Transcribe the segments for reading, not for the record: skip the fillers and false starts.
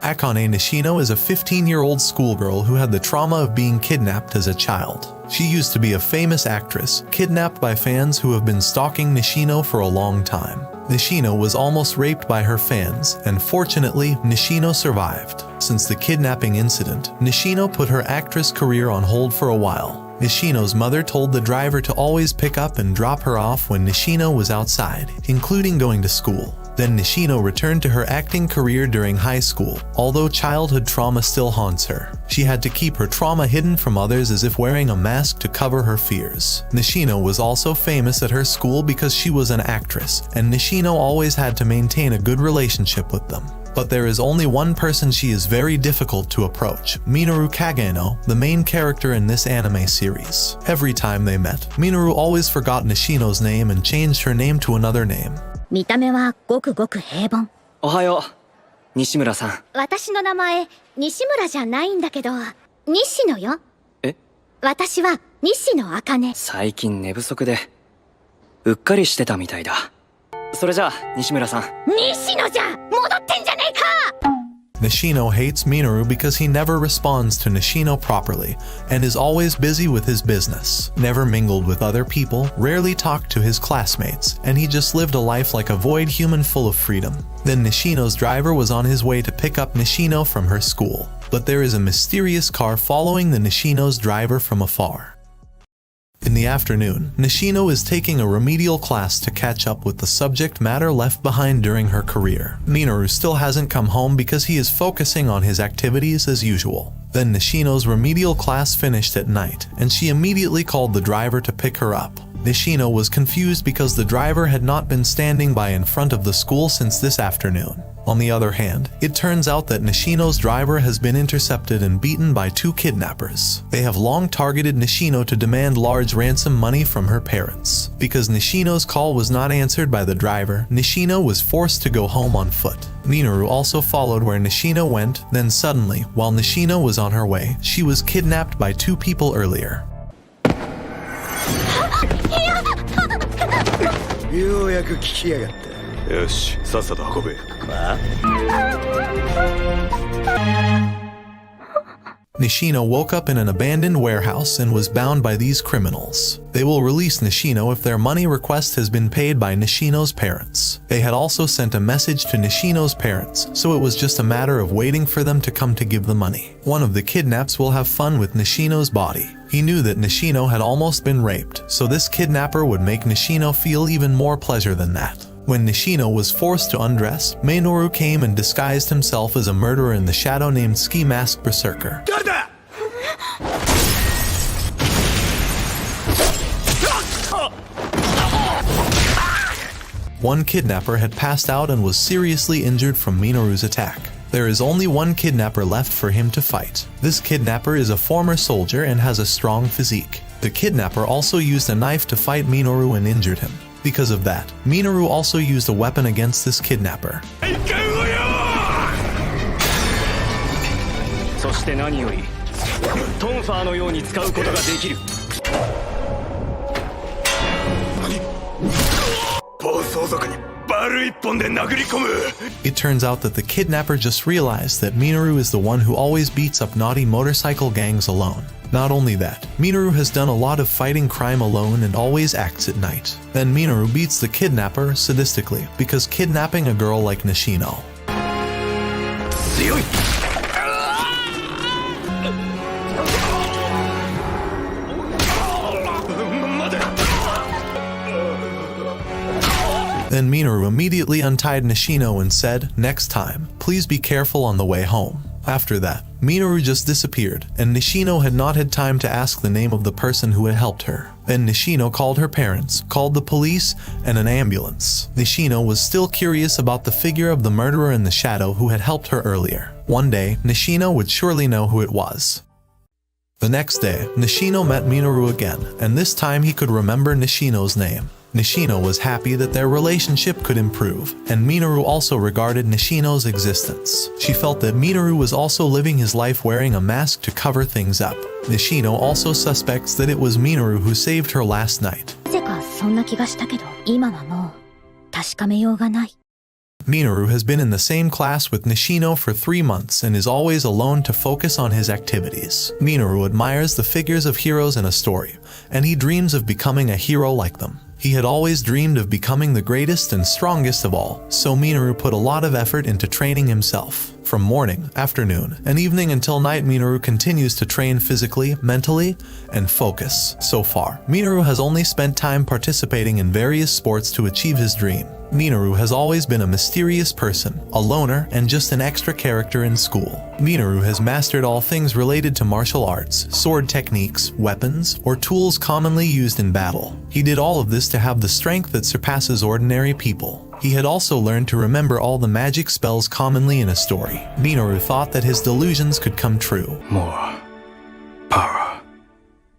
Akane Nishino is a 15-year-old schoolgirl who had the trauma of being kidnapped as a child. She used to be a famous actress, kidnapped by fans who have been stalking Nishino for a long time. Nishino was almost raped by her fans, and fortunately, Nishino survived. Since the kidnapping incident, Nishino put her actress career on hold for a while. Nishino's mother told the driver to always pick up and drop her off when Nishino was outside, including going to school. Then Nishino returned to her acting career during high school. Although childhood trauma still haunts her, she had to keep her trauma hidden from others as if wearing a mask to cover her fears. Nishino was also famous at her school because she was an actress, and Nishino always had to maintain a good relationship with them. But there is only one person she is very difficult to approach, Minoru Kageno, the main character in this anime series. Every time they met, Minoru always forgot Nishino's name and changed her name to another name. 見た目はごくごく平凡。おはよう、西村さん。私の名前、西村じゃないんだけど、西野よ。え？私は西野茜。最近寝不足で、うっかりしてたみたいだ。それじゃあ、西村さん。西野じゃ戻ってんじゃねえか！ Nishino hates Minoru because he never responds to Nishino properly and is always busy with his business, never mingled with other people, rarely talked to his classmates, and he just lived a life like a void human full of freedom. Then Nishino's driver was on his way to pick up Nishino from her school, but there is a mysterious car following the Nishino's driver from afar. In the afternoon, Nishino is taking a remedial class to catch up with the subject matter left behind during her career. Minoru still hasn't come home because he is focusing on his activities as usual. Then Nishino's remedial class finished at night, and she immediately called the driver to pick her up. Nishino was confused because the driver had not been standing by in front of the school since this afternoon. On the other hand, it turns out that Nishino's driver has been intercepted and beaten by two kidnappers. They have long targeted Nishino to demand large ransom money from her parents. Because Nishino's call was not answered by the driver, Nishino was forced to go home on foot. Minoru also followed where Nishino went, then suddenly, while Nishino was on her way, she was kidnapped by two people earlier. ようやく聞きやがった。よし、さっさと運べ。Nishino woke up in an abandoned warehouse and was bound by these criminals. They will release Nishino if their money request has been paid by Nishino's parents. They had also sent a message to Nishino's parents, so it was just a matter of waiting for them to come to give the money. One of the kidnaps will have fun with Nishino's body. He knew that Nishino had almost been raped, so this kidnapper would make Nishino feel even more pleasure than that. When Nishino was forced to undress, Minoru came and disguised himself as a murderer in the shadow named Ski Mask Berserker. One kidnapper had passed out and was seriously injured from Minoru's attack. There is only one kidnapper left for him to fight. This kidnapper is a former soldier and has a strong physique. The kidnapper also used a knife to fight Minoru and injured him. Because of that, Minoru also used a weapon against this kidnapper. It turns out that the kidnapper just realized that Minoru is the one who always beats up naughty motorcycle gangs alone. Not only that, Minoru has done a lot of fighting crime alone and always acts at night. Then Minoru beats the kidnapper sadistically because kidnapping a girl like Nishino. Then Minoru immediately untied Nishino and said, "Next time, please be careful on the way home." After that, Minoru just disappeared, and Nishino had not had time to ask the name of the person who had helped her. Then Nishino called her parents, called the police, and an ambulance. Nishino was still curious about the figure of the murderer in the shadow who had helped her earlier. One day, Nishino would surely know who it was. The next day, Nishino met Minoru again, and this time he could remember Nishino's name. Nishino was happy that their relationship could improve, and Minoru also regarded Nishino's existence. She felt that Minoru was also living his life wearing a mask to cover things up. Nishino also suspects that it was Minoru who saved her last night. なぜかそんな気がしたけど、今はもう確かめようがない。 Minoru has been in the same class with Nishino for 3 months and is always alone to focus on his activities. Minoru admires the figures of heroes in a story, and he dreams of becoming a hero like them. He had always dreamed of becoming the greatest and strongest of all, so Minoru put a lot of effort into training himself. From morning, afternoon, and evening until night, Minoru continues to train physically, mentally, and focus. So far, Minoru has only spent time participating in various sports to achieve his dream. Minoru has always been a mysterious person, a loner, and just an extra character in school. Minoru has mastered all things related to martial arts, sword techniques, weapons, or tools commonly used in battle. He did all of this to have the strength that surpasses ordinary people. He had also learned to remember all the magic spells commonly in a story. Minoru thought that his delusions could come true. More power.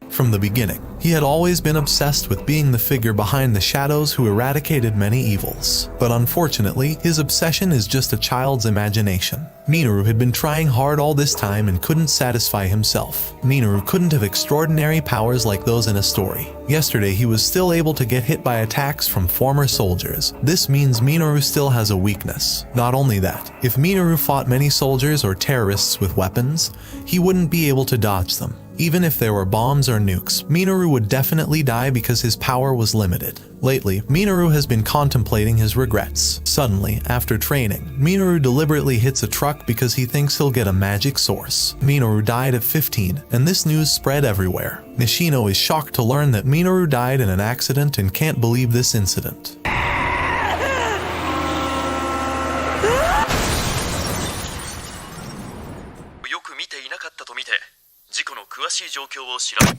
From the beginning, he had always been obsessed with being the figure behind the shadows who eradicated many evils. But unfortunately, his obsession is just a child's imagination. Minoru had been trying hard all this time and couldn't satisfy himself. Minoru couldn't have extraordinary powers like those in a story. Yesterday, he was still able to get hit by attacks from former soldiers. This means Minoru still has a weakness. Not only that, if Minoru fought many soldiers or terrorists with weapons, he wouldn't be able to dodge them. Even if there were bombs or nukes, Minoru would definitely die because his power was limited. Lately, Minoru has been contemplating his regrets. Suddenly, after training, Minoru deliberately hits a truck because he thinks he'll get a magic source. Minoru died at 15, and this news spread everywhere. Nishino is shocked to learn that Minoru died in an accident and can't believe this incident. よく見ていなかったと見て、事故の詳しい状況を調べ。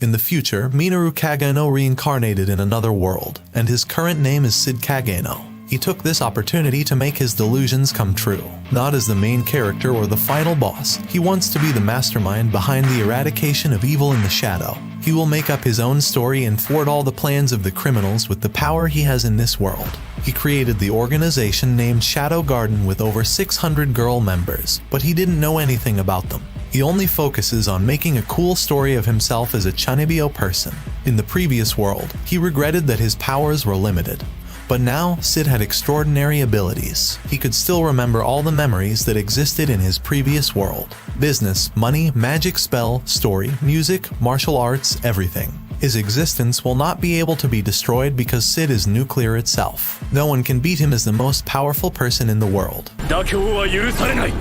In the future, Minoru Kageno reincarnated in another world, and his current name is Sid Kageno. He took this opportunity to make his delusions come true. Not as the main character or the final boss, he wants to be the mastermind behind the eradication of evil in the shadow. He will make up his own story and thwart all the plans of the criminals with the power he has in this world. He created the organization named Shadow Garden with over 600 girl members, but he didn't know anything about them. He only focuses on making a cool story of himself as a Chunibyo person. In the previous world, he regretted that his powers were limited. But now, Sid had extraordinary abilities. He could still remember all the memories that existed in his previous world. Business, money, magic spell, story, music, martial arts, everything. His existence will not be able to be destroyed because Sid is nuclear itself. No one can beat him as the most powerful person in the world. 妥協は許されない。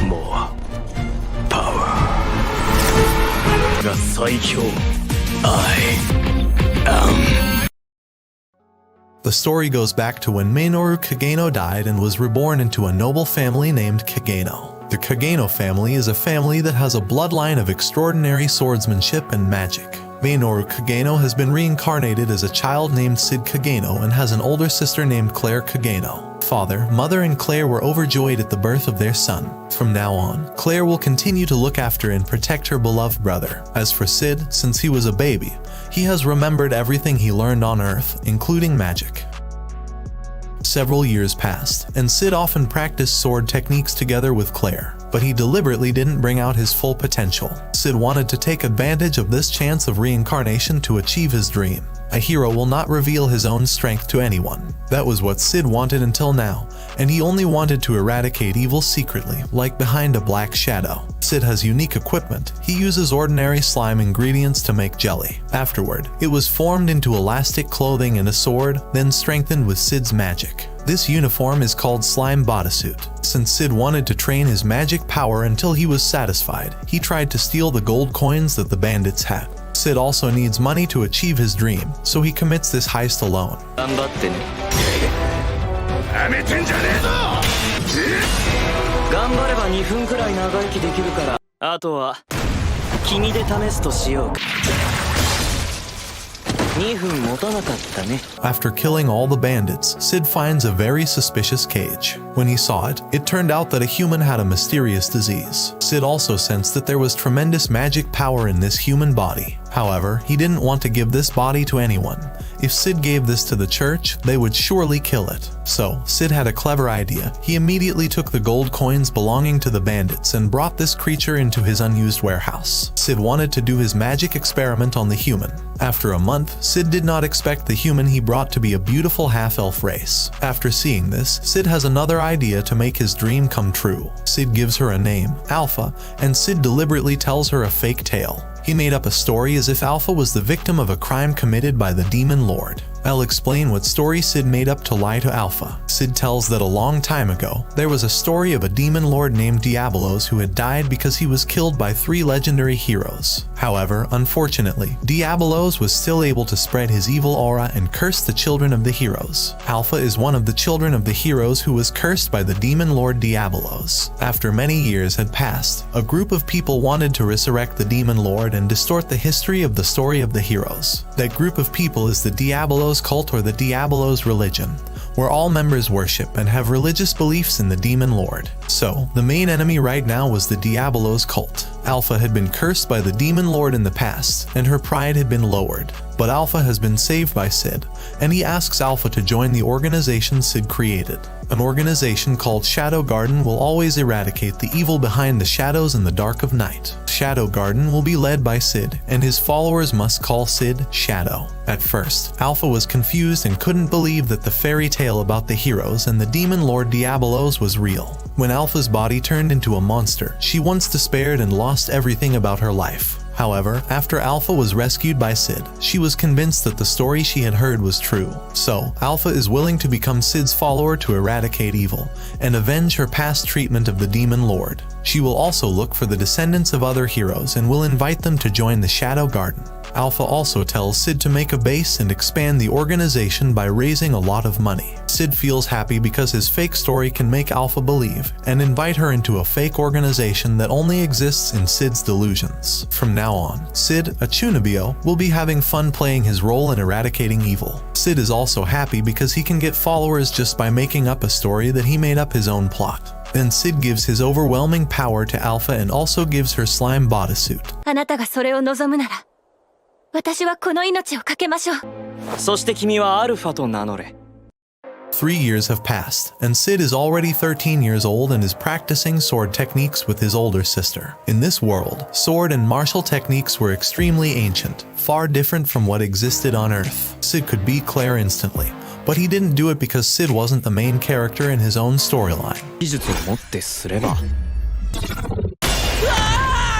More power が最強。I am. The story goes back to when Minoru Kageno died and was reborn into a noble family named Kageno. The Kageno family is a family that has a bloodline of extraordinary swordsmanship and magic. Minoru Kageno has been reincarnated as a child named Sid Kageno and has an older sister named Claire Kageno. Father, mother, and Claire were overjoyed at the birth of their son. From now on, Claire will continue to look after and protect her beloved brother. As for Sid, since he was a baby, he has remembered everything he learned on Earth, including magic. Several years passed, and Sid often practiced sword techniques together with Claire, but he deliberately didn't bring out his full potential. Sid wanted to take advantage of this chance of reincarnation to achieve his dream. A hero will not reveal his own strength to anyone. That was what Sid wanted until now, and he only wanted to eradicate evil secretly, like behind a black shadow. Sid has unique equipment. He uses ordinary slime ingredients to make jelly. Afterward, it was formed into elastic clothing and a sword, then strengthened with Sid's magic. This uniform is called Slime Bodysuit. Since Sid wanted to train his magic power until he was satisfied, he tried to steal the gold coins that the bandits had. Sid also needs money to achieve his dream, so he commits this heist alone. 頑張ってね。やめてんじゃねえぞ。頑張れば2分くらい長生きできるから、あとは君で試すとしようか。2分持たなかったね。 After killing all the bandits, Sid finds a very suspicious cage. When he saw it, it turned out that a human had a mysterious disease. Sid also sensed that there was tremendous magic power in this human body. However, he didn't want to give this body to anyone. If Sid gave this to the church, they would surely kill it. So, Sid had a clever idea. He immediately took the gold coins belonging to the bandits and brought this creature into his unused warehouse. Sid wanted to do his magic experiment on the human. After a month, Sid did not expect the human he brought to be a beautiful half-elf race. After seeing this, Sid has another idea to make his dream come true. Sid gives her a name, Alpha, and Sid deliberately tells her a fake tale. He made up a story as if Alpha was the victim of a crime committed by the Demon Lord. I'll explain what story Sid made up to lie to Alpha. Sid tells that a long time ago, there was a story of a demon lord named Diabolos who had died because he was killed by 3 legendary heroes. However, unfortunately, Diabolos was still able to spread his evil aura and curse the children of the heroes. Alpha is one of the children of the heroes who was cursed by the demon lord Diabolos. After many years had passed, a group of people wanted to resurrect the demon lord and distort the history of the story of the heroes. That group of people is the Diabolos cult or the Diabolos religion, where all members worship and have religious beliefs in the demon lord. So, the main enemy right now was the Diabolos cult. Alpha had been cursed by the demon lord in the past, and her pride had been lowered. But Alpha has been saved by Sid, and he asks Alpha to join the organization Sid created. An organization called Shadow Garden will always eradicate the evil behind the shadows in the dark of night. Shadow Garden will be led by Sid, and his followers must call Sid Shadow. At first, Alpha was confused and couldn't believe that the fairy tale about the heroes and the demon lord Diabolos was real. When Alpha's body turned into a monster, she once despaired and lost everything about her life. However, after Alpha was rescued by Sid, she was convinced that the story she had heard was true. So, Alpha is willing to become Sid's follower to eradicate evil and avenge her past treatment of the Demon Lord. She will also look for the descendants of other heroes and will invite them to join the Shadow Garden. Alpha also tells Sid to make a base and expand the organization by raising a lot of money. Sid feels happy because his fake story can make Alpha believe and invite her into a fake organization that only exists in Sid's delusions. From now on, Sid, a Chunibyo, will be having fun playing his role in eradicating evil. Sid is also happy because he can get followers just by making up a story that he made up his own plot. Then Sid gives his overwhelming power to Alpha and also gives her slime bodysuit. あなたがそれを望むなら、私はこの命をかけましょう。そして君はアルファと名乗れ。3 years have passed, and Sid is already 13 years old and is practicing sword techniques with his older sister. In this world, sword and martial techniques were extremely ancient, far different from what existed on Earth. Sid could beat Claire instantly, but he didn't do it because Sid wasn't the main character in his own storyline. 技術をもってすれば。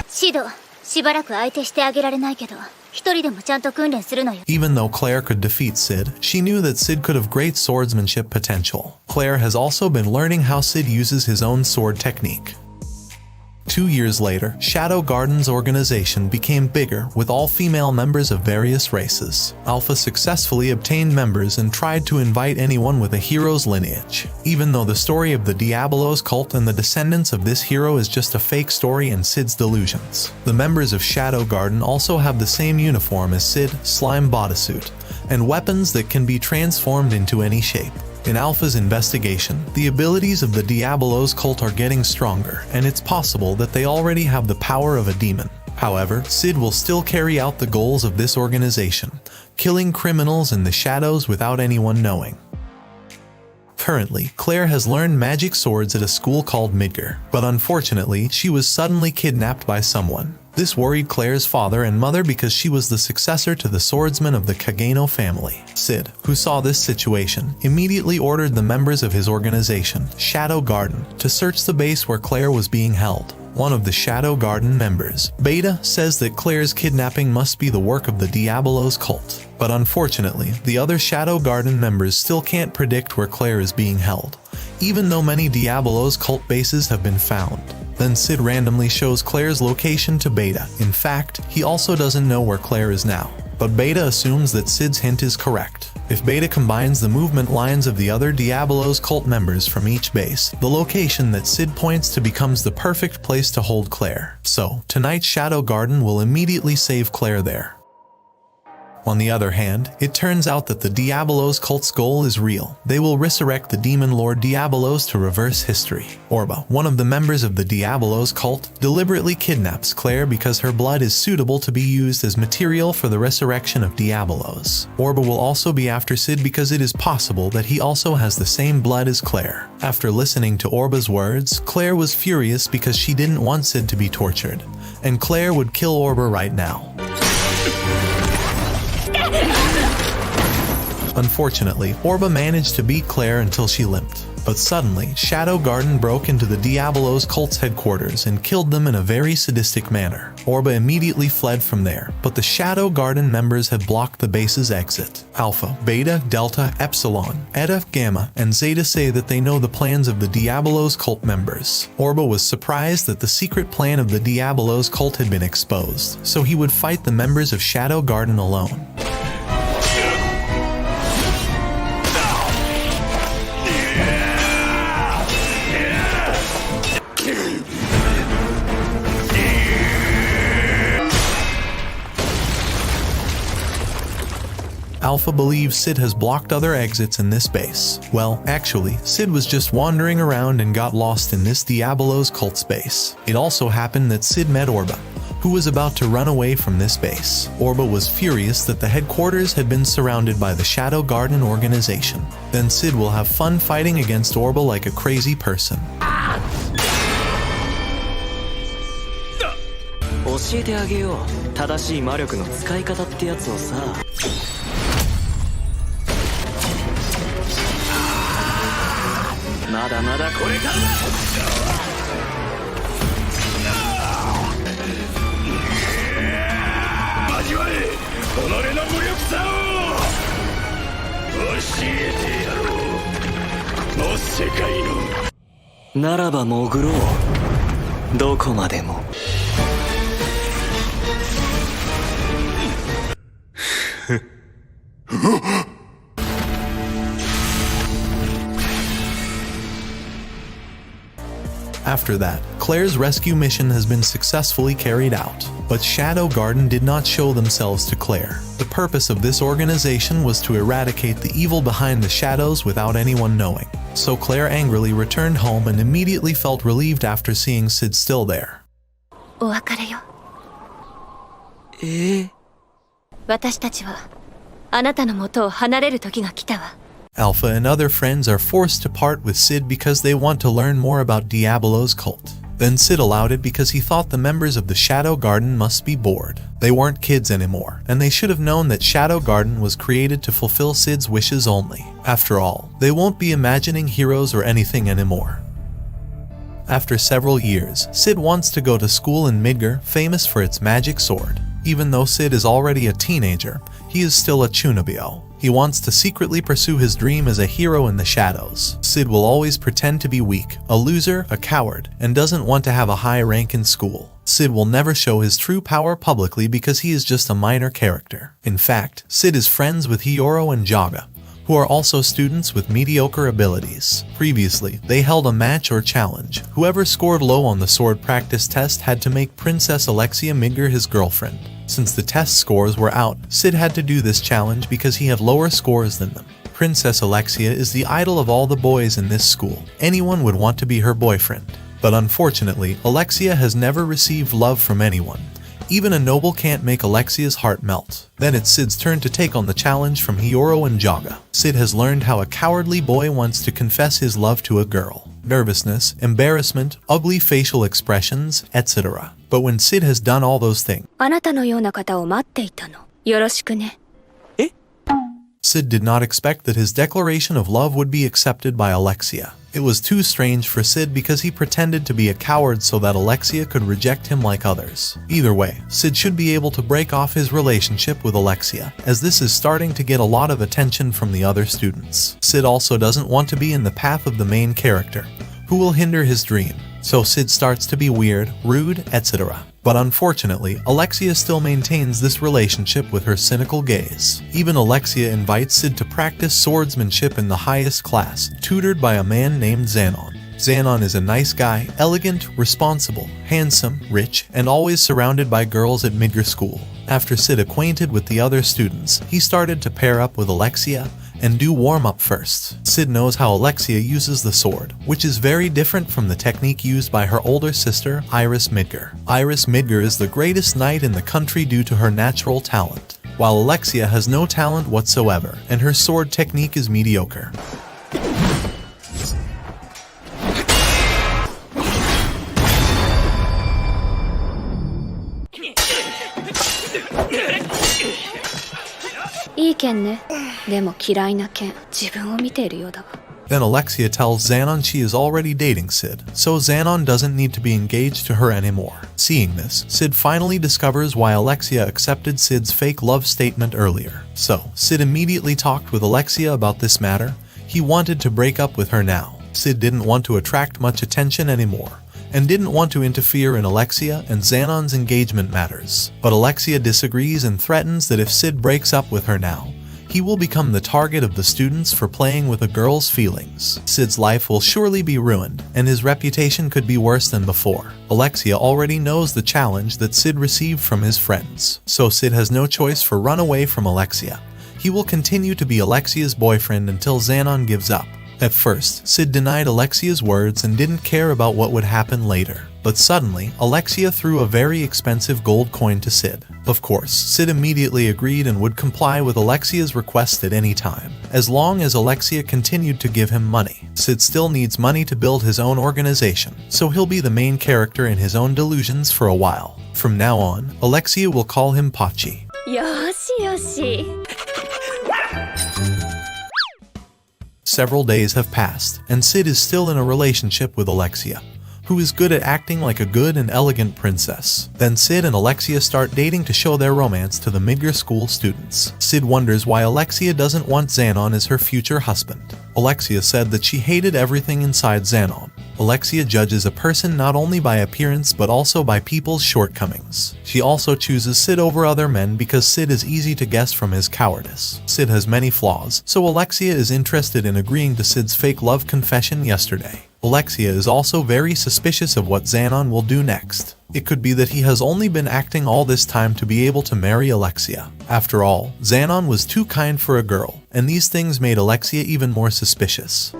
シド、しばらく相手してあげられないけど、一人でもちゃんと訓練するのよ。 Even though Claire could defeat Sid, she knew that Sid could have great swordsmanship potential. Claire has also been learning how Sid uses his own sword technique. 2 years later, Shadow Garden's organization became bigger with all female members of various races. Alpha successfully obtained members and tried to invite anyone with a hero's lineage. Even though the story of the Diabolos cult and the descendants of this hero is just a fake story and Sid's delusions. The members of Shadow Garden also have the same uniform as Sid, slime bodysuit, and weapons that can be transformed into any shape. In Alpha's investigation, the abilities of the Diabolos cult are getting stronger, and it's possible that they already have the power of a demon. However, Sid will still carry out the goals of this organization, killing criminals in the shadows without anyone knowing. Currently, Claire has learned magic swords at a school called Midgar, but unfortunately, she was suddenly kidnapped by someone. This worried Claire's father and mother because she was the successor to the swordsman of the Kageno family. Sid, who saw this situation, immediately ordered the members of his organization, Shadow Garden, to search the base where Claire was being held. One of the Shadow Garden members, Beta, says that Claire's kidnapping must be the work of the Diabolos cult. But unfortunately, the other Shadow Garden members still can't predict where Claire is being held, even though many Diabolos cult bases have been found. Then Sid randomly shows Claire's location to Beta. In fact, he also doesn't know where Claire is now. But Beta assumes that Sid's hint is correct. If Beta combines the movement lines of the other Diabolos cult members from each base, the location that Sid points to becomes the perfect place to hold Claire. So, tonight's Shadow Garden will immediately save Claire there. On the other hand, it turns out that the Diabolos cult's goal is real. They will resurrect the demon lord Diabolos to reverse history. Orba, one of the members of the Diabolos cult, deliberately kidnaps Claire because her blood is suitable to be used as material for the resurrection of Diabolos. Orba will also be after Sid because it is possible that he also has the same blood as Claire. After listening to Orba's words, Claire was furious because she didn't want Sid to be tortured, and Claire would kill Orba right now. Unfortunately, Orba managed to beat Claire until she limped. But suddenly, Shadow Garden broke into the Diabolos cult's headquarters and killed them in a very sadistic manner. Orba immediately fled from there, but the Shadow Garden members had blocked the base's exit. Alpha, Beta, Delta, Epsilon, Eta, Gamma, and Zeta say that they know the plans of the Diabolos cult members. Orba was surprised that the secret plan of the Diabolos cult had been exposed, so he would fight the members of Shadow Garden alone. Alpha believes Sid has blocked other exits in this base. Well, actually, Sid was just wandering around and got lost in this Diabolos cult space. It also happened that Sid met Orba, who was about to run away from this base. Orba was furious that the headquarters had been surrounded by the Shadow Garden organization. Then Sid will have fun fighting against Orba like a crazy person. 教えてあげよう。正しい魔力の使い方ってやつをさ。まだまだこれからだ。味わえ、己の無力さを。教えてやろう。もう世界の。ならば潜ろう。どこまでも。After that, Claire's rescue mission has been successfully carried out, but Shadow Garden did not show themselves to Claire. The purpose of this organization was to eradicate the evil behind the shadows without anyone knowing. So Claire angrily returned home and immediately felt relieved after seeing Sid still there. お別れよ。私たちはあなたの元を離れる時が来たわ。Alpha and other friends are forced to part with Sid because they want to learn more about Diabolo's cult. Then Sid allowed it because he thought the members of the Shadow Garden must be bored. They weren't kids anymore, and they should have known that Shadow Garden was created to fulfill Sid's wishes only. After all, they won't be imagining heroes or anything anymore. After several years, Sid wants to go to school in Midgar, famous for its magic sword. Even though Sid is already a teenager, he is still a Chunibyo. He wants to secretly pursue his dream as a hero in the shadows. Sid will always pretend to be weak, a loser, a coward, and doesn't want to have a high rank in school. Sid will never show his true power publicly because he is just a minor character. In fact, Sid is friends with Hiyoro and Jaga, who are also students with mediocre abilities. Previously, they held a match or challenge. Whoever scored low on the sword practice test had to make Princess Alexia Midgar his girlfriend. Since the test scores were out, Sid had to do this challenge because he had lower scores than them. Princess Alexia is the idol of all the boys in this school. Anyone would want to be her boyfriend. But unfortunately, Alexia has never received love from anyone. Even a noble can't make Alexia's heart melt. Then it's Sid's turn to take on the challenge from Hiyoro and Jaga. Sid has learned how a cowardly boy wants to confess his love to a girl. Nervousness, embarrassment, ugly facial expressions, etc. But when Sid has done all those things, あなたのような方を待っていたの。よろしくね。Sid did not expect that his declaration of love would be accepted by Alexia. It was too strange for Sid because he pretended to be a coward so that Alexia could reject him like others. Either way, Sid should be able to break off his relationship with Alexia, as this is starting to get a lot of attention from the other students. Sid also doesn't want to be in the path of the main character, who will hinder his dream. So Sid starts to be weird, rude, etc. But unfortunately, Alexia still maintains this relationship with her cynical gaze. Even Alexia invites Sid to practice swordsmanship in the highest class, tutored by a man named Xanon. Xanon is a nice guy, elegant, responsible, handsome, rich, and always surrounded by girls at Midgar School. After Sid acquainted with the other students, he started to pair up with Alexia and do warm-up first. Sid knows how Alexia uses the sword, which is very different from the technique used by her older sister, Iris Midgar. Iris Midgar is the greatest knight in the country due to her natural talent, while Alexia has no talent whatsoever, and her sword technique is mediocre. Then Alexia tells Xanon she is already dating Sid, so Xanon doesn't need to be engaged to her anymore. Seeing this, Sid finally discovers why Alexia accepted Sid's fake love statement earlier. So, Sid immediately talked with Alexia about this matter. He wanted to break up with her now. Sid didn't want to attract much attention anymore, and didn't want to interfere in Alexia and Xanon's engagement matters. But Alexia disagrees and threatens that if Sid breaks up with her now, he will become the target of the students for playing with a girl's feelings. Sid's life will surely be ruined, and his reputation could be worse than before. Alexia already knows the challenge that Sid received from his friends, so Sid has no choice for run away from Alexia. He will continue to be Alexia's boyfriend until Xanon gives up. At first, Sid denied Alexia's words and didn't care about what would happen later. But suddenly, Alexia threw a very expensive gold coin to Sid. Of course, Sid immediately agreed and would comply with Alexia's request at any time, as long as Alexia continued to give him money. Sid still needs money to build his own organization, so he'll be the main character in his own delusions for a while. From now on, Alexia will call him Pachi. Several days have passed, and Sid is still in a relationship with Alexia, who is good at acting like a good and elegant princess. Then Sid and Alexia start dating to show their romance to the Midgar school students. Sid wonders why Alexia doesn't want Xanon as her future husband. Alexia said that she hated everything inside Xanon. Alexia judges a person not only by appearance but also by people's shortcomings. She also chooses Sid over other men because Sid is easy to guess from his cowardice. Sid has many flaws, so Alexia is interested in agreeing to Sid's fake love confession yesterday. Alexia is also very suspicious of what Xanon will do next. It could be that he has only been acting all this time to be able to marry Alexia. After all, Xanon was too kind for a girl, and these things made Alexia even more suspicious.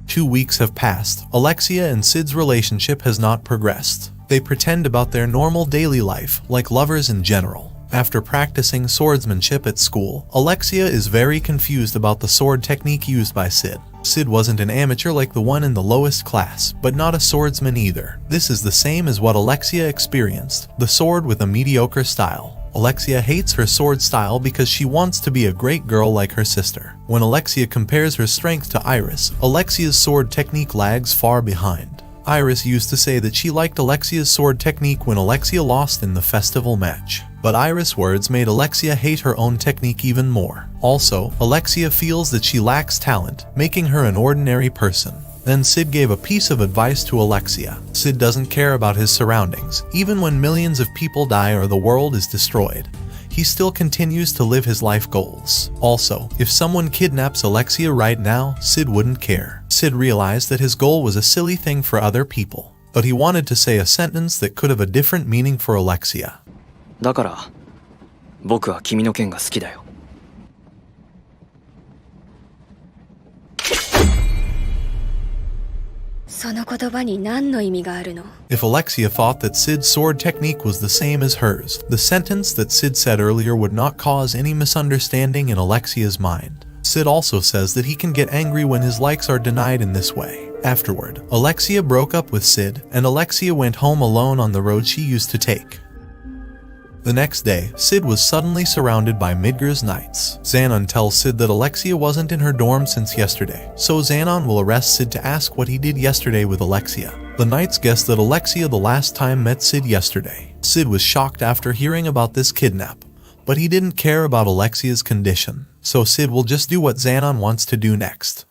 2 weeks have passed. Alexia and Sid's relationship has not progressed. They pretend about their normal daily life, like lovers in general. After practicing swordsmanship at school, Alexia is very confused about the sword technique used by Sid. Sid wasn't an amateur like the one in the lowest class, but not a swordsman either. This is the same as what Alexia experienced, the sword with a mediocre style. Alexia hates her sword style because she wants to be a great girl like her sister. When Alexia compares her strength to Iris, Alexia's sword technique lags far behind. Iris used to say that she liked Alexia's sword technique when Alexia lost in the festival match. But Iris' words made Alexia hate her own technique even more. Also, Alexia feels that she lacks talent, making her an ordinary person. Then Sid gave a piece of advice to Alexia. Sid doesn't care about his surroundings, even when millions of people die or the world is destroyed. He still continues to live his life goals. Also, if someone kidnaps Alexia right now, Sid wouldn't care. Sid realized that his goal was a silly thing for other people, but he wanted to say a sentence that could have a different meaning for Alexia. だから、僕は君の剣が好きだよ。その言葉に何の意味があるの? If Alexia thought that Sid's sword technique was the same as hers, the sentence that Sid said earlier would not cause any misunderstanding in Alexia's mind. Sid also says that he can get angry when his likes are denied in this way. Afterward, Alexia broke up with Sid, and Alexia went home alone on the road she used to take. The next day, Sid was suddenly surrounded by Midgar's knights. Xanon tells Sid that Alexia wasn't in her dorm since yesterday, so Xanon will arrest Sid to ask what he did yesterday with Alexia. The knights guess that Alexia the last time met Sid yesterday. Sid was shocked after hearing about this kidnap, but he didn't care about Alexia's condition, so Sid will just do what Xanon wants to do next.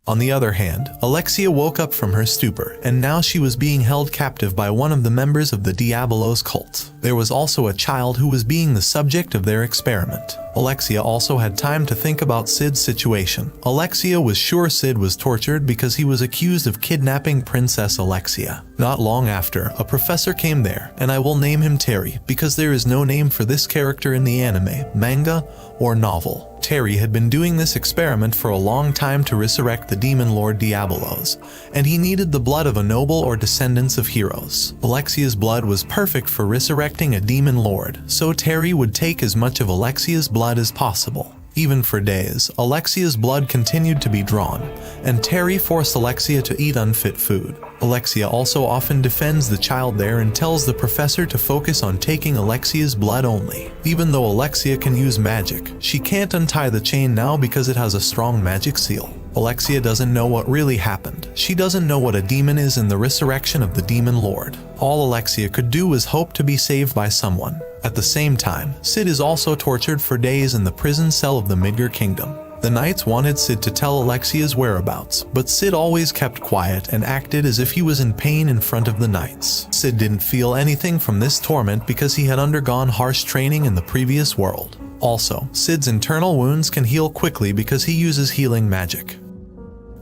On the other hand, Alexia woke up from her stupor, and now she was being held captive by one of the members of the Diabolos cult. There was also a child who was being the subject of their experiment. Alexia also had time to think about Sid's situation. Alexia was sure Sid was tortured because he was accused of kidnapping Princess Alexia. Not long after, a professor came there, and I will name him Terry because there is no name for this character in the anime, manga, or novel. Terry had been doing this experiment for a long time to resurrect the demon lord Diabolos, and he needed the blood of a noble or descendants of heroes. Alexia's blood was perfect for resurrecting a demon lord, so Terry would take as much of Alexia's blood as possible. Even for days, Alexia's blood continued to be drawn, and Terry forced Alexia to eat unfit food. Alexia also often defends the child there and tells the professor to focus on taking Alexia's blood only. Even though Alexia can use magic, she can't untie the chain now because it has a strong magic seal. Alexia doesn't know what really happened. She doesn't know what a demon is in the resurrection of the demon lord. All Alexia could do was hope to be saved by someone. At the same time, Sid is also tortured for days in the prison cell of the Midgar Kingdom. The knights wanted Sid to tell Alexia's whereabouts, but Sid always kept quiet and acted as if he was in pain in front of the knights. Sid didn't feel anything from this torment because he had undergone harsh training in the previous world. Also, Sid's internal wounds can heal quickly because he uses healing magic.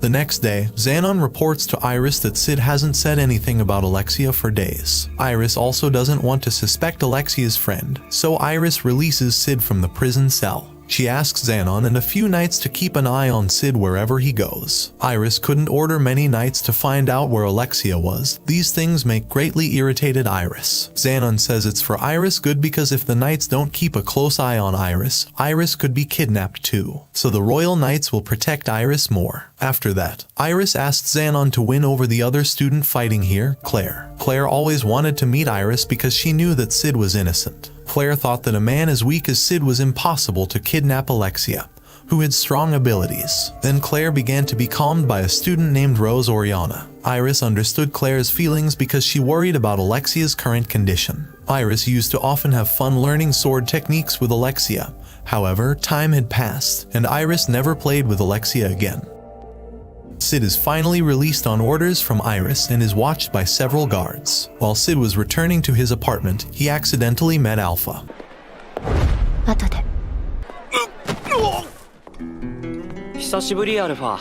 The next day, Xanon reports to Iris that Sid hasn't said anything about Alexia for days. Iris also doesn't want to suspect Alexia's friend, so Iris releases Sid from the prison cell. She asks Xanon and a few knights to keep an eye on Sid wherever he goes. Iris couldn't order many knights to find out where Alexia was. These things make greatly irritated Iris. Xanon says it's for Iris' good because if the knights don't keep a close eye on Iris, Iris could be kidnapped too. So the royal knights will protect Iris more. After that, Iris asks Xanon to win over the other student fighting here, Claire. Claire always wanted to meet Iris because she knew that Sid was innocent. Claire thought that a man as weak as Sid was impossible to kidnap Alexia, who had strong abilities. Then Claire began to be calmed by a student named Rose Oriana. Iris understood Claire's feelings because she worried about Alexia's current condition. Iris used to often have fun learning sword techniques with Alexia. However, time had passed, and Iris never played with Alexia again. Sid is finally released on orders from Iris and is watched by several guards. While Sid was returning to his apartment, he accidentally met Alpha. 後で。久しぶりアルファ。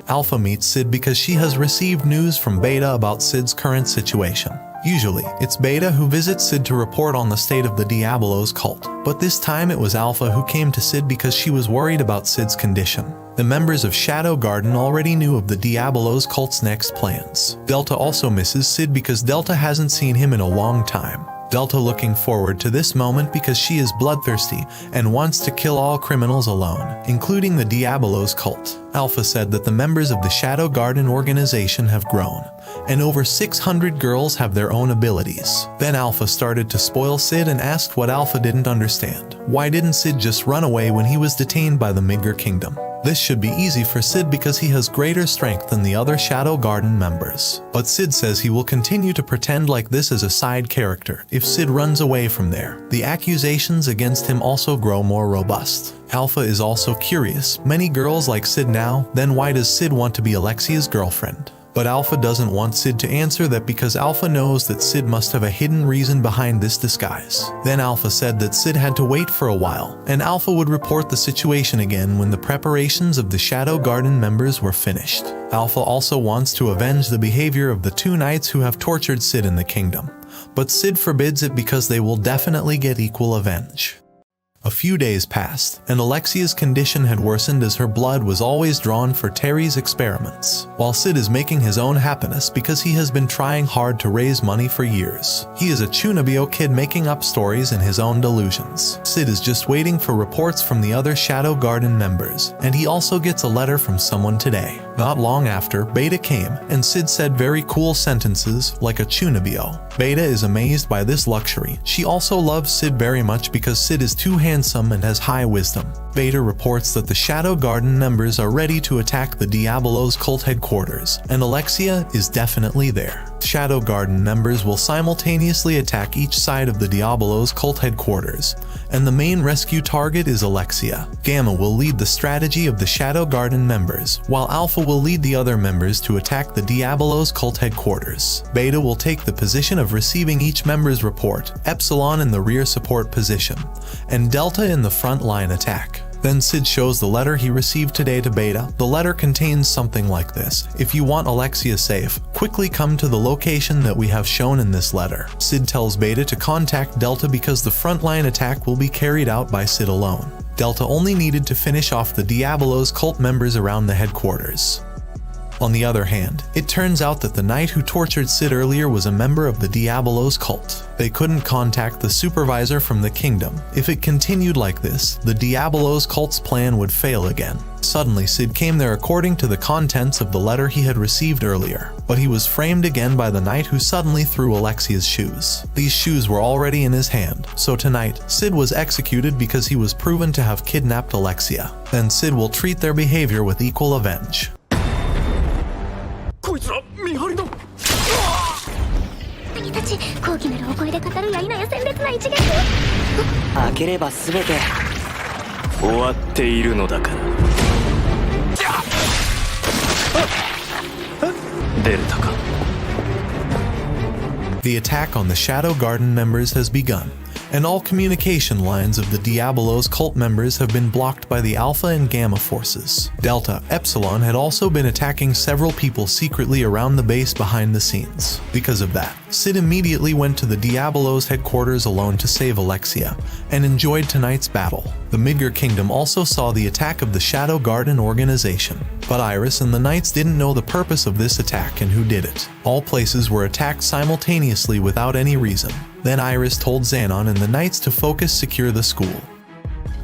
Alpha meets Sid because she has received news from Beta about Sid's current situation. Usually, it's Beta who visits Sid to report on the state of the Diabolos cult, but this time it was Alpha who came to Sid because she was worried about Sid's condition. The members of Shadow Garden already knew of the Diabolos cult's next plans. Delta also misses Sid because Delta hasn't seen him in a long time. Delta looking forward to this moment because she is bloodthirsty and wants to kill all criminals alone, including the Diabolos cult. Alpha said that the members of the Shadow Garden organization have grown, and over 600 girls have their own abilities. Then Alpha started to spoil Sid and asked what Alpha didn't understand. Why didn't Sid just run away when he was detained by the Midgar Kingdom? This should be easy for Sid because he has greater strength than the other Shadow Garden members. But Sid says he will continue to pretend like this as a side character if Sid runs away from there. The accusations against him also grow more robust. Alpha is also curious. Many girls like Sid now, then why does Sid want to be Alexia's girlfriend? But Alpha doesn't want Sid to answer that because Alpha knows that Sid must have a hidden reason behind this disguise. Then Alpha said that Sid had to wait for a while, and Alpha would report the situation again when the preparations of the Shadow Garden members were finished. Alpha also wants to avenge the behavior of the two knights who have tortured Sid in the kingdom, but Sid forbids it because they will definitely get equal avenge. A few days passed, and Alexia's condition had worsened as her blood was always drawn for Terry's experiments, while Sid is making his own happiness because he has been trying hard to raise money for years. He is a Chunibyo kid making up stories in his own delusions. Sid is just waiting for reports from the other Shadow Garden members, and he also gets a letter from someone today. Not long after, Beta came, and Sid said very cool sentences like a Chunibyo. Beta is amazed by this luxury. She also loves Sid very much because Sid is too handsome and has high wisdom. Beta reports that the Shadow Garden members are ready to attack the Diabolos cult headquarters, and Alexia is definitely there. Shadow Garden members will simultaneously attack each side of the Diabolos cult headquarters, and the main rescue target is Alexia. Gamma will lead the strategy of the Shadow Garden members, while Alpha will lead the other members to attack the Diabolos cult headquarters. Beta will take the position of receiving each member's report, Epsilon in the rear support position, and Delta in the front line attack. Then Sid shows the letter he received today to Beta. The letter contains something like this: if you want Alexia safe, quickly come to the location that we have shown in this letter. Sid tells Beta to contact Delta because the frontline attack will be carried out by Sid alone. Delta only needed to finish off the Diabolos cult members around the headquarters. On the other hand, it turns out that the knight who tortured Sid earlier was a member of the Diabolos cult. They couldn't contact the supervisor from the kingdom. If it continued like this, the Diabolos cult's plan would fail again. Suddenly, Sid came there according to the contents of the letter he had received earlier, but he was framed again by the knight who suddenly threw Alexia's shoes. These shoes were already in his hand, so tonight, Sid was executed because he was proven to have kidnapped Alexia. Then Sid will treat their behavior with equal avenge. こいつら見張りの兄たち、高貴なるお声で語るや否や鮮烈な一撃。開ければ全て終わっているのだから。デルタか。The attack on the Shadow Garden members has begun, and all communication lines of the Diabolos cult members have been blocked by the Alpha and Gamma forces. Delta, Epsilon had also been attacking several people secretly around the base behind the scenes. Because of that, Sid immediately went to the Diabolos headquarters alone to save Alexia, and enjoyed tonight's battle. The Midgar Kingdom also saw the attack of the Shadow Garden organization, but Iris and the Knights didn't know the purpose of this attack and who did it. All places were attacked simultaneously without any reason. Then Iris told Xanon and the Knights to focus secure the school.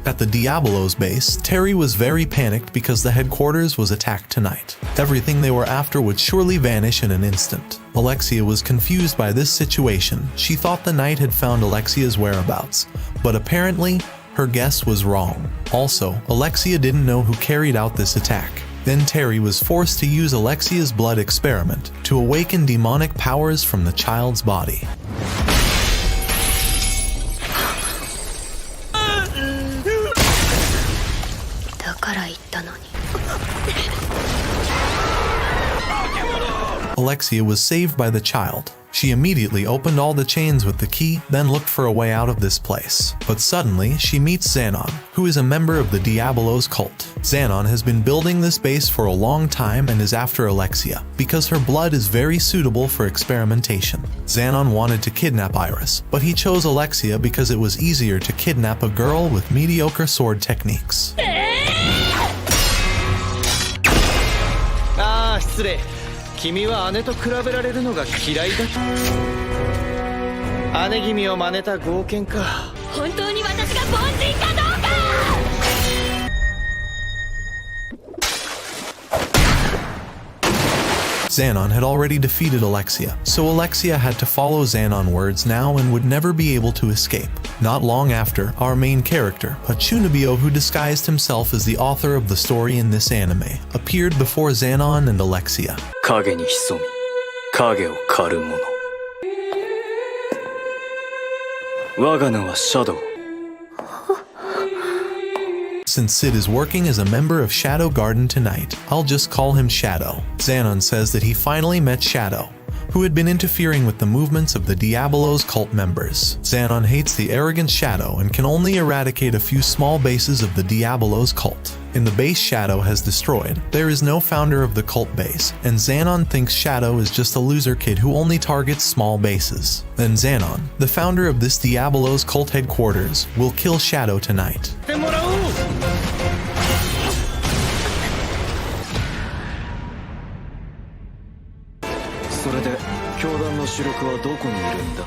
At the Diabolos base, Terry was very panicked because the headquarters was attacked tonight. Everything they were after would surely vanish in an instant. Alexia was confused by this situation. She thought the Knight had found Alexia's whereabouts, but apparently, her guess was wrong. Also, Alexia didn't know who carried out this attack. Then Terry was forced to use Alexia's blood experiment to awaken demonic powers from the child's body. Alexia was saved by the child. She immediately opened all the chains with the key, then looked for a way out of this place. But suddenly, she meets Xanon, who is a member of the Diabolos cult. Xanon has been building this base for a long time and is after Alexia, because her blood is very suitable for experimentation. Xanon wanted to kidnap Iris, but he chose Alexia because it was easier to kidnap a girl with mediocre sword techniques. ああ失礼。君は姉と比べられるのが嫌いだ。姉君を真似た豪犬か。本当に私が凡人かどうか。Xanon had already defeated Alexia, so Alexia had to follow Xanon words now and would never be able to escape. Not long after, our main character, a Chunibyo who disguised himself as the author of the story in this anime, appeared before Xanon and Alexia. 影に潜み、影を狩る者。我が名はシャドウ。 Since Sid is working as a member of Shadow Garden tonight, I'll just call him Shadow. Xanon says that he finally met Shadow, who had been interfering with the movements of the Diabolos cult members. Xanon hates the arrogant Shadow and can only eradicate a few small bases of the Diabolos cult. In the base Shadow has destroyed, there is no founder of the cult base, and Xanon thinks Shadow is just a loser kid who only targets small bases. Then Xanon, the founder of this Diabolos cult headquarters, will kill Shadow tonight. それで教団の主力はどこにいるんだ?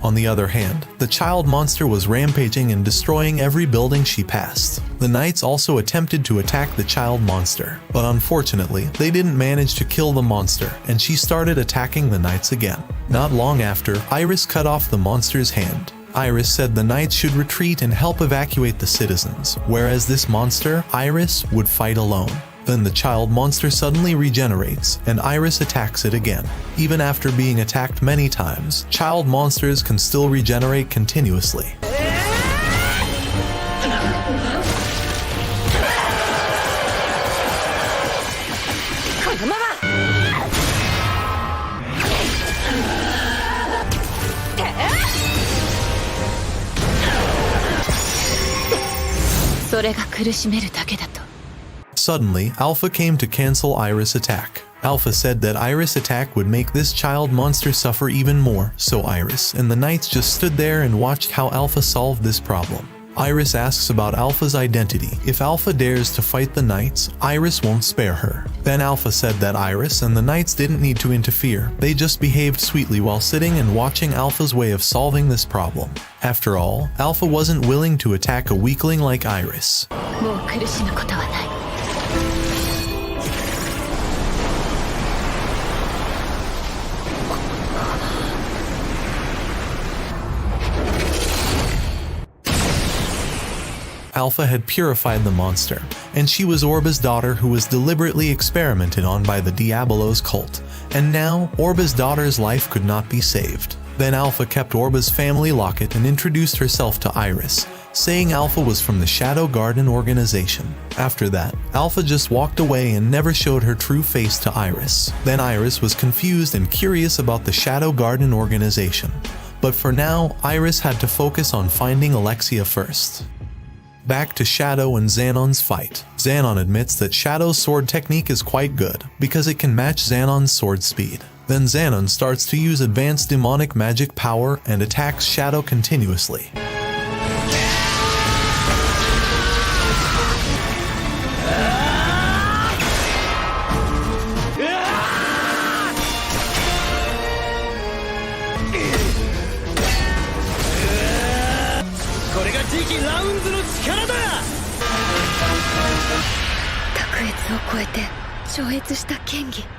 On the other hand, the child monster was rampaging and destroying every building she passed. The knights also attempted to attack the child monster, but unfortunately, they didn't manage to kill the monster, and she started attacking the knights again. Not long after, Iris cut off the monster's hand. Iris said the knights should retreat and help evacuate the citizens, whereas this monster, Iris, would fight alone. Then the child monster suddenly regenerates, and Iris attacks it again. Even after being attacked many times, child monsters can still regenerate continuously. Suddenly, Alpha came to cancel Iris' attack. Alpha said that Iris' attack would make this child monster suffer even more, so Iris and the knights just stood there and watched how Alpha solved this problem. Iris asks about Alpha's identity. If Alpha dares to fight the knights, Iris won't spare her. Then Alpha said that Iris and the knights didn't need to interfere. They just behaved sweetly while sitting and watching Alpha's way of solving this problem. After all, Alpha wasn't willing to attack a weakling like Iris. Alpha had purified the monster, and she was Orba's daughter who was deliberately experimented on by the Diabolos cult, and now Orba's daughter's life could not be saved. Then Alpha kept Orba's family locket and introduced herself to Iris, saying Alpha was from the Shadow Garden organization. After that, Alpha just walked away and never showed her true face to Iris. Then Iris was confused and curious about the Shadow Garden organization. But for now, Iris had to focus on finding Alexia first. Back to Shadow and Xanon's fight. Xanon admits that Shadow's sword technique is quite good, because it can match Xanon's sword speed. Then Xanon starts to use advanced demonic magic power and attacks Shadow continuously.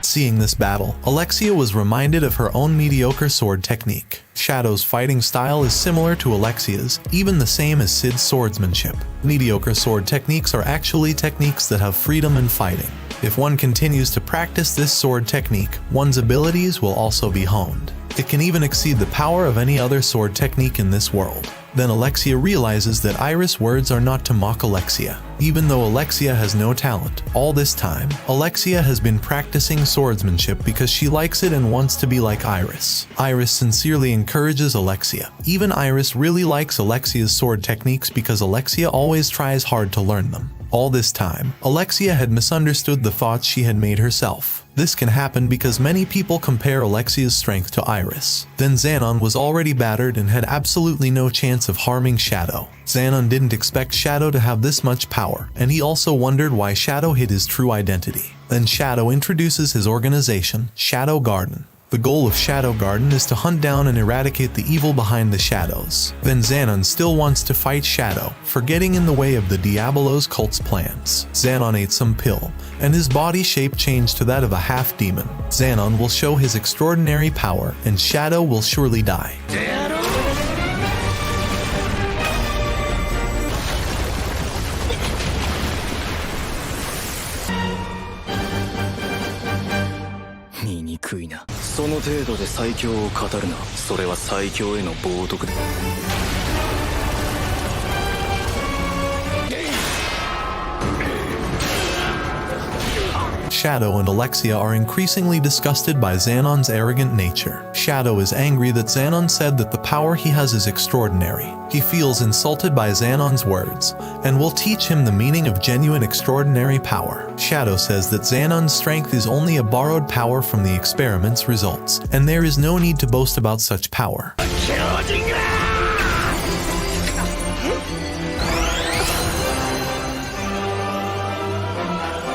Seeing this battle, Alexia was reminded of her own mediocre sword technique. Shadow's fighting style is similar to Alexia's, even the same as Sid's swordsmanship. Mediocre sword techniques are actually techniques that have freedom in fighting. If one continues to practice this sword technique, one's abilities will also be honed. It can even exceed the power of any other sword technique in this world. Then Alexia realizes that Iris' words are not to mock Alexia. Even though Alexia has no talent, all this time, Alexia has been practicing swordsmanship because she likes it and wants to be like Iris. Iris sincerely encourages Alexia. Even Iris really likes Alexia's sword techniques because Alexia always tries hard to learn them. All this time, Alexia had misunderstood the thoughts she had made herself. This can happen because many people compare Alexia's strength to Iris. Then Xanon was already battered and had absolutely no chance of harming Shadow. Xanon didn't expect Shadow to have this much power, and he also wondered why Shadow hid his true identity. Then Shadow introduces his organization, Shadow Garden. The goal of Shadow Garden is to hunt down and eradicate the evil behind the shadows. Then Xanon still wants to fight Shadow, for getting in the way of the Diabolos cult's plans. Xanon ate some pill, and his body shape changed to that of a half-demon. Xanon will show his extraordinary power, and Shadow will surely die.醜いな。その程度で最強を語るな。それは最強への冒涜だ。Shadow and Alexia are increasingly disgusted by Xanon's arrogant nature. Shadow is angry that Xanon said that the power he has is extraordinary. He feels insulted by Xanon's words, and will teach him the meaning of genuine extraordinary power. Shadow says that Xanon's strength is only a borrowed power from the experiment's results, and there is no need to boast about such power.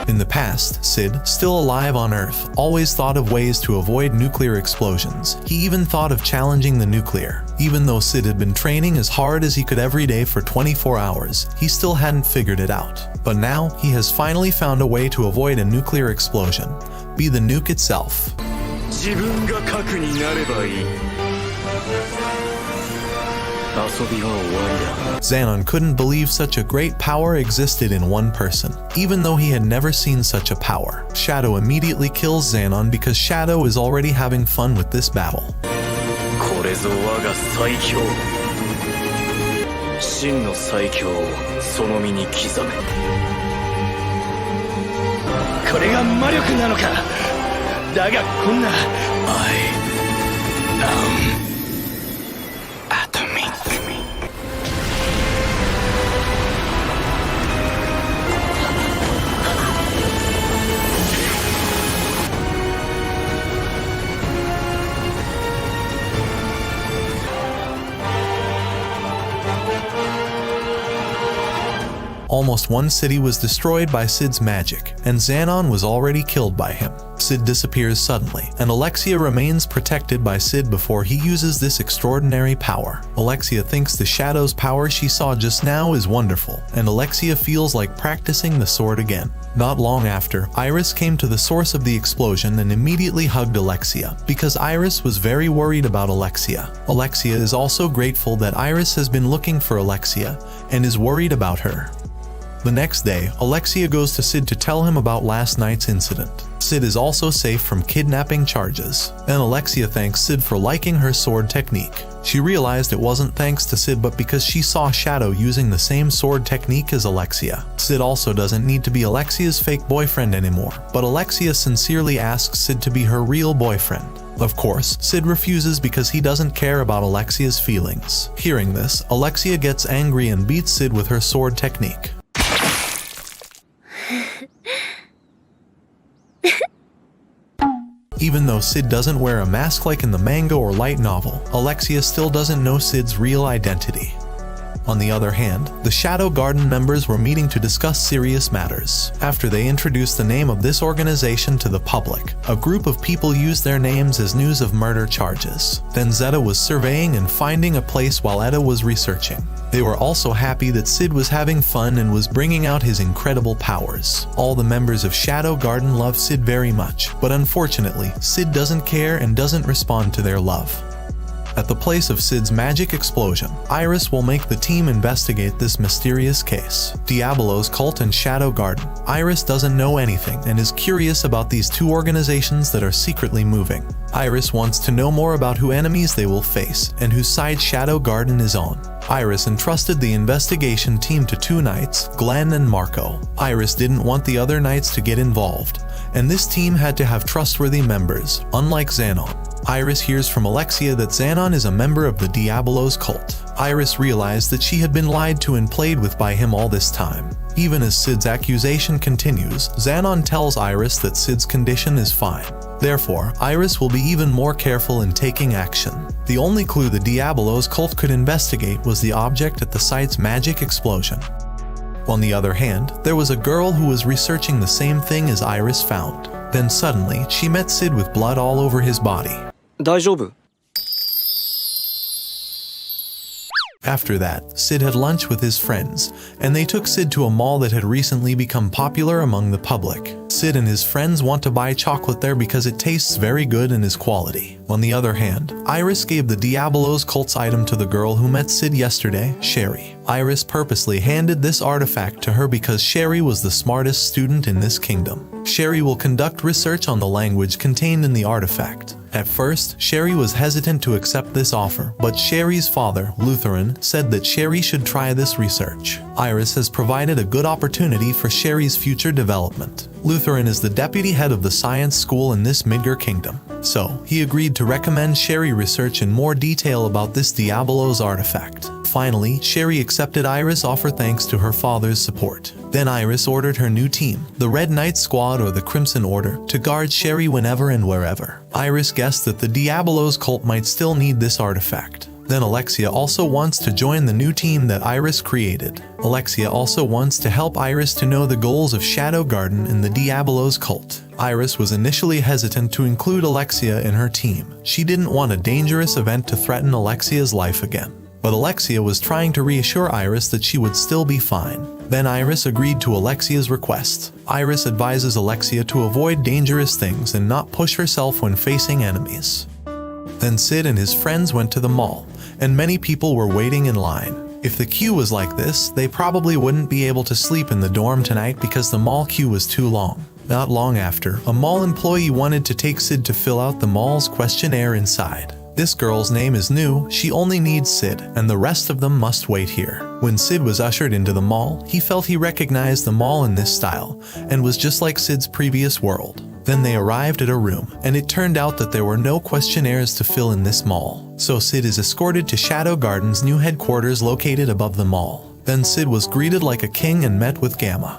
In the past, Sid, still alive on Earth, always thought of ways to avoid nuclear explosions. He even thought of challenging the nuclear. Even though Sid had been training as hard as he could every day for 24 hours, he still hadn't figured it out. But now, he has finally found a way to avoid a nuclear explosion. Be the nuke itself. 自分が核になればいい。遊びは終わりだ。 Xanon couldn't believe such a great power existed in one person, even though he had never seen such a power. Shadow immediately kills Xanon because Shadow is already having fun with this battle. これぞ我が最強。真の最強をその身に刻め。これが魔力なのか。だがこんな I am atomic. Almost one city was destroyed by Sid's magic, and Xanon was already killed by him. Sid disappears suddenly, and Alexia remains protected by Sid before he uses this extraordinary power. Alexia thinks the Shadow's power she saw just now is wonderful, and Alexia feels like practicing the sword again. Not long after, Iris came to the source of the explosion and immediately hugged Alexia, because Iris was very worried about Alexia. Alexia is also grateful that Iris has been looking for Alexia, and is worried about her. The next day, Alexia goes to Sid to tell him about last night's incident. Sid is also safe from kidnapping charges, and Alexia thanks Sid for liking her sword technique. She realized it wasn't thanks to Sid but because she saw Shadow using the same sword technique as Alexia. Sid also doesn't need to be Alexia's fake boyfriend anymore, but Alexia sincerely asks Sid to be her real boyfriend. Of course, Sid refuses because he doesn't care about Alexia's feelings. Hearing this, Alexia gets angry and beats Sid with her sword technique. Even though Sid doesn't wear a mask like in the manga or light novel, Alexia still doesn't know Sid's real identity. On the other hand, the Shadow Garden members were meeting to discuss serious matters. After they introduced the name of this organization to the public, a group of people used their names as news of murder charges. Then Zeta was surveying and finding a place while Etta was researching. They were also happy that Sid was having fun and was bringing out his incredible powers. All the members of Shadow Garden love Sid very much, but unfortunately, Sid doesn't care and doesn't respond to their love. At the place of Sid's magic explosion, Iris will make the team investigate this mysterious case. Diablo's cult and Shadow Garden. Iris doesn't know anything and is curious about these two organizations that are secretly moving. Iris wants to know more about who enemies they will face and whose side Shadow Garden is on. Iris entrusted the investigation team to two knights, Glenn and Marco. Iris didn't want the other knights to get involved, and this team had to have trustworthy members, unlike Xanon. Iris hears from Alexia that Xanon is a member of the Diablo's cult. Iris realized that she had been lied to and played with by him all this time. Even as Sid's accusation continues, Xanon tells Iris that Sid's condition is fine. Therefore, Iris will be even more careful in taking action. The only clue the Diablo's cult could investigate was the object at the site's magic explosion. On the other hand, there was a girl who was researching the same thing as Iris found. Then suddenly, she met Sid with blood all over his body. 大丈夫? After that, Sid had lunch with his friends, and they took Sid to a mall that had recently become popular among the public. Sid and his friends want to buy chocolate there because it tastes very good and is quality. On the other hand, Iris gave the Diablo's cult's item to the girl who met Sid yesterday, Sherry. Iris purposely handed this artifact to her because Sherry was the smartest student in this kingdom. Sherry will conduct research on the language contained in the artifact. At first, Sherry was hesitant to accept this offer, but Sherry's father, Lutheran, said that Sherry should try this research. Iris has provided a good opportunity for Sherry's future development. Lutheran is the deputy head of the science school in this Midgar kingdom, so he agreed to recommend Sherry research in more detail about this Diablo's artifact. Finally, Sherry accepted Iris' offer thanks to her father's support. Then Iris ordered her new team, the Red Knight Squad or the Crimson Order, to guard Sherry whenever and wherever. Iris guessed that the Diablo's cult might still need this artifact. Then Alexia also wants to join the new team that Iris created. Alexia also wants to help Iris to know the goals of Shadow Garden and the Diablo's cult. Iris was initially hesitant to include Alexia in her team. She didn't want a dangerous event to threaten Alexia's life again. But Alexia was trying to reassure Iris that she would still be fine. Then Iris agreed to Alexia's request. Iris advises Alexia to avoid dangerous things and not push herself when facing enemies. Then Sid and his friends went to the mall, and many people were waiting in line. If the queue was like this, they probably wouldn't be able to sleep in the dorm tonight because the mall queue was too long. Not long after, a mall employee wanted to take Sid to fill out the mall's questionnaire inside. This girl's name is New, she only needs Sid, and the rest of them must wait here. When Sid was ushered into the mall, he felt he recognized the mall in this style, and was just like Sid's previous world. Then they arrived at a room, and it turned out that there were no questionnaires to fill in this mall. So Sid is escorted to Shadow Garden's new headquarters located above the mall. Then Sid was greeted like a king and met with Gamma.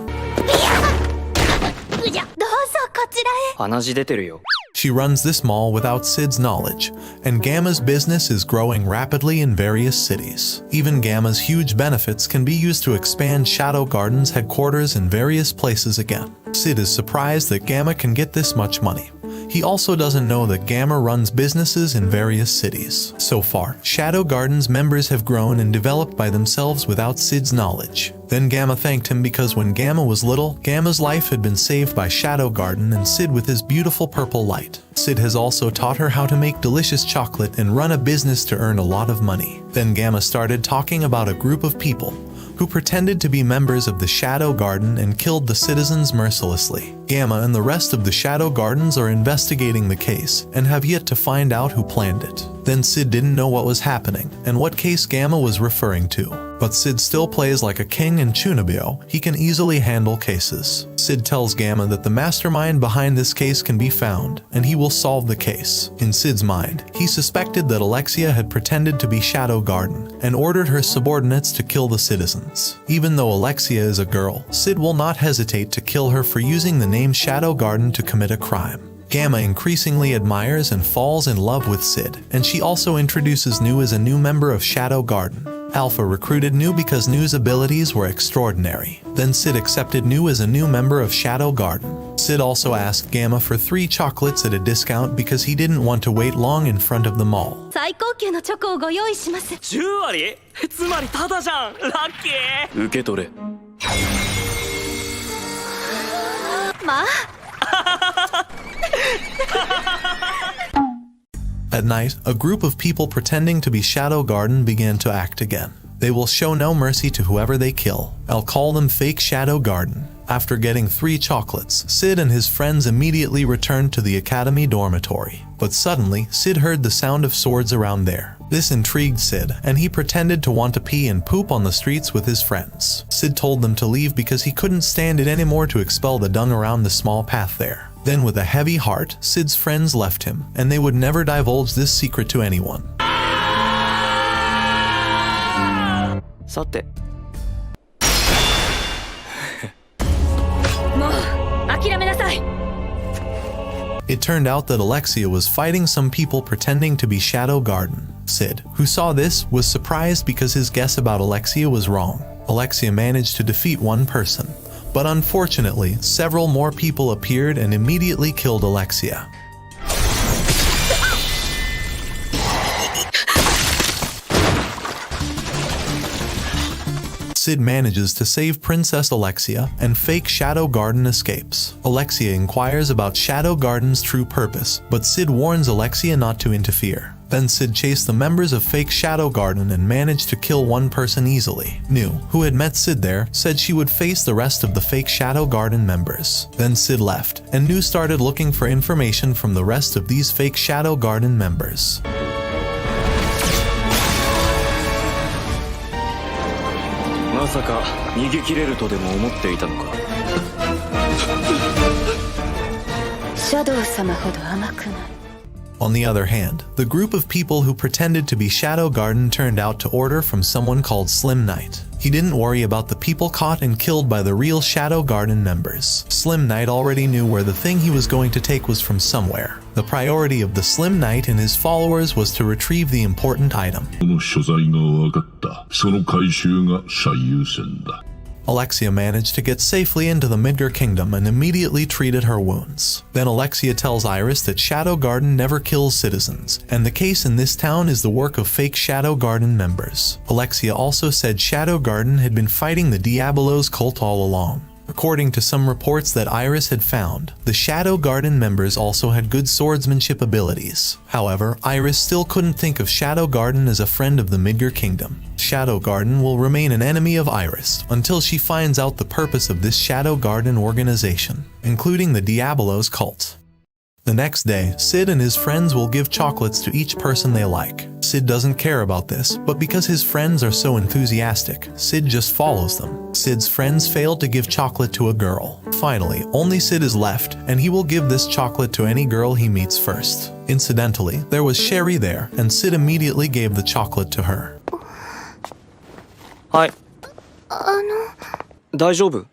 どうぞこちらへ。鼻血出てるよ。 She runs this mall without Sid's knowledge, and Gamma's business is growing rapidly in various cities. Even Gamma's huge benefits can be used to expand Shadow Garden's headquarters in various places again. Sid is surprised that Gamma can get this much money. He also doesn't know that Gamma runs businesses in various cities. So far, Shadow Garden's members have grown and developed by themselves without Sid's knowledge. Then Gamma thanked him because when Gamma was little, Gamma's life had been saved by Shadow Garden and Sid with his beautiful purple light. Sid has also taught her how to make delicious chocolate and run a business to earn a lot of money. Then Gamma started talking about a group of people who pretended to be members of the Shadow Garden and killed the citizens mercilessly. Gamma and the rest of the Shadow Gardens are investigating the case and have yet to find out who planned it. Then Sid didn't know what was happening and what case Gamma was referring to. But Sid still plays like a king in Chunibyo. He can easily handle cases. Sid tells Gamma that the mastermind behind this case can be found, and he will solve the case. In Sid's mind, he suspected that Alexia had pretended to be Shadow Garden and ordered her subordinates to kill the citizens. Even though Alexia is a girl, Sid will not hesitate to kill her for using the name Shadow Garden to commit a crime. Gamma increasingly admires and falls in love with Sid, and she also introduces New as a new member of Shadow Garden. Alpha recruited New because New's abilities were extraordinary. Then Sid accepted New as a new member of Shadow Garden. Sid also asked Gamma for 3 chocolates at a discount because he didn't want to wait long in front of the mall. 最高級のチョコをご用意します。10割つまりタダじゃん。ラッキー。受け取れ。まあ。At night, a group of people pretending to be Shadow Garden began to act again. They will show no mercy to whoever they kill. I'll call them fake Shadow Garden. After getting 3 chocolates, Sid and his friends immediately returned to the academy dormitory. But suddenly, Sid heard the sound of swords around there. This intrigued Sid, and he pretended to want to pee and poop on the streets with his friends. Sid told them to leave because he couldn't stand it anymore to expel the dung around the small path there. Then with a heavy heart, Sid's friends left him, and they would never divulge this secret to anyone. さて。もう諦めなさい。 It turned out that Alexia was fighting some people pretending to be Shadow Garden. Sid, who saw this, was surprised because his guess about Alexia was wrong. Alexia managed to defeat one person, but unfortunately, several more people appeared and immediately killed Alexia. Sid manages to save Princess Alexia, and fake Shadow Garden escapes. Alexia inquires about Shadow Garden's true purpose, but Sid warns Alexia not to interfere. Then Sid chased the members of fake Shadow Garden and managed to kill one person easily. New, who had met Sid there, said she would face the rest of the fake Shadow Garden members. Then Sid left, and New started looking for information from the rest of these fake Shadow Garden members. まさか逃げ切れるとでも思っていたのか。シャドウ様ほど甘くない。 On the other hand, the group of people who pretended to be Shadow Garden turned out to order from someone called Slim Knight. He didn't worry about the people caught and killed by the real Shadow Garden members. Slim Knight already knew where the thing he was going to take was from somewhere. The priority of the Slim Knight and his followers was to retrieve the important item. その所在が分かった。その回収が最優先だ。 Alexia managed to get safely into the Midgar Kingdom and immediately treated her wounds. Then Alexia tells Iris that Shadow Garden never kills citizens, and the case in this town is the work of fake Shadow Garden members. Alexia also said Shadow Garden had been fighting the Diabolos cult all along. According to some reports that Iris had found, the Shadow Garden members also had good swordsmanship abilities. However, Iris still couldn't think of Shadow Garden as a friend of the Midgar Kingdom. Shadow Garden will remain an enemy of Iris until she finds out the purpose of this Shadow Garden organization, including the Diabolos cult. The next day, Sid and his friends will give chocolates to each person they like. Sid doesn't care about this, but because his friends are so enthusiastic, Sid just follows them. Sid's friends fail to give chocolate to a girl. Finally, only Sid is left, and he will give this chocolate to any girl he meets first. Incidentally, there was Sherry there, and Sid immediately gave the chocolate to her. はい。大丈夫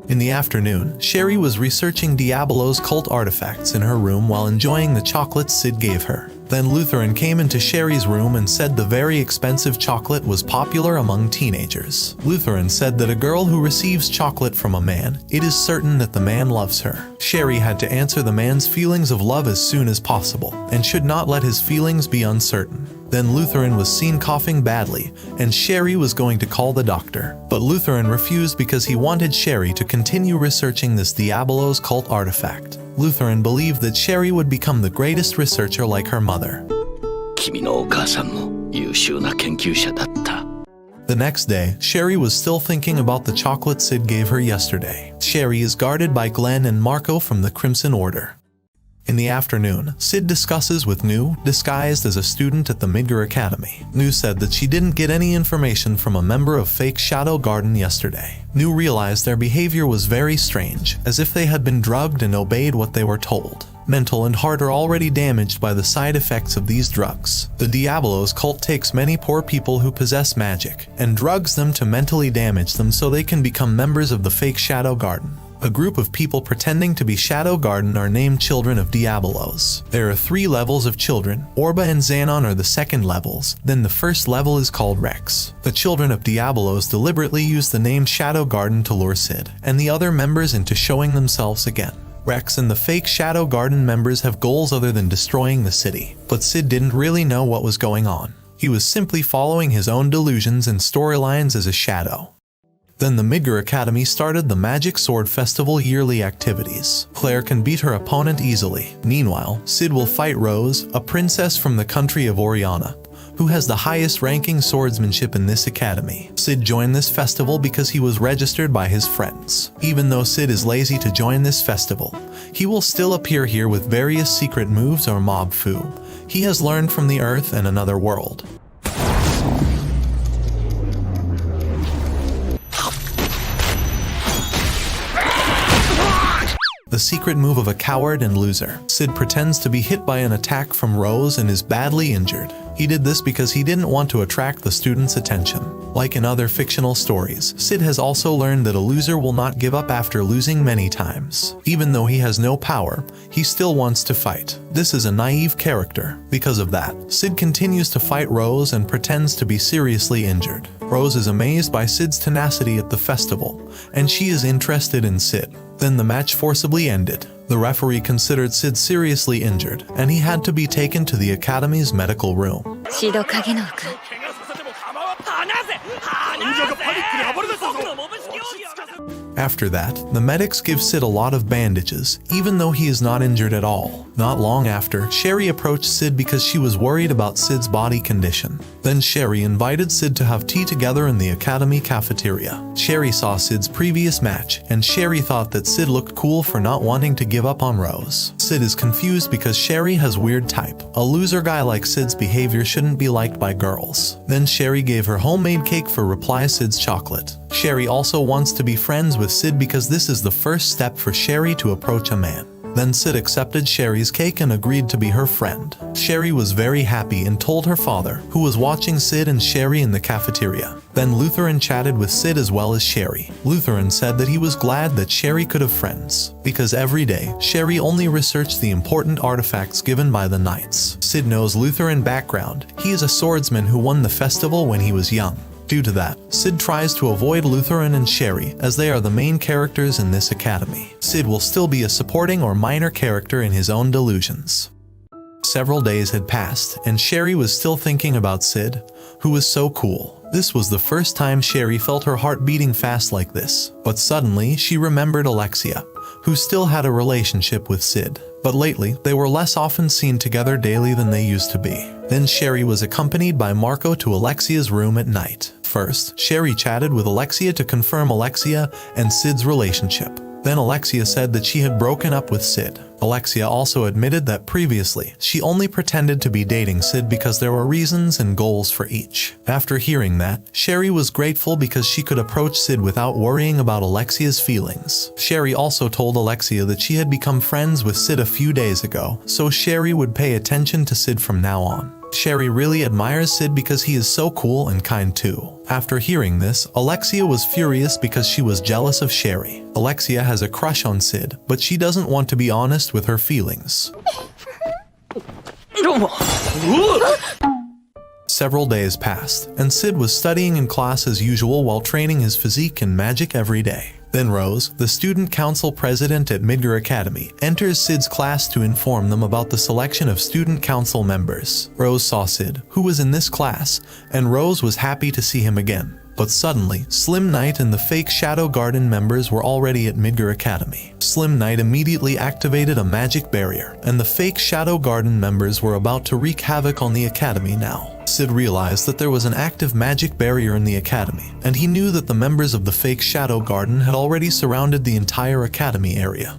？In the afternoon, Sherry was researching Diabolo's cult artifacts in her room while enjoying the chocolates Sid gave her. Then Lutheran came into Sherry's room and said the very expensive chocolate was popular among teenagers. Lutheran said that a girl who receives chocolate from a man, it is certain that the man loves her. Sherry had to answer the man's feelings of love as soon as possible, and should not let his feelings be uncertain. Then Lutheran was seen coughing badly, and Sherry was going to call the doctor. But Lutheran refused because he wanted Sherry to continue researching this Diabolo's cult artifact. Lutheran believed that Sherry would become the greatest researcher like her mother. 君のお母さんも優秀な研究者だった。 The next day, Sherry was still thinking about the chocolate Sid gave her yesterday. Sherry is guarded by Glenn and Marco from the Crimson Order. In the afternoon, Sid discusses with Nu, disguised as a student at the Midgar Academy. Nu said that she didn't get any information from a member of fake Shadow Garden yesterday. Nu realized their behavior was very strange, as if they had been drugged and obeyed what they were told. Mental and heart are already damaged by the side effects of these drugs. The Diabolos cult takes many poor people who possess magic and drugs them to mentally damage them so they can become members of the fake Shadow Garden. A group of people pretending to be Shadow Garden are named Children of Diabolos. There are 3 levels of children. Orba and Xanon are the second levels, then the first level is called Rex. The Children of Diabolos deliberately use the name Shadow Garden to lure Sid and the other members into showing themselves again. Rex and the fake Shadow Garden members have goals other than destroying the city, but Sid didn't really know what was going on. He was simply following his own delusions and storylines as a shadow. Then the Midgar Academy started the Magic Sword Festival yearly activities. Claire can beat her opponent easily. Meanwhile, Sid will fight Rose, a princess from the country of Oriana, who has the highest ranking swordsmanship in this academy. Sid joined this festival because he was registered by his friends. Even though Sid is lazy to join this festival, he will still appear here with various secret moves or mob fu he has learned from the Earth and another world. The secret move of a coward and loser. Sid pretends to be hit by an attack from Rose and is badly injured. He did this because he didn't want to attract the students' attention. Like in other fictional stories, Sid has also learned that a loser will not give up after losing many times. Even though he has no power, he still wants to fight. This is a naive character. Because of that, Sid continues to fight Rose and pretends to be seriously injured. Rose is amazed by Sid's tenacity at the festival, and she is interested in Sid. Then the match forcibly ended. The referee considered Sid seriously injured, and he had to be taken to the Academy's medical room. After that, the medics give Sid a lot of bandages, even though he is not injured at all. Not long after, Sherry approached Sid because she was worried about Sid's body condition. Then Sherry invited Sid to have tea together in the Academy cafeteria. Sherry saw Sid's previous match, and Sherry thought that Sid looked cool for not wanting to give up on Rose. Sid is confused because Sherry has weird type. A loser guy like Sid's behavior shouldn't be liked by girls. Then Sherry gave her homemade cake for reply Sid's chocolate. Sherry also wants to be friends with Sid because this is the first step for Sherry to approach a man. Then Sid accepted Sherry's cake and agreed to be her friend. Sherry was very happy and told her father, who was watching Sid and Sherry in the cafeteria. Then Lutheran chatted with Sid as well as Sherry. Lutheran said that he was glad that Sherry could have friends, because every day, Sherry only researched the important artifacts given by the knights. Sid knows Lutheran background. He is a swordsman who won the festival when he was young. Due to that, Sid tries to avoid Lutheran and Sherry as they are the main characters in this academy. Sid will still be a supporting or minor character in his own delusions. Several days had passed, and Sherry was still thinking about Sid, who was so cool. This was the first time Sherry felt her heart beating fast like this. But suddenly, she remembered Alexia, who still had a relationship with Sid. But lately, they were less often seen together daily than they used to be. Then Sherry was accompanied by Marco to Alexia's room at night. First, Sherry chatted with Alexia to confirm Alexia and Sid's relationship. Then Alexia said that she had broken up with Sid. Alexia also admitted that previously, she only pretended to be dating Sid because there were reasons and goals for each. After hearing that, Sherry was grateful because she could approach Sid without worrying about Alexia's feelings. Sherry also told Alexia that she had become friends with Sid a few days ago, so Sherry would pay attention to Sid from now on. Sherry really admires Sid because he is so cool and kind too. After hearing this, Alexia was furious because she was jealous of Sherry. Alexia has a crush on Sid, but she doesn't want to be honest with her feelings. Several days passed, and Sid was studying in class as usual while training his physique and magic every day. Then Rose, the student council president at Midgar Academy, enters Sid's class to inform them about the selection of student council members. Rose saw Sid, who was in this class, and Rose was happy to see him again. But suddenly, Slim Knight and the fake Shadow Garden members were already at Midgar Academy. Slim Knight immediately activated a magic barrier, and the fake Shadow Garden members were about to wreak havoc on the academy now. Sid realized that there was an active magic barrier in the academy, and he knew that the members of the fake Shadow Garden had already surrounded the entire academy area.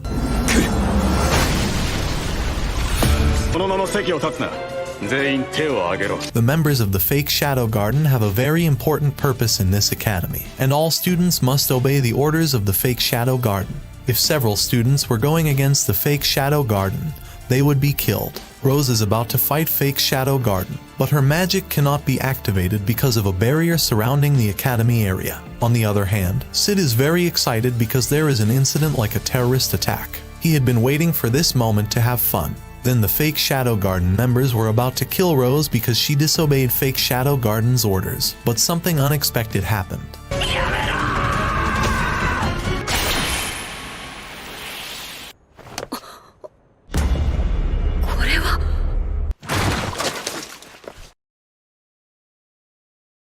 The members of the fake Shadow Garden have a very important purpose in this academy, and all students must obey the orders of the fake Shadow Garden. If several students were going against the fake Shadow Garden, they would be killed. Rose is about to fight fake Shadow Garden, but her magic cannot be activated because of a barrier surrounding the academy area. On the other hand, Sid is very excited because there is an incident like a terrorist attack. He had been waiting for this moment to have fun. Then the fake Shadow Garden members were about to kill Rose because she disobeyed fake Shadow Garden's orders, but something unexpected happened.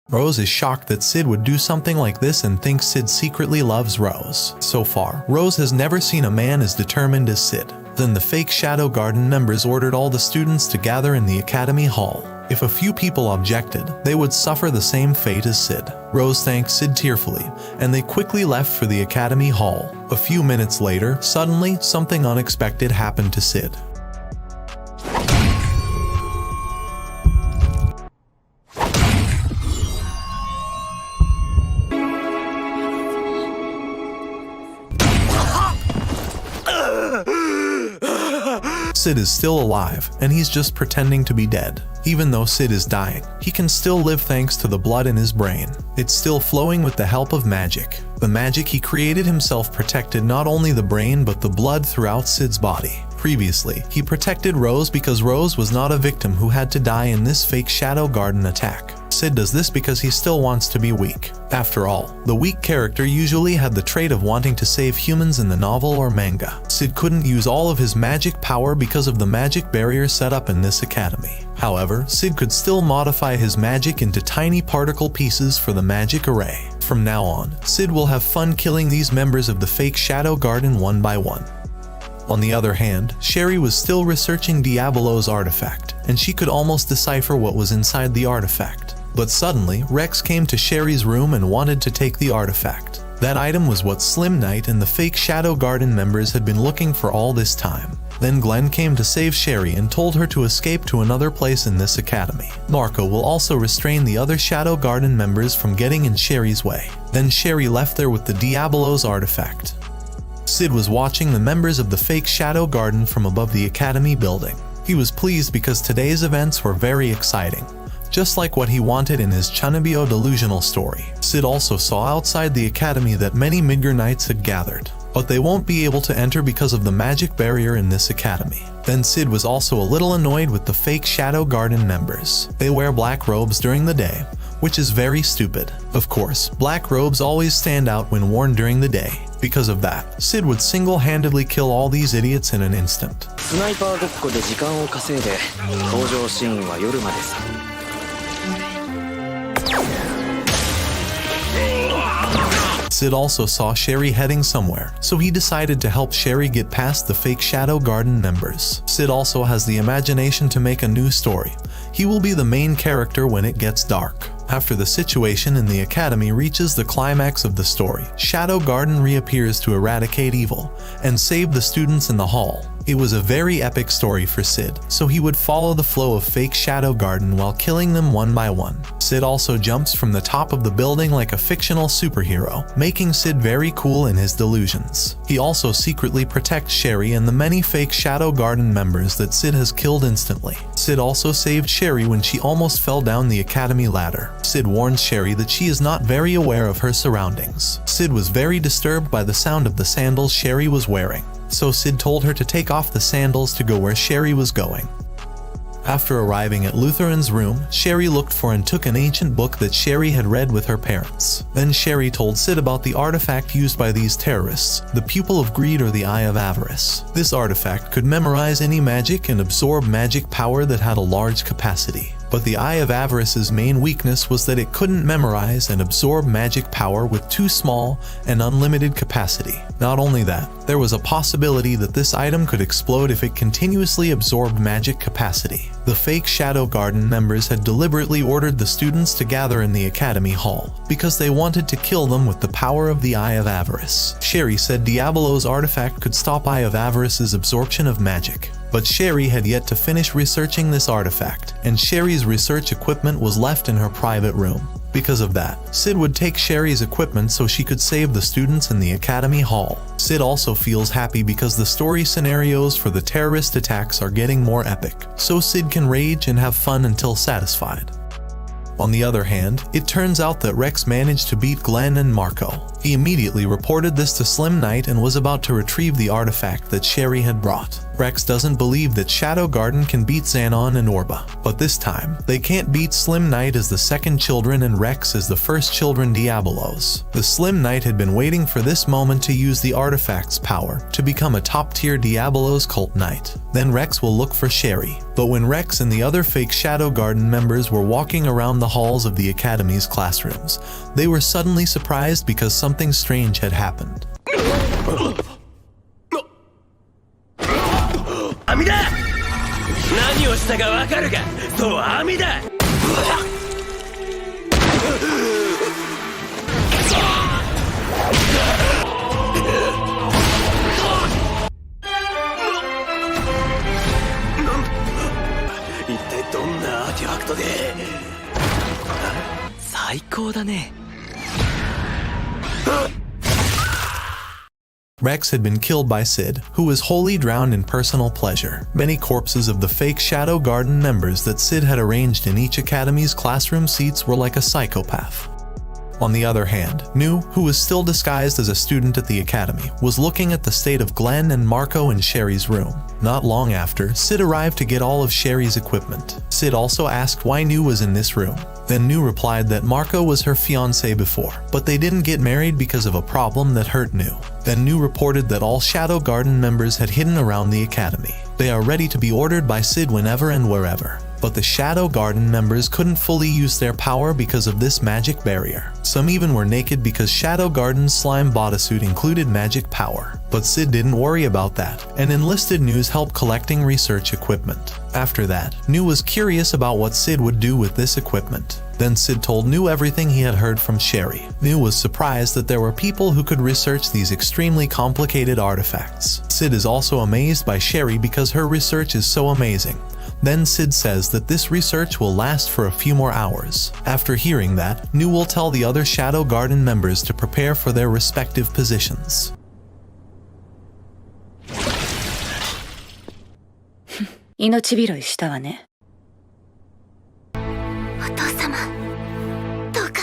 Rose is shocked that Sid would do something like this and thinks Sid secretly loves Rose. So far, Rose has never seen a man as determined as Sid. Then the fake Shadow Garden members ordered all the students to gather in the academy hall. If a few people objected, they would suffer the same fate as Sid. Rose thanked Sid tearfully, and they quickly left for the academy hall. A few minutes later, suddenly, something unexpected happened to Sid. Sid is still alive, and he's just pretending to be dead. Even though Sid is dying, he can still live thanks to the blood in his brain. It's still flowing with the help of magic. The magic he created himself protected not only the brain but the blood throughout Sid's body. Previously, he protected Rose because Rose was not a victim who had to die in this fake Shadow Garden attack. Sid does this because he still wants to be weak. After all, the weak character usually had the trait of wanting to save humans in the novel or manga. Sid couldn't use all of his magic power because of the magic barrier set up in this academy. However, Sid could still modify his magic into tiny particle pieces for the magic array. From now on, Sid will have fun killing these members of the fake Shadow Garden one by one. On the other hand, Sherry was still researching Diabolo's artifact, and she could almost decipher what was inside the artifact. But suddenly, Rex came to Sherry's room and wanted to take the artifact. That item was what Slim Knight and the fake Shadow Garden members had been looking for all this time. Then Glenn came to save Sherry and told her to escape to another place in this academy. Marco will also restrain the other Shadow Garden members from getting in Sherry's way. Then Sherry left there with the Diabolo's artifact. Sid was watching the members of the fake Shadow Garden from above the academy building. He was pleased because today's events were very exciting, just like what he wanted in his Chunibyo delusional story. Sid also saw outside the academy that many Midgar Knights had gathered, but they won't be able to enter because of the magic barrier in this academy. Then Sid was also a little annoyed with the fake Shadow Garden members. They wear black robes during the day, which is very stupid. Of course, black robes always stand out when worn during the day. Because of that, Sid would single-handedly kill all these idiots in an instant. スナイパーごっこで時間を稼いで登場シーンは夜までさ Sid also saw Sherry heading somewhere, so he decided to help Sherry get past the fake Shadow Garden members. Sid also has the imagination to make a new story. He will be the main character when it gets dark. After the situation in the academy reaches the climax of the story, Shadow Garden reappears to eradicate evil and save the students in the hall. It was a very epic story for Sid, so he would follow the flow of fake Shadow Garden while killing them one by one. Sid also jumps from the top of the building like a fictional superhero, making Sid very cool in his delusions. He also secretly protects Sherry and the many fake Shadow Garden members that Sid has killed instantly. Sid also saved Sherry when she almost fell down the academy ladder. Sid warns Sherry that she is not very aware of her surroundings. Sid was very disturbed by the sound of the sandals Sherry was wearing, so Sid told her to take off the sandals to go where Sherry was going. After arriving at Lutheran's room, Sherry looked for and took an ancient book that Sherry had read with her parents. Then Sherry told Sid about the artifact used by these terrorists, the Pupil of Greed or the Eye of Avarice. This artifact could memorize any magic and absorb magic power that had a large capacity. But the Eye of Avarice's main weakness was that it couldn't memorize and absorb magic power with too small and unlimited capacity. Not only that, there was a possibility that this item could explode if it continuously absorbed magic capacity. The fake Shadow Garden members had deliberately ordered the students to gather in the academy hall because they wanted to kill them with the power of the Eye of Avarice. Sherry said Diabolo's artifact could stop Eye of Avarice's absorption of magic. But Sherry had yet to finish researching this artifact, and Sherry's research equipment was left in her private room. Because of that, Sid would take Sherry's equipment so she could save the students in the academy hall. Sid also feels happy because the story scenarios for the terrorist attacks are getting more epic, so Sid can rage and have fun until satisfied. On the other hand, it turns out that Rex managed to beat Glenn and Marco. He immediately reported this to Slim Knight and was about to retrieve the artifact that Sherry had brought. Rex doesn't believe that Shadow Garden can beat Xanon and Orba, but this time, they can't beat Slim Knight as the second children and Rex as the first children Diabolos. The Slim Knight had been waiting for this moment to use the artifact's power to become a top-tier Diabolos cult knight. Then Rex will look for Sherry. But when Rex and the other fake Shadow Garden members were walking around the halls of the Academy's classrooms, they were suddenly surprised because something strange had happened. 網だ！何をしたかわかるか？そう、網だ！一体どんなアーティファクトで？最高だね。Rex had been killed by Sid, who was wholly drowned in personal pleasure. Many corpses of the fake Shadow Garden members that Sid had arranged in each academy's classroom seats were like a psychopath. On the other hand, Nu, who was still disguised as a student at the academy, was looking at the state of Glenn and Marco in Sherry's room. Not long after, Sid arrived to get all of Sherry's equipment. Sid also asked why Nu was in this room. Then Nu replied that Marco was her fiancé before, but they didn't get married because of a problem that hurt Nu. Then Nu reported that all Shadow Garden members had hidden around the academy. They are ready to be ordered by Sid whenever and wherever. But the Shadow Garden members couldn't fully use their power because of this magic barrier. Some even were naked because Shadow Garden's slime bodysuit included magic power. But Sid didn't worry about that, and enlisted Nu's help collecting research equipment. After that, Nu was curious about what Sid would do with this equipment. Then Sid told Nu everything he had heard from Sherry. Nu was surprised that there were people who could research these extremely complicated artifacts. Sid is also amazed by Sherry because her research is so amazing. Then Sid says that this research will last for a few more hours. After hearing that, Nu will tell the other Shadow Garden members to prepare for their respective positions. 命拾いしたわね。お父様、どうか。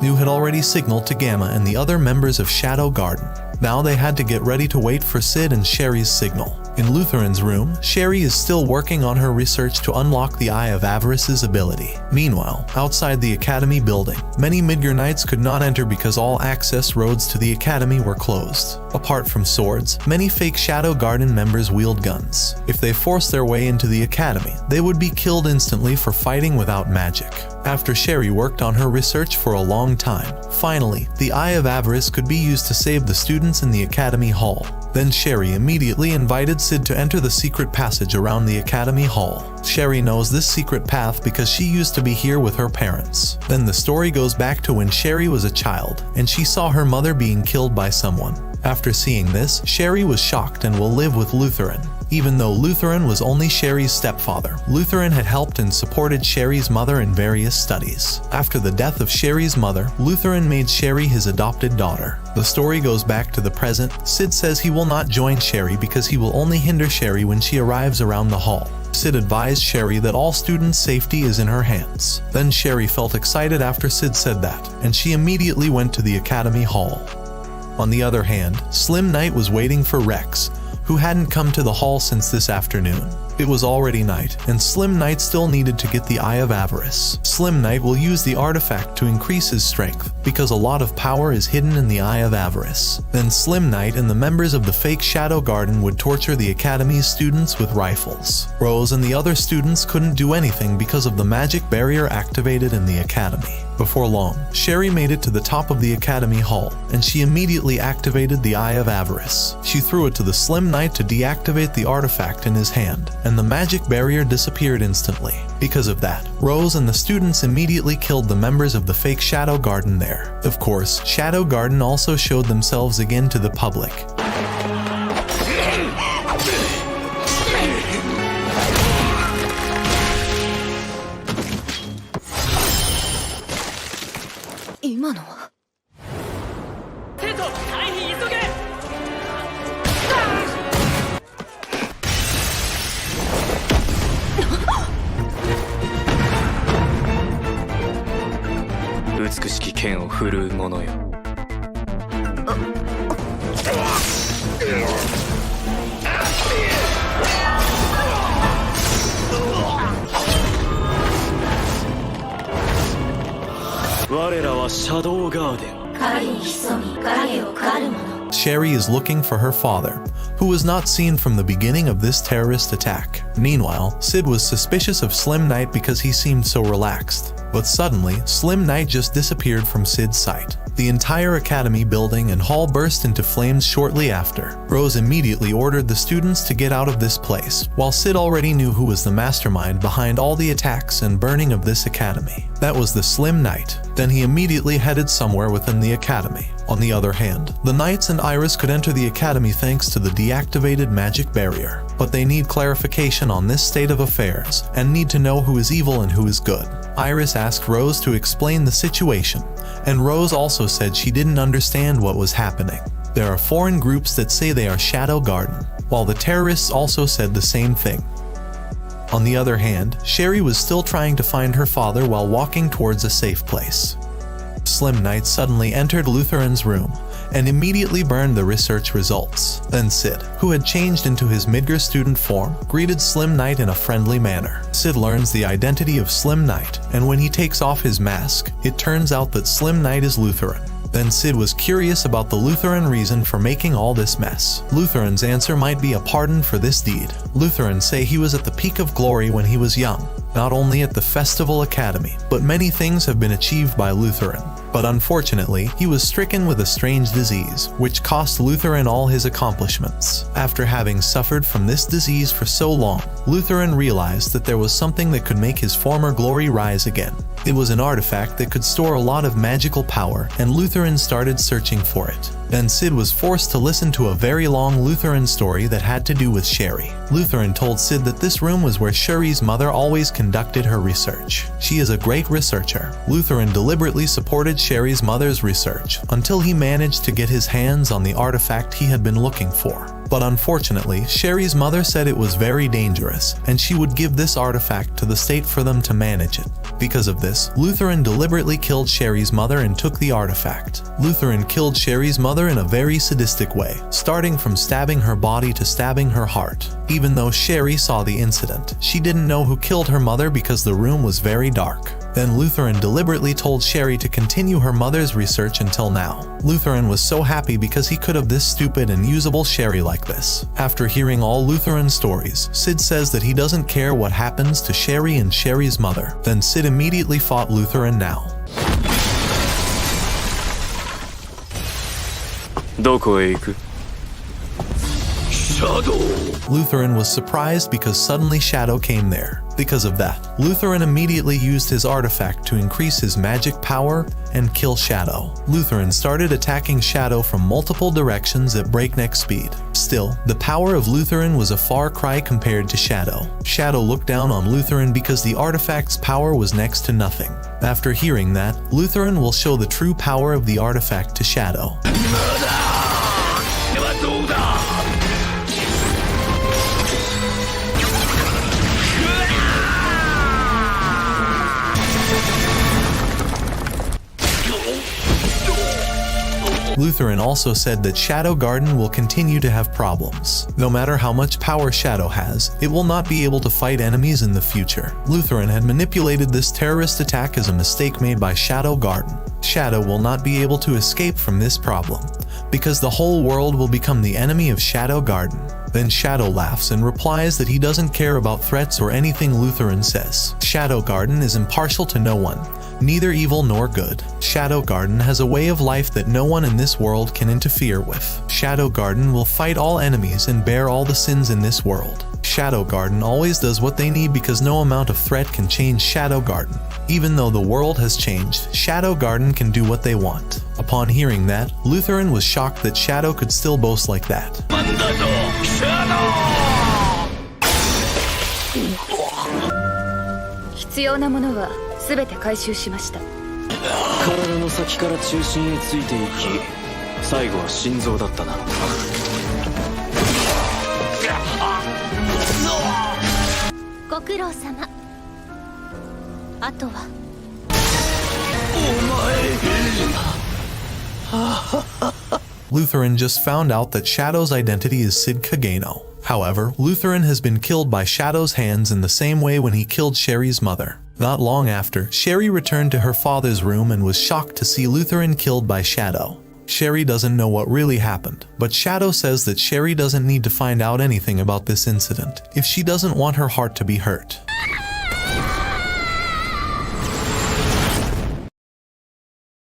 Nu had already signaled to Gamma and the other members of Shadow Garden. Now they had to get ready to wait for Sid and Sherry's signal. In Lutheran's room, Sherry is still working on her research to unlock the Eye of Avarice's ability. Meanwhile, outside the Academy building, many Midgar Knights could not enter because all access roads to the Academy were closed. Apart from swords, many fake Shadow Garden members wield guns. If they forced their way into the Academy, they would be killed instantly for fighting without magic. After Sherry worked on her research for a long time, finally, the Eye of Avarice could be used to save the students in the Academy Hall. Then Sherry immediately invited Sid to enter the secret passage around the Academy Hall. Sherry knows this secret path because she used to be here with her parents. Then the story goes back to when Sherry was a child, and she saw her mother being killed by someone. After seeing this, Sherry was shocked and will live with Lutheran. Even though Lutheran was only Sherry's stepfather, Lutheran had helped and supported Sherry's mother in various studies. After the death of Sherry's mother, Lutheran made Sherry his adopted daughter. The story goes back to the present. Sid says he will not join Sherry because he will only hinder Sherry when she arrives around the hall. Sid advised Sherry that all students' safety is in her hands. Then Sherry felt excited after Sid said that, and she immediately went to the Academy Hall. On the other hand, Slim Knight was waiting for Rex, who hadn't come to the hall since this afternoon. It was already night, and Slim Knight still needed to get the Eye of Avarice. Slim Knight will use the artifact to increase his strength, because a lot of power is hidden in the Eye of Avarice. Then Slim Knight and the members of the fake Shadow Garden would torture the Academy's students with rifles. Rose and the other students couldn't do anything because of the magic barrier activated in the Academy. Before long, Sherry made it to the top of the Academy Hall, and she immediately activated the Eye of Avarice. She threw it to the Slim Knight to deactivate the artifact in his hand, and the magic barrier disappeared instantly. Because of that, Rose and the students immediately killed the members of the fake Shadow Garden there. Of course, Shadow Garden also showed themselves again to the public. Sherry is looking for her father, who was not seen from the beginning of this terrorist attack. Meanwhile, Sid was suspicious of Slim Knight because he seemed so relaxed. But suddenly, Slim Knight just disappeared from Sid's sight. The entire Academy building and hall burst into flames shortly after. Rose immediately ordered the students to get out of this place, while Sid already knew who was the mastermind behind all the attacks and burning of this academy. That was the Slim Knight. Then he immediately headed somewhere within the academy. On the other hand, the Knights and Iris could enter the academy thanks to the deactivated magic barrier. But they need clarification on this state of affairs, and need to know who is evil and who is good. Iris asked Rose to explain the situation, and Rose also said she didn't understand what was happening. There are foreign groups that say they are Shadow Garden, while the terrorists also said the same thing. On the other hand, Sherry was still trying to find her father while walking towards a safe place. Slim Knight suddenly entered Lutheran's room and immediately burned the research results. Then Sid, who had changed into his Midgar student form, greeted Slim Knight in a friendly manner. Sid learns the identity of Slim Knight, and when he takes off his mask, it turns out that Slim Knight is Lutheran. Then Sid was curious about the Lutheran reason for making all this mess. Lutheran's answer might be a pardon for this deed. Lutherans say he was at the peak of glory when he was young, not only at the Festival Academy, but many things have been achieved by Lutheran. But unfortunately, he was stricken with a strange disease, which cost Lutheran all his accomplishments. After having suffered from this disease for so long, Lutheran realized that there was something that could make his former glory rise again. It was an artifact that could store a lot of magical power, and Lutheran started searching for it. Then Sid was forced to listen to a very long Lutheran story that had to do with Sherry. Lutheran told Sid that this room was where Sherry's mother always conducted her research. She is a great researcher. Lutheran deliberately supported Sherry's mother's research until he managed to get his hands on the artifact he had been looking for. But unfortunately, Sherry's mother said it was very dangerous, and she would give this artifact to the state for them to manage it. Because of this, Lutheran deliberately killed Sherry's mother and took the artifact. Lutheran killed Sherry's mother in a very sadistic way, starting from stabbing her body to stabbing her heart. Even though Sherry saw the incident, she didn't know who killed her mother because the room was very dark. Then Lutheran deliberately told Sherry to continue her mother's research until now. Lutheran was so happy because he could have this stupid and usable Sherry like this. After hearing all Lutheran's stories, Sid says that he doesn't care what happens to Sherry and Sherry's mother. Then Sid immediately fought Lutheran now. どこへ行く? Lutheran was surprised because suddenly Shadow came there. Because of that, Lutheran immediately used his artifact to increase his magic power and kill Shadow. Lutheran started attacking Shadow from multiple directions at breakneck speed. Still, the power of Lutheran was a far cry compared to Shadow. Shadow looked down on Lutheran because the artifact's power was next to nothing. After hearing that, Lutheran will show the true power of the artifact to Shadow. Lutheran also said that Shadow Garden will continue to have problems. No matter how much power Shadow has, it will not be able to fight enemies in the future. Lutheran had manipulated this terrorist attack as a mistake made by Shadow Garden. Shadow will not be able to escape from this problem, because the whole world will become the enemy of Shadow Garden. Then Shadow laughs and replies that he doesn't care about threats or anything Lutheran says. Shadow Garden is impartial to no one, neither evil nor good. Shadow Garden has a way of life that no one in this world can interfere with. Shadow Garden will fight all enemies and bear all the sins in this world. Shadow Garden always does what they need because no amount of threat can change Shadow Garden. Even though the world has changed, Shadow Garden can do what they want. Upon hearing that, Lutheran was shocked that Shadow could still boast like that. 必要なものは全て回収しました。体の先から中心へついていき、最後は心臓だったな。ご苦労様。あとは。Lutheran just found out that Shadow's identity is Sid Kageno. However, Lutheran has been killed by Shadow's hands in the same way when he killed Sherry's mother. Not long after, Sherry returned to her father's room and was shocked to see Lutheran killed by Shadow. Sherry doesn't know what really happened, but Shadow says that Sherry doesn't need to find out anything about this incident if she doesn't want her heart to be hurt.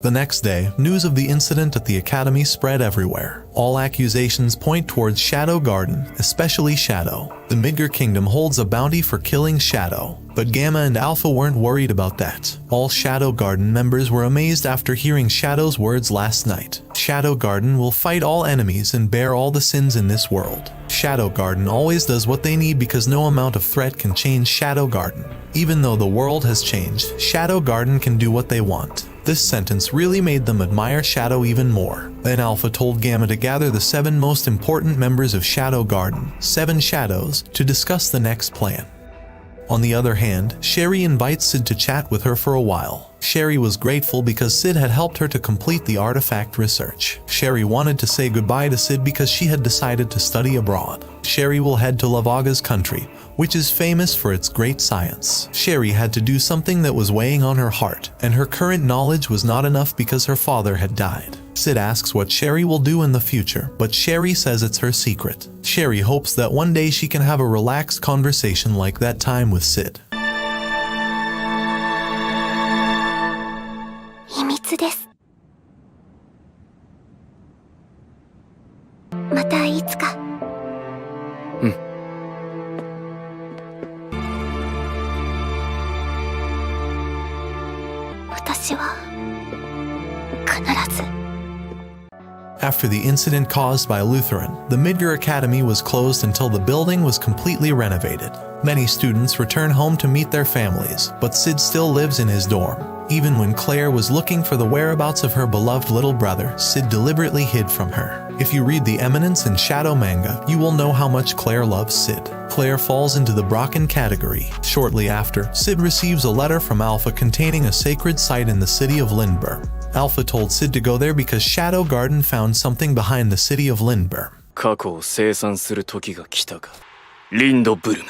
The next day, news of the incident at the academy spread everywhere. All accusations point towards Shadow Garden, especially Shadow. The Midgar Kingdom holds a bounty for killing Shadow, but Gamma and Alpha weren't worried about that. All Shadow Garden members were amazed after hearing Shadow's words last night. Shadow Garden will fight all enemies and bear all the sins in this world. Shadow Garden always does what they need because no amount of threat can change Shadow Garden. Even though the world has changed, Shadow Garden can do what they want. This sentence really made them admire Shadow even more. Then Alpha told Gamma to gather the 7 most important members of Shadow Garden, 7 Shadows, to discuss the next plan. On the other hand, Sherry invites Sid to chat with her for a while. Sherry was grateful because Sid had helped her to complete the artifact research. Sherry wanted to say goodbye to Sid because she had decided to study abroad. Sherry will head to Lavaga's country, which is famous for its great science. Sherry had to do something that was weighing on her heart, and her current knowledge was not enough because her father had died. Sid asks what Sherry will do in the future, but Sherry says it's her secret. Sherry hopes that one day she can have a relaxed conversation like that time with Sid. 秘密です。またいつか。うん。私は必ず。After the incident caused by Lutheran, the Midgar Academy was closed until the building was completely renovated. Many students return home to meet their families, but Sid still lives in his dorm. Even when Claire was looking for the whereabouts of her beloved little brother, Sid deliberately hid from her. If you read the Eminence and Shadow manga, you will know how much Claire loves Sid. Claire falls into the Brocken category. Shortly after, Sid receives a letter from Alpha containing a sacred site in the city of Lindbergh. Alpha told Sid to go there because Shadow Garden found something behind the city of Lindbergh. 過去を清算する時が来たか。リンドブルム。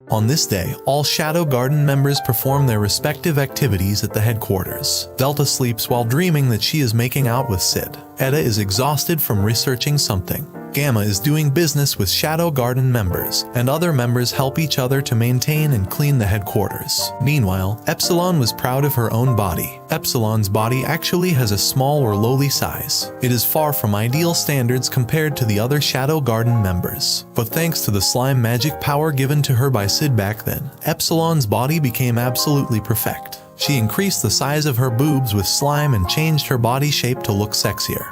On this day, all Shadow Garden members perform their respective activities at the headquarters. Delta sleeps while dreaming that she is making out with Sid. Eta is exhausted from researching something. Gamma is doing business with Shadow Garden members, and other members help each other to maintain and clean the headquarters. Meanwhile, Epsilon was proud of her own body. Epsilon's body actually has a small or lowly size. It is far from ideal standards compared to the other Shadow Garden members. But thanks to the slime magic power given to her by Sid back then, Epsilon's body became absolutely perfect. She increased the size of her boobs with slime and changed her body shape to look sexier.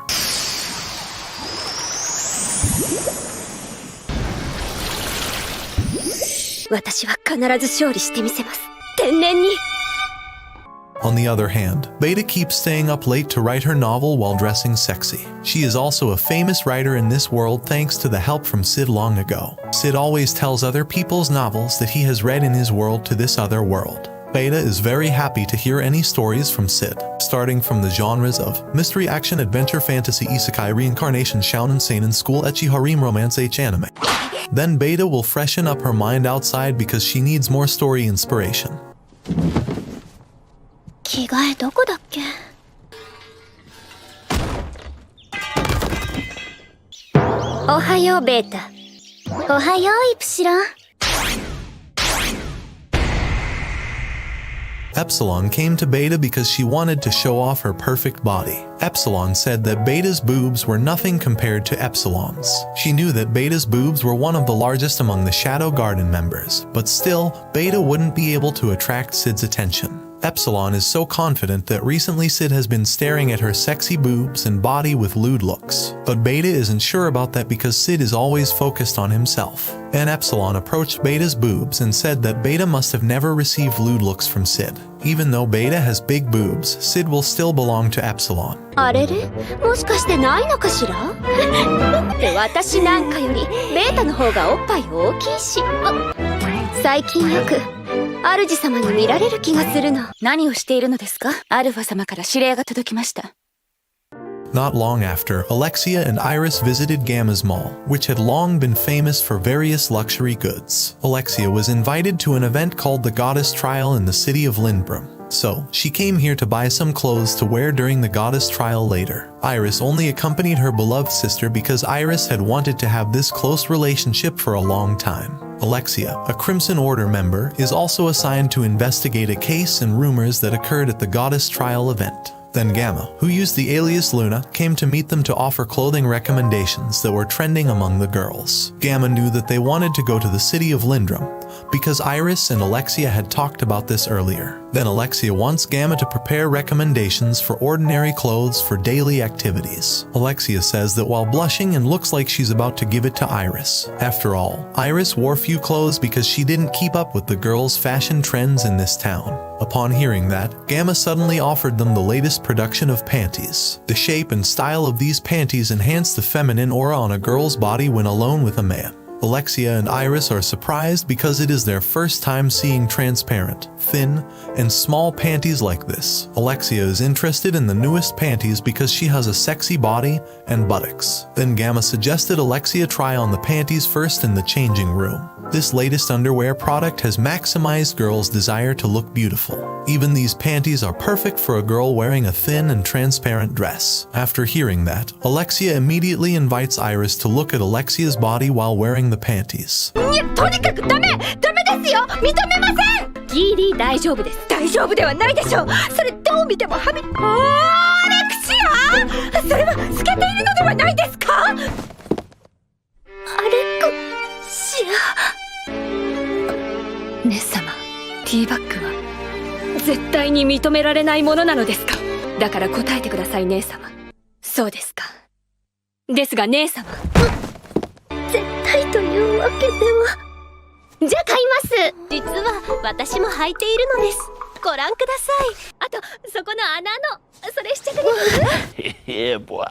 On the other hand, Beta keeps staying up late to write her novel while dressing sexy. She is also a famous writer in this world thanks to the help from Sid long ago. Sid always tells other people's novels that he has read in his world to this other world. Beta is very happy to hear any stories from Sid, starting from the genres of mystery, action, adventure, fantasy, isekai, reincarnation, shounen, seinen, school, ecchi, harem, romance, anime. Then Beta will freshen up her mind outside because she needs more story inspiration. 着替えどこだっけ？おはようベータ。おはようイプシロン。Epsilon came to Beta because she wanted to show off her perfect body. Epsilon said that Beta's boobs were nothing compared to Epsilon's. She knew that Beta's boobs were one of the largest among the Shadow Garden members, but still, Beta wouldn't be able to attract Sid's attention. Epsilon is so confident that recently Sid has been staring at her sexy boobs and body with lewd looks. But Beta isn't sure about that because Sid is always focused on himself. And Epsilon approached Beta's boobs and said that Beta must have never received lewd looks from Sid. Even though Beta has big boobs, Sid will still belong to Epsilon. あれれ？もしかしてないのかしら？って私なんかよりベータの方がおっぱい大きいし。最近よく主様に見られる気がするの。何をしているのですか？アルファ様から指令が届きました。Not long after, Alexia and Iris visited Gamma's mall, which had long been famous for various luxury goods. Alexia was invited to an event called the Goddess Trial in the city of Lindbrum. So, she came here to buy some clothes to wear during the Goddess Trial later. Iris only accompanied her beloved sister because Iris had wanted to have this close relationship for a long time. Alexia, a Crimson Order member, is also assigned to investigate a case and rumors that occurred at the Goddess Trial event. Then Gamma, who used the alias Luna, came to meet them to offer clothing recommendations that were trending among the girls. Gamma knew that they wanted to go to the city of Lindrum, because Iris and Alexia had talked about this earlier. Then Alexia wants Gamma to prepare recommendations for ordinary clothes for daily activities. Alexia says that while blushing and looks like she's about to give it to Iris. After all, Iris wore few clothes because she didn't keep up with the girls' fashion trends in this town. Upon hearing that, Gamma suddenly offered them the latest production of panties. The shape and style of these panties enhance the feminine aura on a girl's body when alone with a man. Alexia and Iris are surprised because it is their first time seeing transparent, thin, and small panties like this. Alexia is interested in the newest panties because she has a sexy body and buttocks. Then Gamma suggested Alexia try on the panties first in the changing room. This latest underwear product has maximized girls' desire to look beautiful. Even these panties are perfect for a girl wearing a thin and transparent dress. After hearing that, Alexia immediately invites Iris to look at Alexia's body while wearing the panties. とにかくダメですよ認めませんギーリー大丈夫です大丈夫ではないでしょうそれどう見てもアレクシアそれは透けているのではないですかアレクシア姉様ティーバッグは絶対に認められないものなのですかだから答えてください姉様そうですかですが姉様絶対というわけでは。じゃあ買います。実は私も履いているのです。ご覧ください。あとそこの穴のそれしてくれる？ Yeah, boy.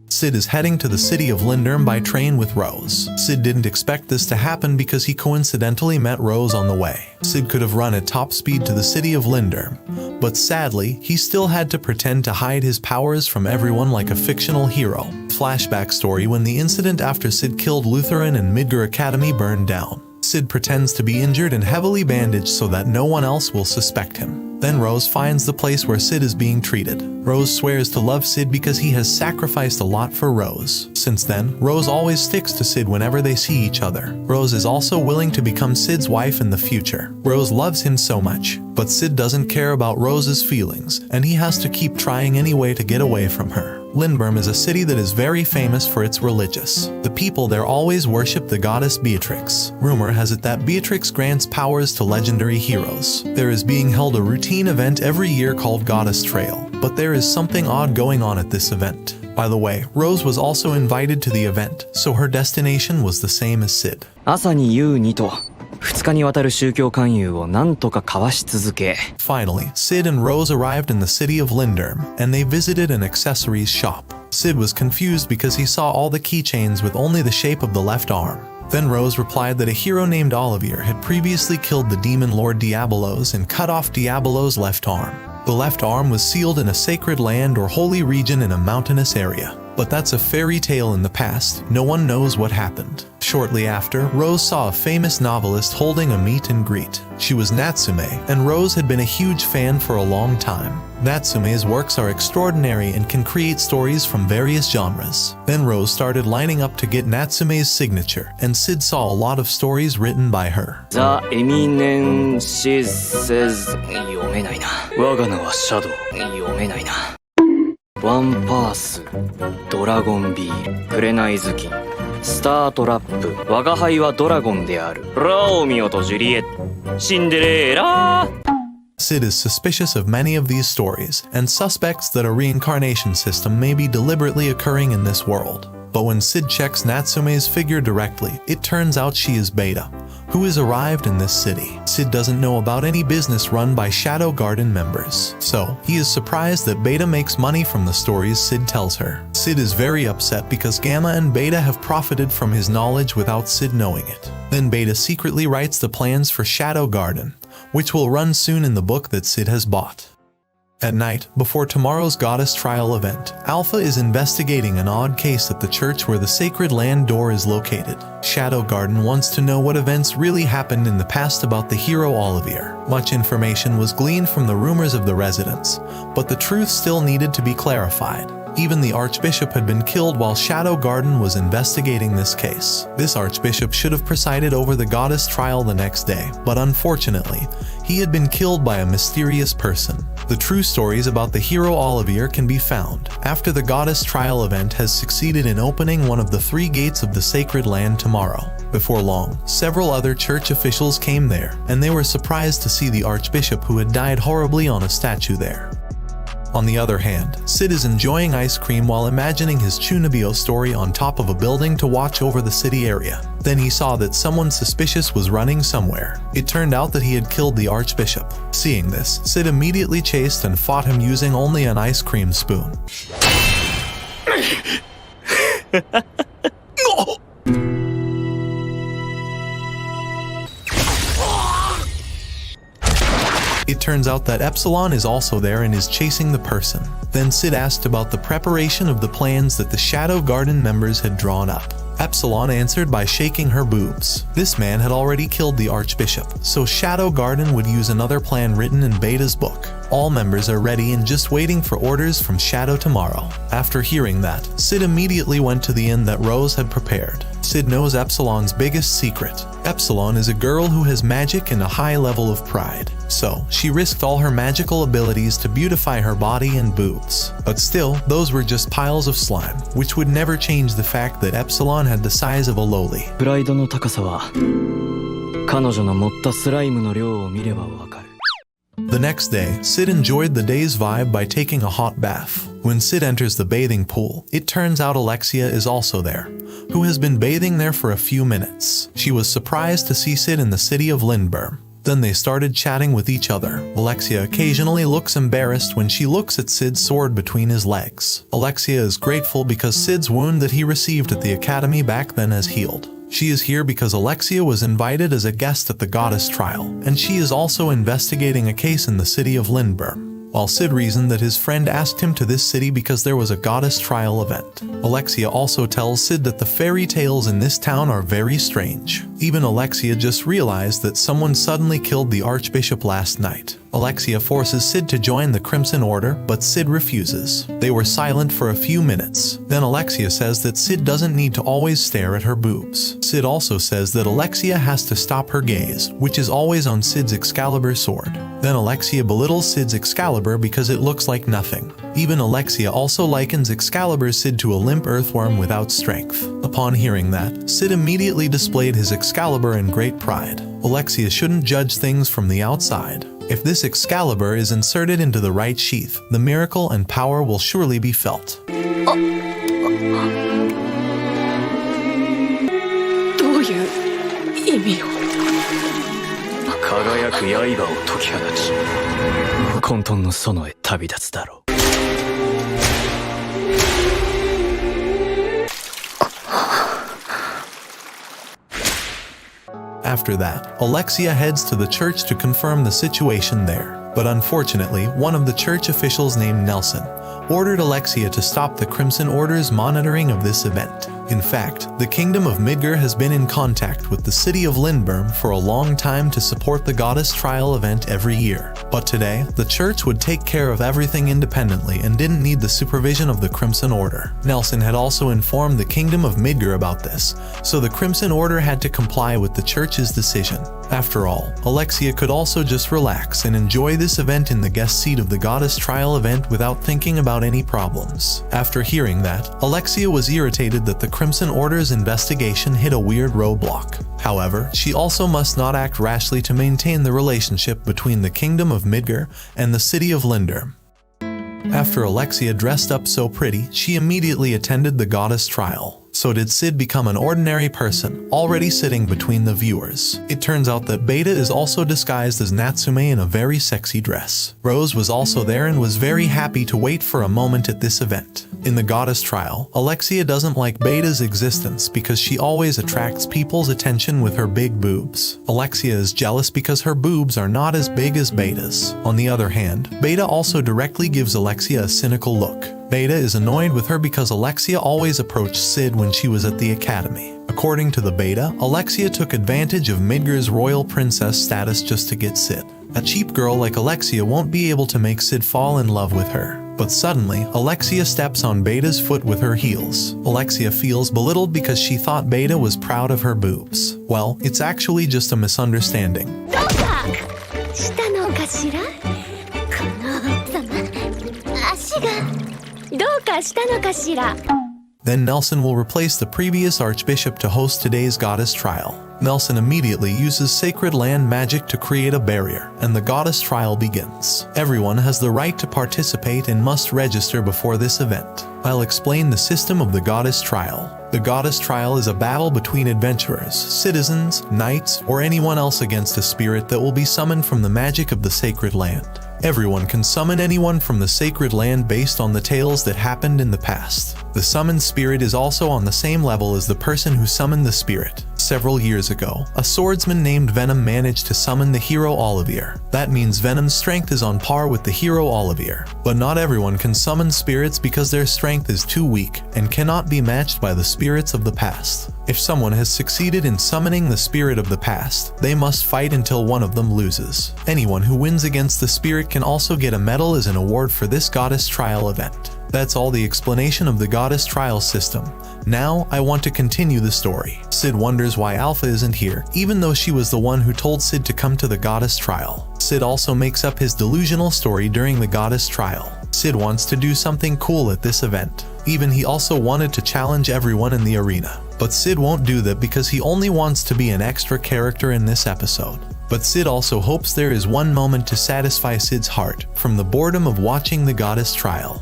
Sid is heading to the city of Lindurm by train with Rose. Sid didn't expect this to happen because he coincidentally met Rose on the way. Sid could have run at top speed to the city of Lindurm, but sadly, he still had to pretend to hide his powers from everyone like a fictional hero. Flashback story: when the incident after Sid killed Lutheran and Midgar Academy burned down. Sid pretends to be injured and heavily bandaged so that no one else will suspect him. Then Rose finds the place where Sid is being treated. Rose swears to love Sid because he has sacrificed a lot for Rose. Since then, Rose always sticks to Sid whenever they see each other. Rose is also willing to become Sid's wife in the future. Rose loves him so much, but Sid doesn't care about Rose's feelings, and he has to keep trying anyway to get away from her. Lindburn is a city that is very famous for its religious. The people there always worship the goddess Beatrix. Rumor has it that Beatrix grants powers to legendary heroes. There is being held a routine event every year called Goddess Trail, but there is something odd going on at this event. By the way, Rose was also invited to the event, so her destination was the same as Sid. 朝に夕にと2日にわたる宗教勧誘を何とかかわし続け Finally, Sid and Rose arrived in the city of Lindurm, and they visited an accessories shop. Sid was confused because he saw all the keychains with only the shape of the left arm. Then Rose replied that a hero named Olivier had previously killed the demon lord Diabolos and cut off Diabolos' left arm. The left arm was sealed in a sacred land or holy region in a mountainous area. But that's a fairy tale in the past. No one knows what happened. Shortly after, Rose saw a famous novelist holding a meet and greet. She was Natsume, and Rose had been a huge fan for a long time. Natsume's works are extraordinary and can create stories from various genres. Then Rose started lining up to get Natsume's signature, and Sid saw a lot of stories written by her. The Eminence says 読めないな我が名はシャドウ読めないなワンパースドラゴンビール紅頭巾スタートラップ我が輩はドラゴンであるロミオとジュリエットシンデレラ Sid is suspicious of many of these stories and suspects that a reincarnation system may be deliberately occurring in this world. But when Sid checks Natsume's figure directly, it turns out she is Beta, who has arrived in this city. Sid doesn't know about any business run by Shadow Garden members, so he is surprised that Beta makes money from the stories Sid tells her. Sid is very upset because Gamma and Beta have profited from his knowledge without Sid knowing it. Then Beta secretly writes the plans for Shadow Garden, which will run soon in the book that Sid has bought. At night, before tomorrow's goddess trial event, Alpha is investigating an odd case at the church where the sacred land door is located. Shadow Garden wants to know what events really happened in the past about the hero Olivier. Much information was gleaned from the rumors of the residents, but the truth still needed to be clarified. Even the Archbishop had been killed while Shadow Garden was investigating this case. This Archbishop should have presided over the goddess trial the next day, but unfortunately, he had been killed by a mysterious person. The true stories about the hero Olivier can be found after the goddess trial event has succeeded in opening one of the 3 gates of the sacred land tomorrow. Before long, several other church officials came there, and they were surprised to see the Archbishop who had died horribly on a statue there. On the other hand, Sid is enjoying ice cream while imagining his Chunibyo story on top of a building to watch over the city area. Then he saw that someone suspicious was running somewhere. It turned out that he had killed the Archbishop. Seeing this, Sid immediately chased and fought him using only an ice cream spoon. It turns out that Epsilon is also there and is chasing the person. Then Sid asked about the preparation of the plans that the Shadow Garden members had drawn up. Epsilon answered by shaking her boobs. This man had already killed the Archbishop, so Shadow Garden would use another plan written in Beta's book. All members are ready and just waiting for orders from Shadow tomorrow. After hearing that, Sid immediately went to the inn that Rose had prepared. Sid knows Epsilon's biggest secret. Epsilon is a girl who has magic and a high level of pride. So, she risked all her magical abilities to beautify her body and boobs. But still, those were just piles of slime, which would never change the fact that Epsilon had the size of a lowly. プライドの高さは彼女の持ったスライムの量を見ればわかる The next day, Sid enjoyed the day's vibe by taking a hot bath. When Sid enters the bathing pool, it turns out Alexia is also there, who has been bathing there for a few minutes. She was surprised to see Sid in the city of Lindburn. Then they started chatting with each other. Alexia occasionally looks embarrassed when she looks at Sid's sword between his legs. Alexia is grateful because Sid's wound that he received at the academy back then has healed. She is here because Alexia was invited as a guest at the goddess trial, and she is also investigating a case in the city of Lindbergh. While Sid reasoned that his friend asked him to this city because there was a goddess trial event. Alexia also tells Sid that the fairy tales in this town are very strange. Even Alexia just realized that someone suddenly killed the Archbishop last night. Alexia forces Sid to join the Crimson Order, but Sid refuses. They were silent for a few minutes. Then Alexia says that Sid doesn't need to always stare at her boobs. Sid also says that Alexia has to stop her gaze, which is always on Sid's Excalibur sword. Then Alexia belittles Sid's Excalibur because it looks like nothing. Even Alexia also likens Excalibur Sid to a limp earthworm without strength. Upon hearing that, Sid immediately displayed his Excalibur in great pride. Alexia shouldn't judge things from the outside. If this Excalibur is inserted into the right sheath, the miracle and power will surely be felt. どういう意味を。輝く刃を解き放ち混沌の園へ旅立つだろう。After that, Alexia heads to the church to confirm the situation there. But unfortunately, one of the church officials named Nelson ordered Alexia to stop the Crimson Order's monitoring of this event. In fact, the Kingdom of Midgar has been in contact with the city of Lindbergh for a long time to support the goddess trial event every year. But today, the church would take care of everything independently and didn't need the supervision of the Crimson Order. Nelson had also informed the Kingdom of Midgar about this, so the Crimson Order had to comply with the church's decision. After all, Alexia could also just relax and enjoy this event in the guest seat of the goddess trial event without thinking about any problems. After hearing that, Alexia was irritated that the Crimson Order's investigation hit a weird roadblock. However, she also must not act rashly to maintain the relationship between the Kingdom of Midgar and the city of Lindbergh. After Alexia dressed up so pretty, she immediately attended the goddess trial. So did Sid become an ordinary person, already sitting between the viewers. It turns out that Beta is also disguised as Natsume in a very sexy dress. Rose was also there and was very happy to wait for a moment at this event. In the goddess trial, Alexia doesn't like Beta's existence because she always attracts people's attention with her big boobs. Alexia is jealous because her boobs are not as big as Beta's. On the other hand, Beta also directly gives Alexia a cynical look. Beta is annoyed with her because Alexia always approached Sid when she was at the academy. According to the Beta, Alexia took advantage of Midgar's royal princess status just to get Sid. A cheap girl like Alexia won't be able to make Sid fall in love with her. But suddenly, Alexia steps on Beta's foot with her heels. Alexia feels belittled because she thought Beta was proud of her boobs. Well, it's actually just a misunderstanding. Then Nelson will replace the previous archbishop to host today's goddess trial. Nelson immediately uses sacred land magic to create a barrier, and the goddess trial begins. Everyone has the right to participate and must register before this event. I'll explain the system of the goddess trial. The goddess trial is a battle between adventurers, citizens, knights, or anyone else against a spirit that will be summoned from the magic of the sacred land. Everyone can summon anyone from the sacred land based on the tales that happened in the past. The summoned spirit is also on the same level as the person who summoned the spirit. Several years ago, a swordsman named Venom managed to summon the hero Olivier. That means Venom's strength is on par with the hero Olivier. But not everyone can summon spirits because their strength is too weak and cannot be matched by the spirits of the past. If someone has succeeded in summoning the spirit of the past, they must fight until one of them loses. Anyone who wins against the spirit can also get a medal as an award for this goddess trial event. That's all the explanation of the goddess trial system. Now, I want to continue the story. Sid wonders why Alpha isn't here, even though she was the one who told Sid to come to the goddess trial. Sid also makes up his delusional story during the goddess trial. Sid wants to do something cool at this event. Even he also wanted to challenge everyone in the arena. But Sid won't do that because he only wants to be an extra character in this episode. But Sid also hopes there is one moment to satisfy Sid's heart from the boredom of watching the goddess trial.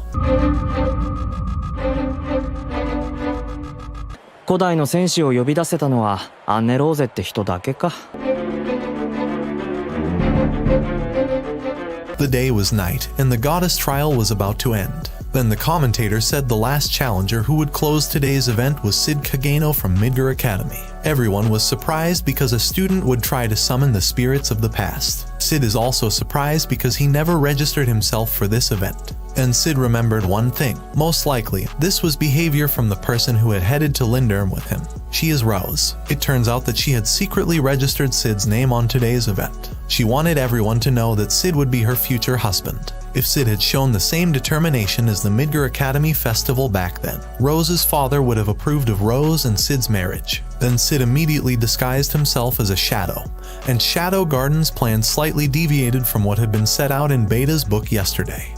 古代の戦士を呼び出せたのはアンネローゼって人だけか。The day was night, and the goddess trial was about to end. Then the commentator said the last challenger who would close today's event was Cid Kageno from Midgar Academy. Everyone was surprised because a student would try to summon the spirits of the past. Cid is also surprised because he never registered himself for this event. And Cid remembered one thing. Most likely, this was behavior from the person who had headed to Lindurm with him. She is Rose. It turns out that she had secretly registered Cid's name on today's event. She wanted everyone to know that Cid would be her future husband. If Cid had shown the same determination as the Midgar Academy festival back then, Rose's father would have approved of Rose and Cid's marriage. Then Cid immediately disguised himself as a shadow, and Shadow Garden's plan slightly deviated from what had been set out in Beta's book yesterday.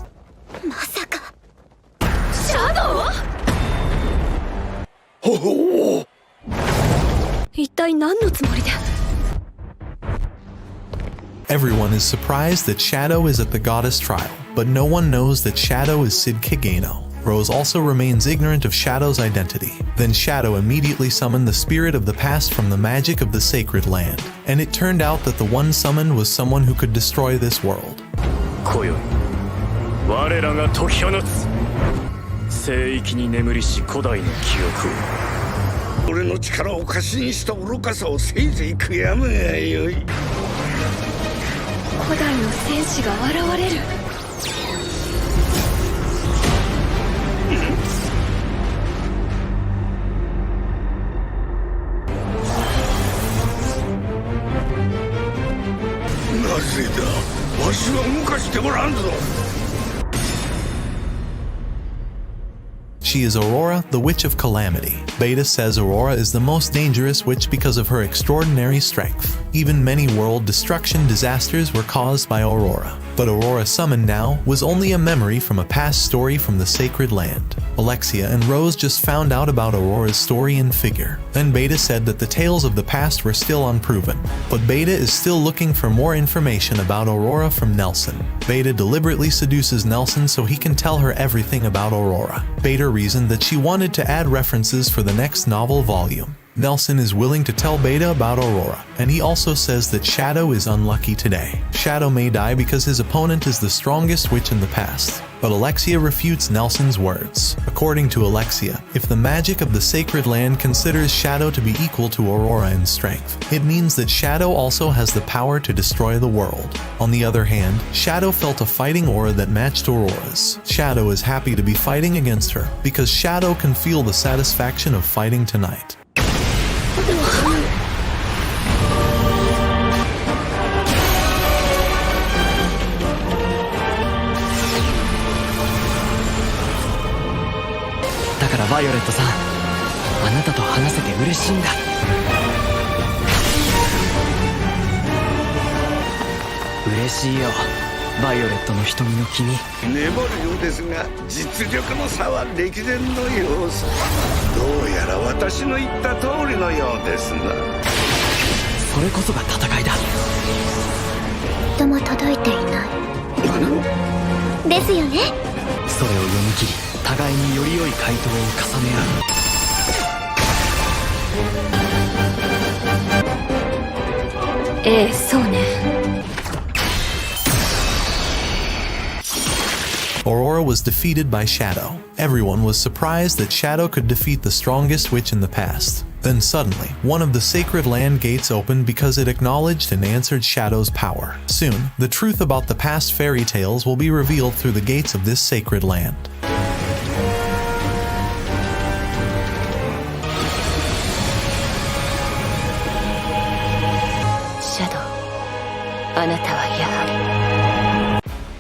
まさかシャドウ？ほほう。一体何のつもりで？ Everyone is surprised that Shadow is at the goddess trial, but no one knows that Shadow is Cid Kageno. Rose also remains ignorant of Shadow's identity. Then Shadow immediately summoned the spirit of the past from the magic of the sacred land, and it turned out that the one summoned was someone who could destroy this world. 今宵我らが解き放つ聖域に眠りし古代の記憶を俺の力を過信した愚かさをせいぜい悔やむがよい古代の戦士が現れる。なぜだわしは動かしておらんぞ She is Aurora, the Witch of Calamity. Beta says Aurora is the most dangerous witch because of her extraordinary strength. Even many world destruction disasters were caused by Aurora. But Aurora summoned now was only a memory from a past story from the sacred land. Alexia and Rose just found out about Aurora's story and figure. Then Beta said that the tales of the past were still unproven. But Beta is still looking for more information about Aurora from Nelson. Beta deliberately seduces Nelson so he can tell her everything about Aurora. Beta reasoned that she wanted to add references for the next novel volume. Nelson is willing to tell Beta about Aurora, and he also says that Shadow is unlucky today. Shadow may die because his opponent is the strongest witch in the past. But Alexia refutes Nelson's words. According to Alexia, if the magic of the sacred land considers Shadow to be equal to Aurora in strength, it means that Shadow also has the power to destroy the world. On the other hand, Shadow felt a fighting aura that matched Aurora's. Shadow is happy to be fighting against her, because Shadow can feel the satisfaction of fighting tonight. だからバイオレットさん、あなたと話せて嬉しいんだ。嬉しいよ、バイオレットの瞳の君。粘るようですが実力の差は歴然の様子。どうやら私の言った通りのようですな。それこそが戦いだ。とも届いていないですよね。それを読み切り、互いにより良い回答を重ね合う。ええ、そうね。Aurora was defeated by Shadow. Everyone was surprised that Shadow could defeat the strongest witch in the past. Then suddenly, one of the sacred land gates opened because it acknowledged and answered Shadow's power. Soon, the truth about the past fairy tales will be revealed through the gates of this sacred land. Shadow, あなたはやはり。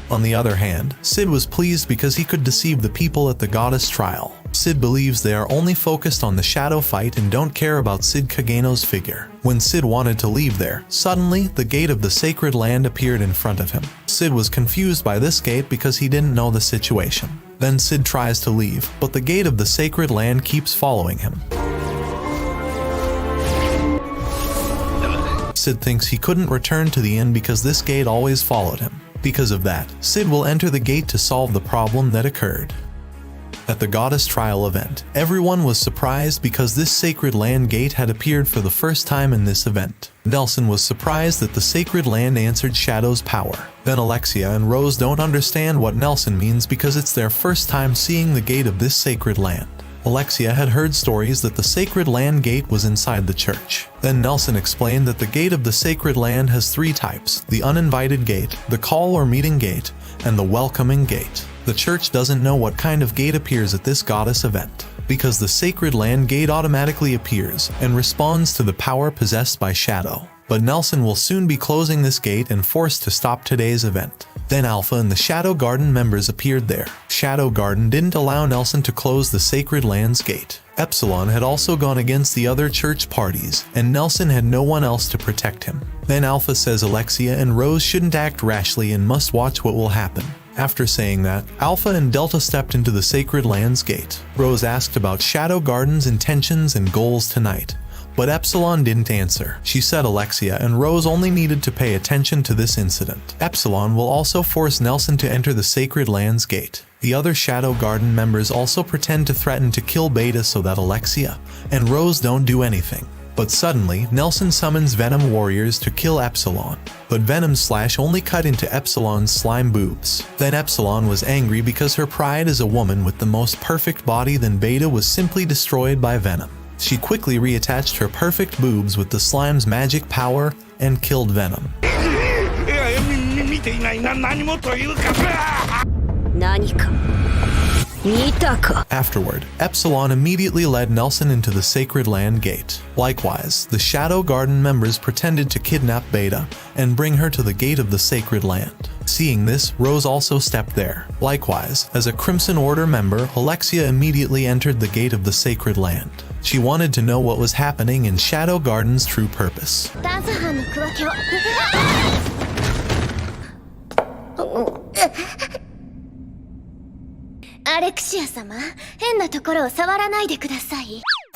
On the other hand, Cid was pleased because he could deceive the people at the goddess trial. Cid believes they are only focused on the shadow fight and don't care about Cid Kageno's figure. When Cid wanted to leave there, suddenly the gate of the sacred land appeared in front of him. Cid was confused by this gate because he didn't know the situation. Then Cid tries to leave, but the gate of the sacred land keeps following him. Cid thinks he couldn't return to the inn because this gate always followed him. Because of that, Cid will enter the gate to solve the problem that occurred. At the goddess trial event, everyone was surprised because this sacred land gate had appeared for the first time in this event. Nelson was surprised that the sacred land answered Shadow's power. Then Alexia and Rose don't understand what Nelson means because it's their first time seeing the gate of this sacred land. Alexia had heard stories that the sacred land gate was inside the church. Then Nelson explained that the gate of the sacred land has 3 types: the uninvited gate, the call or meeting gate, and the welcoming gate. The church doesn't know what kind of gate appears at this goddess event, because the sacred land gate automatically appears and responds to the power possessed by Shadow. But Nelson will soon be closing this gate and forced to stop today's event. Then Alpha and the Shadow Garden members appeared there. Shadow Garden didn't allow Nelson to close the sacred land's gate. Epsilon had also gone against the other church parties, and Nelson had no one else to protect him. Then Alpha says Alexia and Rose shouldn't act rashly and must watch what will happen. After saying that, Alpha and Delta stepped into the sacred land's gate. Rose asked about Shadow Garden's intentions and goals tonight, but Epsilon didn't answer. She said Alexia and Rose only needed to pay attention to this incident. Epsilon will also force Nelson to enter the sacred land's gate. The other Shadow Garden members also pretend to threaten to kill Beta so that Alexia and Rose don't do anything. But suddenly, Nelson summons Venom warriors to kill Epsilon. But Venom's slash only cut into Epsilon's slime boobs. Then Epsilon was angry because her pride as a woman with the most perfect body than Beta was simply destroyed by Venom. She quickly reattached her perfect boobs with the slime's magic power and killed Venom. Afterward, Epsilon immediately led Nelson into the sacred land gate. Likewise, the Shadow Garden members pretended to kidnap Beta and bring her to the gate of the sacred land. Seeing this, Rose also stepped there. Likewise, as a Crimson Order member, Alexia immediately entered the gate of the sacred land. She wanted to know what was happening in Shadow Garden's true purpose.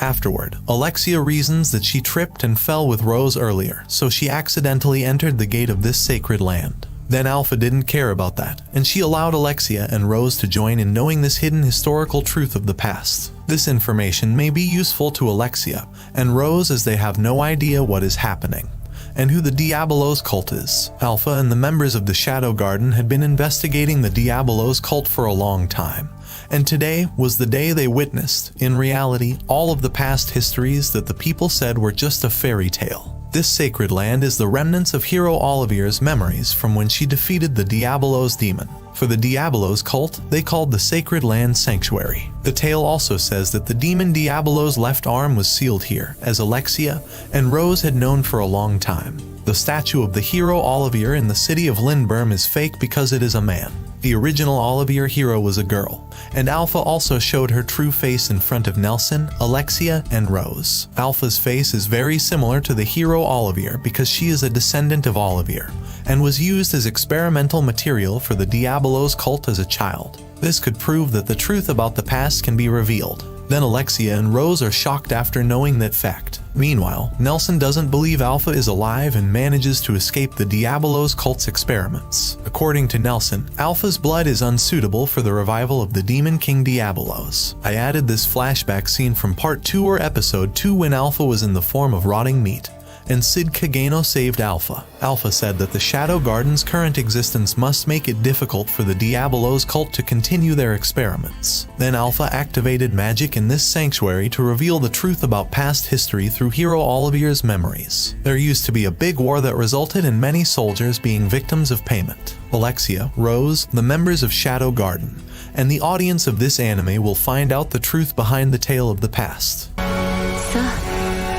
Afterward, Alexia reasons that she tripped and fell with Rose earlier, so she accidentally entered the gate of this sacred land. Then Alpha didn't care about that, and she allowed Alexia and Rose to join in knowing this hidden historical truth of the past. This information may be useful to Alexia and Rose as they have no idea what is happening and who the Diabolos cult is. Alpha and the members of the Shadow Garden had been investigating the Diabolos cult for a long time, and today was the day they witnessed, in reality, all of the past histories that the people said were just a fairy tale. This sacred land is the remnants of Hero Oliveir's memories from when she defeated the Diabolos demon. For the Diabolos cult, they called the sacred land Sanctuary. The tale also says that the demon Diabolos' left arm was sealed here, as Alexia and Rose had known for a long time. The statue of the hero Oliveir in the city of Lindberm is fake because it is a man. The original Oliveir hero was a girl, and Alpha also showed her true face in front of Nelson, Alexia, and Rose. Alpha's face is very similar to the hero Oliveir because she is a descendant of Oliveir, and was used as experimental material for the Diabolos cult as a child. This could prove that the truth about the past can be revealed. Then Alexia and Rose are shocked after knowing that fact. Meanwhile, Nelson doesn't believe Alpha is alive and manages to escape the Diabolos cult's experiments. According to Nelson, Alpha's blood is unsuitable for the revival of the Demon King Diabolos. I added this flashback scene from Part 2 or Episode 2 when Alpha was in the form of rotting meat, and Sid Kagano saved Alpha. Alpha said that the Shadow Garden's current existence must make it difficult for the Diabolos cult to continue their experiments. Then Alpha activated magic in this sanctuary to reveal the truth about past history through Hero Oliveir's memories. There used to be a big war that resulted in many soldiers being victims of payment. Alexia, Rose, the members of Shadow Garden, and the audience of this anime will find out the truth behind the tale of the past.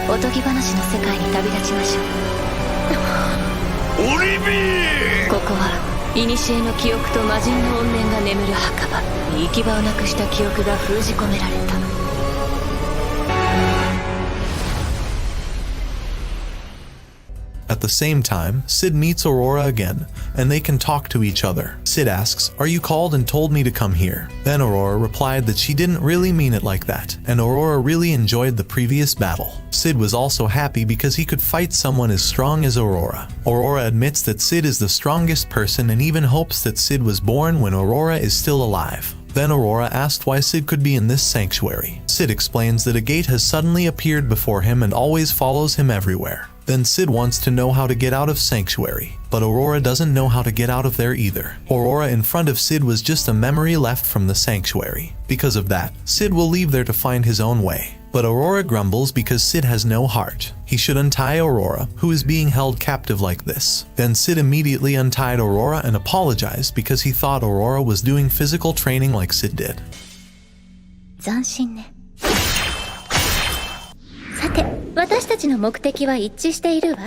おとぎ話の世界に旅立ちましょう。オリビー！ここは古の記憶と魔人の怨念が眠る墓場。行き場をなくした記憶が封じ込められた。At the same time, Sid meets Aurora again, and they can talk to each other. Sid asks, "Are you called and told me to come here?" Then Aurora replied that she didn't really mean it like that, and Aurora really enjoyed the previous battle. Sid was also happy because he could fight someone as strong as Aurora. Aurora admits that Sid is the strongest person and even hopes that Sid was born when Aurora is still alive. Then Aurora asked why Sid could be in this sanctuary. Sid explains that a gate has suddenly appeared before him and always follows him everywhere. Then Sid wants to know how to get out of Sanctuary, but Aurora doesn't know how to get out of there either. Aurora in front of Sid was just a memory left from the Sanctuary. Because of that, Sid will leave there to find his own way. But Aurora grumbles because Sid has no heart. He should untie Aurora, who is being held captive like this. Then Sid immediately untied Aurora and apologized because he thought Aurora was doing physical training like Sid did. 斬新ね。さて、私たちの目的は一致しているわ。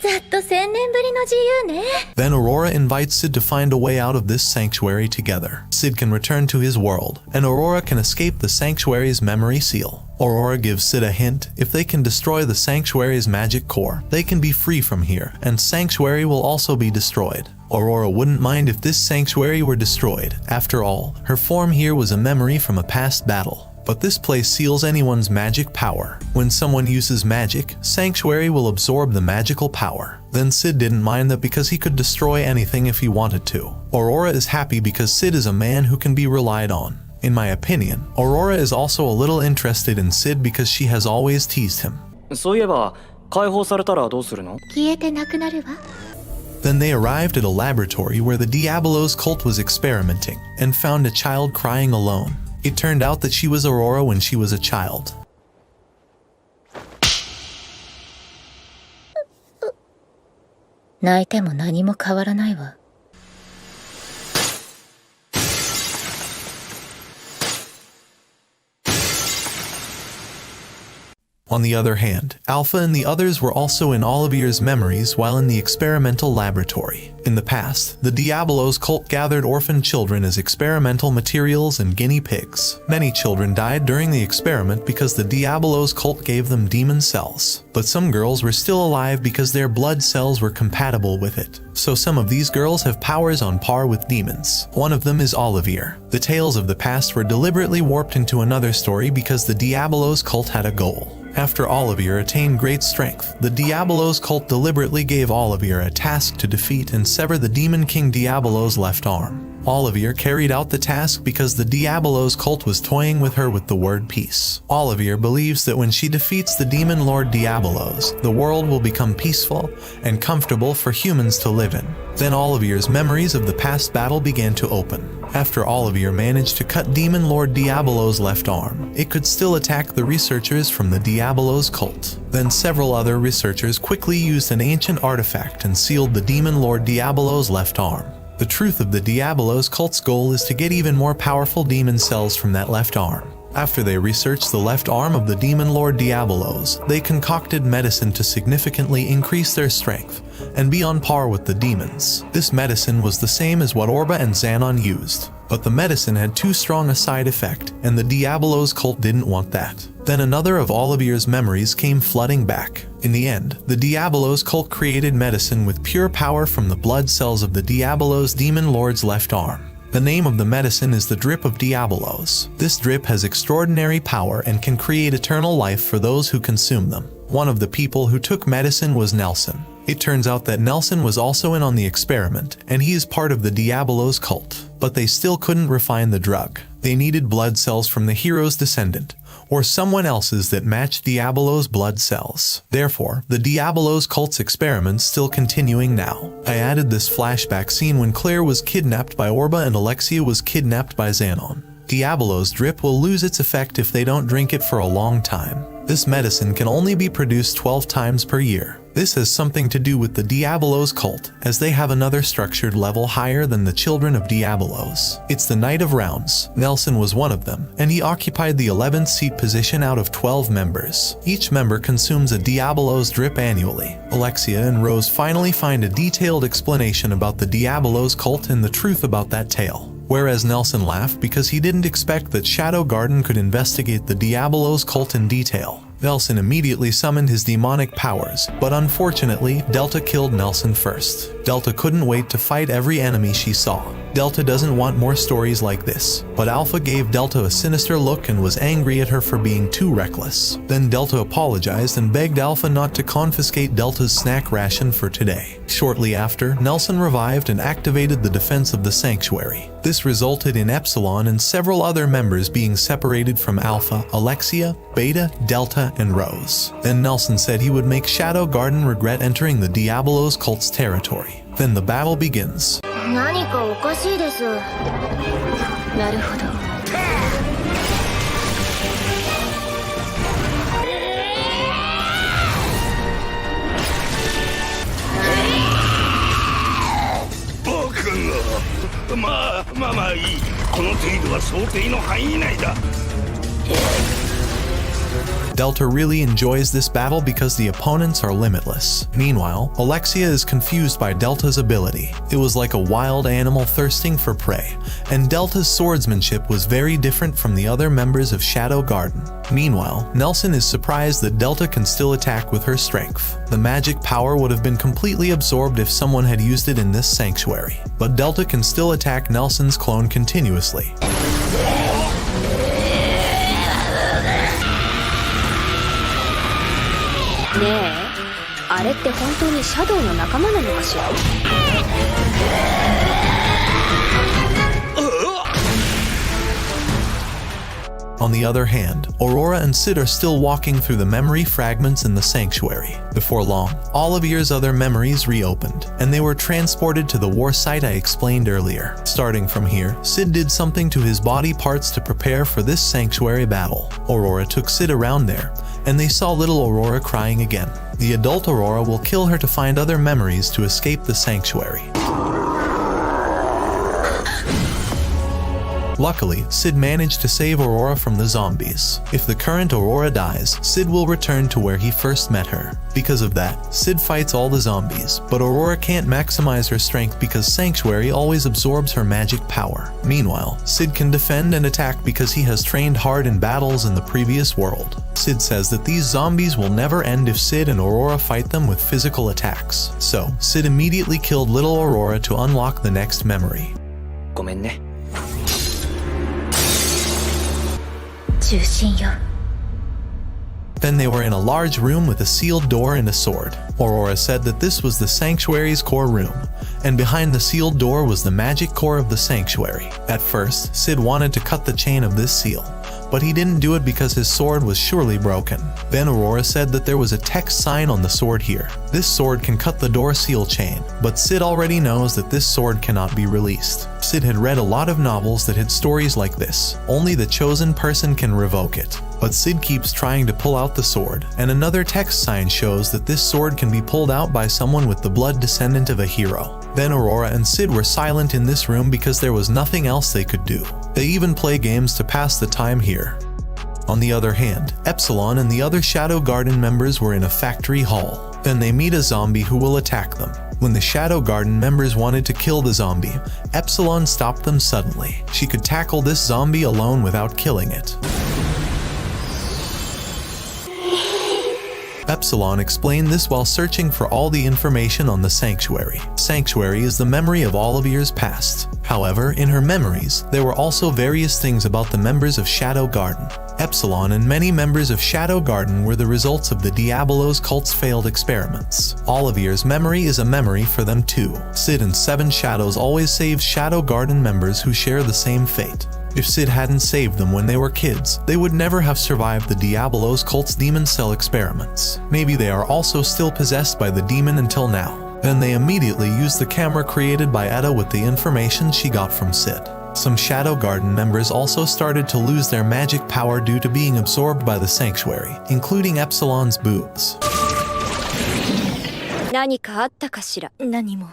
ざっと1000年ぶりの自由ね。Then Aurora invites Sid to find a way out of this sanctuary together. Sid can return to his world, and Aurora can escape the sanctuary's memory seal. Aurora gives Sid a hint: if they can destroy the sanctuary's magic core, they can be free from here, and sanctuary will also be destroyed. Aurora wouldn't mind if this sanctuary were destroyed. After all, her form here was a memory from a past battle. But this place seals anyone's magic power. When someone uses magic, Sanctuary will absorb the magical power. Then Sid didn't mind that because he could destroy anything if he wanted to. Aurora is happy because Sid is a man who can be relied on. In my opinion, Aurora is also a little interested in Sid because she has always teased him. そういえば解放されたらどうするの？消えてなくなるわ。Then they arrived at a laboratory where the Diabolos cult was experimenting and found a child crying alone. It turned out that she was Aurora when she was a child. 泣いても何も変わらないわ。On the other hand, Alpha and the others were also in Oliveir's memories while in the experimental laboratory. In the past, the Diabolos cult gathered orphan children as experimental materials and guinea pigs. Many children died during the experiment because the Diabolos cult gave them demon cells. But some girls were still alive because their blood cells were compatible with it. So some of these girls have powers on par with demons. One of them is Oliveir. The tales of the past were deliberately warped into another story because the Diabolos cult had a goal. After Oliveir attained great strength, the Diabolos cult deliberately gave Oliveir a task to defeat and sever the Demon King Diabolos' left arm. Oliveir carried out the task because the Diabolos cult was toying with her with the word peace. Oliveir believes that when she defeats the Demon Lord Diabolos, the world will become peaceful and comfortable for humans to live in. Then Oliveir's memories of the past battle began to open. After Oliveir managed to cut Demon Lord Diabolos' left arm, it could still attack the researchers from the Diabolos cult. Then several other researchers quickly used an ancient artifact and sealed the Demon Lord Diabolos' left arm. The truth of the Diabolos cult's goal is to get even more powerful demon cells from that left arm. After they researched the left arm of the Demon Lord Diabolos, they concocted medicine to significantly increase their strength and be on par with the demons. This medicine was the same as what Orba and Xanon used, but the medicine had too strong a side effect, and the Diabolos cult didn't want that. Then another of Oliveir's memories came flooding back. In the end, the Diabolos cult created medicine with pure power from the blood cells of the Diabolos demon lord's left arm. The name of the medicine is the Drip of Diabolos. This drip has extraordinary power and can create eternal life for those who consume them. One of the people who took medicine was Nelson. It turns out that Nelson was also in on the experiment, and he is part of the Diabolos cult. But they still couldn't refine the drug. They needed blood cells from the hero's descendant, or someone else's that matched Diabolos' blood cells. Therefore, the Diabolos cult's experiment's still continuing now. I added this flashback scene when Claire was kidnapped by Orba and Alexia was kidnapped by Xanon. Diabolos drip will lose its effect if they don't drink it for a long time. This medicine can only be produced 12 times per year. This has something to do with the Diabolos cult, as they have another structured level higher than the children of Diabolos. It's the Knight of Rounds. Nelson was one of them, and he occupied the 11th seat position out of 12 members. Each member consumes a Diabolos drip annually. Alexia and Rose finally find a detailed explanation about the Diabolos cult and the truth about that tale. Whereas Nelson laughed because he didn't expect that Shadow Garden could investigate the Diabolos cult in detail. Nelson immediately summoned his demonic powers, but unfortunately, Delta killed Nelson first. Delta couldn't wait to fight every enemy she saw. Delta doesn't want more stories like this, but Alpha gave Delta a sinister look and was angry at her for being too reckless. Then Delta apologized and begged Alpha not to confiscate Delta's snack ration for today. Shortly after, Nelson revived and activated the defense of the sanctuary. This resulted in Epsilon and several other members being separated from Alpha, Alexia, Beta, Delta, and Rose. Then Nelson said he would make Shadow Garden regret entering the Diabolos cult's territory. Then the battle begins. 何かおかしいです。なるほど。まあいい。この程度は想定の範囲内だ。Delta really enjoys this battle because the opponents are limitless. Meanwhile, Alexia is confused by Delta's ability. It was like a wild animal thirsting for prey, and Delta's swordsmanship was very different from the other members of Shadow Garden. Meanwhile, Nelson is surprised that Delta can still attack with her strength. The magic power would have been completely absorbed if someone had used it in this sanctuary, but Delta can still attack Nelson's clone continuously. ねえ、あれって本当にシャドウの仲間なのかしら。On the other hand, Aurora and Sid are still walking through the memory fragments in the sanctuary. Before long, Oliver's other memories reopened, and they were transported to the war site I explained earlier. Starting from here, Sid did something to his body parts to prepare for this sanctuary battle. Aurora took Sid around there, and they saw little Aurora crying again. The adult Aurora will kill her to find other memories to escape the sanctuary. Luckily, Sid managed to save Aurora from the zombies. If the current Aurora dies, Sid will return to where he first met her. Because of that, Sid fights all the zombies, but Aurora can't maximize her strength because Sanctuary always absorbs her magic power. Meanwhile, Sid can defend and attack because he has trained hard in battles in the previous world. Sid says that these zombies will never end if Sid and Aurora fight them with physical attacks. So, Sid immediately killed little Aurora to unlock the next memory. ごめんね。中心よ。 Then they were in a large room with a sealed door and a sword. Aurora said that this was the sanctuary's core room, and behind the sealed door was the magic core of the sanctuary. At first, Sid wanted to cut the chain of this seal, but he didn't do it because his sword was surely broken. Then Aurora said that there was a text sign on the sword here. This sword can cut the door seal chain, but Sid already knows that this sword cannot be released. Sid had read a lot of novels that had stories like this. Only the chosen person can revoke it. But Sid keeps trying to pull out the sword, and another text sign shows that this sword can be pulled out by someone with the blood descendant of a hero. Then Aurora and Sid were silent in this room because there was nothing else they could do. They even play games to pass the time here. On the other hand, Epsilon and the other Shadow Garden members were in a factory hall. Then they meet a zombie who will attack them. When the Shadow Garden members wanted to kill the zombie, Epsilon stopped them suddenly. She could tackle this zombie alone without killing it. Epsilon explained this while searching for all the information on the sanctuary. Sanctuary is the memory of Oliver's past. However, in her memories, there were also various things about the members of Shadow Garden. Epsilon and many members of Shadow Garden were the results of the Diabolos cult's failed experiments. Oliver's memory is a memory for them too. Sid and Seven Shadows always save Shadow Garden members who share the same fate. If Sid hadn't saved them when they were kids, they would never have survived the Diabolos cult's demon cell experiments. Maybe they are also still possessed by the demon until now. Then they immediately used the camera created by Etta with the information she got from Sid. Some Shadow Garden members also started to lose their magic power due to being absorbed by the sanctuary, including Epsilon's boobs. 何かあったかしら。何も。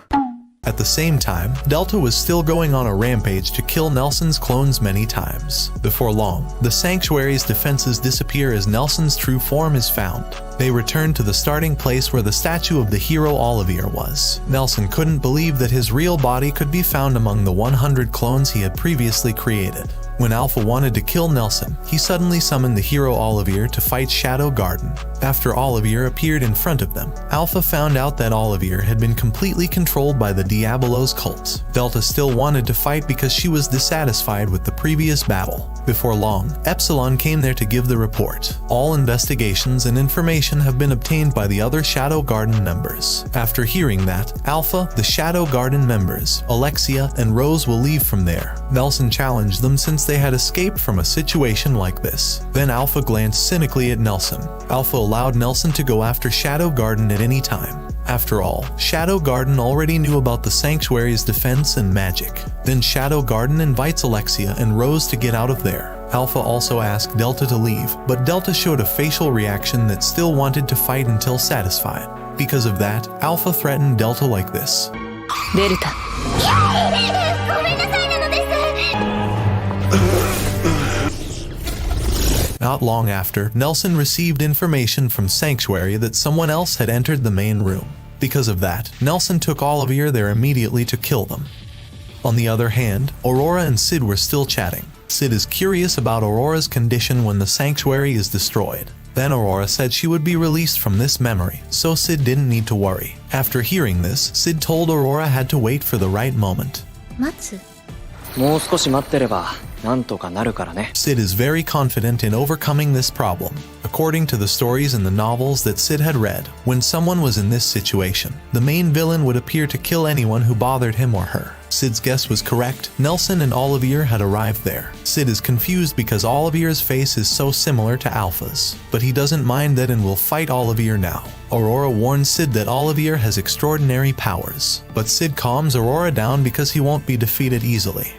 At the same time, Delta was still going on a rampage to kill Nelson's clones many times. Before long, the sanctuary's defenses disappear as Nelson's true form is found. They return to the starting place where the statue of the hero Oliver was. Nelson couldn't believe that his real body could be found among the 100 clones he had previously created. When Alpha wanted to kill Nelson, he suddenly summoned the hero Olivier to fight Shadow Garden. After Olivier appeared in front of them, Alpha found out that Olivier had been completely controlled by the Diabolos cult. Delta still wanted to fight because she was dissatisfied with the previous battle. Before long, Epsilon came there to give the report. All investigations and information have been obtained by the other Shadow Garden members. After hearing that, Alpha, the Shadow Garden members, Alexia, and Rose will leave from there. Nelson challenged them since they had escaped from a situation like this. Then Alpha glanced cynically at Nelson. Alpha allowed Nelson to go after Shadow Garden at any time. After all, Shadow Garden already knew about the Sanctuary's defense and magic. Then Shadow Garden invites Alexia and Rose to get out of there. Alpha also asked Delta to leave, but Delta showed a facial reaction that still wanted to fight until satisfied. Because of that, Alpha threatened Delta like this. Delta. Not long after, Nelson received information from Sanctuary that someone else had entered the main room. Because of that, Nelson took Olivier there immediately to kill them. On the other hand, Aurora and Sid were still chatting. Sid is curious about Aurora's condition when the Sanctuary is destroyed. Then Aurora said she would be released from this memory, so Sid didn't need to worry. After hearing this, Sid told Aurora had to wait for the right moment. 待つ もう少し待ってればなんとかなるからね。 Sid is very confident in overcoming this problem. According to the stories in the novels that Sid had read, when someone was in this situation, the main villain would appear to kill anyone who bothered him or her. Sid's guess was correct. Nelson and Olivier had arrived there. Sid is confused because Olivier's face is so similar to Alpha's, but he doesn't mind that and will fight Olivier now. Aurora warns Sid that Olivier has extraordinary powers, but Sid calms Aurora down because he won't be defeated easily.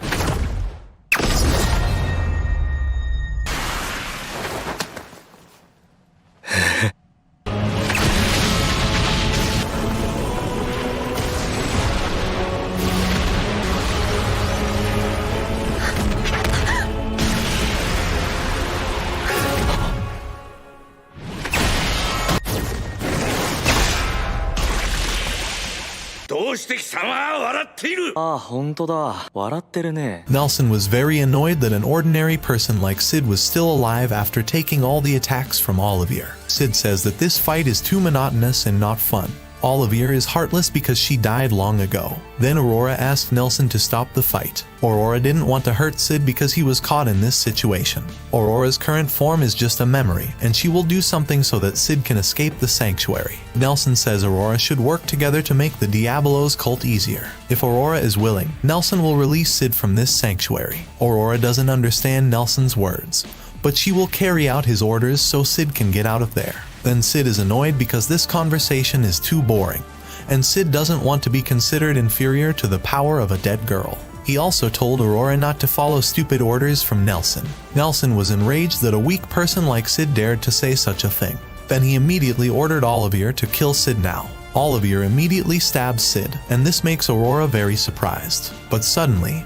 Nelson was very annoyed that an ordinary person like Sid was still alive after taking all the attacks from Olivier. Sid says that this fight is too monotonous and not fun. Olivier is heartless because she died long ago. Then Aurora asked Nelson to stop the fight. Aurora didn't want to hurt Sid because he was caught in this situation. Aurora's current form is just a memory, and she will do something so that Sid can escape the Sanctuary. Nelson says Aurora should work together to make the Diabolos cult easier. If Aurora is willing, Nelson will release Sid from this Sanctuary. Aurora doesn't understand Nelson's words, but she will carry out his orders so Sid can get out of there. Then Sid is annoyed because this conversation is too boring, and Sid doesn't want to be considered inferior to the power of a dead girl. He also told Aurora not to follow stupid orders from Nelson. Nelson was enraged that a weak person like Sid dared to say such a thing. Then he immediately ordered Olivier to kill Sid now. Olivier immediately stabs Sid, and this makes Aurora very surprised. But suddenly,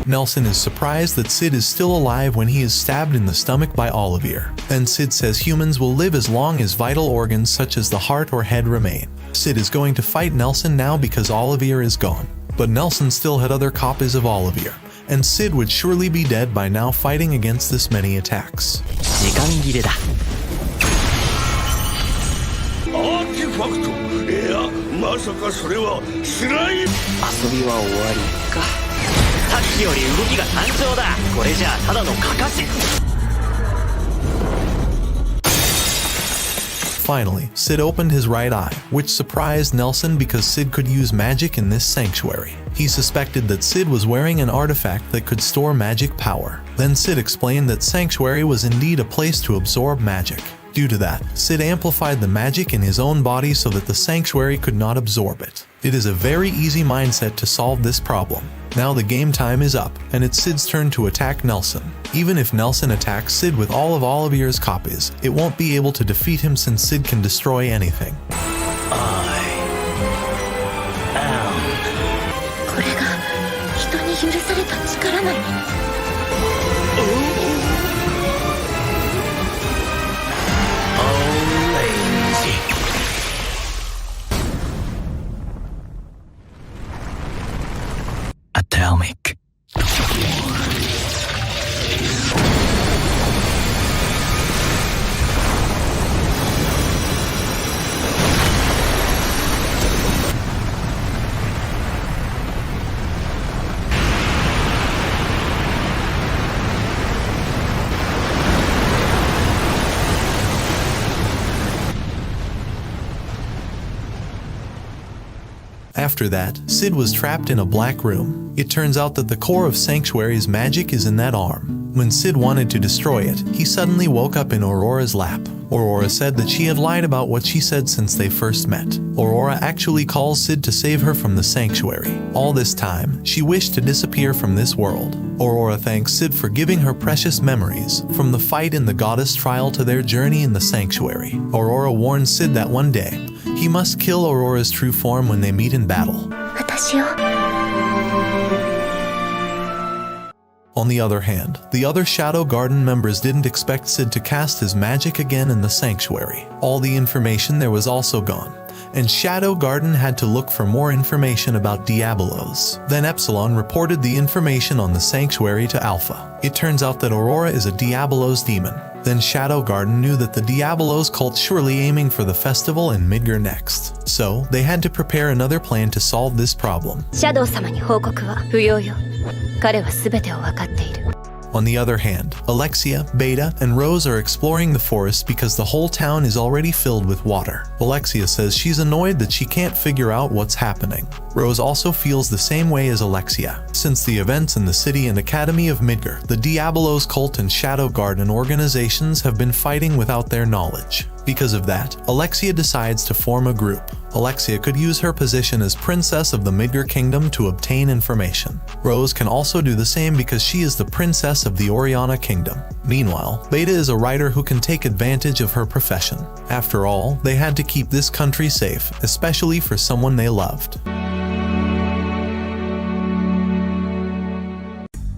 Nelson is surprised that Sid is still alive when he is stabbed in the stomach by Olivier. Then Sid says humans will live as long as vital organs such as the heart or head remain. Sid is going to fight Nelson now because Olivier is gone. But Nelson still had other copies of Olivier, and Sid would surely be dead by now fighting against this many attacks. 時間切れだ。アーティファクト。いや、まさかそれはスライム。遊びは終わりか。さっきより動きが単調だ。これじゃあただのかかし。Finally, Sid opened his right eye, which surprised Nelson because Sid could use magic in this sanctuary. He suspected that Sid was wearing an artifact that could store magic power. Then Sid explained that Sanctuary was indeed a place to absorb magic. Due to that, Sid amplified the magic in his own body so that the Sanctuary could not absorb it. It is a very easy mindset to solve this problem. Now the game time is up, and it's Sid's turn to attack Nelson. Even if Nelson attacks Sid with all of Olivier's copies, it won't be able to defeat him since Sid can destroy anything. これが人に許された力なの。After that, Sid was trapped in a black room. It turns out that the core of Sanctuary's magic is in that arm. When Sid wanted to destroy it, he suddenly woke up in Aurora's lap. Aurora said that she had lied about what she said since they first met. Aurora actually calls Sid to save her from the Sanctuary. All this time, she wished to disappear from this world. Aurora thanks Sid for giving her precious memories, from the fight in the goddess trial to their journey in the Sanctuary. Aurora warns Sid that one day, he must kill Aurora's true form when they meet in battle. 私を On the other hand, the other Shadow Garden members didn't expect Sid to cast his magic again in the Sanctuary. All the information there was also gone, and Shadow Garden had to look for more information about Diabolos. Then Epsilon reported the information on the Sanctuary to Alpha. It turns out that Aurora is a Diabolos demon. Then Shadow Garden knew that the Diabolos cult surely aiming for the festival in Midgar next. So, they had to prepare another plan to solve this problem. シャドウ様に報告は不要よ。彼は全てを分かっている。 On the other hand, Alexia, Beta, and Rose are exploring the forest because the whole town is already filled with water. Alexia says she's annoyed that she can't figure out what's happening. Rose also feels the same way as Alexia. Since the events in the city and academy of Midgar, the Diabolos cult and Shadow Garden organizations have been fighting without their knowledge. Because of that, Alexia decides to form a group. Alexia could use her position as princess of the Midgar kingdom to obtain information. Rose can also do the same because she is the princess of the Oriana kingdom. Meanwhile, Beta is a writer who can take advantage of her profession. After all, they had to keep this country safe, especially for someone they loved.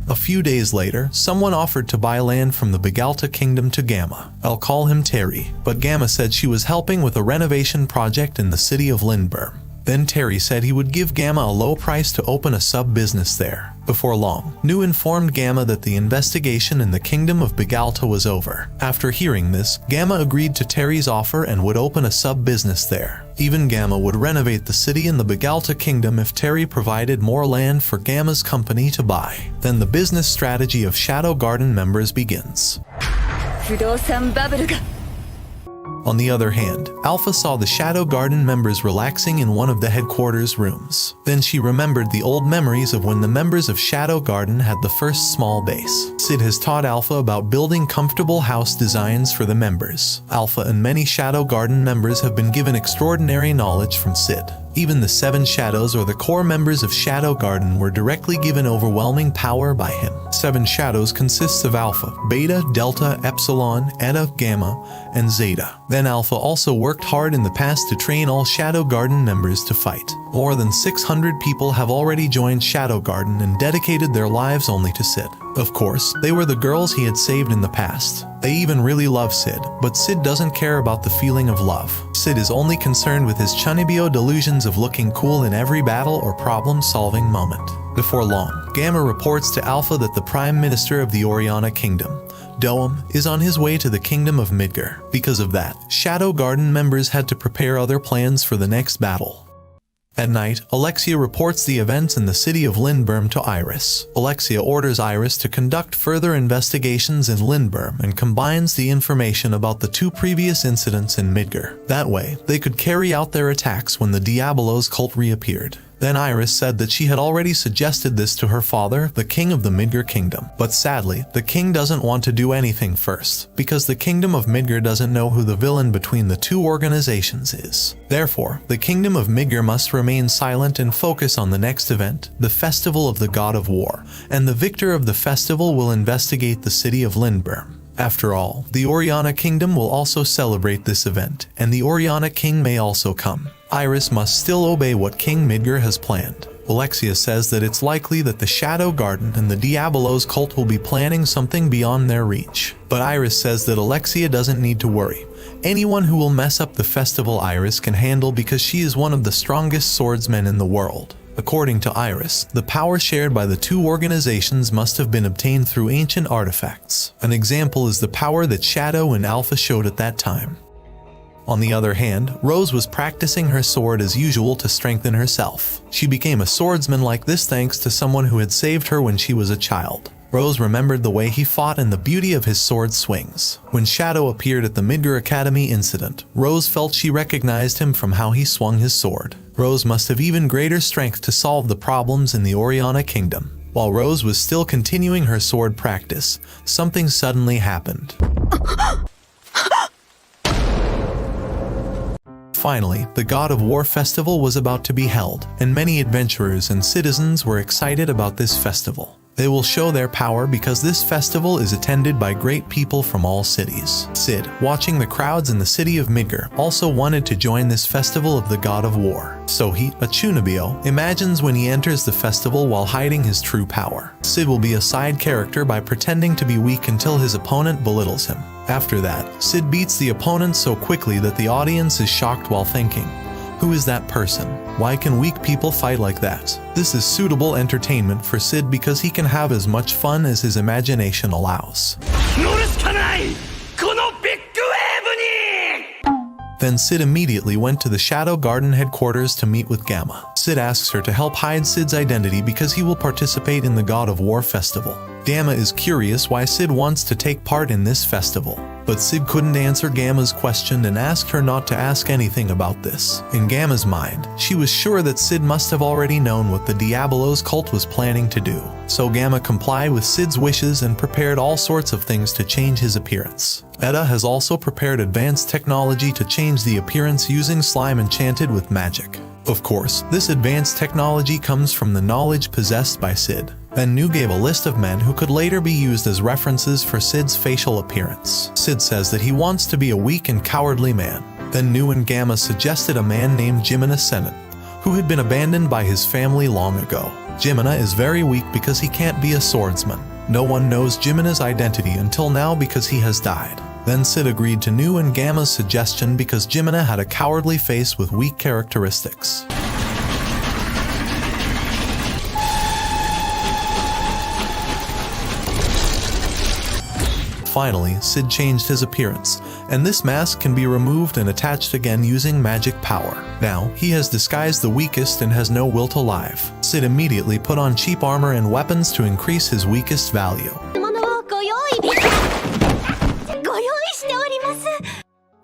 A few days later, someone offered to buy land from the Begalta kingdom to Gamma. I'll call him Terry, but Gamma said she was helping with a renovation project in the city of Lindbergh. Then Terry said he would give Gamma a low price to open a sub-business there. Before long, New informed Gamma that the investigation in the kingdom of Begalta was over. After hearing this, Gamma agreed to Terry's offer and would open a sub-business there. Even Gamma would renovate the city in the Begalta kingdom if Terry provided more land for Gamma's company to buy. Then the business strategy of Shadow Garden members begins. 不動産バブルが On the other hand, Alpha saw the Shadow Garden members relaxing in one of the headquarters rooms. Then she remembered the old memories of when the members of Shadow Garden had the first small base. Sid has taught Alpha about building comfortable house designs for the members. Alpha and many Shadow Garden members have been given extraordinary knowledge from Sid. Even the 7 shadows or the core members of Shadow Garden were directly given overwhelming power by him. 7 shadows consists of Alpha, Beta, Delta, Epsilon, Eta, Gamma, and Zeta. Then Alpha also worked hard in the past to train all Shadow Garden members to fight. More than 600 people have already joined Shadow Garden and dedicated their lives only to Sid. Of course, they were the girls he had saved in the past. They even really love Sid, but Sid doesn't care about the feeling of love. Sid is only concerned with his Chunibyo delusions of looking cool in every battle or problem-solving moment. Before long, Gamma reports to Alpha that the Prime Minister of the Oriana Kingdom, Doam, is on his way to the Kingdom of Midgar. Because of that, Shadow Garden members had to prepare other plans for the next battle. At night, Alexia reports the events in the city of Lindbergh to Iris. Alexia orders Iris to conduct further investigations in Lindbergh and combines the information about the 2 previous incidents in Midgar. That way, they could carry out their attacks when the Diabolos cult reappeared. Then Iris said that she had already suggested this to her father, the king of the Midgar kingdom. But sadly, the king doesn't want to do anything first, because the kingdom of Midgar doesn't know who the villain between the 2 organizations is. Therefore, the kingdom of Midgar must remain silent and focus on the next event, the Festival of the God of War, and the victor of the festival will investigate the city of Lindbergh. After all, the Oriana Kingdom will also celebrate this event, and the Oriana King may also come. Iris must still obey what King Midgar has planned. Alexia says that it's likely that the Shadow Garden and the Diabolos cult will be planning something beyond their reach. But Iris says that Alexia doesn't need to worry. Anyone who will mess up the festival Iris can handle because she is one of the strongest swordsmen in the world. According to Iris, the power shared by the 2 organizations must have been obtained through ancient artifacts. An example is the power that Shadow and Alpha showed at that time. On the other hand, Rose was practicing her sword as usual to strengthen herself. She became a swordsman like this thanks to someone who had saved her when she was a child. Rose remembered the way he fought and the beauty of his sword swings. When Shadow appeared at the Midgar Academy incident, Rose felt she recognized him from how he swung his sword. Rose must have even greater strength to solve the problems in the Oriana Kingdom. While Rose was still continuing her sword practice, something suddenly happened. Finally, the God of War festival was about to be held, and many adventurers and citizens were excited about this festival. They will show their power because this festival is attended by great people from all cities. Cid, watching the crowds in the city of Midgar, also wanted to join this festival of the God of War. So he, a Chunibyo, imagines when he enters the festival while hiding his true power. Cid will be a side character by pretending to be weak until his opponent belittles him. After that, Cid beats the opponent so quickly that the audience is shocked while thinking, "Who is that person? Why can weak people fight like that?" This is suitable entertainment for Cid because he can have as much fun as his imagination allows. Then Cid immediately went to the Shadow Garden headquarters to meet with Gamma. Cid asks her to help hide Cid's identity because he will participate in the God of War festival. Gamma is curious why Cid wants to take part in this festival, but Cid couldn't answer Gamma's question and asked her not to ask anything about this. In Gamma's mind, she was sure that Cid must have already known what the Diabolos cult was planning to do. So Gamma complied with Cid's wishes and prepared all sorts of things to change his appearance. Edda has also prepared advanced technology to change the appearance using slime enchanted with magic. Of course, this advanced technology comes from the knowledge possessed by Cid. Then Nu gave a list of men who could later be used as references for Cid's facial appearance. Cid says that he wants to be a weak and cowardly man. Then Nu and Gamma suggested a man named Jimina Senin, who had been abandoned by his family long ago. Jimina is very weak because he can't be a swordsman. No one knows Jimina's identity until now because he has died. Then Cid agreed to Nu and Gamma's suggestion because Jimina had a cowardly face with weak characteristics. Finally, Cid changed his appearance, and this mask can be removed and attached again using magic power. Now, he has disguised the weakest and has no will to live. Cid immediately put on cheap armor and weapons to increase his weakest value.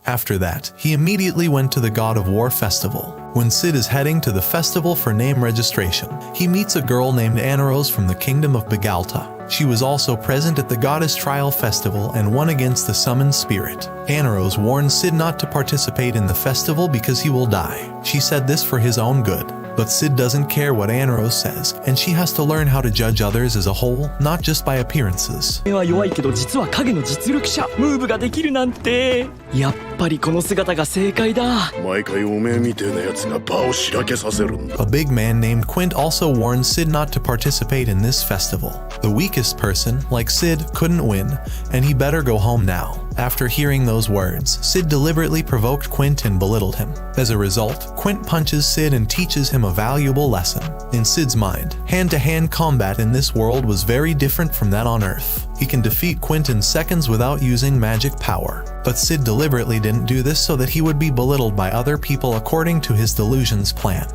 After that, he immediately went to the God of War festival. When Cid is heading to the festival for name registration, he meets a girl named Anaros from the kingdom of Begalta. She was also present at the Goddess Trial Festival and won against the summoned spirit. Anaros warned Cid not to participate in the festival because he will die. She said this for his own good. But Cid doesn't care what Anaros says, and she has to learn how to judge others as a whole, not just by appearances. 弱いけど実は影の実力者。ムーブができるなんて。やっぱりこの姿が正解だ。毎回おめえみてえなやつが場をしらけさせるんだ。 A big man named Quint also warned Cid not to participate in this festival. The weakest person, like Cid, couldn't win, and he better go home now. After hearing those words, Cid deliberately provoked Quint and belittled him. As a result, Quint punches Cid and teaches him a valuable lesson. In Cid's mind, hand-to-hand combat in this world was very different from that on Earth. He can defeat Quint in seconds without using magic power. But Cid deliberately didn't do this so that he would be belittled by other people according to his delusion's plan.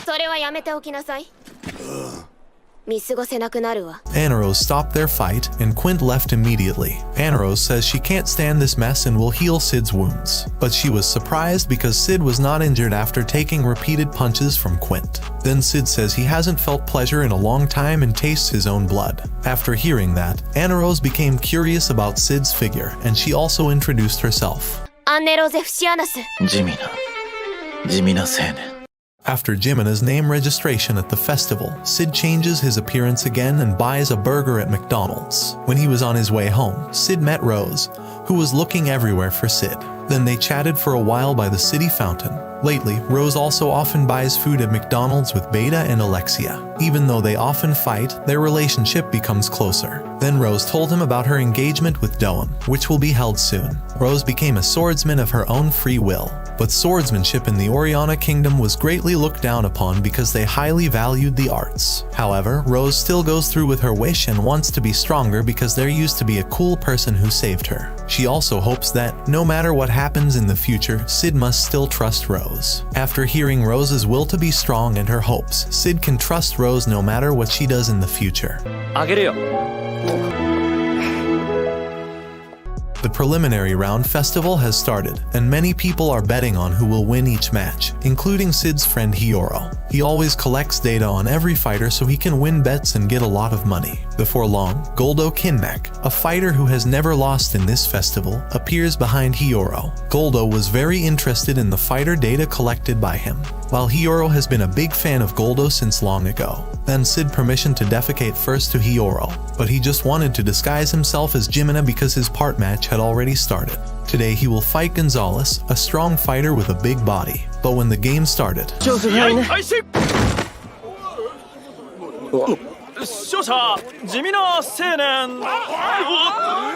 それはやめておきなさい。見過ごせなくなるわ。 Anaros stopped their fight, and Quint left immediately. Anaros says she can't stand this mess and will heal Cid's wounds. But she was surprised because Cid was not injured after taking repeated punches from Quint. Then Cid says he hasn't felt pleasure in a long time and tastes his own blood. After hearing that, Anaros became curious about Cid's figure, and she also introduced herself. アンネロゼフシアナス。地味な青年。 After Jimina's name registration at the festival, Cid changes his appearance again and buys a burger at McDonald's. When he was on his way home, Cid met Rose, who was looking everywhere for Cid. Then they chatted for a while by the city fountain. Lately, Rose also often buys food at McDonald's with Beta and Alexia. Even though they often fight, their relationship becomes closer. Then Rose told him about her engagement with Doem, which will be held soon. Rose became a swordsman of her own free will. But swordsmanship in the Oriana Kingdom was greatly looked down upon because they highly valued the arts. However, Rose still goes through with her wish and wants to be stronger because there used to be a cool person who saved her. She also hopes that, no matter what happens in the future, Sid must still trust Rose. After hearing Rose's will to be strong and her hopes, Sid can trust Rose no matter what she does in the future. あげるよ。 The preliminary round festival has started, and many people are betting on who will win each match, including Sid's friend Hiyoro. He always collects data on every fighter so he can win bets and get a lot of money. Before long, Goldo Kinmac, a fighter who has never lost in this festival, appears behind Hiyoro. Goldo was very interested in the fighter data collected by him, while Hiyoro has been a big fan of Goldo since long ago. Then Sid permission to defecate first to Hiyoro, but he just wanted to disguise himself as Jimina because his part match had already started. Today he will fight Gonzalez, a strong fighter with a big body. But when the game started, 勝者地味な青年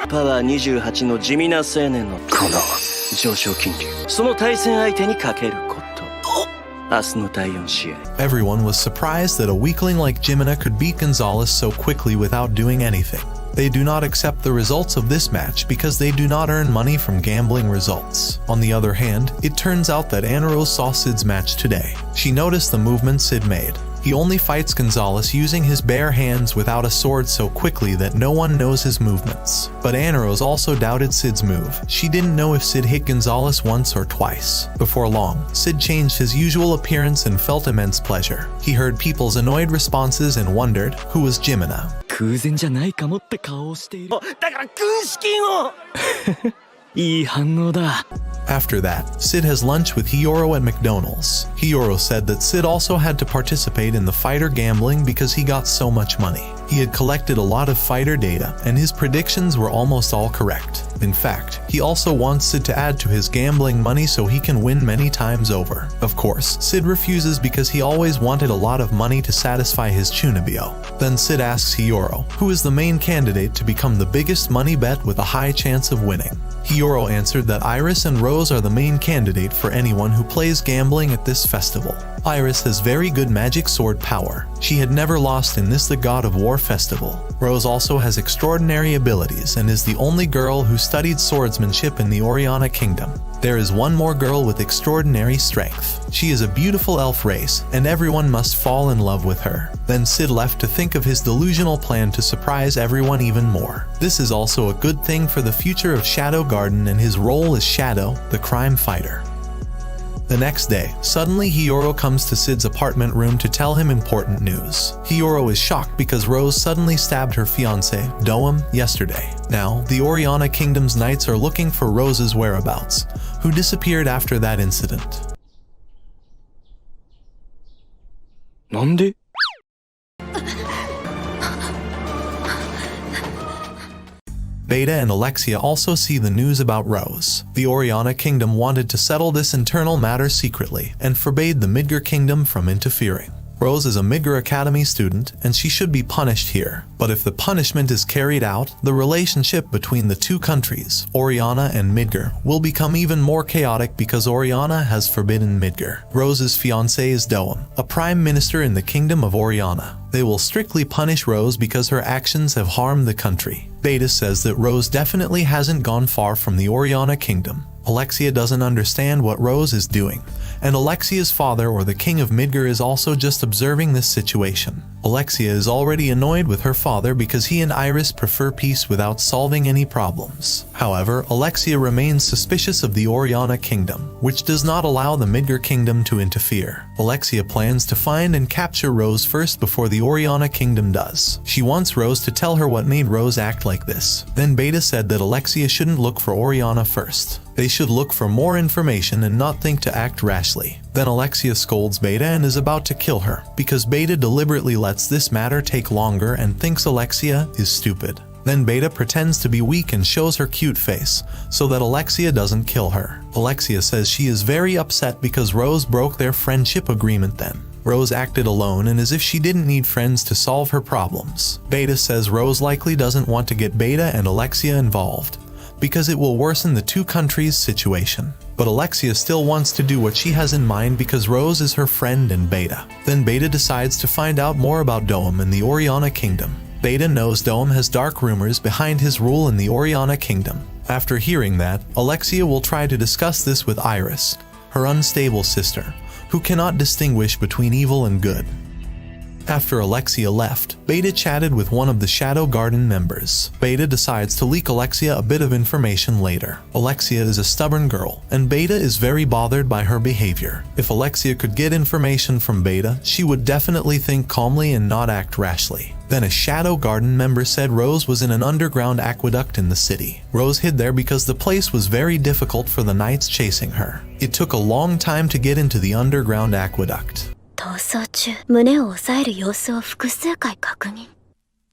パワー28の地味な青年のこの上昇金利、その対戦相手にかけること。明日の第4試合。 everyone was surprised that a weakling like Jimina could beat Gonzalez so quickly without doing anything. They do not accept the results of this match because they do not earn money from gambling results. On the other hand, it turns out that Anna Rose saw Sid's match today. She noticed the movement Sid made. He only fights Gonzalez using his bare hands without a sword so quickly that no one knows his movements. But Anna Rose also doubted Sid's move. She didn't know if Sid hit Gonzalez once or twice. Before long, Sid changed his usual appearance and felt immense pleasure. He heard people's annoyed responses and wondered who was Jimina. 空前じゃないかもって顔をしている。だから軍資金をいい反応だ。 After that, Sid has lunch with Hiyoro at McDonald's. Hiyoro said that Sid also had to participate in the fighter gambling because he got so much money. He had collected a lot of fighter data, and his predictions were almost all correct. In fact, he also wants Sid to add to his gambling money so he can win many times over. Of course, Sid refuses because he always wanted a lot of money to satisfy his chunibyo. Then Sid asks Hiyoro, who is the main candidate to become the biggest money bet with a high chance of winning. Hiyoro answered that Iris and Rose are the main candidate for anyone who plays gambling at this festival. Iris has very good magic sword power. She had never lost in this the God of War festival. Rose also has extraordinary abilities and is the only girl who studied swordsmanship in the Oriana Kingdom. There is one more girl with extraordinary strength. She is a beautiful elf race, and everyone must fall in love with her. Then Sid left to think of his delusional plan to surprise everyone even more. This is also a good thing for the future of Shadow Garden and his role as Shadow, the crime fighter. The next day, suddenly Hiyoro comes to Sid's apartment room to tell him important news. Hiyoro is shocked because Rose suddenly stabbed her fiancé, Doam, yesterday. Now, the Oriana Kingdom's knights are looking for Rose's whereabouts, who disappeared after that incident. なんで？ Beta and Alexia also see the news about Rose. The Oriana Kingdom wanted to settle this internal matter secretly and forbade the Midgar Kingdom from interfering. Rose is a Midgar Academy student and she should be punished here. But if the punishment is carried out, the relationship between the two countries, Oriana and Midgar, will become even more chaotic because Oriana has forbidden Midgar. Rose's fiancé is Doam, a prime minister in the kingdom of Oriana. They will strictly punish Rose because her actions have harmed the country. Beta says that Rose definitely hasn't gone far from the Oriana Kingdom. Alexia doesn't understand what Rose is doing, and Alexia's father or the king of Midgar is also just observing this situation. Alexia is already annoyed with her father because he and Iris prefer peace without solving any problems. However, Alexia remains suspicious of the Oriana Kingdom, which does not allow the Midgar Kingdom to interfere. Alexia plans to find and capture Rose first before the Oriana Kingdom does. She wants Rose to tell her what made Rose act like this. Then Beta said that Alexia shouldn't look for Oriana first. They should look for more information and not think to act rashly. Then Alexia scolds Beta and is about to kill her, because Beta deliberately lets this matter take longer and thinks Alexia is stupid. Then Beta pretends to be weak and shows her cute face, so that Alexia doesn't kill her. Alexia says she is very upset because Rose broke their friendship agreement then. Rose acted alone and as if she didn't need friends to solve her problems. Beta says Rose likely doesn't want to get Beta and Alexia involved. because it will worsen the two countries' situation. But Alexia still wants to do what she has in mind because Rose is her friend and Beta. Then Beta decides to find out more about Doem and the Oriana Kingdom. Beta knows Doem has dark rumors behind his rule in the Oriana Kingdom. After hearing that, Alexia will try to discuss this with Iris, her unstable sister, who cannot distinguish between evil and good. After Alexia left, Beta chatted with one of the Shadow Garden members. Beta decides to leak Alexia a bit of information later. Alexia is a stubborn girl, and Beta is very bothered by her behavior. If Alexia could get information from Beta, she would definitely think calmly and not act rashly. Then a Shadow Garden member said Rose was in an underground aqueduct in the city. Rose hid there because the place was very difficult for the knights chasing her. It took a long time to get into the underground aqueduct. 逃走中、胸を押さえる様子を複数回確認。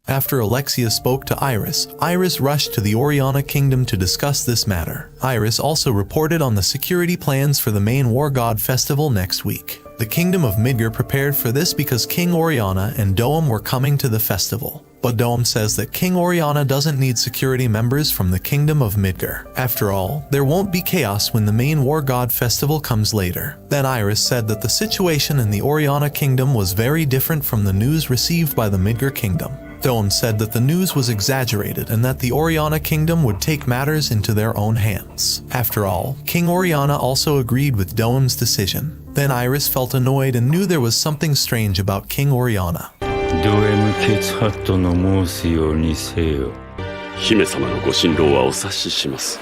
After Alexia spoke to Iris, Iris rushed to the Oriana Kingdom to discuss this matter. Iris also reported on the security plans for the main War God Festival next week. The Kingdom of Midgar prepared for this because King Oriana and Doem were coming to the festival. But Doem says that King Oriana doesn't need security members from the Kingdom of Midgar. After all, there won't be chaos when the main War God Festival comes later. Then Iris said that the situation in the Oriana Kingdom was very different from the news received by the Midgar Kingdom. Doem said that the news was exaggerated and that the Oriana Kingdom would take matters into their own hands. After all, King Oriana also agreed with Doem's decision. Then Iris felt annoyed and knew there was something strange about King Oriana. ド M ケツハットの申すようにせよ。姫様のご心労はお察しします。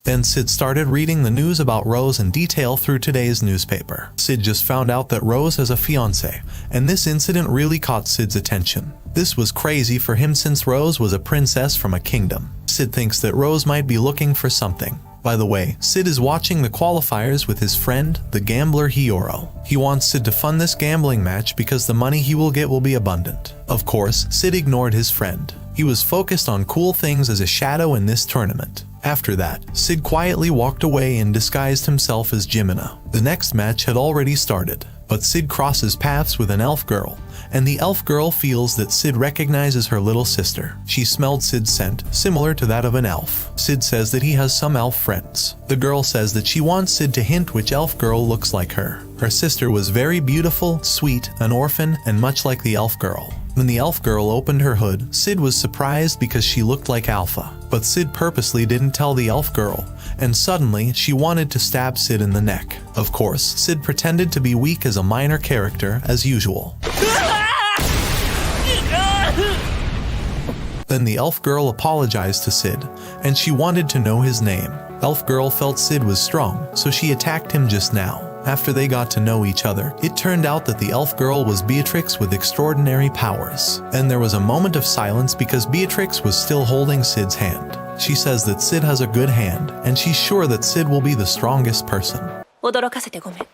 Then Sid started reading the news about Rose in detail through today's newspaper. Sid just found out that Rose has a fiancé, and this incident really caught Sid's attention. This was crazy for him since Rose was a princess from a kingdom. Sid thinks that Rose might be looking for something. By the way, Sid is watching the qualifiers with his friend, the gambler Hiyoro. He wants Sid to fund this gambling match because the money he will get will be abundant. Of course, Sid ignored his friend. He was focused on cool things as a shadow in this tournament. After that, Sid quietly walked away and disguised himself as Jimina. The next match had already started, but Sid crosses paths with an elf girl, and the elf girl feels that Sid recognizes her little sister. She smelled Sid's scent, similar to that of an elf. Sid says that he has some elf friends. The girl says that she wants Sid to hint which elf girl looks like her. Her sister was very beautiful, sweet, an orphan, and much like the elf girl. When the elf girl opened her hood, Sid was surprised because she looked like Alpha. But Sid purposely didn't tell the elf girl, and suddenly she wanted to stab Sid in the neck. Of course, Sid pretended to be weak as a minor character, as usual. Then the elf girl apologized to Sid, and she wanted to know his name. Elf girl felt Sid was strong, so she attacked him just now. After they got to know each other, it turned out that the elf girl was Beatrix with extraordinary powers. Then there was a moment of silence because Beatrix was still holding Sid's hand. She says that Sid has a good hand, and she's sure that Sid will be the strongest person. 驚かせてごめん。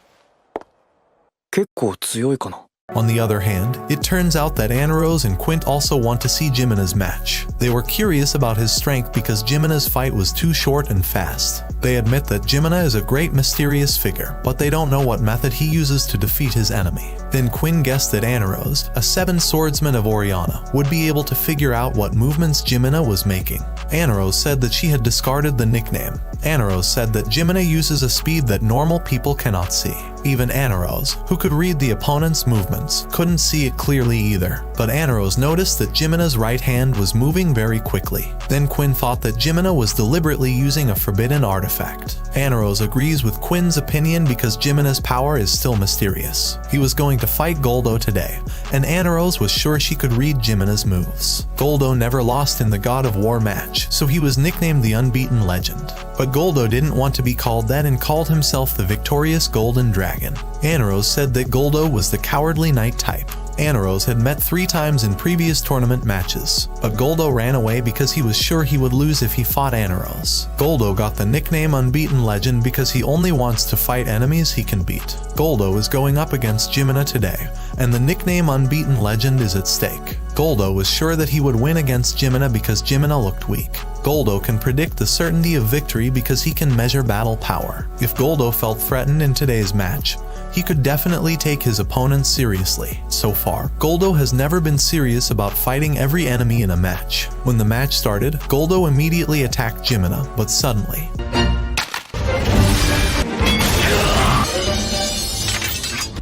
結構強いかな。 On the other hand, it turns out that Anarose and Quint also want to see Jimina's match. They were curious about his strength because Jimina's fight was too short and fast. They admit that Jimina is a great mysterious figure, but they don't know what method he uses to defeat his enemy. Then Quinn guessed that Anarose, a 7 swordsman of Oriana, would be able to figure out what movements Jimina was making. Anarose said that she had discarded the nickname. Anarose said that Jimina uses a speed that normal people cannot see. Even Anarose, who could read the opponent's movements, couldn't see it clearly either. But Anarose noticed that Jimina's right hand was moving very quickly. Then Quinn thought that Jimina was deliberately using a forbidden artifact. Anarose agrees with Quinn's opinion because Jimina's power is still mysterious. He was going to fight Goldo today, and Anarose was sure she could read Jimina's moves. Goldo never lost in the God of War match, so he was nicknamed the Unbeaten Legend. But Goldo didn't want to be called that and called himself the Victorious Golden Dragon. Anarose said that Goldo was the cowardly knight type. Anarose had met 3 times in previous tournament matches, but Goldo ran away because he was sure he would lose if he fought Anarose. Goldo got the nickname Unbeaten Legend because he only wants to fight enemies he can beat. Goldo is going up against Jimina today, and the nickname Unbeaten Legend is at stake. Goldo was sure that he would win against Jimina because Jimina looked weak. Goldo can predict the certainty of victory because he can measure battle power. If Goldo felt threatened in today's match, he he could definitely take his opponents seriously. So far, Goldo has never been serious about fighting every enemy in a match. When the match started, Goldo immediately attacked Jimina, but suddenly,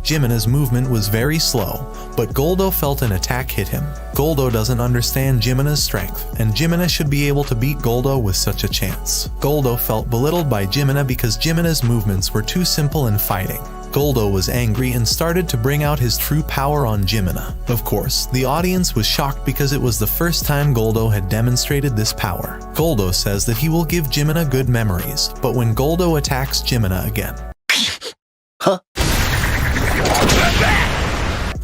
Jimina's movement was very slow, but Goldo felt an attack hit him. Goldo doesn't understand Jimina's strength, and Jimina should be able to beat Goldo with such a chance. Goldo felt belittled by Jimina because Jimina's movements were too simple in fighting. Goldo was angry and started to bring out his true power on Jimina. Of course, the audience was shocked because it was the first time Goldo had demonstrated this power. Goldo says that he will give Jimina good memories, but when Goldo attacks Jimina again,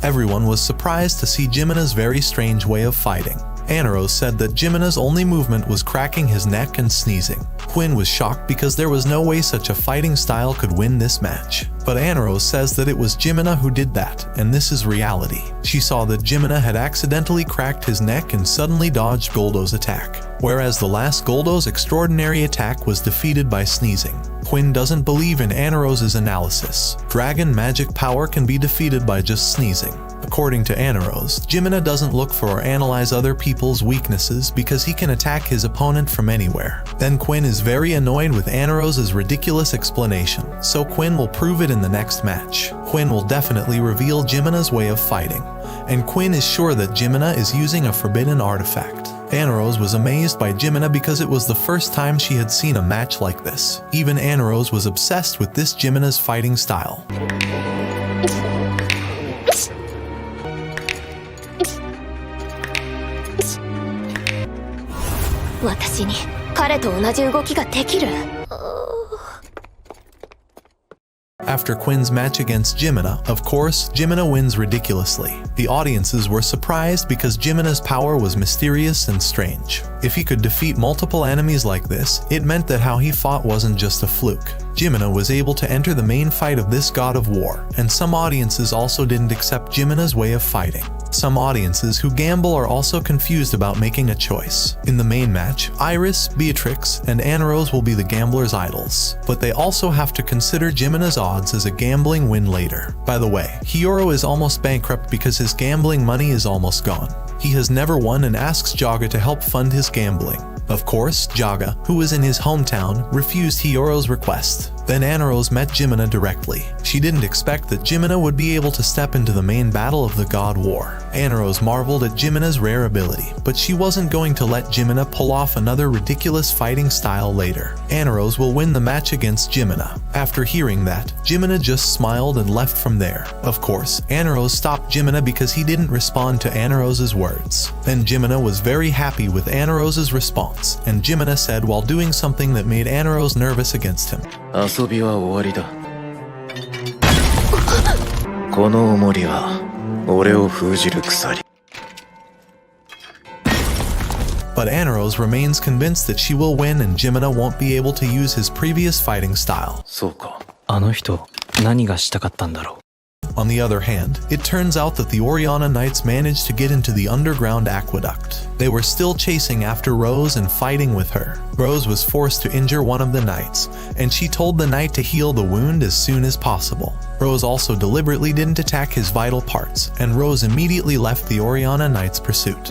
everyone was surprised to see Jimina's very strange way of fighting. Anaro said that Jimina's only movement was cracking his neck and sneezing. Quinn was shocked because there was no way such a fighting style could win this match. But Anaro says that it was Jimina who did that, and this is reality. She saw that Jimina had accidentally cracked his neck and suddenly dodged Goldo's attack, whereas the last Goldo's extraordinary attack was defeated by sneezing. Quinn doesn't believe in Anaro's analysis. Dragon magic power can be defeated by just sneezing. According to Anaros, Jimina doesn't look for or analyze other people's weaknesses because he can attack his opponent from anywhere. Then Quinn is very annoyed with Anaros' ridiculous explanation, so Quinn will prove it in the next match. Quinn will definitely reveal Jimina's way of fighting, and Quinn is sure that Jimina is using a forbidden artifact. Anaros was amazed by Jimina because it was the first time she had seen a match like this. Even Anaros was obsessed with this Jimina's fighting style. After Quinn's match against Jimina, of course, Jimina wins ridiculously. The audiences were surprised because Jimina's power was mysterious and strange. If he could defeat multiple enemies like this, it meant that how he fought wasn't just a fluke. Jimina was able to enter the main fight of this god of war, and some audiences also didn't accept Jimina's way of fighting. Some audiences who gamble are also confused about making a choice. In the main match, Iris, Beatrix, and Anaros will be the gamblers' idols, but they also have to consider Jimina's odds as a gambling win later. By the way, Hiyoro is almost bankrupt because his gambling money is almost gone. He has never won and asks Jaga to help fund his gambling. Of course, Jaga, who was in his hometown, refused Hiyoro's request. Then Anaros met Jimina directly. She didn't expect that Jimina would be able to step into the main battle of the God War. Anaros marveled at Jimina's rare ability, but she wasn't going to let Jimina pull off another ridiculous fighting style later. Anaros will win the match against Jimina. After hearing that, Jimina just smiled and left from there. Of course, Anaros stopped Jimina because he didn't respond to Anaros' words. Then Jimina was very happy with Anaros' response, and Jimina said while doing something that made Anaros nervous against him. 遊びは終わりだ。この重りは俺を封じる鎖。 But Anaros remains convinced that she will win and Jimina won't be able to use his previous fighting style. そうか。あの人、何がしたかったんだろう。 On the other hand, it turns out that the Oriana Knights managed to get into the underground aqueduct. They were still chasing after Rose and fighting with her. Rose was forced to injure one of the knights, and she told the knight to heal the wound as soon as possible. Rose also deliberately didn't attack his vital parts, and Rose immediately left the Oriana Knights' pursuit.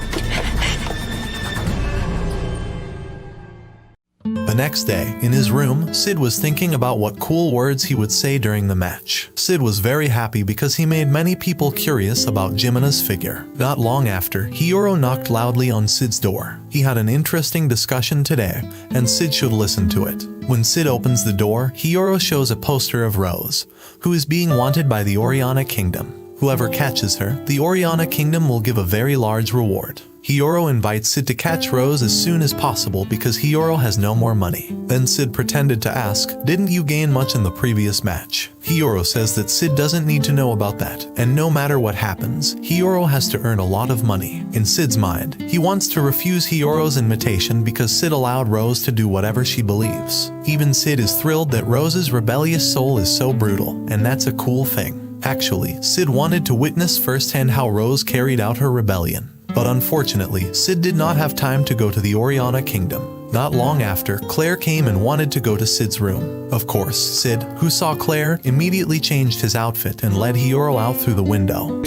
The next day, in his room, Sid was thinking about what cool words he would say during the match. Sid was very happy because he made many people curious about Jimina's figure. Not long after, Hiyoro knocked loudly on Sid's door. He had an interesting discussion today, and Sid should listen to it. When Sid opens the door, Hiyoro shows a poster of Rose, who is being wanted by the Oriana Kingdom. Whoever catches her, the Oriana Kingdom will give a very large reward. Hiyoro invites Sid to catch Rose as soon as possible because Hiyoro has no more money. Then Sid pretended to ask, "Didn't you gain much in the previous match?" Hiyoro says that Sid doesn't need to know about that, and no matter what happens, Hiyoro has to earn a lot of money. In Sid's mind, he wants to refuse Hiyoro's invitation because Sid allowed Rose to do whatever she believes. Even Sid is thrilled that Rose's rebellious soul is so brutal, and that's a cool thing. Actually, Sid wanted to witness firsthand how Rose carried out her rebellion. But unfortunately, Sid did not have time to go to the Oriana Kingdom. Not long after, Claire came and wanted to go to Sid's room. Of course, Sid, who saw Claire, immediately changed his outfit and led Hiyoro out through the window.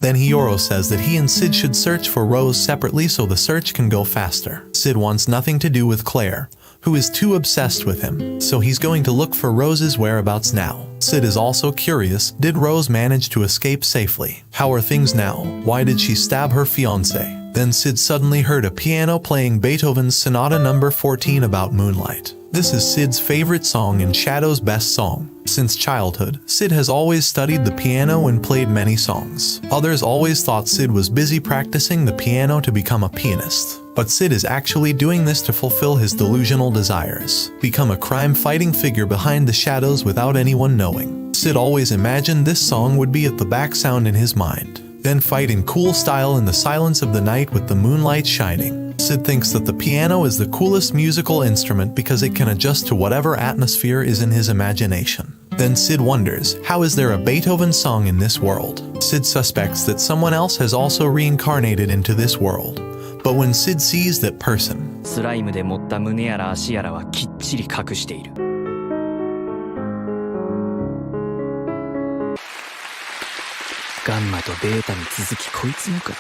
Then Hiyoro says that he and Sid should search for Rose separately so the search can go faster. Sid wants nothing to do with Claire, who is too obsessed with him, so he's going to look for Rose's whereabouts now. Sid is also curious, did Rose manage to escape safely? How are things now? Why did she stab her fiancé? Then Sid suddenly heard a piano playing Beethoven's Sonata No. 14 about moonlight. This is Sid's favorite song and Shadow's best song. Since childhood, Sid has always studied the piano and played many songs. Others always thought Sid was busy practicing the piano to become a pianist. But Sid is actually doing this to fulfill his delusional desires, become a crime-fighting figure behind the shadows without anyone knowing. Sid always imagined this song would be at the back sound in his mind, then fight in cool style in the silence of the night with the moonlight shining. Sid thinks that the piano is the coolest musical instrument because it can adjust to whatever atmosphere is in his imagination. Then Sid wonders, how is there a Beethoven song in this world? Sid suspects that someone else has also reincarnated into this world. But when Sid sees that person, スライムで持った胸やら足やらはきっちり隠している。ガンマとベータに続きこいつもか。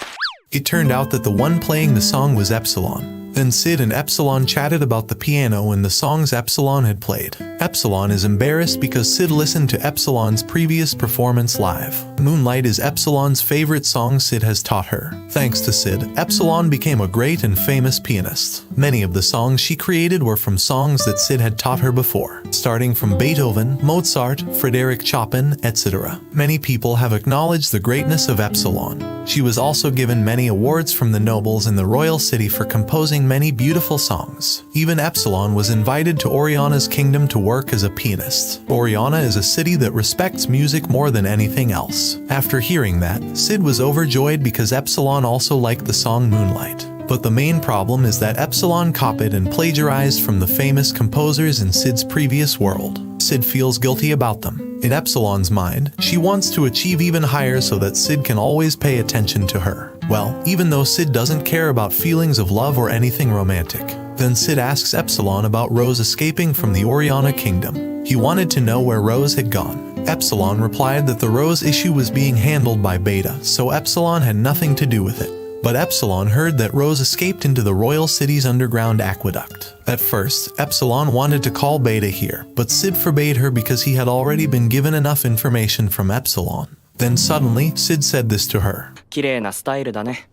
it turned out that the one playing the song was Epsilon. Then Sid and Epsilon chatted about the piano and the songs Epsilon had played. Epsilon is embarrassed because Sid listened to Epsilon's previous performance live. Moonlight is Epsilon's favorite song Sid has taught her. Thanks to Sid, Epsilon became a great and famous pianist. Many of the songs she created were from songs that Sid had taught her before, starting from Beethoven, Mozart, Frédéric Chopin, etc. Many people have acknowledged the greatness of Epsilon. She was also given many awards from the nobles in the royal city for composing many beautiful songs. Even Epsilon was invited to Oriana's kingdom to work as a pianist. Oriana is a city that respects music more than anything else. After hearing that, Sid was overjoyed because Epsilon also liked the song Moonlight. But the main problem is that Epsilon copied and plagiarized from the famous composers in Sid's previous world. Sid feels guilty about them. In Epsilon's mind, she wants to achieve even higher so that Sid can always pay attention to her. Well, even though Sid doesn't care about feelings of love or anything romantic. Then Sid asks Epsilon about Rose escaping from the Oriana kingdom. He wanted to know where Rose had gone. Epsilon replied that the Rose issue was being handled by Beta, so Epsilon had nothing to do with it. But Epsilon heard that Rose escaped into the royal city's underground aqueduct. At first, Epsilon wanted to call Beta here, but Sid forbade her because he had already been given enough information from Epsilon. Then suddenly, Sid said this to her. 綺麗なスタイルだね。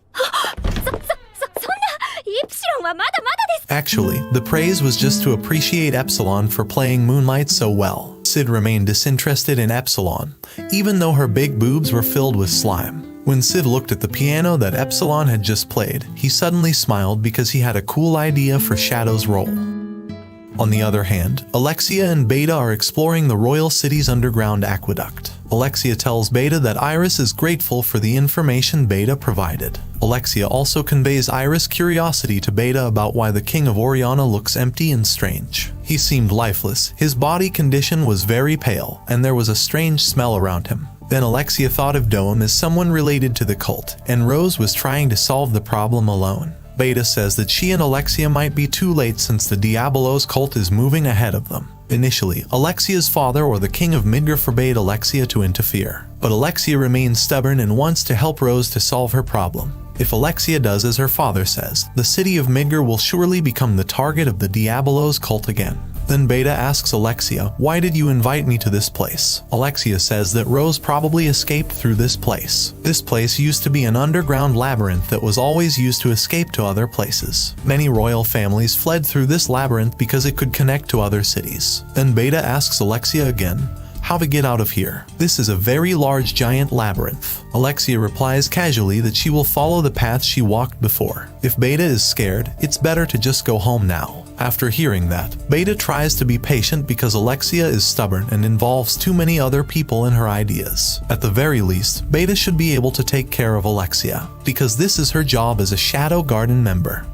Actually, the praise was just to appreciate Epsilon for playing Moonlight so well. Sid remained disinterested in Epsilon, even though her big boobs were filled with slime. When Sid looked at the piano that Epsilon had just played, he suddenly smiled because he had a cool idea for Shadow's role. On the other hand, Alexia and Beta are exploring the royal city's underground aqueduct. Alexia tells Beta that Iris is grateful for the information Beta provided. Alexia also conveys Iris' curiosity to Beta about why the king of Oriana looks empty and strange. He seemed lifeless, his body condition was very pale, and there was a strange smell around him. Then Alexia thought of Dome as someone related to the cult, and Rose was trying to solve the problem alone. Beta says that she and Alexia might be too late since the Diabolos cult is moving ahead of them. Initially, Alexia's father or the king of Midgar forbade Alexia to interfere, but Alexia remains stubborn and wants to help Rose to solve her problem. If Alexia does as her father says, the city of Midgar will surely become the target of the Diabolos cult again. Then Beta asks Alexia, why did you invite me to this place? Alexia says that Rose probably escaped through this place. This place used to be an underground labyrinth that was always used to escape to other places. Many royal families fled through this labyrinth because it could connect to other cities. Then Beta asks Alexia again, how to get out of here. This is a very large giant labyrinth. Alexia replies casually that she will follow the path she walked before. If Beta is scared, it's better to just go home now. After hearing that, Beta tries to be patient because Alexia is stubborn and involves too many other people in her ideas. At the very least, Beta should be able to take care of Alexia, because this is her job as a Shadow Garden member.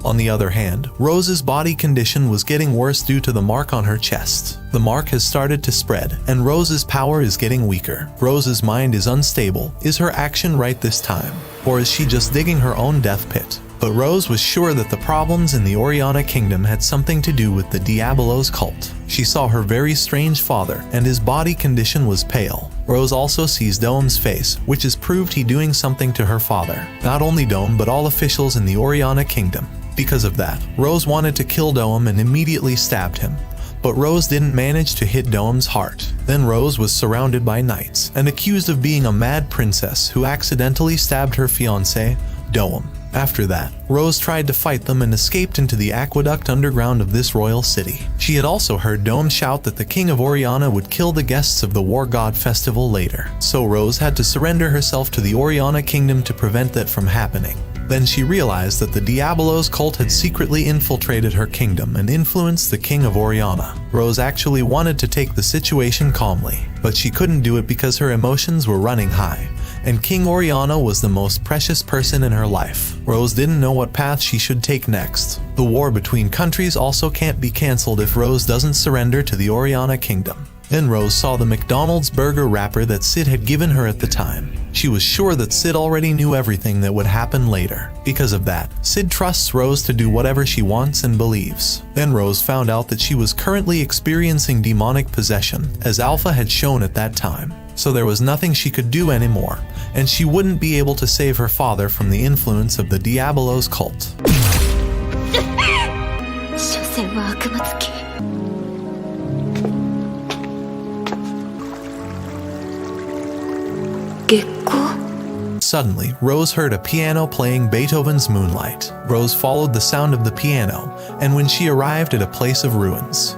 On the other hand, Rose's body condition was getting worse due to the mark on her chest. The mark has started to spread, and Rose's power is getting weaker. Rose's mind is unstable. Is her action right this time? Or is she just digging her own death pit? But Rose was sure that the problems in the Oriana Kingdom had something to do with the Diabolos cult. She saw her very strange father, and his body condition was pale. Rose also sees Dome's face, which is proved he doing something to her father. Not only Dome, but all officials in the Oriana Kingdom. Because of that, Rose wanted to kill Dome and immediately stabbed him. But Rose didn't manage to hit Dome's heart. Then Rose was surrounded by knights and accused of being a mad princess who accidentally stabbed her fiancé, Dome. After that, Rose tried to fight them and escaped into the aqueduct underground of this royal city. She had also heard Dome shout that the king of Oriana would kill the guests of the War God Festival later. So Rose had to surrender herself to the Oriana Kingdom to prevent that from happening. Then she realized that the Diabolos cult had secretly infiltrated her kingdom and influenced the king of Oriana. Rose actually wanted to take the situation calmly, but she couldn't do it because her emotions were running high, and King Oriana was the most precious person in her life. Rose didn't know what path she should take next. The war between countries also can't be cancelled if Rose doesn't surrender to the Oriana Kingdom. Then Rose saw the McDonald's burger wrapper that Sid had given her at the time. She was sure that Sid already knew everything that would happen later. Because of that, Sid trusts Rose to do whatever she wants and believes. Then Rose found out that she was currently experiencing demonic possession, as Alpha had shown at that time. So there was nothing she could do anymore, and she wouldn't be able to save her father from the influence of the Diabolos cult. 所詮は悪魔つき。 Suddenly, Rose heard a piano playing Beethoven's Moonlight. Rose followed the sound of the piano, and when she arrived at a place of ruins,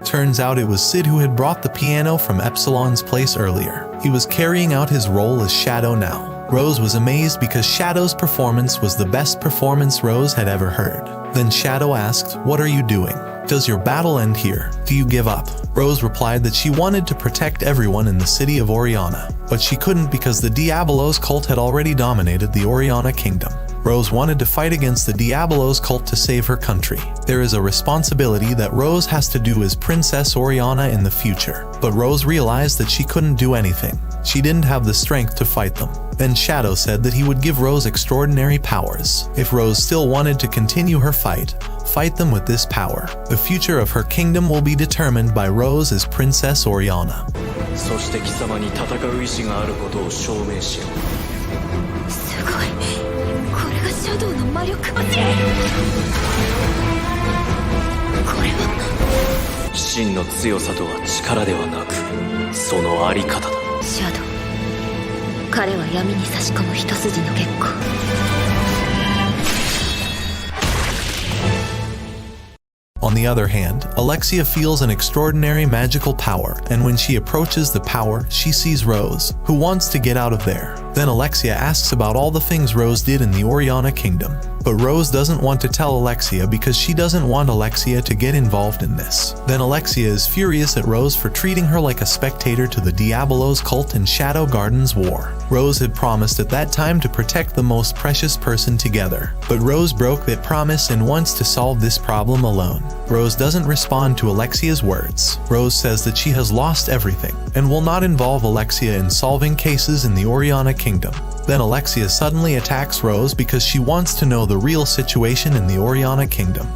turns out it was Sid who had brought the piano from Epsilon's place earlier. He was carrying out his role as Shadow now. Rose was amazed because Shadow's performance was the best performance Rose had ever heard. Then Shadow asked, "What are you doing? Does your battle end here? Do you give up?" Rose replied that she wanted to protect everyone in the city of Oriana, but she couldn't because the Diabolos cult had already dominated the Oriana Kingdom. Rose wanted to fight against the Diabolos cult to save her country. There is a responsibility that Rose has to do as Princess Oriana in the future, but Rose realized that she couldn't do anything. She didn't have the strength to fight them. Then Shadow said that he would give Rose extraordinary powers. If Rose still wanted to continue her fight them with this power. The future of her kingdom will be determined by Rose as Princess Oriana. そして貴様に戦う意志があることを証明しよう。すごい。これがシャドウの魔力持ち。これは真の強さとは力ではなく、そのあり方だ。シャドウ。彼は闇に差し込む一筋の月光。 On the other hand, Alexia feels an extraordinary magical power, and when she approaches the power, she sees Rose, who wants to get out of there. Then Alexia asks about all the things Rose did in the Oriana Kingdom. But Rose doesn't want to tell Alexia because she doesn't want Alexia to get involved in this. Then Alexia is furious at Rose for treating her like a spectator to the Diabolos cult and Shadow Garden's war. Rose had promised at that time to protect the most precious person together, but Rose broke that promise and wants to solve this problem alone. Rose doesn't respond to Alexia's words. Rose says that she has lost everything and will not involve Alexia in solving cases in the Oriana Kingdom. Then Alexia suddenly attacks Rose because she wants to know the real situation in the Oriana Kingdom.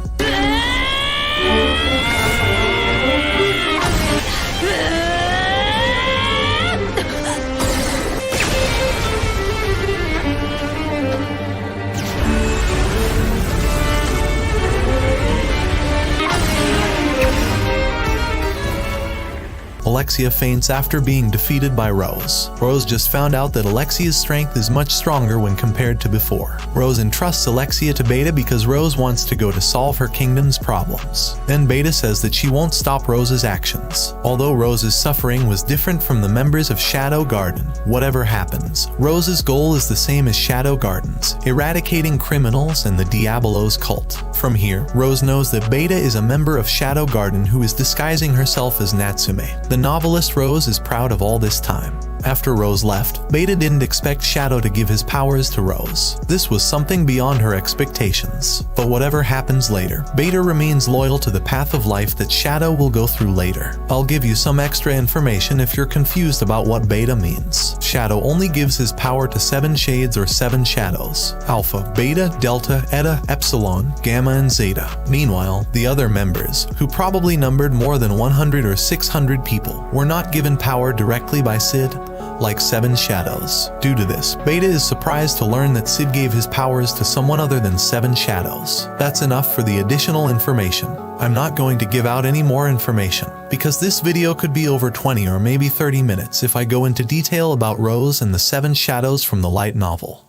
Alexia faints after being defeated by Rose. Rose just found out that Alexia's strength is much stronger when compared to before. Rose entrusts Alexia to Beta because Rose wants to go to solve her kingdom's problems. Then Beta says that she won't stop Rose's actions. Although Rose's suffering was different from the members of Shadow Garden, whatever happens, Rose's goal is the same as Shadow Garden's, eradicating criminals and the Diabolos cult. From here, Rose knows that Beta is a member of Shadow Garden who is disguising herself as Natsume. The novelist Rose is proud of all this time. After Rose left, Beta didn't expect Shadow to give his powers to Rose. This was something beyond her expectations. But whatever happens later, Beta remains loyal to the path of life that Shadow will go through later. I'll give you some extra information if you're confused about what Beta means. Shadow only gives his power to 7 shades or 7 shadows: Alpha, Beta, Delta, Eta, Epsilon, Gamma, and Zeta. Meanwhile, the other members, who probably numbered more than 100 or 600 people, were not given power directly by Sid, like 7 shadows. Due to this, Beta is surprised to learn that Sid gave his powers to someone other than 7 shadows. That's enough for the additional information. I'm not going to give out any more information, because this video could be over 20 or maybe 30 minutes if I go into detail about Rose and the 7 shadows from the light novel.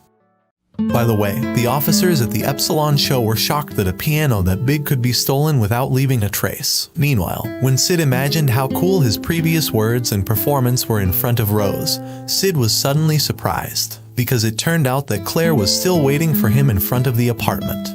By the way, the officers at the Epsilon show were shocked that a piano that big could be stolen without leaving a trace. Meanwhile, when Sid imagined how cool his previous words and performance were in front of Rose, Sid was suddenly surprised, because it turned out that Claire was still waiting for him in front of the apartment.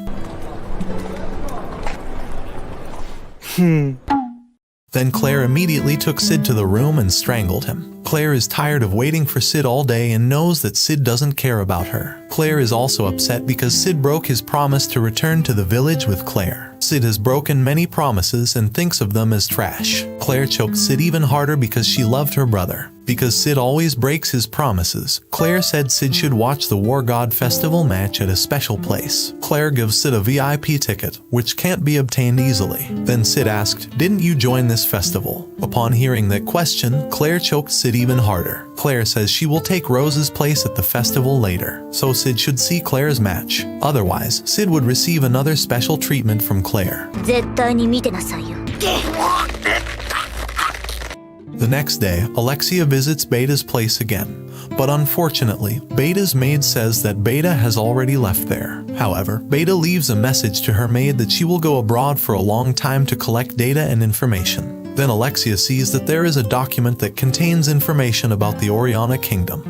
Then Claire immediately took Sid to the room and strangled him. Claire is tired of waiting for Sid all day and knows that Sid doesn't care about her. Claire is also upset because Sid broke his promise to return to the village with Claire. Sid has broken many promises and thinks of them as trash. Claire choked Sid even harder because she loved her brother. Because Sid always breaks his promises, Claire said Sid should watch the War God Festival match at a special place. Claire gives Sid a VIP ticket, which can't be obtained easily. Then Sid asked, "Didn't you join this festival?" Upon hearing that question, Claire choked Sid even harder. Claire says she will take Rose's place at the festival later, so Sid should see Claire's match. Otherwise, Sid would receive another special treatment from Claire. 絶対に見てなさいよ。 The next day, Alexia visits Beta's place again. But unfortunately, Beta's maid says that Beta has already left there. However, Beta leaves a message to her maid that she will go abroad for a long time to collect data and information. Then Alexia sees that there is a document that contains information about the Oriana Kingdom.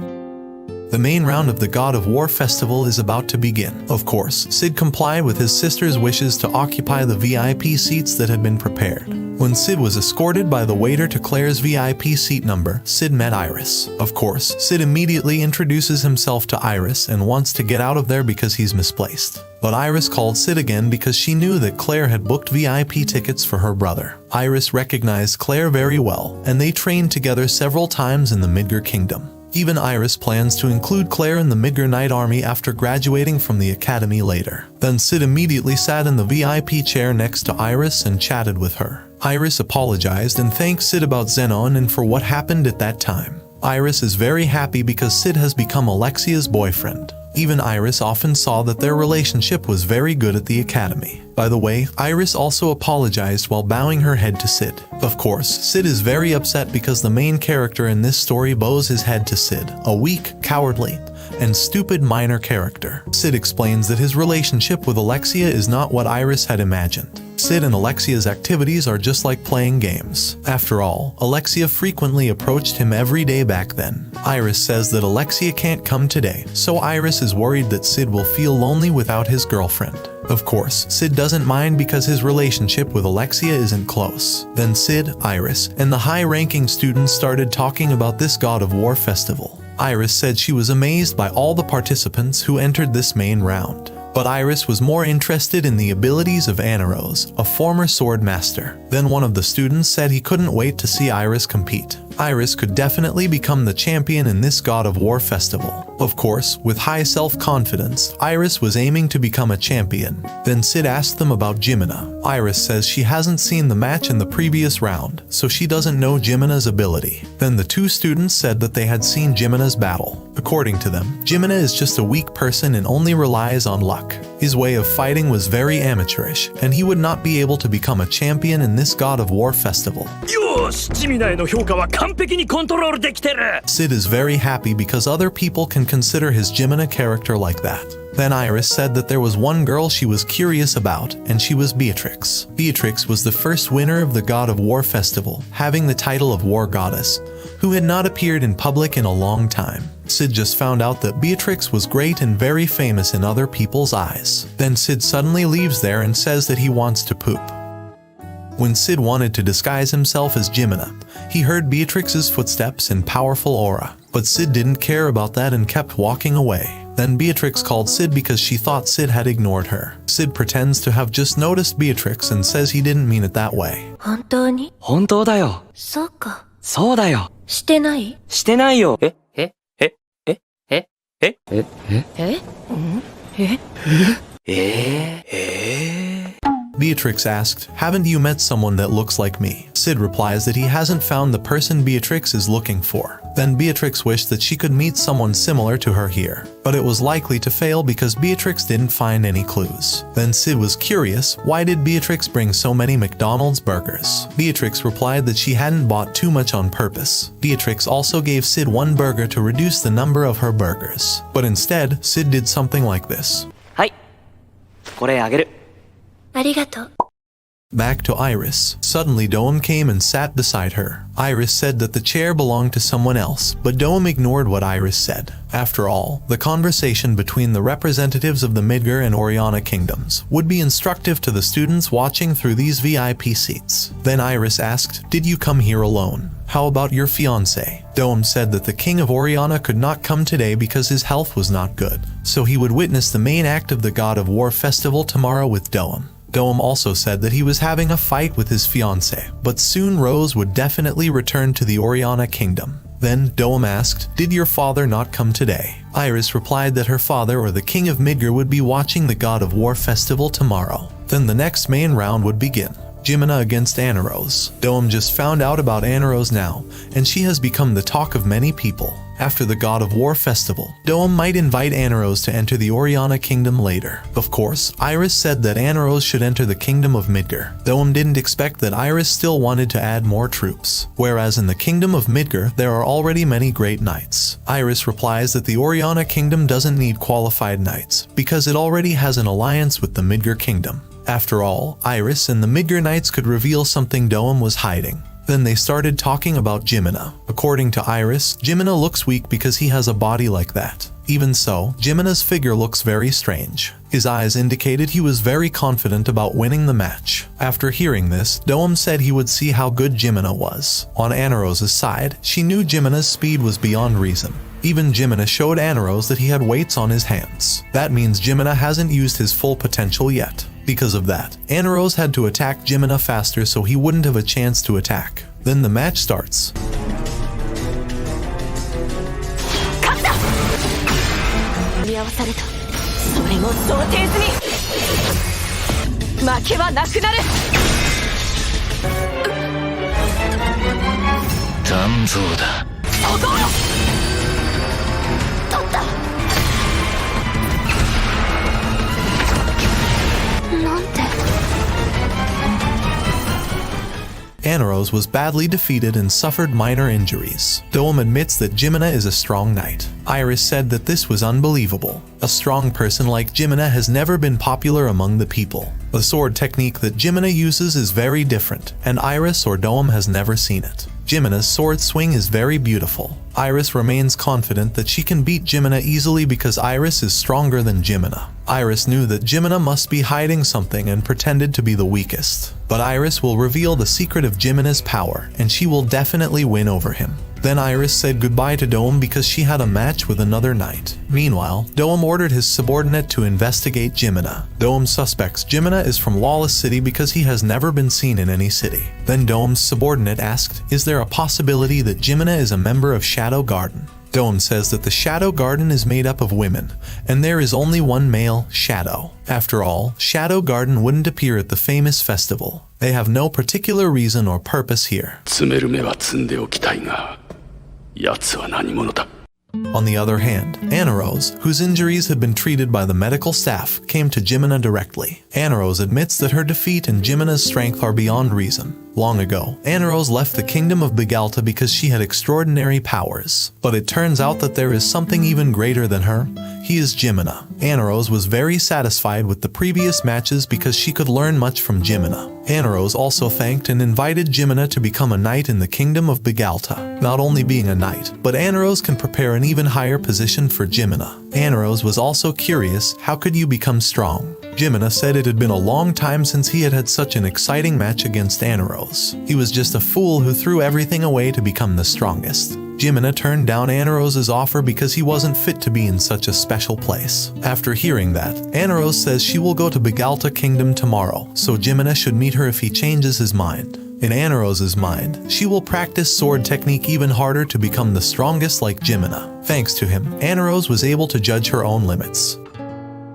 The main round of the God of War festival is about to begin. Of course, Sid complied with his sister's wishes to occupy the VIP seats that had been prepared. When Sid was escorted by the waiter to Claire's VIP seat number, Sid met Iris. Of course, Sid immediately introduces himself to Iris and wants to get out of there because he's misplaced. But Iris called Sid again because she knew that Claire had booked VIP tickets for her brother. Iris recognized Claire very well, and they trained together several times in the Midgar Kingdom. Even Iris plans to include Claire in the Midgar Knight Army after graduating from the academy later. Then Sid immediately sat in the VIP chair next to Iris and chatted with her. Iris apologized and thanked Sid about Zenon and for what happened at that time. Iris is very happy because Sid has become Alexia's boyfriend. Even Iris often saw that their relationship was very good at the academy. By the way, Iris also apologized while bowing her head to Sid. Of course, Sid is very upset because the main character in this story bows his head to Sid, a weak, cowardly, and stupid minor character. Sid explains that his relationship with Alexia is not what Iris had imagined. Sid and Alexia's activities are just like playing games. After all, Alexia frequently approached him every day back then. Iris says that Alexia can't come today, so Iris is worried that Sid will feel lonely without his girlfriend. Of course, Sid doesn't mind because his relationship with Alexia isn't close. Then Sid, Iris, and the high-ranking students started talking about this God of War festival. Iris said she was amazed by all the participants who entered this main round. But Iris was more interested in the abilities of Anaros, a former sword master. Then one of the students said he couldn't wait to see Iris compete. Iris could definitely become the champion in this God of War festival. Of course, with high self-confidence, Iris was aiming to become a champion. Then Sid asked them about Jimina. Iris says she hasn't seen the match in the previous round, so she doesn't know Jimina's ability. Then the two students said that they had seen Jimina's battle. According to them, Jimina is just a weak person and only relies on luck. His way of fighting was very amateurish, and he would not be able to become a champion in this God of War festival. Sid is very happy because other people can consider his Jimina character like that. Then Iris said that there was one girl she was curious about, and she was Beatrix. Beatrix was the first winner of the God of War festival, having the title of War Goddess, who had not appeared in public in a long time. Sid just found out that Beatrix was great and very famous in other people's eyes. Then Sid suddenly leaves there and says that he wants to poop. When Sid wanted to disguise himself as Jimina, he heard Beatrix's footsteps and powerful aura. But Sid didn't care about that and kept walking away. Then Beatrix called Sid because she thought Sid had ignored her. Sid pretends to have just noticed Beatrix and says he didn't mean it that way. 本当に本当だよ。そうか。そうだよ。してない？してないよ。Beatrix asked, "Haven't you met someone that looks like me?" Sid replies that he hasn't found the person Beatrix is looking for. Then Beatrix wished that she could meet someone similar to her here, but it was likely to fail because Beatrix didn't find any clues. Then Sid was curious, why did Beatrix bring so many McDonald's burgers? Beatrix replied that she hadn't bought too much on purpose. Beatrix also gave Sid one burger to reduce the number of her burgers. But instead, Sid did something like this. はい。これあげる。ありがとう。 Back to Iris. Suddenly Doem came and sat beside her. Iris said that the chair belonged to someone else, but Doem ignored what Iris said. After all, the conversation between the representatives of the Midgar and Oriana kingdoms would be instructive to the students watching through these VIP seats. Then Iris asked, "Did you come here alone? How about your fiancé?" Doem said that the king of Oriana could not come today because his health was not good, so he would witness the main act of the God of War festival tomorrow with Doem. Doem also said that he was having a fight with his fiancée, but soon Rose would definitely return to the Oriana kingdom. Then Doem asked, "Did your father not come today?" Iris replied that her father or the king of Midgar would be watching the God of War festival tomorrow. Then the next main round would begin. Jimina against Anarose. Doem just found out about Anarose now, and she has become the talk of many people. After the God of War festival, Doem might invite Anarose to enter the Oriana kingdom later. Of course, Iris said that Anarose should enter the kingdom of Midgar. Doem didn't expect that Iris still wanted to add more troops, whereas in the kingdom of Midgar there are already many great knights. Iris replies that the Oriana kingdom doesn't need qualified knights, because it already has an alliance with the Midgar kingdom. After all, Iris and the Midgar Knights could reveal something Doem was hiding. Then they started talking about Jimina. According to Iris, Jimina looks weak because he has a body like that. Even so, Jimina's figure looks very strange. His eyes indicated he was very confident about winning the match. After hearing this, Doem said he would see how good Jimina was. On Anarose's side, she knew Jimina's speed was beyond reason. Even Jimina showed Anarose that he had weights on his hands. That means Jimina hasn't used his full potential yet. Because of that, Anarose had to attack Jimina faster so he wouldn't have a chance to attack. Then the match starts. 見合わされた。それも想定済み。負けはなくなる。残像だ。そこ！取った。なんて。Anarose was badly defeated and suffered minor injuries. Doem admits that Jimina is a strong knight. Iris said that this was unbelievable. A strong person like Jimina has never been popular among the people. The sword technique that Jimina uses is very different, and Iris or Doem has never seen it. Jimina's sword swing is very beautiful. Iris remains confident that she can beat Jimina easily because Iris is stronger than Jimina. Iris knew that Jimina must be hiding something and pretended to be the weakest. But Iris will reveal the secret of Jimina's power, and she will definitely win over him. Then Iris said goodbye to Doem because she had a match with another knight. Meanwhile, Doem ordered his subordinate to investigate Jimina. Doem suspects Jimina is from Lawless City because he has never been seen in any city. Then Doem's subordinate asked, "Is there a possibility that Jimina is a member of Shadow Garden?" Doem says that the Shadow Garden is made up of women, and there is only one male, Shadow. After all, Shadow Garden wouldn't appear at the famous festival. They have no particular reason or purpose here. 詰める目は積んでおきたいが、奴は何者だ。 On the other hand, Anarose, whose injuries had been treated by the medical staff, came to Jimina directly. Anarose admits that her defeat and Jimina's strength are beyond reason. Long ago, Anarose left the kingdom of Begalta because she had extraordinary powers. But it turns out that there is something even greater than her. He is Jimina. Anarose was very satisfied with the previous matches because she could learn much from Jimina. Anarose also thanked and invited Jimina to become a knight in the kingdom of Begalta. Not only being a knight, but Anarose can prepare an even higher position for Jimina. Anarose was also curious, how could you become strong? Jimina said it had been a long time since he had had such an exciting match against Anarose. He was just a fool who threw everything away to become the strongest. Jimina turned down Anaros's offer because he wasn't fit to be in such a special place. After hearing that, Anaros says she will go to Bigalta Kingdom tomorrow, so Jimina should meet her if he changes his mind. In Anaros's mind, she will practice sword technique even harder to become the strongest like Jimina. Thanks to him, Anaros was able to judge her own limits.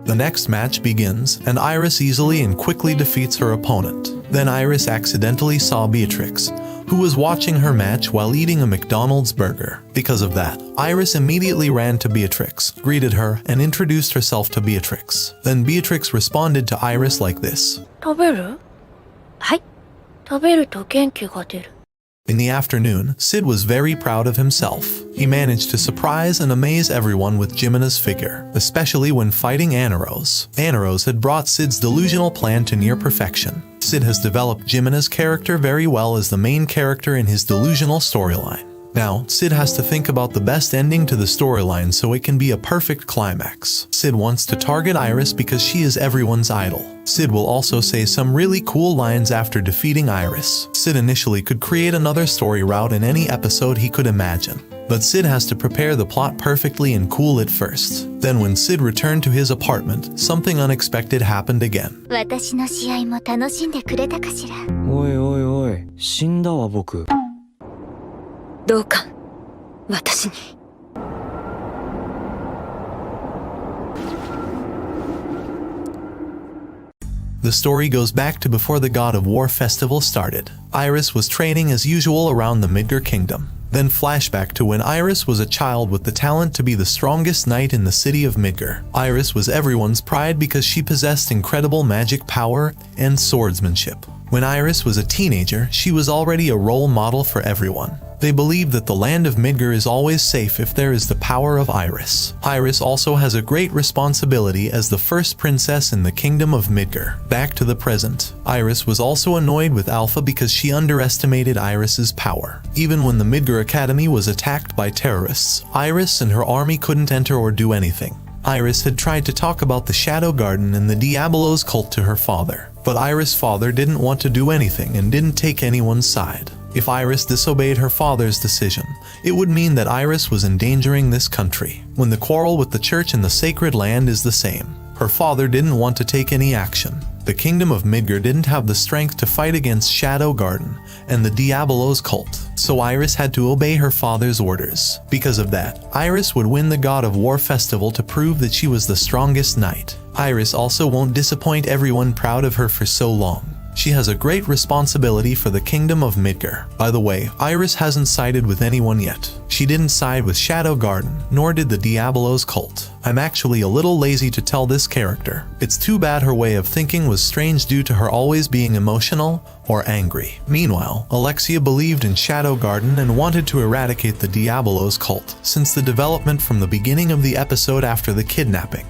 The next match begins, and Iris easily and quickly defeats her opponent. Then Iris accidentally saw Beatrix, who was watching her match while eating a McDonald's burger. Because of that, Iris immediately ran to Beatrix, greeted her, and introduced herself to Beatrix. Then Beatrix responded to Iris like this. 食べる? はい。食べると元気が出る. In the afternoon, Sid was very proud of himself. He managed to surprise and amaze everyone with Jimina's figure, especially when fighting Anaros. Anaros had brought Sid's delusional plan to near perfection. Sid has developed Jimina's character very well as the main character in his delusional storyline. Now, Sid has to think about the best ending to the storyline so it can be a perfect climax. Sid wants to target Iris because she is everyone's idol. Sid will also say some really cool lines after defeating Iris. Sid initially could create another story route in any episode he could imagine. But Sid has to prepare the plot perfectly and cool it first. Then when Sid returned to his apartment, something unexpected happened again. 私の試合も楽しんでくれたかしら。おいおいおい、死んだわ僕。どうか私に。The story goes back to before the God of War festival started. Iris was training as usual around the Midgar Kingdom. Then flashback to when Iris was a child with the talent to be the strongest knight in the city of Midgar. Iris was everyone's pride because she possessed incredible magic power and swordsmanship. When Iris was a teenager, she was already a role model for everyone. They believe that the land of Midgar is always safe if there is the power of Iris. Iris also has a great responsibility as the first princess in the kingdom of Midgar. Back to the present, Iris was also annoyed with Alpha because she underestimated Iris's power. Even when the Midgar Academy was attacked by terrorists, Iris and her army couldn't enter or do anything. Iris had tried to talk about the Shadow Garden and the Diabolos cult to her father, but Iris' father didn't want to do anything and didn't take anyone's side. If Iris disobeyed her father's decision, it would mean that Iris was endangering this country, when the quarrel with the church and the sacred land is the same. Her father didn't want to take any action. The kingdom of Midgar didn't have the strength to fight against Shadow Garden and the Diabolos cult, so Iris had to obey her father's orders. Because of that, Iris would win the God of War festival to prove that she was the strongest knight. Iris also won't disappoint everyone proud of her for so long. She has a great responsibility for the kingdom of Midgar. By the way, Iris hasn't sided with anyone yet. She didn't side with Shadow Garden, nor did the Diabolos cult. I'm actually a little lazy to tell this character. It's too bad her way of thinking was strange due to her always being emotional or angry. Meanwhile, Alexia believed in Shadow Garden and wanted to eradicate the Diabolos cult since the development from the beginning of the episode after the kidnapping.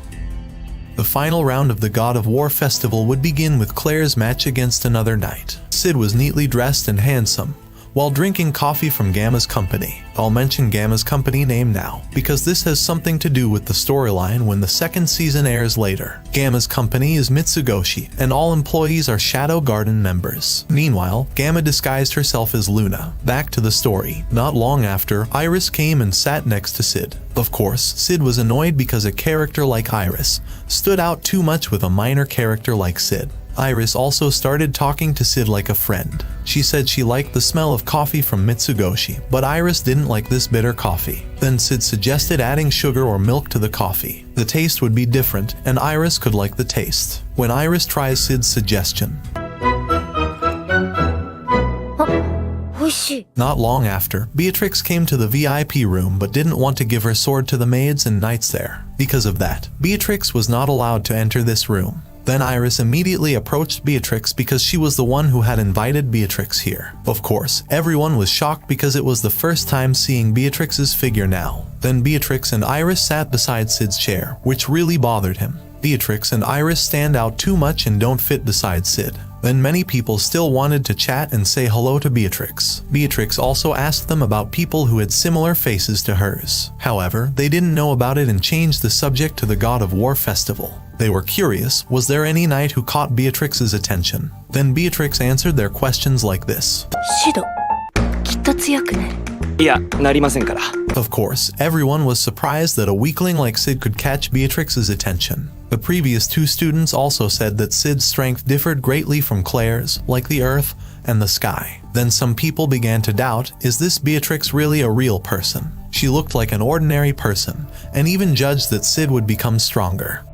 The final round of the God of War festival would begin with Claire's match against another knight. Sid was neatly dressed and handsome, while drinking coffee from Gamma's company. I'll mention Gamma's company name now, because this has something to do with the storyline when the second season airs later. Gamma's company is Mitsugoshi, and all employees are Shadow Garden members. Meanwhile, Gamma disguised herself as Luna. Back to the story. Not long after, Iris came and sat next to Sid. Of course, Sid was annoyed because a character like Iris stood out too much with a minor character like Sid. Iris also started talking to Sid like a friend. She said she liked the smell of coffee from Mitsugoshi, but Iris didn't like this bitter coffee. Then Sid suggested adding sugar or milk to the coffee. The taste would be different, and Iris could like the taste. When Iris tries Sid's suggestion, not long after, Beatrix came to the VIP room but didn't want to give her sword to the maids and knights there. Because of that, Beatrix was not allowed to enter this room. Then Iris immediately approached Beatrix because she was the one who had invited Beatrix here. Of course, everyone was shocked because it was the first time seeing Beatrix's figure now. Then Beatrix and Iris sat beside Sid's chair, which really bothered him. Beatrix and Iris stand out too much and don't fit beside Sid. Then many people still wanted to chat and say hello to Beatrix. Beatrix also asked them about people who had similar faces to hers. However, they didn't know about it and changed the subject to the God of War festival. They were curious, was there any knight who caught Beatrix's attention? Then Beatrix answered their questions like this. シド、きっと強くなる。いや、なりませんから。 Of course, everyone was surprised that a weakling like Sid could catch Beatrix's attention. The previous two students also said that Sid's strength differed greatly from Claire's, like the earth and the sky. Then some people began to doubt, is this Beatrix really a real person? She looked like an ordinary person, and even judged that Sid would become stronger.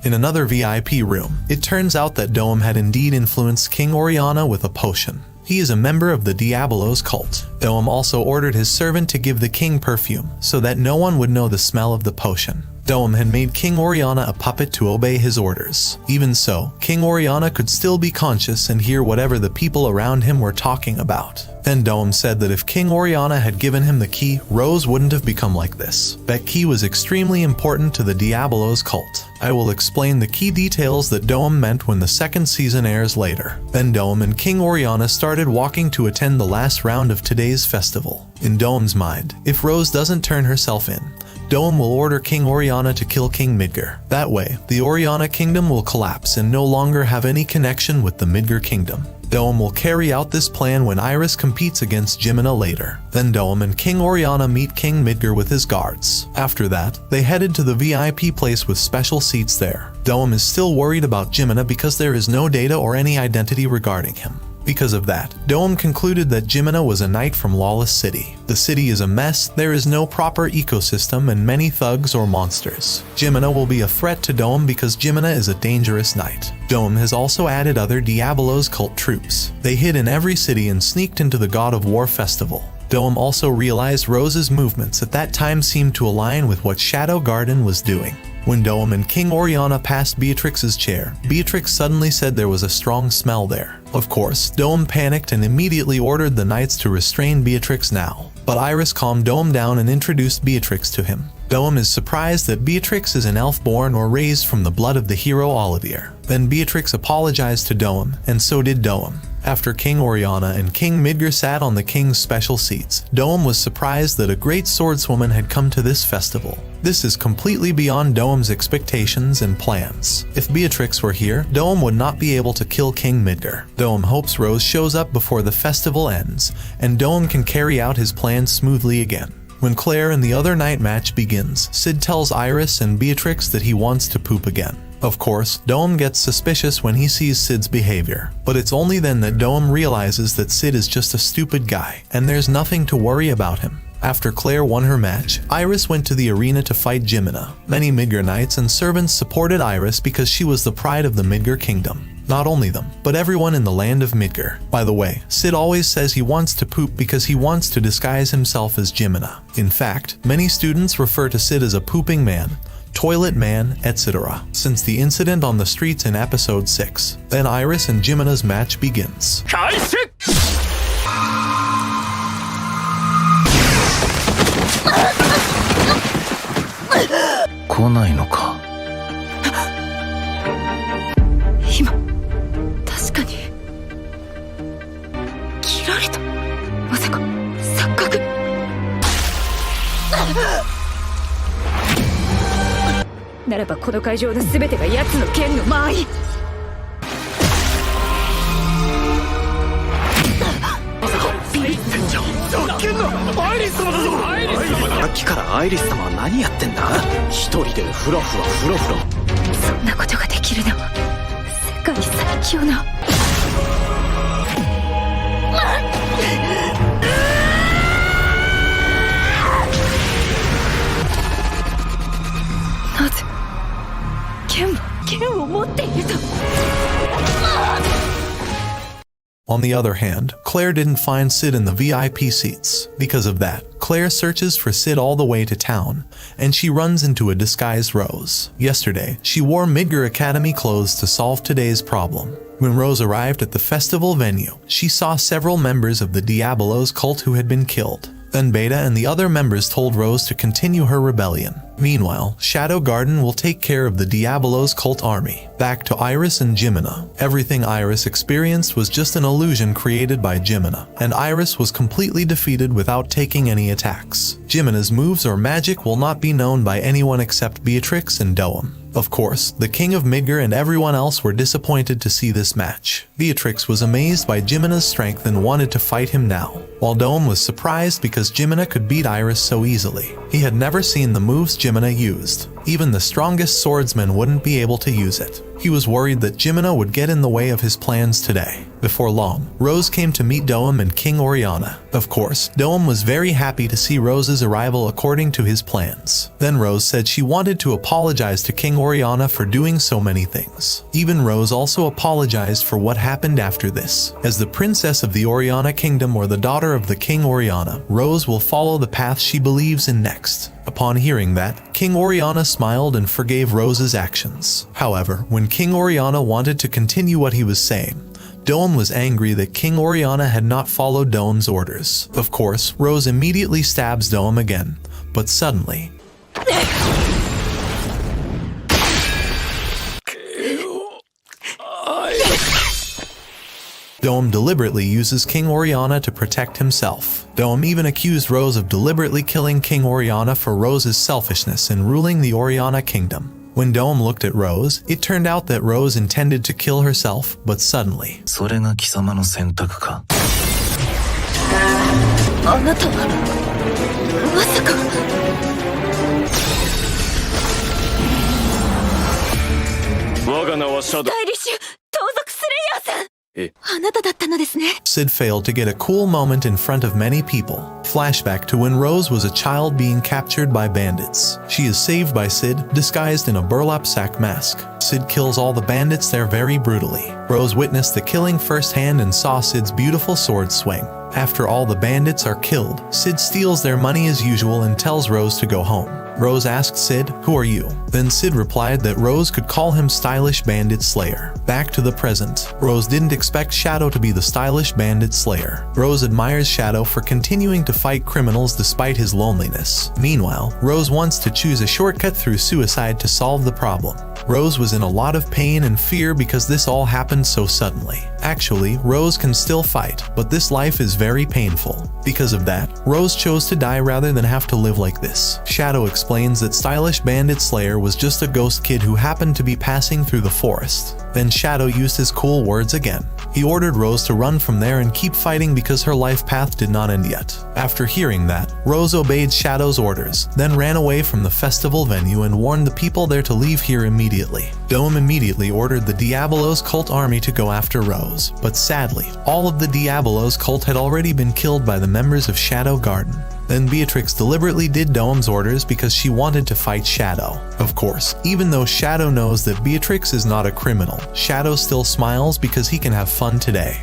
In another VIP room, it turns out that Doem had indeed influenced King Oriana with a potion. He is a member of the Diabolos cult. Doem also ordered his servant to give the king perfume, so that no one would know the smell of the potion. Doem had made King Oriana a puppet to obey his orders. Even so, King Oriana could still be conscious and hear whatever the people around him were talking about. Then Doem said that if King Oriana had given him the key, Rose wouldn't have become like this. That key was extremely important to the Diabolos cult. I will explain the key details that Doem meant when the second season airs later. Then Doem and King Oriana started walking to attend the last round of today's festival. In Doem's mind, if Rose doesn't turn herself in, Doem will order King Oriana to kill King Midgar. That way, the Oriana kingdom will collapse and no longer have any connection with the Midgar kingdom. Doem will carry out this plan when Iris competes against Jimina later. Then Doem and King Oriana meet King Midgar with his guards. After that, they headed to the VIP place with special seats there. Doem is still worried about Jimina because there is no data or any identity regarding him. Because of that, Doem concluded that Jimina was a knight from Lawless City. The city is a mess, there is no proper ecosystem and many thugs or monsters. Jimina will be a threat to Doem because Jimina is a dangerous knight. Doem has also added other Diabolos cult troops. They hid in every city and sneaked into the God of War festival. Doem also realized Rose's movements at that time seemed to align with what Shadow Garden was doing. When Doem and King Oriana passed Beatrix's chair, Beatrix suddenly said there was a strong smell there. Of course, Doem panicked and immediately ordered the knights to restrain Beatrix now. But Iris calmed Doem down and introduced Beatrix to him. Doem is surprised that Beatrix is an elf born or raised from the blood of the hero Olivier. Then Beatrix apologized to Doem, and so did Doem. After King Oriana and King Midgar sat on the king's special seats, Doem was surprised that a great swordswoman had come to this festival. This is completely beyond Doem's expectations and plans. If Beatrix were here, Doem would not be able to kill King Midgar. Doem hopes Rose shows up before the festival ends, and Doem can carry out his plans smoothly again. When Claire and the other night match begins, Sid tells Iris and Beatrix that he wants to poop again. Of course, Doem gets suspicious when he sees Sid's behavior, but it's only then that Doem realizes that Sid is just a stupid guy, and there's nothing to worry about him. After Claire won her match, Iris went to the arena to fight Jimina. Many Midgar knights and servants supported Iris because she was the pride of the Midgar kingdom. Not only them, but everyone in the land of Midgar. By the way, Sid always says he wants to poop because he wants to disguise himself as Jimina. In fact, many students refer to Sid as a pooping man, toilet man, etc. since the incident on the streets in episode 6. Then Iris and Jimina's match begins. 来ないのか。今確かに切られた。まさか錯覚。ならばこの会場の全てが奴の剣の間合い。さっきからアイリス様は何やってんだ。一人でフラフラフラフラ。そんなことができるのは世界最強のなぜ剣を持っていると。On the other hand, Claire didn't find Sid in the VIP seats. Because of that, Claire searches for Sid all the way to town, and she runs into a disguised Rose. Yesterday, she wore Midgar Academy clothes to solve today's problem. When Rose arrived at the festival venue, she saw several members of the Diabolos cult who had been killed. Then Beta and the other members told Rose to continue her rebellion. Meanwhile, Shadow Garden will take care of the Diabolos cult army. Back to Iris and Jimina. Everything Iris experienced was just an illusion created by Jimina, and Iris was completely defeated without taking any attacks. Jimina's moves or magic will not be known by anyone except Beatrix and Doem. Of course, the King of Midgar and everyone else were disappointed to see this match. Beatrix was amazed by Jimina's strength and wanted to fight him now. while Dome was surprised because Jimina could beat Iris so easily. He had never seen the moves Jimina used. Even the strongest swordsman wouldn't be able to use it. He was worried that Jimina would get in the way of his plans today. Before long, Rose came to meet Dome and King Oriana. Of course, Dome was very happy to see Rose's arrival according to his plans. Then Rose said she wanted to apologize to King Oriana for doing so many things. Even Rose also apologized for what happened after this. As the princess of the Oriana Kingdom or the daughter of the King Oriana, Rose will follow the path she believes in next. Upon hearing that, King Oriana smiled and forgave Rose's actions. However, when King Oriana wanted to continue what he was saying, Dome was angry that King Oriana had not followed Dome's orders. Of course, Rose immediately stabs Dome again, but suddenly, Dome deliberately uses King Oriana to protect himself. Dome even accused Rose of deliberately killing King Oriana for Rose's selfishness in ruling the Oriana Kingdom. When Dome looked at Rose, it turned out that Rose intended to kill herself, but suddenly, それが貴様の選択か。あなたはまさか。我が名はシャドウ。スタイリッシュ盗賊スレイヤーさん。え、あなただったのですね。 Sid failed to get a cool moment in front of many people. Flashback to when Rose was a child being captured by bandits. She is saved by Sid, disguised in a burlap sack mask. Sid kills all the bandits there very brutally. Rose witnessed the killing firsthand and saw Sid's beautiful sword swing. After all the bandits are killed, Sid steals their money as usual and tells Rose to go home. Rose asked Sid, "Who are you?" Then Sid replied that Rose could call him Stylish Bandit Slayer. Back to the present. Rose didn't expect Shadow to be the Stylish Bandit Slayer. Rose admires Shadow for continuing to fight criminals despite his loneliness. Meanwhile, Rose wants to choose a shortcut through suicide to solve the problem. Rose was in a lot of pain and fear because this all happened so suddenly. Actually, Rose can still fight, but this life is very painful. Because of that, Rose chose to die rather than have to live like this. Shadow explains that Stylish Bandit Slayer was just a ghost kid who happened to be passing through the forest. Then Shadow used his cool words again. He ordered Rose to run from there and keep fighting because her life path did not end yet. After hearing that, Rose obeyed Shadow's orders, then ran away from the festival venue and warned the people there to leave here immediately. Dome immediately ordered the Diabolos cult army to go after Rose, but sadly, all of the Diabolos cult had already been killed by the members of Shadow Garden. Then Beatrix deliberately did Dome's orders because she wanted to fight Shadow. Of course, even though Shadow knows that Beatrix is not a criminal, Shadow still smiles because he can have fun today.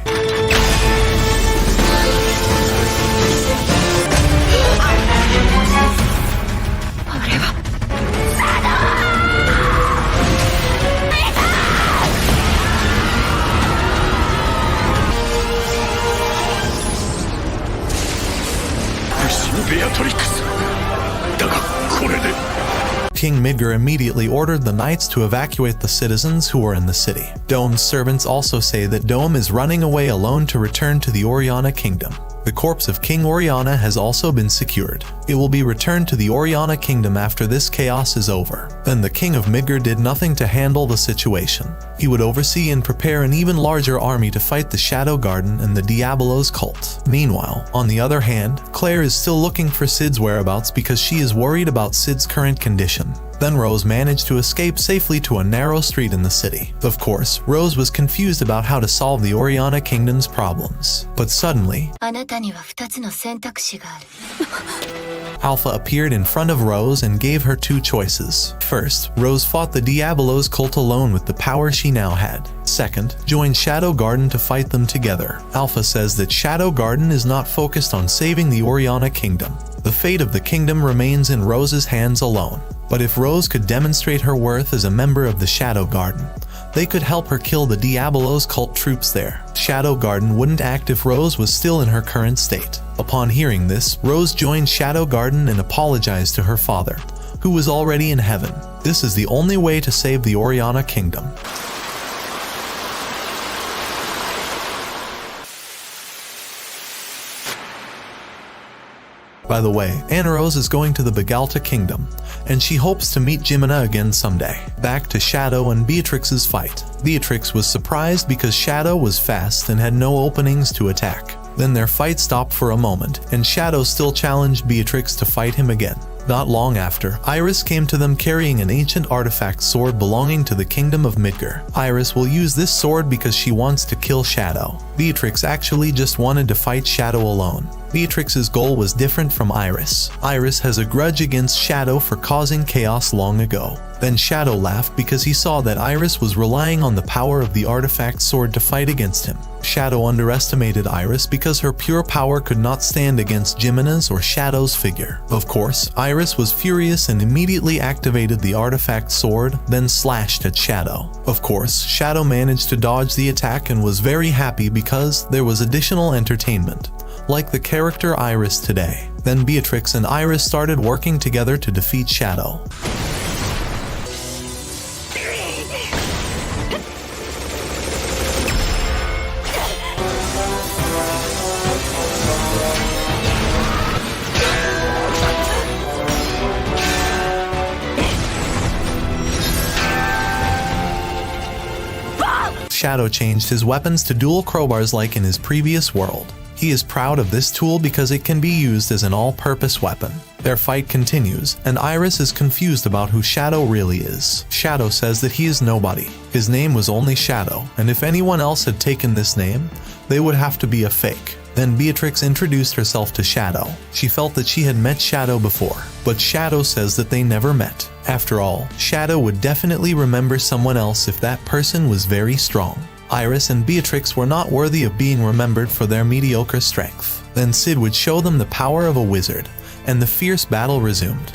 King Midgar immediately ordered the knights to evacuate the citizens who were in the city. Dome's servants also say that Dome is running away alone to return to the Oriana Kingdom. The corpse of King Oriana has also been secured. It will be returned to the Oriana Kingdom after this chaos is over. Then the King of Midgar did nothing to handle the situation. He would oversee and prepare an even larger army to fight the Shadow Garden and the Diabolos cult. Meanwhile, on the other hand, Claire is still looking for Sid's whereabouts because she is worried about Sid's current condition. Then Rose managed to escape safely to a narrow street in the city. Of course, Rose was confused about how to solve the Oriana Kingdom's problems. But suddenly, Alpha appeared in front of Rose and gave her two choices. First, Rose fought the Diabolos cult alone with the power she now had. Second, joined Shadow Garden to fight them together. Alpha says that Shadow Garden is not focused on saving the Oriana Kingdom. The fate of the kingdom remains in Rose's hands alone. But if Rose could demonstrate her worth as a member of the Shadow Garden, they could help her kill the Diabolos cult troops there. Shadow Garden wouldn't act if Rose was still in her current state. Upon hearing this, Rose joined Shadow Garden and apologized to her father, who was already in heaven. This is the only way to save the Oriana Kingdom. By the way, Anna Rose is going to the Begalta Kingdom, and she hopes to meet Jimina again someday. Back to Shadow and Beatrix's fight. Beatrix was surprised because Shadow was fast and had no openings to attack. Then their fight stopped for a moment, and Shadow still challenged Beatrix to fight him again. Not long after, Iris came to them carrying an ancient artifact sword belonging to the kingdom of Midgar. Iris will use this sword because she wants to kill Shadow. Beatrix actually just wanted to fight Shadow alone. Beatrix's goal was different from Iris. Iris has a grudge against Shadow for causing chaos long ago. Then Shadow laughed because he saw that Iris was relying on the power of the artifact sword to fight against him. Shadow underestimated Iris because her pure power could not stand against Jimina's or Shadow's figure. Of course, Iris was furious and immediately activated the artifact sword, then slashed at Shadow. Of course, Shadow managed to dodge the attack and was very happy because there was additional entertainment, like the character Iris today. Then Beatrix and Iris started working together to defeat Shadow. Shadow changed his weapons to dual crowbars like in his previous world. He is proud of this tool because it can be used as an all-purpose weapon. Their fight continues, and Iris is confused about who Shadow really is. Shadow says that he is nobody. His name was only Shadow, and if anyone else had taken this name, they would have to be a fake. Then Beatrix introduced herself to Shadow. She felt that she had met Shadow before, but Shadow says that they never met. After all, Shadow would definitely remember someone else if that person was very strong. Iris and Beatrix were not worthy of being remembered for their mediocre strength. Then Sid would show them the power of a wizard, and the fierce battle resumed.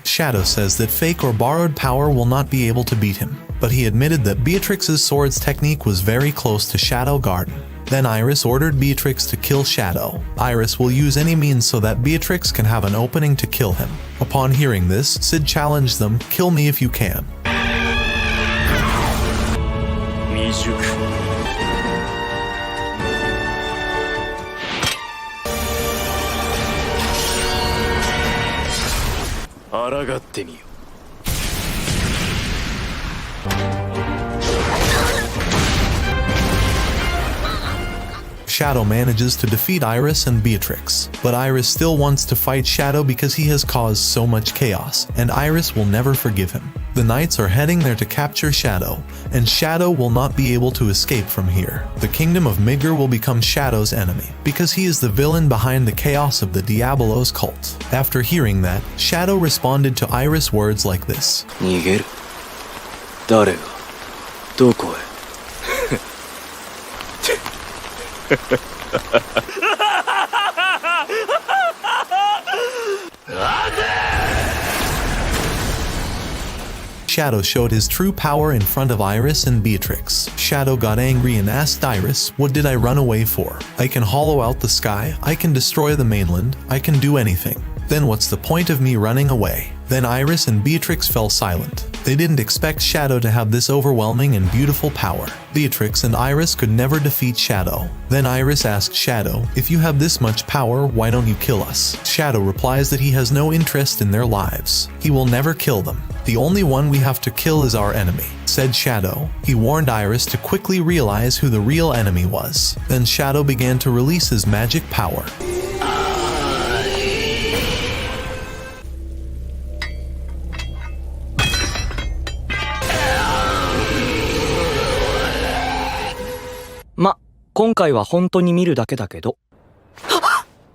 Shadow says that fake or borrowed power will not be able to beat him, but he admitted that Beatrix's sword's technique was very close to Shadow Garden. Then Iris ordered Beatrix to kill Shadow. Iris will use any means so that Beatrix can have an opening to kill him. Upon hearing this, Sid challenged them, "Kill me if you can." Shadow manages to defeat Iris and Beatrix, but Iris still wants to fight Shadow because he has caused so much chaos, and Iris will never forgive him. The knights are heading there to capture Shadow, and Shadow will not be able to escape from here. The kingdom of Midgar will become Shadow's enemy, because he is the villain behind the chaos of the Diabolos cult. After hearing that, Shadow responded to Iris' words like this. Shadow showed his true power in front of Iris and Beatrix. Shadow got angry and asked Iris, "What did I run away for? I can hollow out the sky, I can destroy the mainland, I can do anything. Then what's the point of me running away?" Then Iris and Beatrix fell silent. They didn't expect Shadow to have this overwhelming and beautiful power. Beatrix and Iris could never defeat Shadow. Then Iris asked Shadow, "If you have this much power, why don't you kill us?" Shadow replies that he has no interest in their lives. He will never kill them. "The only one we have to kill is our enemy," said Shadow. He warned Iris to quickly realize who the real enemy was. Then Shadow began to release his magic power.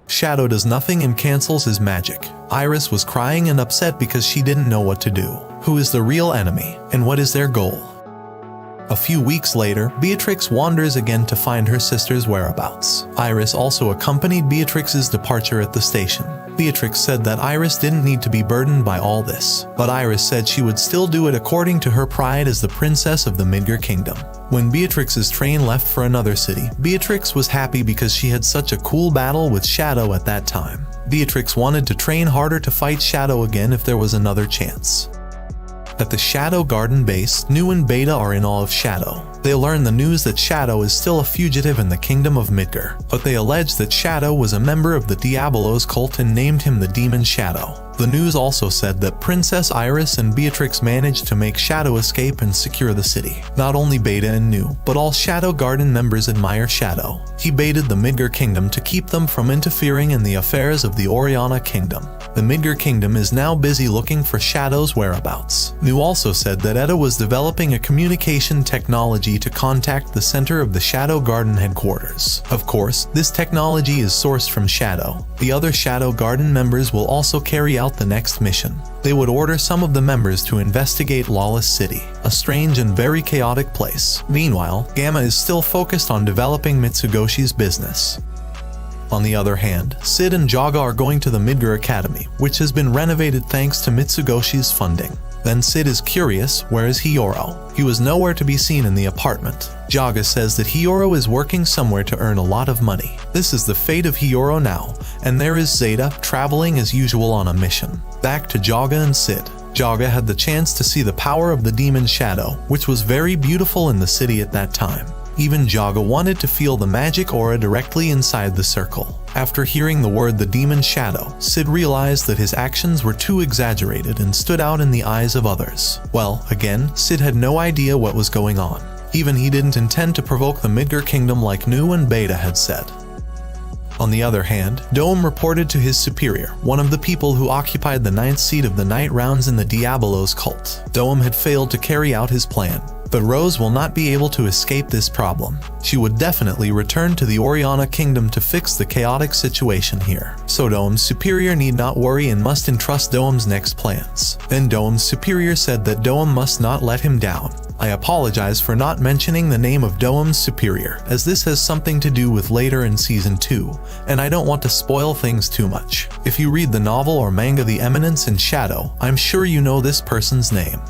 Shadow does nothing and cancels his magic. Iris was crying and upset because she didn't know what to do. Who is the real enemy, and what is their goal? A few weeks later, Beatrix wanders again to find her sister's whereabouts. Iris also accompanied Beatrix's departure at the station. Beatrix said that Iris didn't need to be burdened by all this, but Iris said she would still do it according to her pride as the princess of the Midgar Kingdom. When Beatrix's train left for another city, Beatrix was happy because she had such a cool battle with Shadow at that time. Beatrix wanted to train harder to fight Shadow again if there was another chance. At the Shadow Garden base, Nu and Beta are in awe of Shadow. They learn the news that Shadow is still a fugitive in the kingdom of Midgar, but they allege that Shadow was a member of the Diabolos cult and named him the Demon Shadow. The news also said that Princess Iris and Beatrix managed to make Shadow escape and secure the city. Not only Beta and Nu, but all Shadow Garden members admire Shadow. He baited the Midgar Kingdom to keep them from interfering in the affairs of the Oriana Kingdom. The Midgar Kingdom is now busy looking for Shadow's whereabouts. Nu also said that Etta was developing a communication technology to contact the center of the Shadow Garden headquarters. Of course, this technology is sourced from Shadow. The other Shadow Garden members will also carry out the next mission. They would order some of the members to investigate Lawless City, a strange and very chaotic place. Meanwhile, Gamma is still focused on developing Mitsugoshi's business. On the other hand, Sid and Jaga are going to the Midgar Academy, which has been renovated thanks to Mitsugoshi's funding. Then Sid is curious, where is Hiyoro? He was nowhere to be seen in the apartment. Jaga says that Hiyoro is working somewhere to earn a lot of money. This is the fate of Hiyoro now, and there is Zeta, traveling as usual on a mission. Back to Jaga and Sid. Jaga had the chance to see the power of the Demon Shadow, which was very beautiful in the city at that time. Even Jaga wanted to feel the magic aura directly inside the circle. After hearing the word the Demon Shadow, Sid realized that his actions were too exaggerated and stood out in the eyes of others. Well, again, Sid had no idea what was going on. Even he didn't intend to provoke the Midgar Kingdom like Nu and Beta had said. On the other hand, Dome reported to his superior, one of the people who occupied the 9th seat of the night rounds in the Diabolos cult. Dome had failed to carry out his plan. But Rose will not be able to escape this problem. She would definitely return to the Oriana Kingdom to fix the chaotic situation here. So Dome's superior need not worry and must entrust Dome's next plans. Then Dome's superior said that Dome must not let him down. I apologize for not mentioning the name of Dome's superior, as this has something to do with later in Season 2, and I don't want to spoil things too much. If you read the novel or manga The Eminence in Shadow, I'm sure you know this person's name.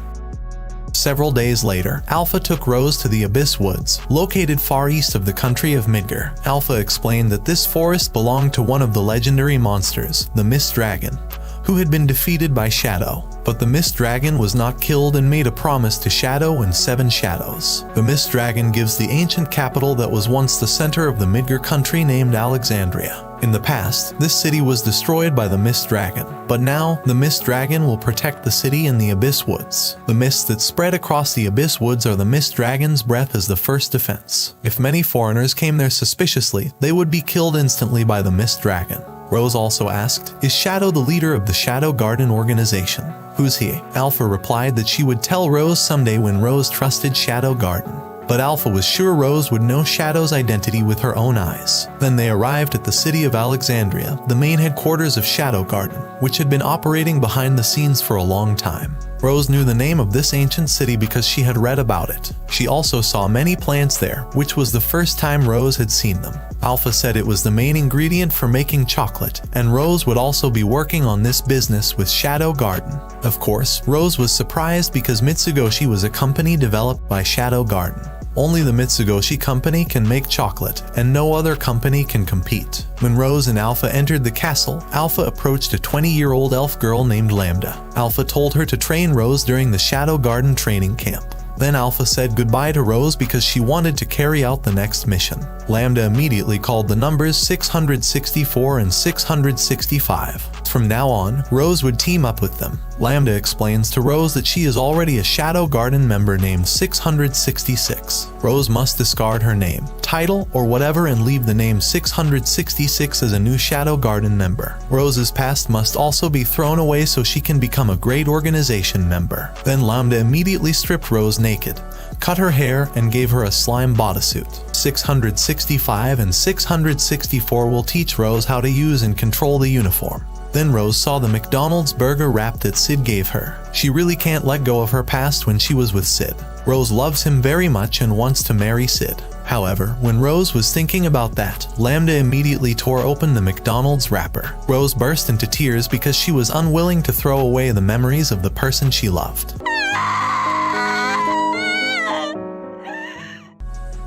Several days later, Alpha took Rose to the Abyss Woods, located far east of the country of Midgar. Alpha explained that this forest belonged to one of the legendary monsters, the Mist Dragon, who had been defeated by Shadow. But the Mist Dragon was not killed and made a promise to Shadow and 7 Shadows. The Mist Dragon gives the ancient capital that was once the center of the Midgar country named Alexandria. In the past, this city was destroyed by the Mist Dragon, but now the Mist Dragon will protect the city in the Abyss Woods. The mists that spread across the Abyss Woods are the Mist Dragon's breath as the first defense. If many foreigners came there suspiciously, they would be killed instantly by the Mist Dragon. Rose also asked, is Shadow the leader of the Shadow Garden organization? Who's he? Alpha replied that she would tell Rose someday when Rose trusted Shadow Garden. But Alpha was sure Rose would know Shadow's identity with her own eyes. Then they arrived at the city of Alexandria, the main headquarters of Shadow Garden, which had been operating behind the scenes for a long time. Rose knew the name of this ancient city because she had read about it. She also saw many plants there, which was the first time Rose had seen them. Alpha said it was the main ingredient for making chocolate, and Rose would also be working on this business with Shadow Garden. Of course, Rose was surprised because Mitsugoshi was a company developed by Shadow Garden. Only the Mitsugoshi company can make chocolate, and no other company can compete. When Rose and Alpha entered the castle, Alpha approached a 20-year-old elf girl named Lambda. Alpha told her to train Rose during the Shadow Garden training camp. Then Alpha said goodbye to Rose because she wanted to carry out the next mission. Lambda immediately called the numbers 664 and 665. From now on, Rose would team up with them. Lambda explains to Rose that she is already a Shadow Garden member named 666. Rose must discard her name, title, or whatever and leave the name 666 as a new Shadow Garden member. Rose's past must also be thrown away so she can become a great organization member. Then Lambda immediately stripped Rose naked, cut her hair, and gave her a slime bodysuit. 665 and 664 will teach Rose how to use and control the uniform. Then Rose saw the McDonald's burger wrap that Sid gave her. She really can't let go of her past when she was with Sid. Rose loves him very much and wants to marry Sid. However, when Rose was thinking about that, Lambda immediately tore open the McDonald's wrapper. Rose burst into tears because she was unwilling to throw away the memories of the person she loved.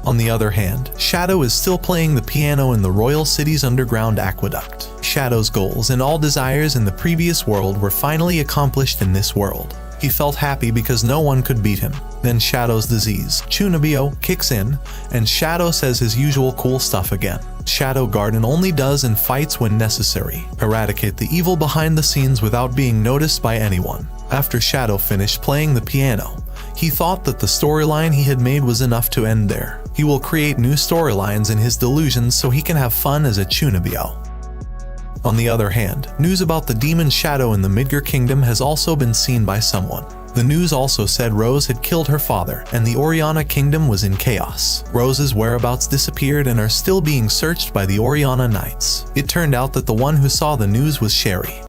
On the other hand, Shadow is still playing the piano in the royal city's underground aqueduct. Shadow's goals and all desires in the previous world were finally accomplished in this world. He felt happy because no one could beat him. Then Shadow's disease, Chunibyo, kicks in, and Shadow says his usual cool stuff again. Shadow Garden only does and fights when necessary. Eradicate the evil behind the scenes without being noticed by anyone. After Shadow finished playing the piano, he thought that the storyline he had made was enough to end there. He will create new storylines in his delusions so he can have fun as a Chunibyo. On the other hand, news about the demon Shadow in the Midgar Kingdom has also been seen by someone. The news also said Rose had killed her father, and the Oriana Kingdom was in chaos. Rose's whereabouts disappeared and are still being searched by the Oriana Knights. It turned out that the one who saw the news was Sherry.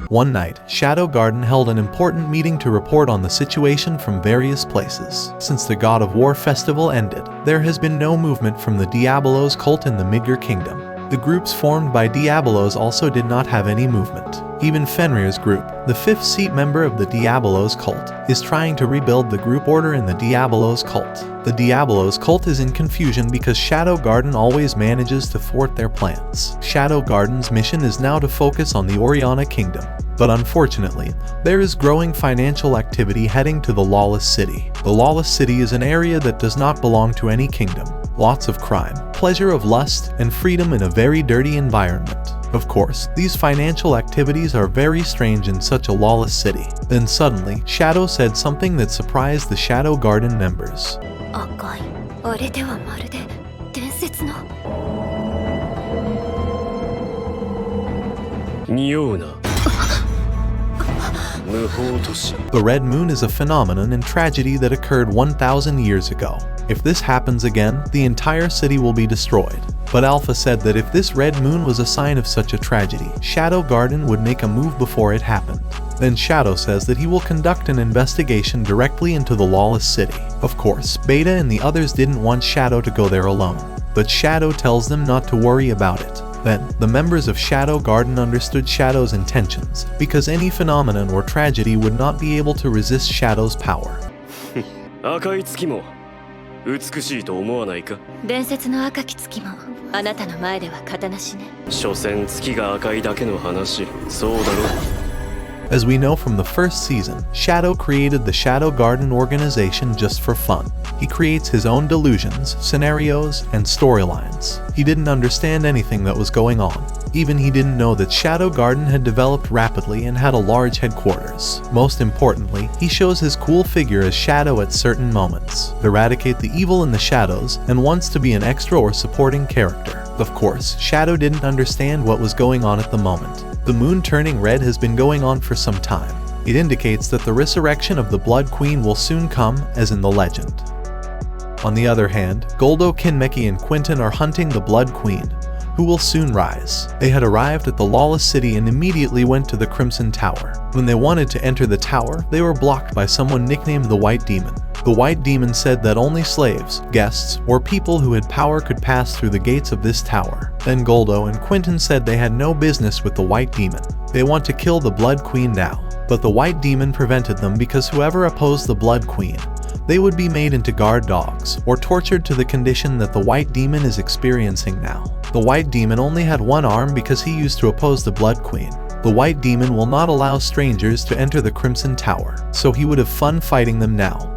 One night, Shadow Garden held an important meeting to report on the situation from various places. Since the God of War festival ended, there has been no movement from the Diabolos cult in the Midgar Kingdom. The groups formed by Diabolos also did not have any movement. Even Fenrir's group, the 5th seat member of the Diabolos cult, is trying to rebuild the group order in the Diabolos cult. The Diabolos cult is in confusion because Shadow Garden always manages to thwart their plans. Shadow Garden's mission is now to focus on the Oriana Kingdom. But unfortunately, there is growing financial activity heading to the Lawless City. The Lawless City is an area that does not belong to any kingdom. Lots of crime, pleasure of lust, and freedom in a very dirty environment. Of course, these financial activities are very strange in such a lawless city. Then suddenly, Shadow said something that surprised the Shadow Garden members. The Red Moon is a phenomenon and tragedy that occurred 1,000 years ago. If this happens again, the entire city will be destroyed. But Alpha said that if this Red Moon was a sign of such a tragedy, Shadow Garden would make a move before it happened. Then Shadow says that he will conduct an investigation directly into the Lawless City. Of course, Beta and the others didn't want Shadow to go there alone, but Shadow tells them not to worry about it. Then, the members of Shadow Garden understood Shadow's intentions, because any phenomenon or tragedy would not be able to resist Shadow's power. 赤い月も美しいと思わないか？伝説の赤き月もあなたの前では形なしね。所詮月が赤いだけの話、そうだろ。As we know from the first season, Shadow created the Shadow Garden organization just for fun. He creates his own delusions, scenarios, and storylines. He didn't understand anything that was going on. Even he didn't know that Shadow Garden had developed rapidly and had a large headquarters. Most importantly, he shows his cool figure as Shadow at certain moments, eradicate the evil in the shadows, and wants to be an extra or supporting character. Of course, Shadow didn't understand what was going on at the moment. The moon turning red has been going on for some time. It indicates that the resurrection of the Blood Queen will soon come, as in the legend. On the other hand, Goldo, Kinmeki, and Quentin are hunting the Blood Queen, who will soon rise. They had arrived at the Lawless City and immediately went to the Crimson Tower. When they wanted to enter the tower, they were blocked by someone nicknamed the White Demon. The White Demon said that only slaves, guests, or people who had power could pass through the gates of this tower. Then Goldo and Quentin said they had no business with the White Demon. They want to kill the Blood Queen now. But the White Demon prevented them because whoever opposed the Blood Queen, they would be made into guard dogs, or tortured to the condition that the White Demon is experiencing now. The White Demon only had one arm because he used to oppose the Blood Queen. The White Demon will not allow strangers to enter the Crimson Tower, so he would have fun fighting them now.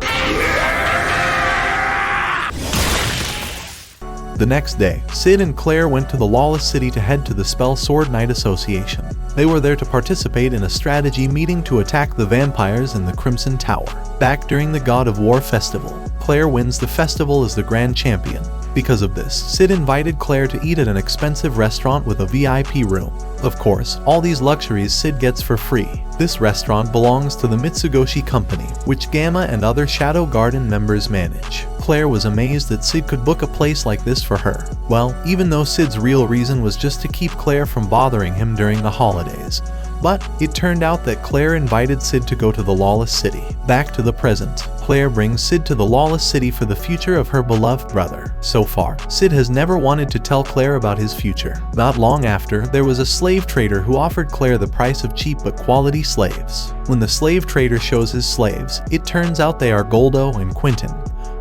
The next day, Sid and Claire went to the Lawless City to head to the Spell Sword Knight Association. They were there to participate in a strategy meeting to attack the vampires in the Crimson Tower. Back during the God of War festival, Claire wins the festival as the grand champion. Because of this, Sid invited Claire to eat at an expensive restaurant with a VIP room. Of course, all these luxuries Sid gets for free. This restaurant belongs to the Mitsugoshi Company, which Gamma and other Shadow Garden members manage. Claire was amazed that Sid could book a place like this for her. Well, even though Sid's real reason was just to keep Claire from bothering him during the holidays. But it turned out that Claire invited Sid to go to the lawless city. Back to the present, Claire brings Sid to the lawless city for the future of her beloved brother. So far, Sid has never wanted to tell Claire about his future. Not long after, there was a slave trader who offered Claire the price of cheap but quality slaves. When the slave trader shows his slaves, it turns out they are Goldo and Quentin,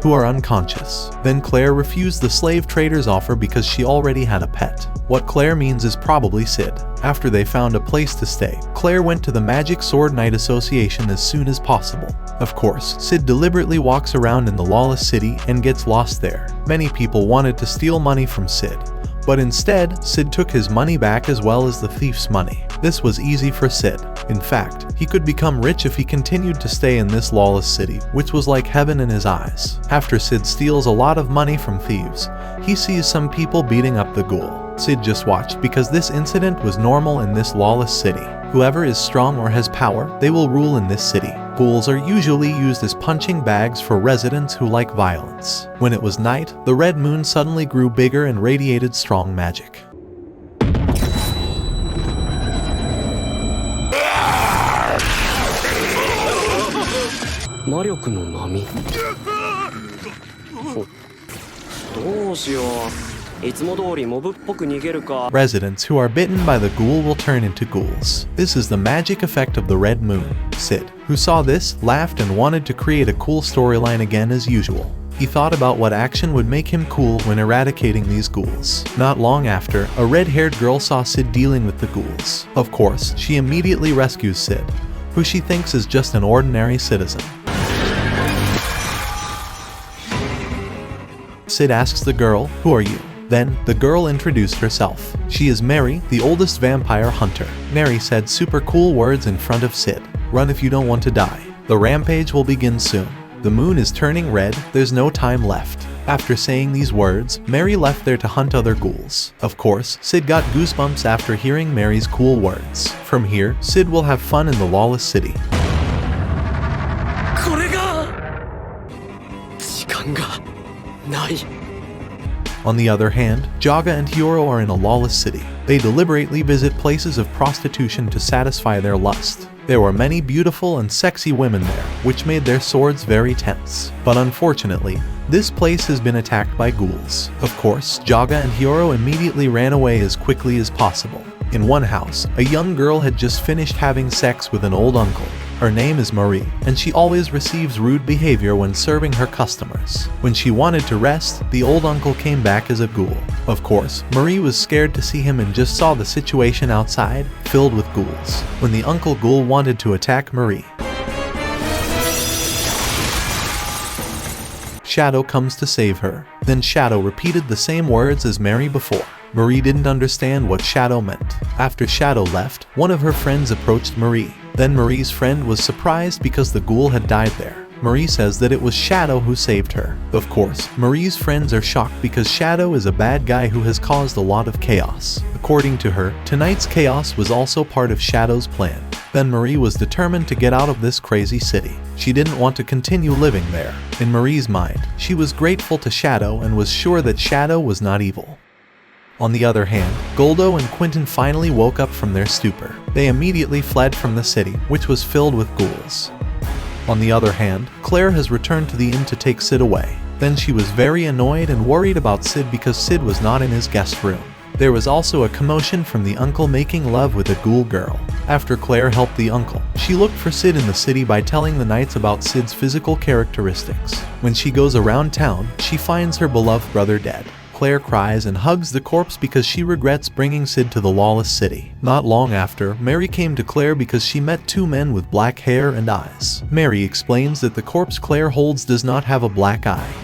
who are unconscious. Then Claire refused the slave trader's offer because she already had a pet. What Claire means is probably Sid. After they found a place to stay, Claire went to the Magic Sword Knight Association as soon as possible. Of course, Sid deliberately walks around in the lawless city and gets lost there. Many people wanted to steal money from Sid, but instead, Sid took his money back as well as the thief's money. This was easy for Sid. In fact, he could become rich if he continued to stay in this lawless city, which was like heaven in his eyes. After Sid steals a lot of money from thieves, he sees some people beating up the ghoul. Sid just watched because this incident was normal in this lawless city. Whoever is strong or has power, they will rule in this city. Ghouls are usually used as punching bags for residents who like violence. When it was night, the red moon suddenly grew bigger and radiated strong magic. Residents who are bitten by the ghoul will turn into ghouls. This is the magic effect of the red moon. Sid, who saw this, laughed and wanted to create a cool storyline again as usual. He thought about what action would make him cool when eradicating these ghouls. Not long after, a red-haired girl saw Sid dealing with the ghouls. Of course, she immediately rescues Sid, who she thinks is just an ordinary citizen. Sid asks the girl, "Who are you?" Then, the girl introduced herself. She is Mary, the oldest vampire hunter. Mary said super cool words in front of Sid. "Run if you don't want to die. The rampage will begin soon. The moon is turning red, there's no time left." After saying these words, Mary left there to hunt other ghouls. Of course, Sid got goosebumps after hearing Mary's cool words. From here, Sid will have fun in the lawless city. On the other hand, Jaga and Hyoro are in a lawless city. They deliberately visit places of prostitution to satisfy their lust. There were many beautiful and sexy women there, which made their swords very tense. But unfortunately, this place has been attacked by ghouls. Of course, Jaga and Hyoro immediately ran away as quickly as possible. In one house, a young girl had just finished having sex with an old uncle. Her name is Marie, and she always receives rude behavior when serving her customers. When she wanted to rest, the old uncle came back as a ghoul. Of course, Marie was scared to see him and just saw the situation outside, filled with ghouls. When the uncle ghoul wanted to attack Marie, Shadow comes to save her. Then Shadow repeated the same words as Mary before. Marie didn't understand what Shadow meant. After Shadow left, one of her friends approached Marie. Then Marie's friend was surprised because the ghoul had died there. Marie says that it was Shadow who saved her. Of course, Marie's friends are shocked because Shadow is a bad guy who has caused a lot of chaos. According to her, tonight's chaos was also part of Shadow's plan. Then Marie was determined to get out of this crazy city. She didn't want to continue living there. In Marie's mind, she was grateful to Shadow and was sure that Shadow was not evil. On the other hand, Goldo and Quentin finally woke up from their stupor. They immediately fled from the city, which was filled with ghouls. On the other hand, Claire has returned to the inn to take Sid away. Then she was very annoyed and worried about Sid because Sid was not in his guest room. There was also a commotion from the uncle making love with a ghoul girl. After Claire helped the uncle, she looked for Sid in the city by telling the knights about Sid's physical characteristics. When she goes around town, she finds her beloved brother dead. Claire cries and hugs the corpse because she regrets bringing Sid to the lawless city. Not long after, Mary came to Claire because she met two men with black hair and eyes. Mary explains that the corpse Claire holds does not have a black eye.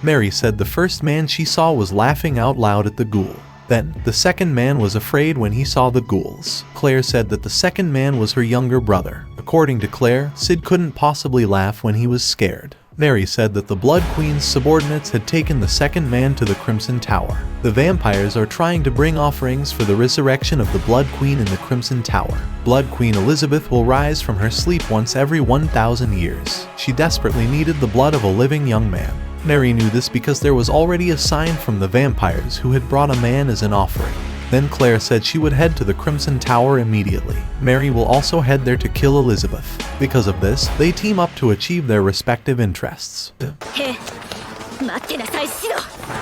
Mary said the first man she saw was laughing out loud at the ghoul. Then, the second man was afraid when he saw the ghouls. Claire said that the second man was her younger brother. According to Claire, Sid couldn't possibly laugh when he was scared. Mary said that the Blood Queen's subordinates had taken the second man to the Crimson Tower. The vampires are trying to bring offerings for the resurrection of the Blood Queen in the Crimson Tower. Blood Queen Elizabeth will rise from her sleep once every 1,000 years. She desperately needed the blood of a living young man. Mary knew this because there was already a sign from the vampires who had brought a man as an offering. Then Claire said she would head to the Crimson Tower immediately. Mary will also head there to kill Elizabeth. Because of this, they team up to achieve their respective interests. 待ってなさい、シド。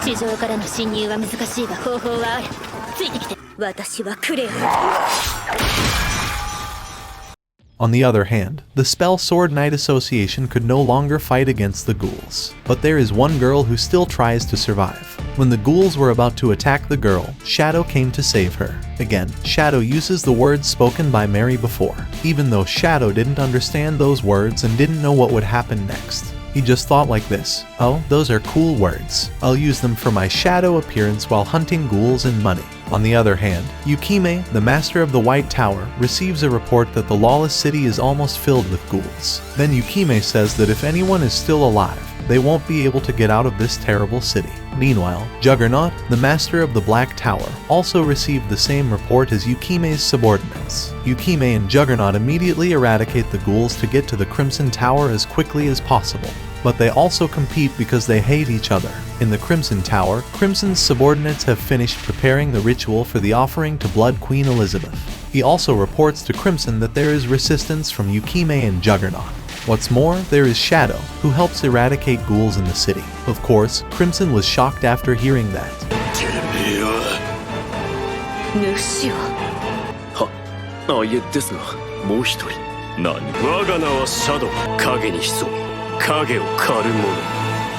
地上からの侵入は難しいが方法はある。ついてきて。私はクレア。On the other hand, the Spell Sword Knight Association could no longer fight against the ghouls. But there is one girl who still tries to survive. When the ghouls were about to attack the girl, Shadow came to save her. Again, Shadow uses the words spoken by Mary before, even though Shadow didn't understand those words and didn't know what would happen next. He just thought like this: oh, those are cool words. I'll use them for my shadow appearance while hunting ghouls and money. On the other hand, Yukime, the master of the White Tower, receives a report that the lawless city is almost filled with ghouls. Then Yukime says that if anyone is still alive, they won't be able to get out of this terrible city. Meanwhile, Juggernaut, the master of the Black Tower, also received the same report as Yukime's subordinates. Yukime and Juggernaut immediately eradicate the ghouls to get to the Crimson Tower as quickly as possible. But they also compete because they hate each other. In the Crimson Tower, Crimson's subordinates have finished preparing the ritual for the offering to Blood Queen Elizabeth. He also reports to Crimson that there is resistance from Yukime and Juggernaut. What's more, there is Shadow, who helps eradicate ghouls in the city. Of course, Crimson was shocked after hearing that. あいえですが、もう一人。何？我が名はシャドウ。影に潜み、影を狩る者。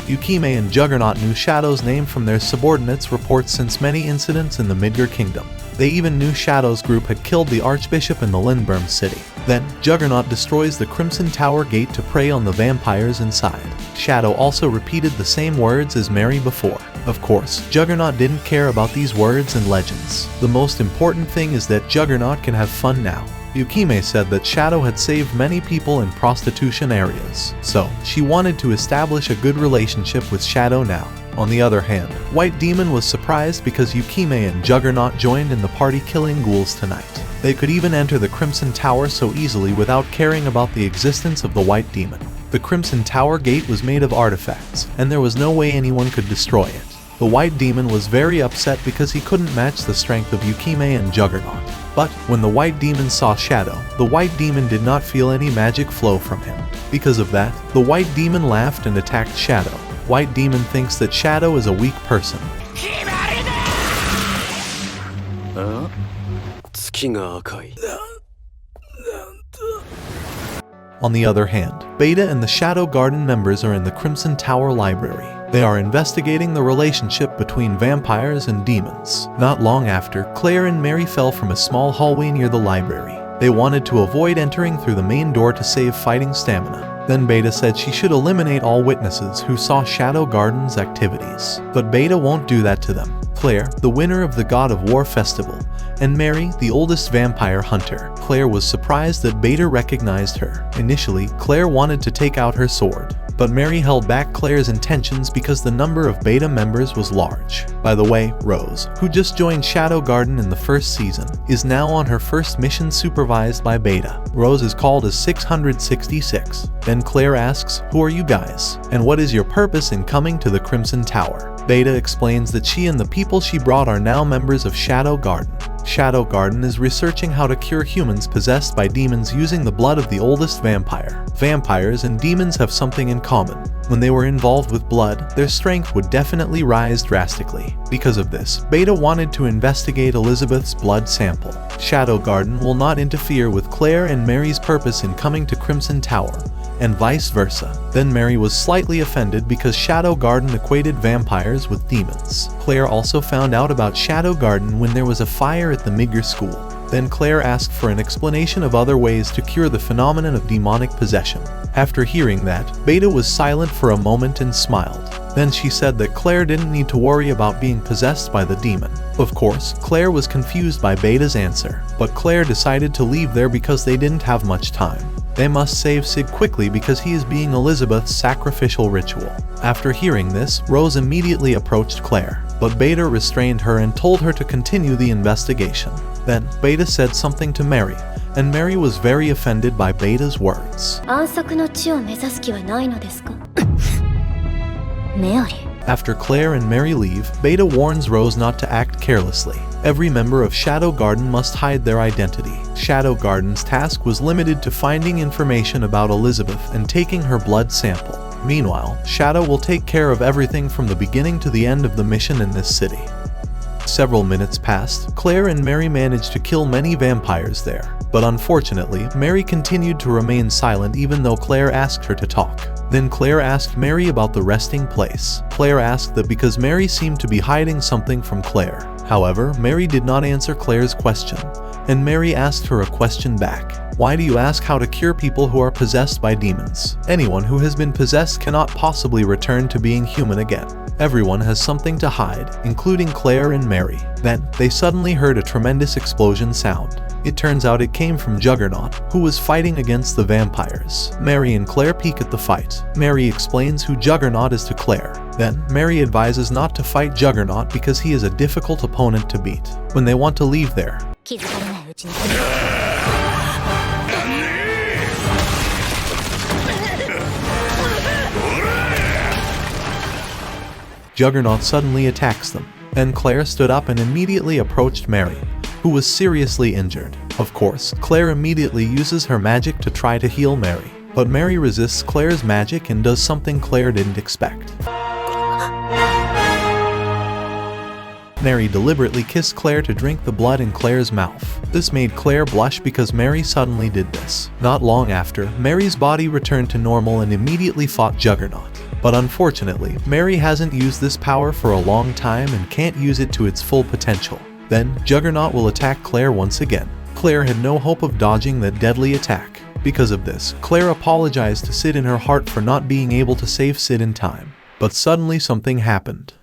Yukime and Juggernaut knew Shadow's name from their subordinates' reports since many incidents in the Midgar Kingdom. They even knew Shadow's group had killed the Archbishop in the Lindberm city. Then, Juggernaut destroys the Crimson Tower gate to prey on the vampires inside. Shadow also repeated the same words as Mary before. Of course, Juggernaut didn't care about these words and legends. The most important thing is that Juggernaut can have fun now. Yukime said that Shadow had saved many people in prostitution areas, so she wanted to establish a good relationship with Shadow now. On the other hand, White Demon was surprised because Yukime and Juggernaut joined in the party killing ghouls tonight. They could even enter the Crimson Tower so easily without caring about the existence of the White Demon. The Crimson Tower gate was made of artifacts, and there was no way anyone could destroy it. The White Demon was very upset because he couldn't match the strength of Yukime and Juggernaut. But when the White Demon saw Shadow, the White Demon did not feel any magic flow from him. Because of that, the White Demon laughed and attacked Shadow. White Demon thinks that Shadow is a weak person. On the other hand, Beta and the Shadow Garden members are in the Crimson Tower Library. They are investigating the relationship between vampires and demons. Not long after, Claire and Mary fell from a small hallway near the library. They wanted to avoid entering through the main door to save fighting stamina. Then Beta said she should eliminate all witnesses who saw Shadow Garden's activities. But Beta won't do that to them. Claire, the winner of the God of War Festival, and Mary, the oldest vampire hunter. Claire was surprised that Beta recognized her. Initially, Claire wanted to take out her sword, but Mary held back Claire's intentions because the number of Beta members was large. By the way, Rose, who just joined Shadow Garden in the first season, is now on her first mission supervised by Beta. Rose is called as 666. Then Claire asks, "Who are you guys? And what is your purpose in coming to the Crimson Tower?" Beta explains that she and the people she brought are now members of Shadow Garden. Shadow Garden is researching how to cure humans possessed by demons using the blood of the oldest vampire. Vampires and demons have something in common. When they were involved with blood, their strength would definitely rise drastically. Because of this, Beta wanted to investigate Elizabeth's blood sample. Shadow Garden will not interfere with Claire and Mary's purpose in coming to Crimson Tower, and vice versa. Then Mary was slightly offended because Shadow Garden equated vampires with demons. Claire also found out about Shadow Garden when there was a fire at the Midgar school. Then Claire asked for an explanation of other ways to cure the phenomenon of demonic possession. After hearing that, Beta was silent for a moment and smiled. Then she said that Claire didn't need to worry about being possessed by the demon. Of course, Claire was confused by Beta's answer, but Claire decided to leave there because they didn't have much time. They must save Sid quickly because he is being Elizabeth's sacrificial ritual. After hearing this, Rose immediately approached Claire, but Beta restrained her and told her to continue the investigation. Then, Beta said something to Mary, and Mary was very offended by Beta's words. 暗殺の地を目指す気はないのですか？メアリー。 After Claire and Mary leave, Beta warns Rose not to act carelessly. Every member of Shadow Garden must hide their identity. Shadow Garden's task was limited to finding information about Elizabeth and taking her blood sample. Meanwhile, Shadow will take care of everything from the beginning to the end of the mission in this city. Several minutes passed, Claire and Mary managed to kill many vampires there. But unfortunately, Mary continued to remain silent even though Claire asked her to talk. Then Claire asked Mary about the resting place. Claire asked that because Mary seemed to be hiding something from Claire. However, Mary did not answer Claire's question, and Mary asked her a question back. Why do you ask how to cure people who are possessed by demons? Anyone who has been possessed cannot possibly return to being human again. Everyone has something to hide, including Claire and Mary. Then, they suddenly heard a tremendous explosion sound. It turns out it came from Juggernaut, who was fighting against the vampires. Mary and Claire peek at the fight. Mary explains who Juggernaut is to Claire. Then, Mary advises not to fight Juggernaut because he is a difficult opponent to beat. When they want to leave there, Juggernaut suddenly attacks them. Then Claire stood up and immediately approached Mary, who was seriously injured. Of course, Claire immediately uses her magic to try to heal Mary. But Mary resists Claire's magic and does something Claire didn't expect. Mary deliberately kissed Claire to drink the blood in Claire's mouth. This made Claire blush because Mary suddenly did this. Not long after, Mary's body returned to normal and immediately fought Juggernaut. But unfortunately, Mary hasn't used this power for a long time and can't use it to its full potential. Then, Juggernaut will attack Claire once again. Claire had no hope of dodging that deadly attack. Because of this, Claire apologized to Sid in her heart for not being able to save Sid in time. But suddenly something happened.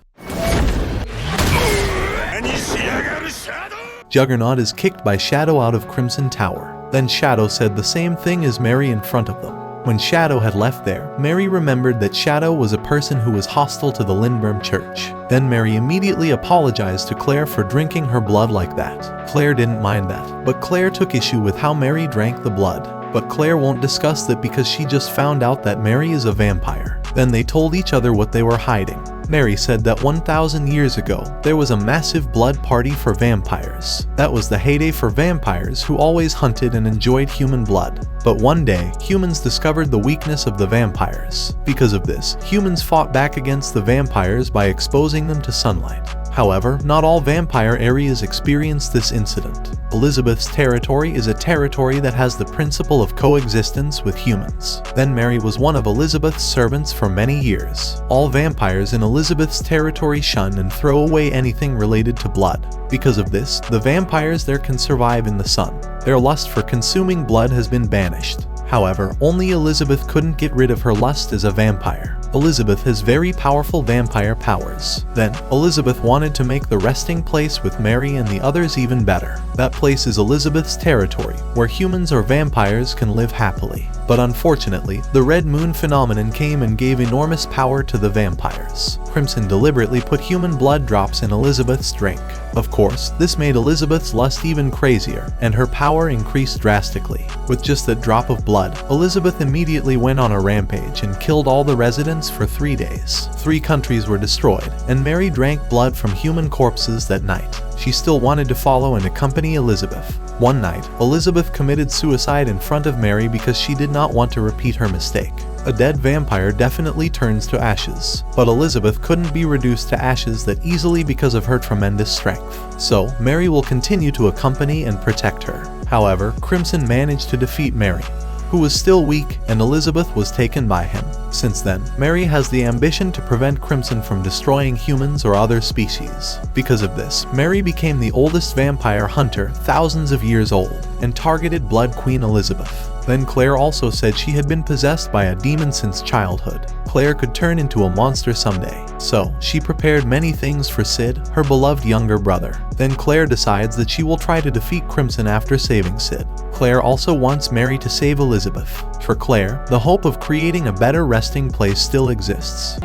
Juggernaut is kicked by Shadow out of Crimson Tower. Then Shadow said the same thing as Mary in front of them. When Shadow had left there, Mary remembered that Shadow was a person who was hostile to the Lindberm Church. Then Mary immediately apologized to Claire for drinking her blood like that. Claire didn't mind that, but Claire took issue with how Mary drank the blood. But Claire won't discuss that because she just found out that Mary is a vampire. Then they told each other what they were hiding. Mary said that 1,000 years ago, there was a massive blood party for vampires. That was the heyday for vampires who always hunted and enjoyed human blood. But one day, humans discovered the weakness of the vampires. Because of this, humans fought back against the vampires by exposing them to sunlight. However, not all vampire areas experienced this incident. Elizabeth's territory is a territory that has the principle of coexistence with humans. Then Mary was one of Elizabeth's servants for many years. All vampires in Elizabeth's territory shun and throw away anything related to blood. Because of this, the vampires there can survive in the sun. Their lust for consuming blood has been banished. However, only Elizabeth couldn't get rid of her lust as a vampire. Elizabeth has very powerful vampire powers. Then, Elizabeth wanted to make the resting place with Mary and the others even better. That place is Elizabeth's territory, where humans or vampires can live happily. But unfortunately, the Red Moon phenomenon came and gave enormous power to the vampires. Crimson deliberately put human blood drops in Elizabeth's drink. Of course, this made Elizabeth's lust even crazier, and her power increased drastically. With just that drop of blood, Elizabeth immediately went on a rampage and killed all the residents for 3 days. 3 countries were destroyed, and Mary drank blood from human corpses that night. She still wanted to follow and accompany Elizabeth. One night, Elizabeth committed suicide in front of Mary because she did not want to repeat her mistake. A dead vampire definitely turns to ashes, but Elizabeth couldn't be reduced to ashes that easily because of her tremendous strength. So, Mary will continue to accompany and protect her. However, Crimson managed to defeat Mary, who was still weak, and Elizabeth was taken by him. Since then, Mary has the ambition to prevent Crimson from destroying humans or other species. Because of this, Mary became the oldest vampire hunter thousands of years old, and targeted Blood Queen Elizabeth. Then Claire also said she had been possessed by a demon since childhood. Claire could turn into a monster someday. So, she prepared many things for Sid, her beloved younger brother. Then Claire decides that she will try to defeat Crimson after saving Sid. Claire also wants Mary to save Elizabeth. For Claire, the hope of creating a better resting place still exists.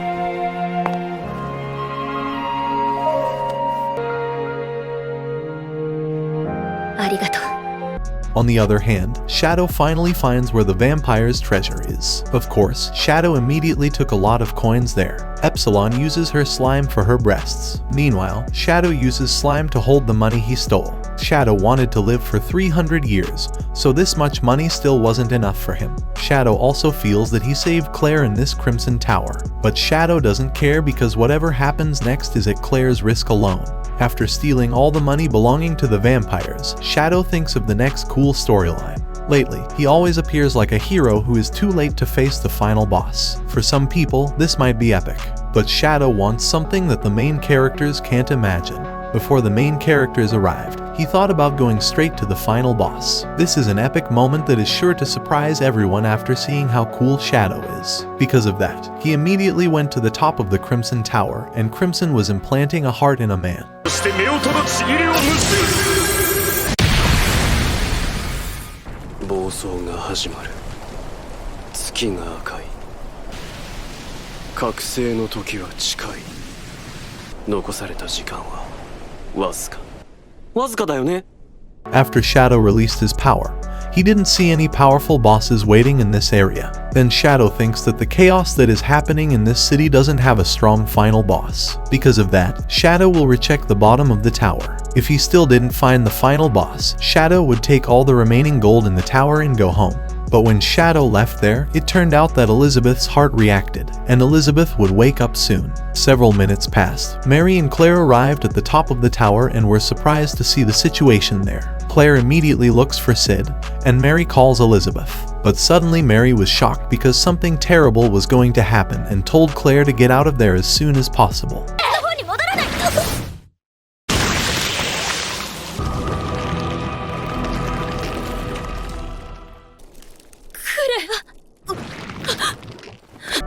On the other hand, Shadow finally finds where the vampire's treasure is. Of course, Shadow immediately took a lot of coins there. Epsilon uses her slime for her breasts. Meanwhile, Shadow uses slime to hold the money he stole. Shadow wanted to live for 300 years, so this much money still wasn't enough for him. Shadow also feels that he saved Claire in this Crimson Tower. But Shadow doesn't care because whatever happens next is at Claire's risk alone. After stealing all the money belonging to the vampires, Shadow thinks of the next cool storyline. Lately, he always appears like a hero who is too late to face the final boss. For some people, this might be epic, but Shadow wants something that the main characters can't imagine. Before the main characters arrived, he thought about going straight to the final boss. This is an epic moment that is sure to surprise everyone after seeing how cool Shadow is. Because of that, he immediately went to the top of the Crimson Tower, and Crimson was implanting a heart in a man. After Shadow released his power, he didn't see any powerful bosses waiting in this area. Then Shadow thinks that the chaos that is happening in this city doesn't have a strong final boss. Because of that, Shadow will recheck the bottom of the tower. If he still didn't find the final boss, Shadow would take all the remaining gold in the tower and go home. But when Shadow left there, it turned out that Elizabeth's heart reacted, and Elizabeth would wake up soon. Several minutes passed. Mary and Claire arrived at the top of the tower and were surprised to see the situation there. Claire immediately looks for Sid, and Mary calls Elizabeth. But suddenly Mary was shocked because something terrible was going to happen and told Claire to get out of there as soon as possible.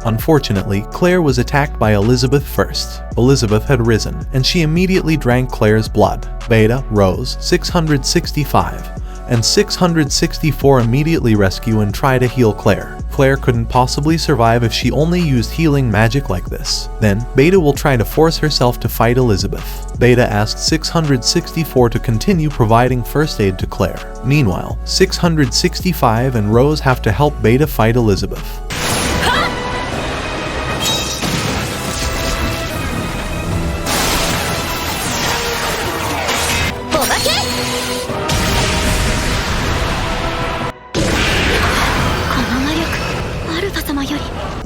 Unfortunately, Claire was attacked by Elizabeth first. Elizabeth had risen, and she immediately drank Claire's blood. Beta, Rose, 665, and 664 immediately rescue and try to heal Claire. Claire couldn't possibly survive if she only used healing magic like this. Then, Beta will try to force herself to fight Elizabeth. Beta asks 664 to continue providing first aid to Claire. Meanwhile, 665 and Rose have to help Beta fight Elizabeth.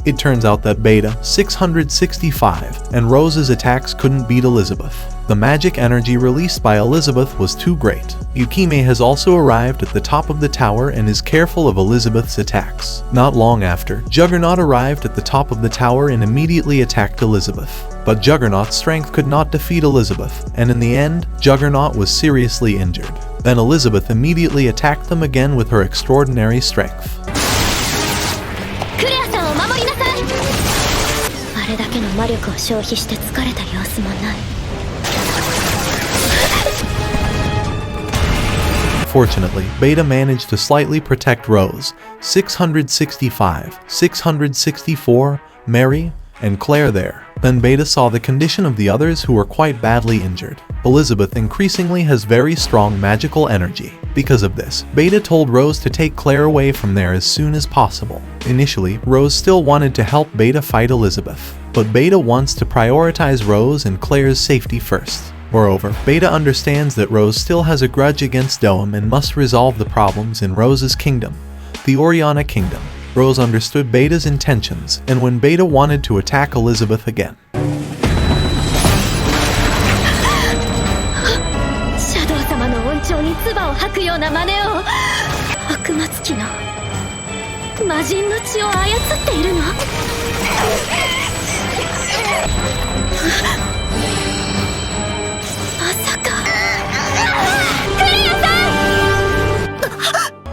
It turns out that Beta, 665, and Rose's attacks couldn't beat Elizabeth. The magic energy released by Elizabeth was too great. Yukime has also arrived at the top of the tower and is careful of Elizabeth's attacks. Not long after, Juggernaut arrived at the top of the tower and immediately attacked Elizabeth. But Juggernaut's strength could not defeat Elizabeth, and in the end, Juggernaut was seriously injured. Then Elizabeth immediately attacked them again with her extraordinary strength. Fortunately, Beta managed to slightly protect Rose, 665, 664, Mary, and Claire there. Then Beta saw the condition of the others who were quite badly injured. Elizabeth increasingly has very strong magical energy. Because of this, Beta told Rose to take Claire away from there as soon as possible. Initially, Rose still wanted to help Beta fight Elizabeth, but Beta wants to prioritize Rose and Claire's safety first. Moreover, Beta understands that Rose still has a grudge against Doem and must resolve the problems in Rose's kingdom, the Oriana Kingdom. Rose understood Beta's intentions, and when Beta wanted to attack Elizabeth again,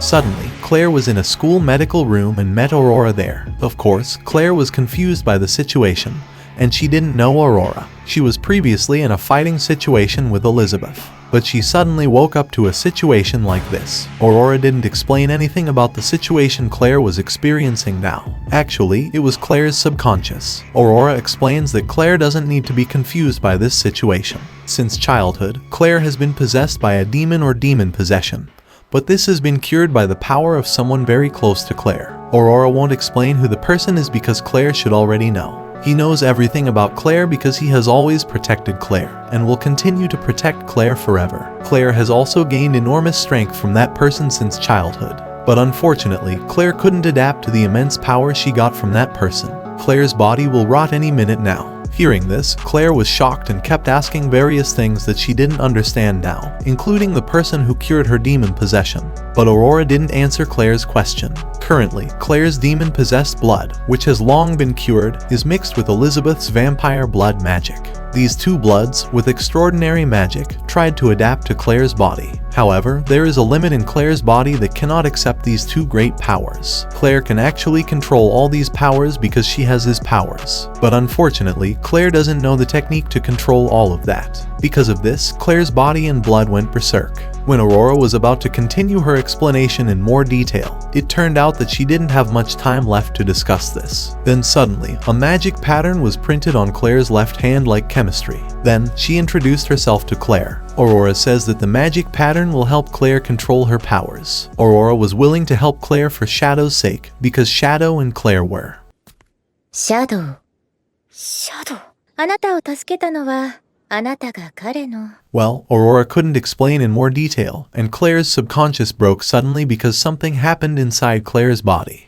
suddenly, Claire was in a school medical room and met Aurora there. Of course, Claire was confused by the situation, and she didn't know Aurora. She was previously in a fighting situation with Elizabeth, but she suddenly woke up to a situation like this. Aurora didn't explain anything about the situation Claire was experiencing now. Actually, it was Claire's subconscious. Aurora explains that Claire doesn't need to be confused by this situation. Since childhood, Claire has been possessed by a demon or demon possession, but this has been cured by the power of someone very close to Claire. Aurora won't explain who the person is because Claire should already know. He knows everything about Claire because he has always protected Claire, and will continue to protect Claire forever. Claire has also gained enormous strength from that person since childhood, but unfortunately, Claire couldn't adapt to the immense power she got from that person. Claire's body will rot any minute now. Hearing this, Claire was shocked and kept asking various things that she didn't understand now, including the person who cured her demon possession. But Aurora didn't answer Claire's question. Currently, Claire's demon-possessed blood, which has long been cured, is mixed with Elizabeth's vampire blood magic. These two bloods, with extraordinary magic, tried to adapt to Claire's body. However, there is a limit in Claire's body that cannot accept these two great powers. Claire can actually control all these powers because she has his powers. But unfortunately, Claire doesn't know the technique to control all of that. Because of this, Claire's body and blood went berserk. When Aurora was about to continue her explanation in more detail, it turned out that she didn't have much time left to discuss this. Then suddenly, a magic pattern was printed on Claire's left hand like chemistry. Then, she introduced herself to Claire. Aurora says that the magic pattern will help Claire control her powers. Aurora was willing to help Claire for Shadow's sake, because Shadow and Claire were. Shadow. Shadow. あなたを助けたのは、あなたが彼の。Well, Aurora couldn't explain in more detail, and Claire's subconscious broke suddenly because something happened inside Claire's body.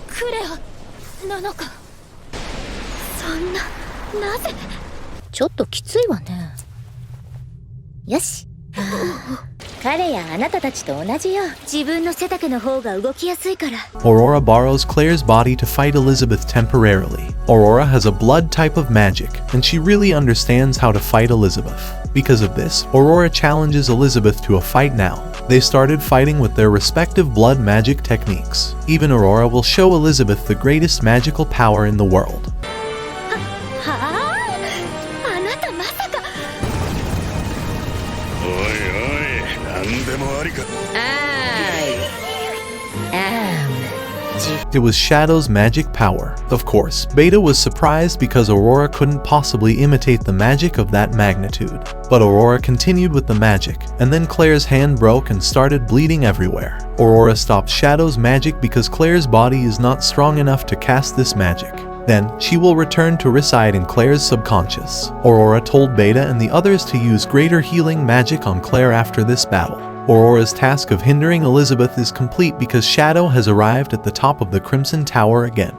クレアなのか。そんな、なぜ。ちょっときついわね。よし。彼やあなたたちと同じよ。自分の背丈の方が動きやすいから。Aurora borrows Claire's body to fight Elizabeth temporarily. Aurora has a blood type of magic, and she really understands how to fight Elizabeth. Because of this, Aurora challenges Elizabeth to a fight now. They started fighting with their respective blood magic techniques. Even Aurora will show Elizabeth the greatest magical power in the world. はあ、あなたまさか。おいおい、なんでもありか。It was Shadow's magic power. Of course, Beta was surprised because Aurora couldn't possibly imitate the magic of that magnitude. But Aurora continued with the magic, and then Claire's hand broke and started bleeding everywhere. Aurora stopped Shadow's magic because Claire's body is not strong enough to cast this magic. Then, she will return to reside in Claire's subconscious. Aurora told Beta and the others to use greater healing magic on Claire after this battle. Aurora's task of hindering Elizabeth is complete because Shadow has arrived at the top of the Crimson Tower again.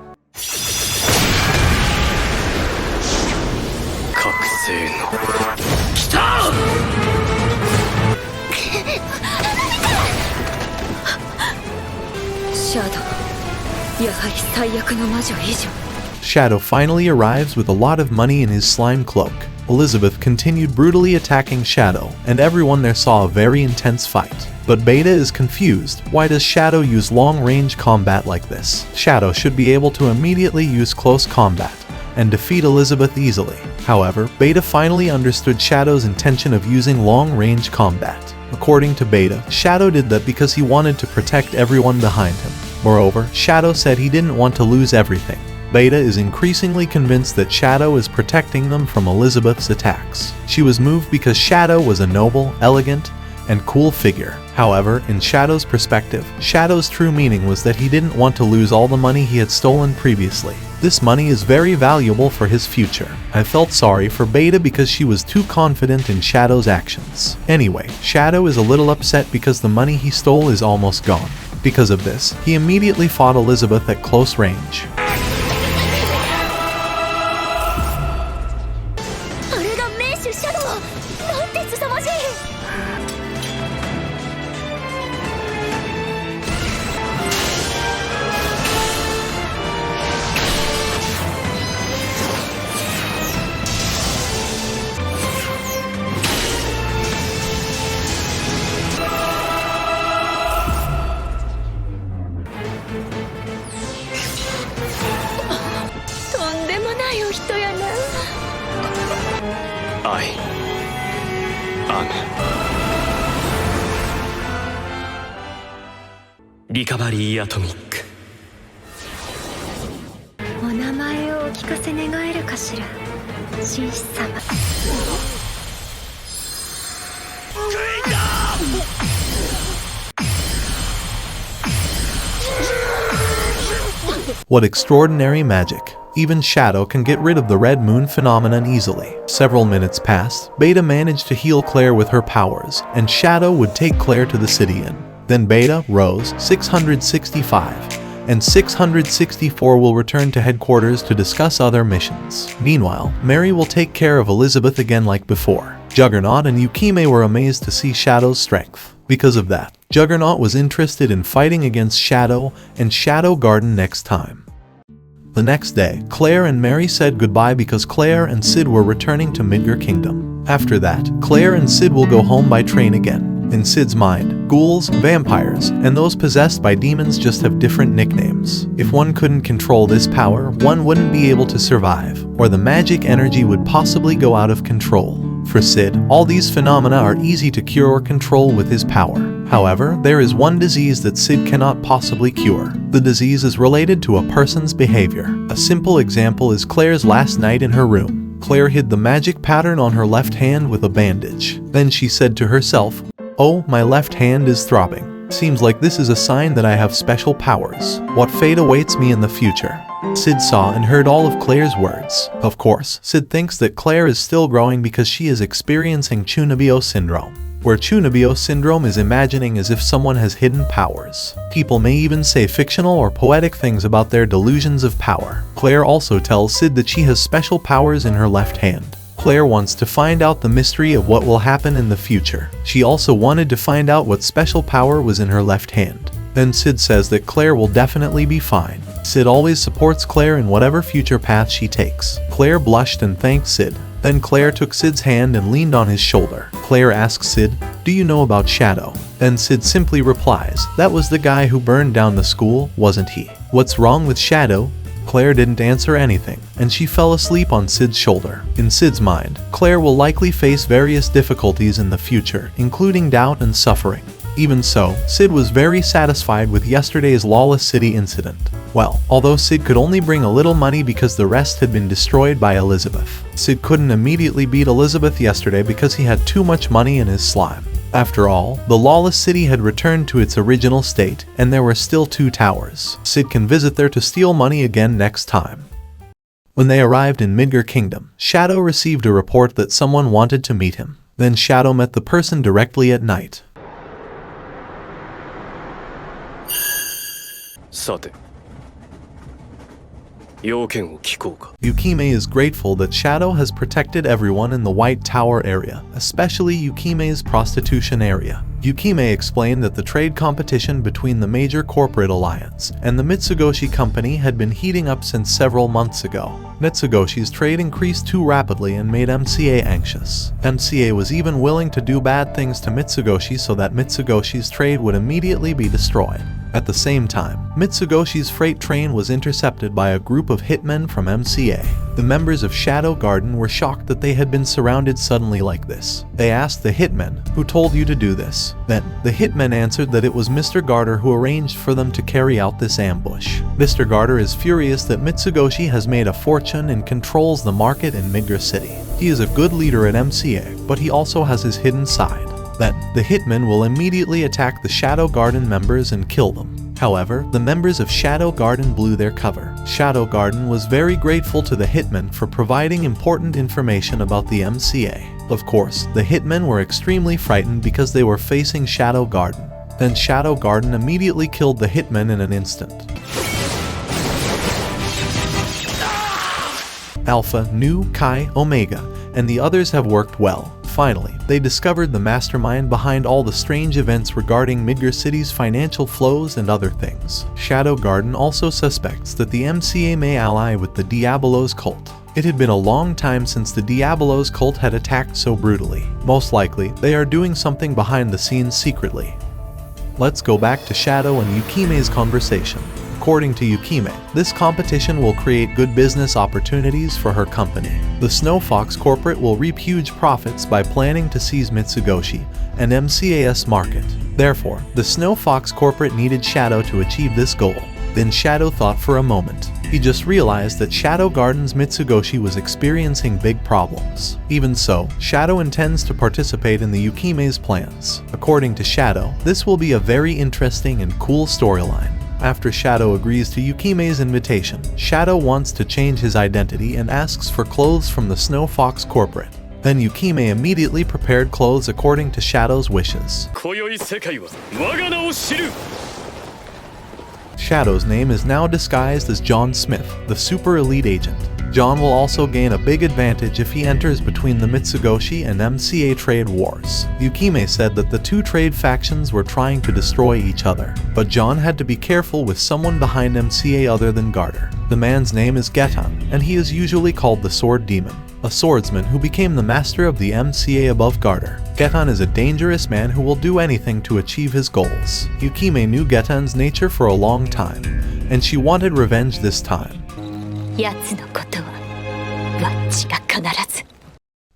Shadow finally arrives with a lot of money in his slime cloak. Elizabeth continued brutally attacking Shadow, and everyone there saw a very intense fight. But Beta is confused. Why does Shadow use long-range combat like this? Shadow should be able to immediately use close combat and defeat Elizabeth easily. However, Beta finally understood Shadow's intention of using long-range combat. According to Beta, Shadow did that because he wanted to protect everyone behind him. Moreover, Shadow said he didn't want to lose everything. Beta is increasingly convinced that Shadow is protecting them from Elizabeth's attacks. She was moved because Shadow was a noble, elegant, and cool figure. However, in Shadow's perspective, Shadow's true meaning was that he didn't want to lose all the money he had stolen previously. This money is very valuable for his future. I felt sorry for Beta because she was too confident in Shadow's actions. Anyway, Shadow is a little upset because the money he stole is almost gone. Because of this, he immediately fought Elizabeth at close range. 人やな。I am リカバリーアトミック。お名前をお聞かせ願えるかしら、紳士様。What extraordinary magic! Even Shadow can get rid of the red moon phenomenon easily. Several minutes passed, Beta managed to heal Claire with her powers, and Shadow would take Claire to the city inn. Then Beta, Rose, 665, and 664 will return to headquarters to discuss other missions. Meanwhile, Mary will take care of Elizabeth again like before. Juggernaut and Yukime were amazed to see Shadow's strength. Because of that, Juggernaut was interested in fighting against Shadow and Shadow Garden next time. The next day, Claire and Mary said goodbye because Claire and Sid were returning to Midgar Kingdom. After that, Claire and Sid will go home by train again. In Sid's mind, ghouls, vampires, and those possessed by demons just have different nicknames. If one couldn't control this power, one wouldn't be able to survive, or the magic energy would possibly go out of control. For Sid, all these phenomena are easy to cure or control with his power. However, there is one disease that Sid cannot possibly cure. The disease is related to a person's behavior. A simple example is Claire's last night in her room. Claire hid the magic pattern on her left hand with a bandage. Then she said to herself, "Oh, my left hand is throbbing. Seems like this is a sign that I have special powers. What fate awaits me in the future?" Sid saw and heard all of Claire's words. Of course, Sid thinks that Claire is still growing because she is experiencing Chunibyo syndrome, where Chunibyo syndrome is imagining as if someone has hidden powers. People may even say fictional or poetic things about their delusions of power. Claire also tells Sid that she has special powers in her left hand. Claire wants to find out the mystery of what will happen in the future. She also wanted to find out what special power was in her left hand. Then Sid says that Claire will definitely be fine. Sid always supports Claire in whatever future path she takes. Claire blushed and thanked Sid. Then Claire took Sid's hand and leaned on his shoulder. Claire asks Sid, "Do you know about Shadow?" Then Sid simply replies, "That was the guy who burned down the school, wasn't he? What's wrong with Shadow?" Claire didn't answer anything, and she fell asleep on Sid's shoulder. In Sid's mind, Claire will likely face various difficulties in the future, including doubt and suffering. Even so, Sid was very satisfied with yesterday's Lawless City incident. Well, although Sid could only bring a little money because the rest had been destroyed by Elizabeth. Sid couldn't immediately beat Elizabeth yesterday because he had too much money in his slime. After all, the Lawless City had returned to its original state, and there were still 2 towers. Sid can visit there to steal money again next time. When they arrived in Midgar Kingdom, Shadow received a report that someone wanted to meet him. Then Shadow met the person directly at night. さて、要件を聞こうか。 Yukime is grateful that Shadow has protected everyone in the White Tower area, especially Yukime's prostitution area. Yukime explained that the trade competition between the major corporate alliance and the Mitsugoshi company had been heating up since several months ago. Mitsugoshi's trade increased too rapidly and made MCA anxious. MCA was even willing to do bad things to Mitsugoshi so that Mitsugoshi's trade would immediately be destroyed. At the same time, Mitsugoshi's freight train was intercepted by a group of hitmen from MCA. The members of Shadow Garden were shocked that they had been surrounded suddenly like this. They asked the hitmen, "Who told you to do this?" Then, the hitmen answered that it was Mr. Garter who arranged for them to carry out this ambush. Mr. Garter is furious that Mitsugoshi has made a fortune and controls the market in Midgar City. He is a good leader at MCA, but he also has his hidden side. Then, the hitmen will immediately attack the Shadow Garden members and kill them. However, the members of Shadow Garden blew their cover. Shadow Garden was very grateful to the hitmen for providing important information about the MCA. Of course, the hitmen were extremely frightened because they were facing Shadow Garden. Then Shadow Garden immediately killed the hitmen in an instant. Alpha, Nu, Kai, Omega, and the others have worked well. Finally, they discovered the mastermind behind all the strange events regarding Midgar City's financial flows and other things. Shadow Garden also suspects that the MCA may ally with the Diabolos cult. It had been a long time since the Diabolos cult had attacked so brutally. Most likely, they are doing something behind the scenes secretly. Let's go back to Shadow and Yukime's conversation. According to Yukime, this competition will create good business opportunities for her company. The Snow Fox Corporate will reap huge profits by planning to seize Mitsugoshi and MCAS market. Therefore, the Snow Fox Corporate needed Shadow to achieve this goal. Then Shadow thought for a moment. He just realized that Shadow Garden's Mitsugoshi was experiencing big problems. Even so, Shadow intends to participate in the Yukime's plans. According to Shadow, this will be a very interesting and cool storyline. After Shadow agrees to Yukime's invitation, Shadow wants to change his identity and asks for clothes from the Snow Fox Corporate. Then Yukime immediately prepared clothes according to Shadow's wishes. Shadow's name is now disguised as John Smith, the super elite agent. John will also gain a big advantage if he enters between the Mitsugoshi and MCA trade wars. Yukime said that the two trade factions were trying to destroy each other, but John had to be careful with someone behind MCA other than Garter. The man's name is Getan, and he is usually called the Sword Demon, a swordsman who became the master of the MCA above Garter. Getan is a dangerous man who will do anything to achieve his goals. Yukime knew Getan's nature for a long time, and she wanted revenge this time.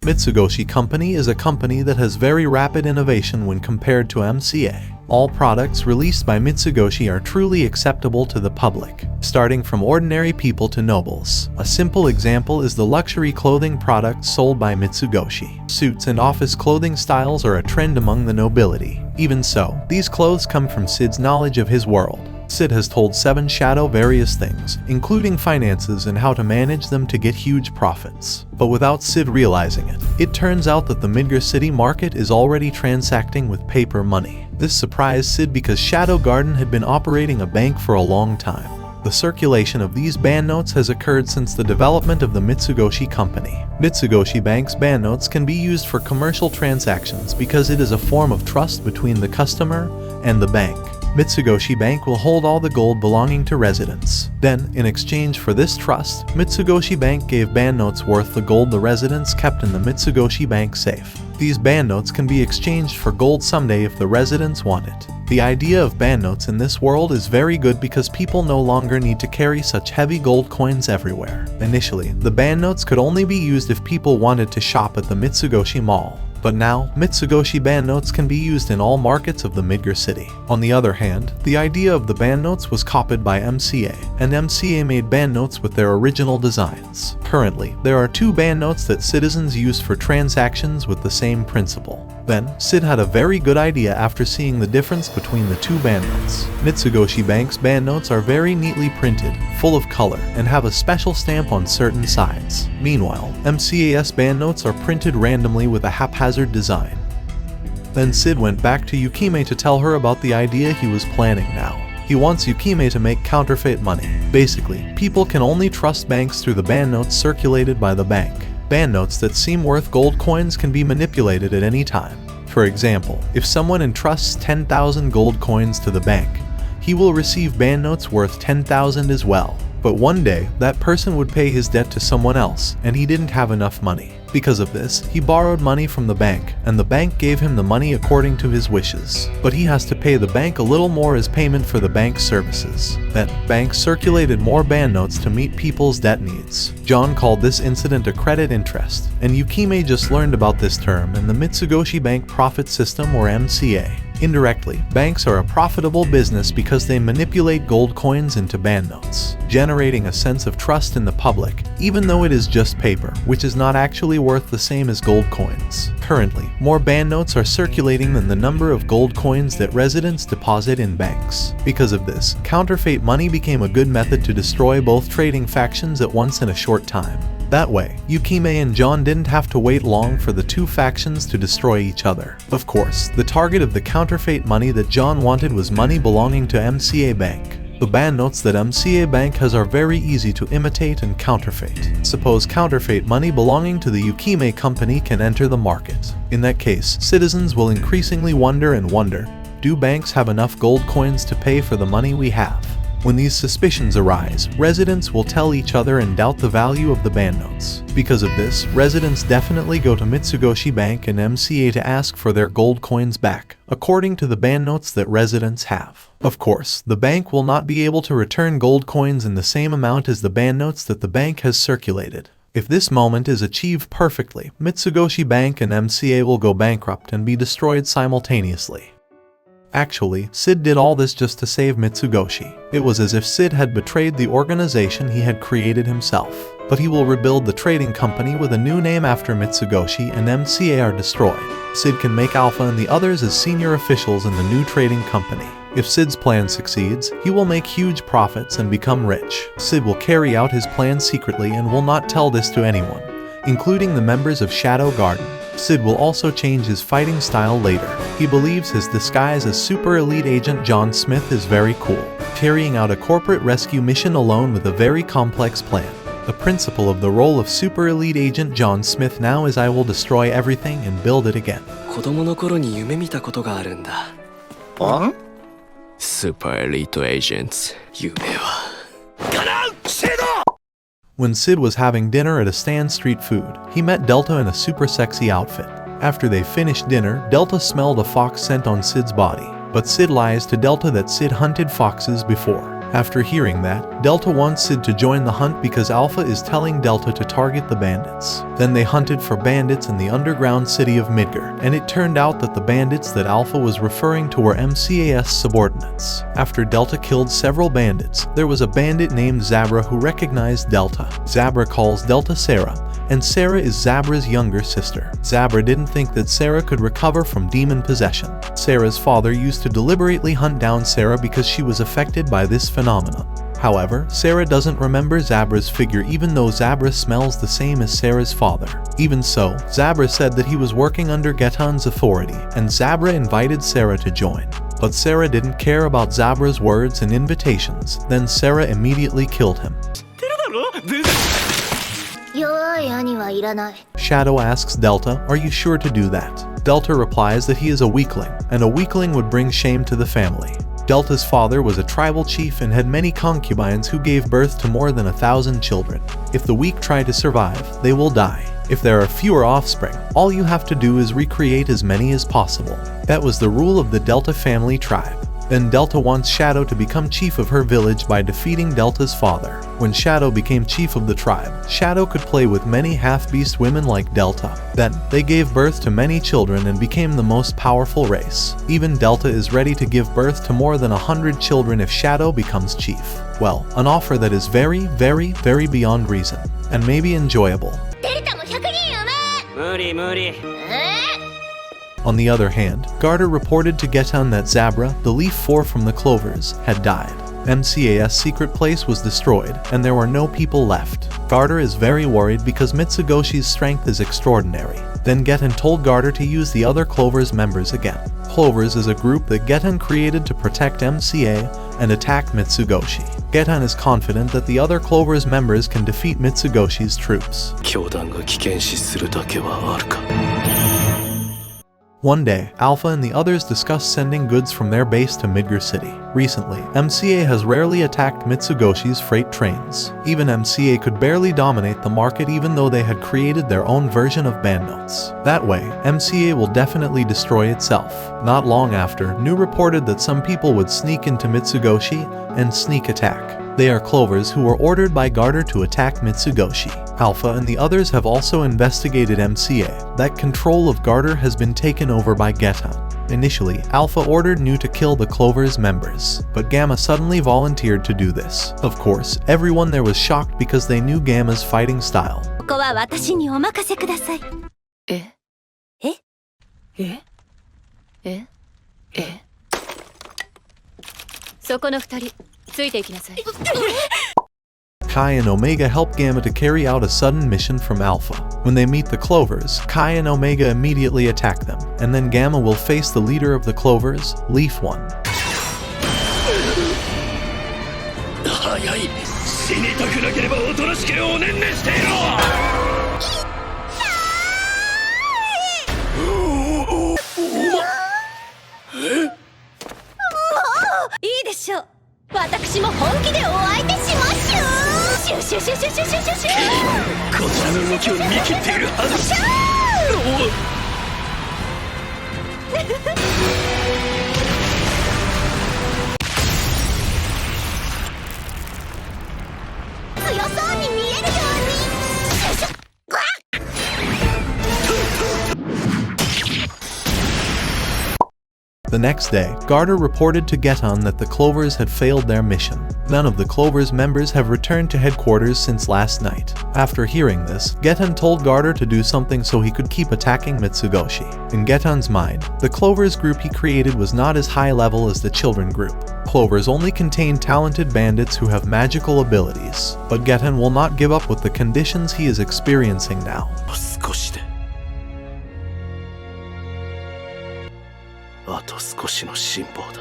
Mitsugoshi Company is a company that has very rapid innovation when compared to MCA. All products released by Mitsugoshi are truly acceptable to the public, starting from ordinary people to nobles. A simple example is the luxury clothing products sold by Mitsugoshi. Suits and office clothing styles are a trend among the nobility. Even so, these clothes come from Sid's knowledge of his world. Sid has told Seven Shadow various things, including finances and how to manage them to get huge profits. But without Sid realizing it, it turns out that the Midgar City market is already transacting with paper money. This surprised Sid because Shadow Garden had been operating a bank for a long time. The circulation of these banknotes has occurred since the development of the Mitsugoshi Company. Mitsugoshi Bank's banknotes can be used for commercial transactions because it is a form of trust between the customer and the bank. Mitsugoshi Bank will hold all the gold belonging to residents. Then, in exchange for this trust, Mitsugoshi Bank gave banknotes worth the gold the residents kept in the Mitsugoshi Bank safe. These banknotes can be exchanged for gold someday if the residents want it. The idea of banknotes in this world is very good because people no longer need to carry such heavy gold coins everywhere. Initially, the banknotes could only be used if people wanted to shop at the Mitsugoshi Mall. But now, Mitsugoshi banknotes can be used in all markets of the Midgar City. On the other hand, the idea of the banknotes was copied by MCA, and MCA made banknotes with their original designs. Currently, there are two banknotes that citizens use for transactions with the same principle. Then, Sid had a very good idea after seeing the difference between the two banknotes. Mitsugoshi Bank's banknotes are very neatly printed, full of color, and have a special stamp on certain sides. Meanwhile, MCAS banknotes are printed randomly with a haphazard design. Then Sid went back to Yukime to tell her about the idea he was planning now. He wants Yukime to make counterfeit money. Basically, people can only trust banks through the banknotes circulated by the bank. Banknotes that seem worth gold coins can be manipulated at any time. For example, if someone entrusts 10,000 gold coins to the bank, he will receive banknotes worth 10,000 as well. But one day, that person would pay his debt to someone else, and he didn't have enough money. Because of this, he borrowed money from the bank, and the bank gave him the money according to his wishes. But he has to pay the bank a little more as payment for the bank's services. Then, banks circulated more banknotes to meet people's debt needs. John called this incident a credit interest, and Yukime just learned about this term in the Mitsugoshi Bank Profit System or MCA. Indirectly, banks are a profitable business because they manipulate gold coins into banknotes, generating a sense of trust in the public, even though it is just paper, which is not actually worth the same as gold coins. Currently, more banknotes are circulating than the number of gold coins that residents deposit in banks. Because of this, counterfeit money became a good method to destroy both trading factions at once in a short time. That way, Yukime and John didn't have to wait long for the two factions to destroy each other. Of course, the target of the counterfeit money that John wanted was money belonging to MCA Bank. The banknotes that MCA Bank has are very easy to imitate and counterfeit. Suppose counterfeit money belonging to the Yukime Company can enter the market. In that case, citizens will increasingly wonder, do banks have enough gold coins to pay for the money we have? When these suspicions arise, residents will tell each other and doubt the value of the banknotes. Because of this, residents definitely go to Mitsugoshi Bank and MCA to ask for their gold coins back, according to the banknotes that residents have. Of course, the bank will not be able to return gold coins in the same amount as the banknotes that the bank has circulated. If this moment is achieved perfectly, Mitsugoshi Bank and MCA will go bankrupt and be destroyed simultaneously. Actually, Sid did all this just to save Mitsugoshi. It was as if Sid had betrayed the organization he had created himself. But he will rebuild the trading company with a new name after Mitsugoshi and MCA are destroyed. Sid can make Alpha and the others as senior officials in the new trading company. If Sid's plan succeeds, he will make huge profits and become rich. Sid will carry out his plan secretly and will not tell this to anyone, including the members of Shadow Garden. Sid will also change his fighting style later. He believes his disguise as Super Elite Agent John Smith is very cool, carrying out a corporate rescue mission alone with a very complex plan. The principle of the role of Super Elite Agent John Smith now is I will destroy everything and build it again. 子供の頃に夢見たことがあるんだ。スーパーエリートエージェンツ、夢は。When Sid was having dinner at a Stan Street Food, he met Delta in a super sexy outfit. After they finished dinner, Delta smelled a fox scent on Sid's body, but Sid lies to Delta that Sid hunted foxes before. After hearing that, Delta wants Sid to join the hunt because Alpha is telling Delta to target the bandits. Then they hunted for bandits in the underground city of Midgar, and it turned out that the bandits that Alpha was referring to were MCAS subordinates. After Delta killed several bandits, there was a bandit named Zabra who recognized Delta. Zabra calls Delta Sarah, and Sarah is Zabra's younger sister. Zabra didn't think that Sarah could recover from demon possession. Sarah's father used to deliberately hunt down Sarah because she was affected by this phenomenon. However, Sarah doesn't remember Zabra's figure even though Zabra smells the same as Sarah's father. Even so, Zabra said that he was working under Getan's authority, and Zabra invited Sarah to join. But Sarah didn't care about Zabra's words and invitations, then Sarah immediately killed him. Shadow asks Delta, "Are you sure to do that?" Delta replies that he is a weakling, and a weakling would bring shame to the family. Delta's father was a tribal chief and had many concubines who gave birth to more than 1,000 children. If the weak try to survive, they will die. If there are fewer offspring, all you have to do is recreate as many as possible. That was the rule of the Delta family tribe. Then Delta wants Shadow to become chief of her village by defeating Delta's father. When Shadow became chief of the tribe, Shadow could play with many half-beast women like Delta. Then, they gave birth to many children and became the most powerful race. Even Delta is ready to give birth to more than 100 children if Shadow becomes chief. Well, an offer that is very, very, very beyond reason, and maybe enjoyable. On the other hand, Garter reported to Getan that Zabra, the Leaf 4 from the Clovers, had died. MCAS secret place was destroyed, and there were no people left. Garter is very worried because Mitsugoshi's strength is extraordinary. Then Getan told Garter to use the other Clovers members again. Clovers is a group that Getan created to protect MCA and attack Mitsugoshi. Getan is confident that the other Clovers members can defeat Mitsugoshi's troops. One day, Alpha and the others discuss sending goods from their base to Midgar City. Recently, MCA has rarely attacked Mitsugoshi's freight trains. Even MCA could barely dominate the market even though they had created their own version of banknotes. That way, MCA will definitely destroy itself. Not long after, New reported that some people would sneak into Mitsugoshi and sneak attack. They are Clovers who were ordered by Garter to attack Mitsugoshi. Alpha and the others have also investigated MCA. That control of Garter has been taken over by Getan. Initially, Alpha ordered New to kill the Clovers members, but Gamma suddenly volunteered to do this. Of course, everyone there was shocked because they knew Gamma's fighting style. Kai and Omega help Gamma to carry out a sudden mission from Alpha. When they meet the Clovers, Kai and Omega immediately attack them, and then Gamma will face the leader of the Clovers, Leaf 1. こちらの動きを見切っているはず。強そうに見えるように。The next day, Garter reported to Geton that the Clovers had failed their mission. None of the Clovers members have returned to headquarters since last night. After hearing this, Geton told Garter to do something so he could keep attacking Mitsugoshi. In Geton's mind, the Clovers group he created was not as high level as the children group. Clovers only contain talented bandits who have magical abilities, but Geton will not give up with the conditions he is experiencing now. 少しで。あと少しの辛抱だ。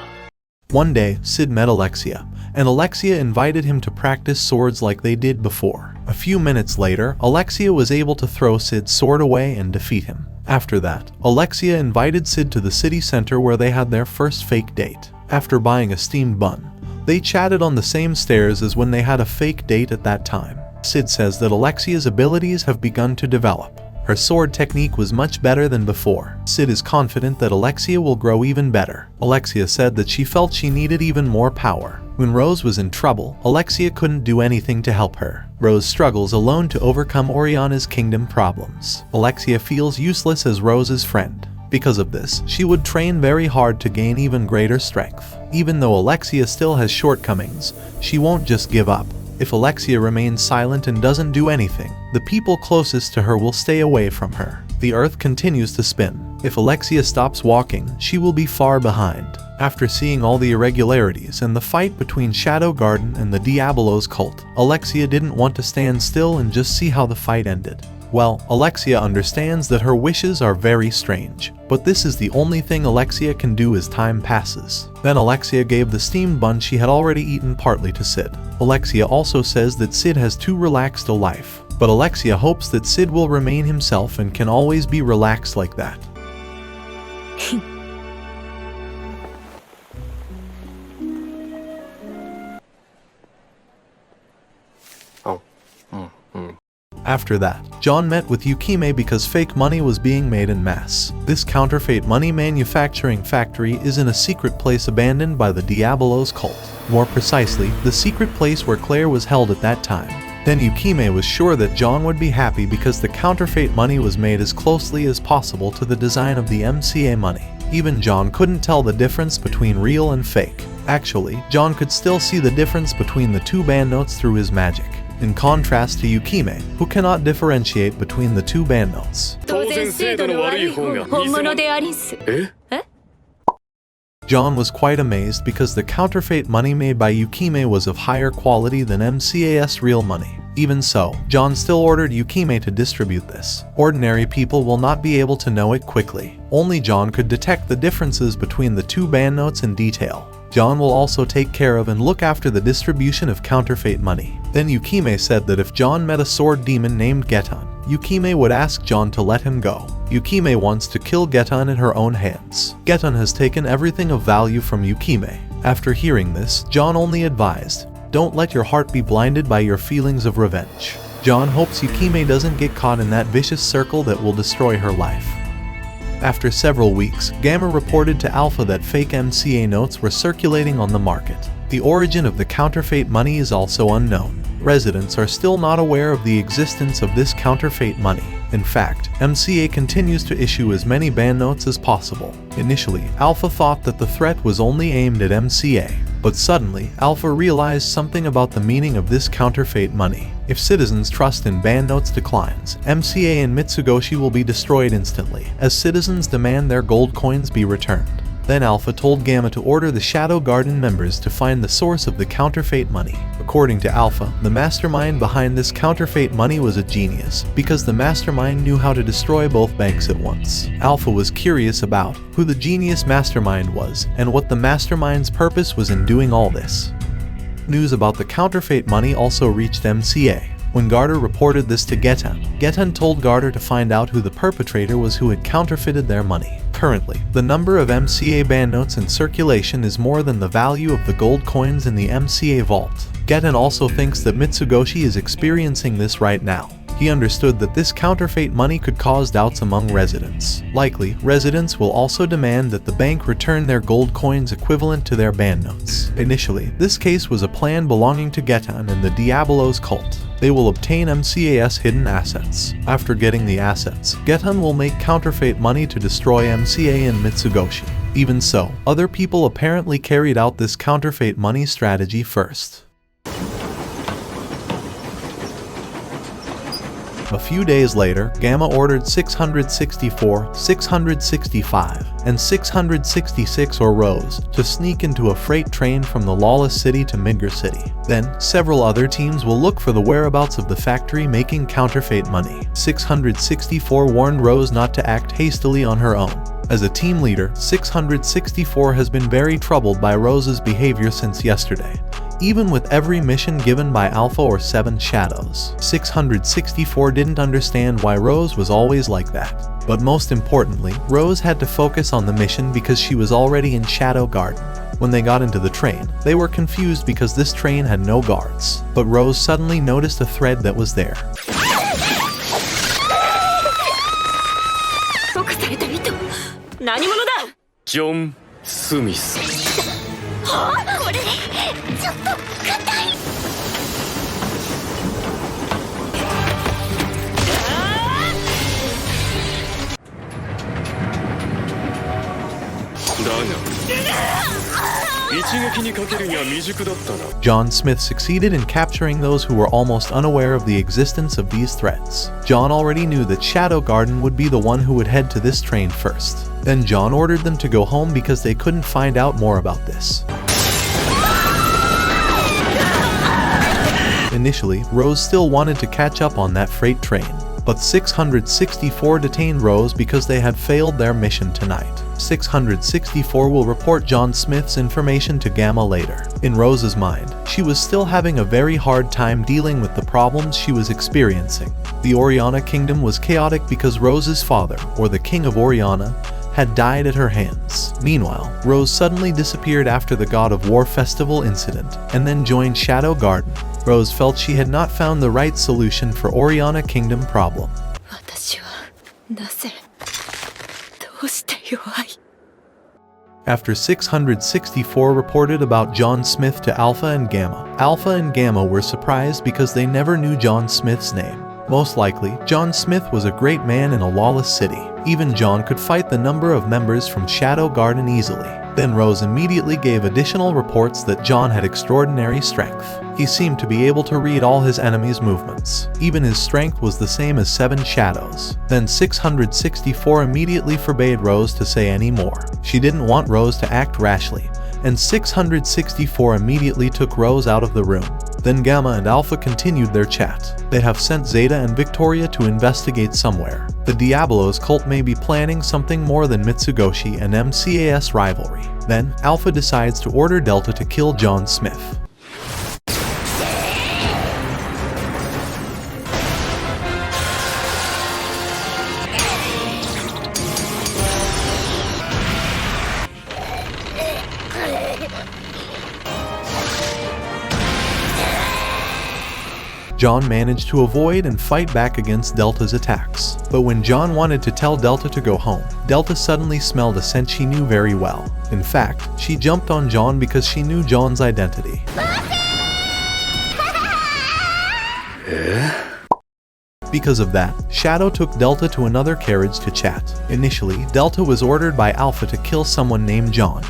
One day, Sid met Alexia, and Alexia invited him to practice swords like they did before. A few minutes later, Alexia was able to throw Sid's sword away and defeat him. After that, Alexia invited Sid to the city center where they had their first fake date. After buying a steamed bun, they chatted on the same stairs as when they had a fake date at that time. Sid says that Alexia's abilities have begun to develop. Her sword technique was much better than before. Sid is confident that Alexia will grow even better. Alexia said that she felt she needed even more power. When Rose was in trouble, Alexia couldn't do anything to help her. Rose struggles alone to overcome Oriana's kingdom problems. Alexia feels useless as Rose's friend. Because of this, she would train very hard to gain even greater strength. Even though Alexia still has shortcomings, she won't just give up. If Alexia remains silent and doesn't do anything, the people closest to her will stay away from her. The earth continues to spin. If Alexia stops walking, she will be far behind. After seeing all the irregularities and the fight between Shadow Garden and the Diabolos cult, Alexia didn't want to stand still and just see how the fight ended. Well, Alexia understands that her wishes are very strange, but this is the only thing Alexia can do as time passes. Then Alexia gave the steamed bun she had already eaten partly to Sid. Alexia also says that Sid has too relaxed a life, but Alexia hopes that Sid will remain himself and can always be relaxed like that. After that, John met with Yukime because fake money was being made en masse. This counterfeit money manufacturing factory is in a secret place abandoned by the Diabolos cult. More precisely, the secret place where Claire was held at that time. Then Yukime was sure that John would be happy because the counterfeit money was made as closely as possible to the design of the MCA money. Even John couldn't tell the difference between real and fake. Actually, John could still see the difference between the two banknotes through his magic. In contrast to Yukime, who cannot differentiate between the two banknotes. John was quite amazed because the counterfeit money made by Yukime was of higher quality than MCA's real money. Even so, John still ordered Yukime to distribute this. Ordinary people will not be able to know it quickly. Only John could detect the differences between the two banknotes in detail. John will also take care of and look after the distribution of counterfeit money. Then Yukime said that if John met a sword demon named Geton, Yukime would ask John to let him go. Yukime wants to kill Geton in her own hands. Geton has taken everything of value from Yukime. After hearing this, John only advised, "Don't let your heart be blinded by your feelings of revenge." John hopes Yukime doesn't get caught in that vicious circle that will destroy her life. After several weeks, Gamma reported to Alpha that fake MCA notes were circulating on the market. The origin of the counterfeit money is also unknown. Residents are still not aware of the existence of this counterfeit money. In fact, MCA continues to issue as many banknotes as possible. Initially, Alpha thought that the threat was only aimed at MCA, but suddenly, Alpha realized something about the meaning of this counterfeit money. If citizens' trust in banknotes declines, MCA and Mitsugoshi will be destroyed instantly, as citizens demand their gold coins be returned. Then Alpha told Gamma to order the Shadow Garden members to find the source of the counterfeit money. According to Alpha, the mastermind behind this counterfeit money was a genius, because the mastermind knew how to destroy both banks at once. Alpha was curious about who the genius mastermind was, and what the mastermind's purpose was in doing all this. News about the counterfeit money also reached MCA. When Garter reported this to Geton, Geton told Garter to find out who the perpetrator was who had counterfeited their money. Currently, the number of MCA banknotes in circulation is more than the value of the gold coins in the MCA vault. Getan also thinks that Mitsugoshi is experiencing this right now. He understood that this counterfeit money could cause doubts among residents. Likely, residents will also demand that the bank return their gold coins equivalent to their banknotes. Initially, this case was a plan belonging to Getan and the Diabolos cult. They will obtain MCAS hidden assets. After getting the assets, Getan will make counterfeit money to destroy MCA and Mitsugoshi. Even so, other people apparently carried out this counterfeit money strategy first. A few days later, Gamma ordered 664, 665, and 666 or Rose to sneak into a freight train from the lawless city to Midgar City. Then, several other teams will look for the whereabouts of the factory making counterfeit money. 664 warned Rose not to act hastily on her own. As a team leader, 664 has been very troubled by Rose's behavior since yesterday. Even with every mission given by Alpha or 7 Shadows, 664 didn't understand why Rose was always like that. But most importantly, Rose had to focus on the mission because she was already in Shadow Garden. When they got into the train, they were confused because this train had no guards. But Rose suddenly noticed a thread that was there. John Smith. これちょっと硬い。John Smith succeeded in capturing those who were almost unaware of the existence of these threats. John already knew that Shadow Garden would be the one who would head to this train first. Then John ordered them to go home because they couldn't find out more about this. Initially, Rose still wanted to catch up on that freight train, but 664 detained Rose because they had failed their mission tonight. 664 will report John Smith's information to Gamma later. In Rose's mind, she was still having a very hard time dealing with the problems she was experiencing. The Oriana Kingdom was chaotic because Rose's father, or the King of Oriana, had died at her hands. Meanwhile, Rose suddenly disappeared after the God of War festival incident, and then joined Shadow Garden. Rose felt she had not found the right solution for Oriana Kingdom problem. After 664 reported about John Smith to Alpha and Gamma were surprised because they never knew John Smith's name. Most likely, John Smith was a great man in a lawless city. Even John could fight the number of members from Shadow Garden easily. Then Rose immediately gave additional reports that John had extraordinary strength. He seemed to be able to read all his enemies' movements. Even his strength was the same as 7 Shadows. Then 664 immediately forbade Rose to say any more. She didn't want Rose to act rashly, and 664 immediately took Rose out of the room. Then Gamma and Alpha continued their chat. They have sent Zeta and Victoria to investigate somewhere. The Diabolos cult may be planning something more than Mitsugoshi and MCAS rivalry. Then, Alpha decides to order Delta to kill John Smith. John managed to avoid and fight back against Delta's attacks. But when John wanted to tell Delta to go home, Delta suddenly smelled a scent she knew very well. In fact, she jumped on John because she knew John's identity. Because of that, Shadow took Delta to another carriage to chat. Initially, Delta was ordered by Alpha to kill someone named John,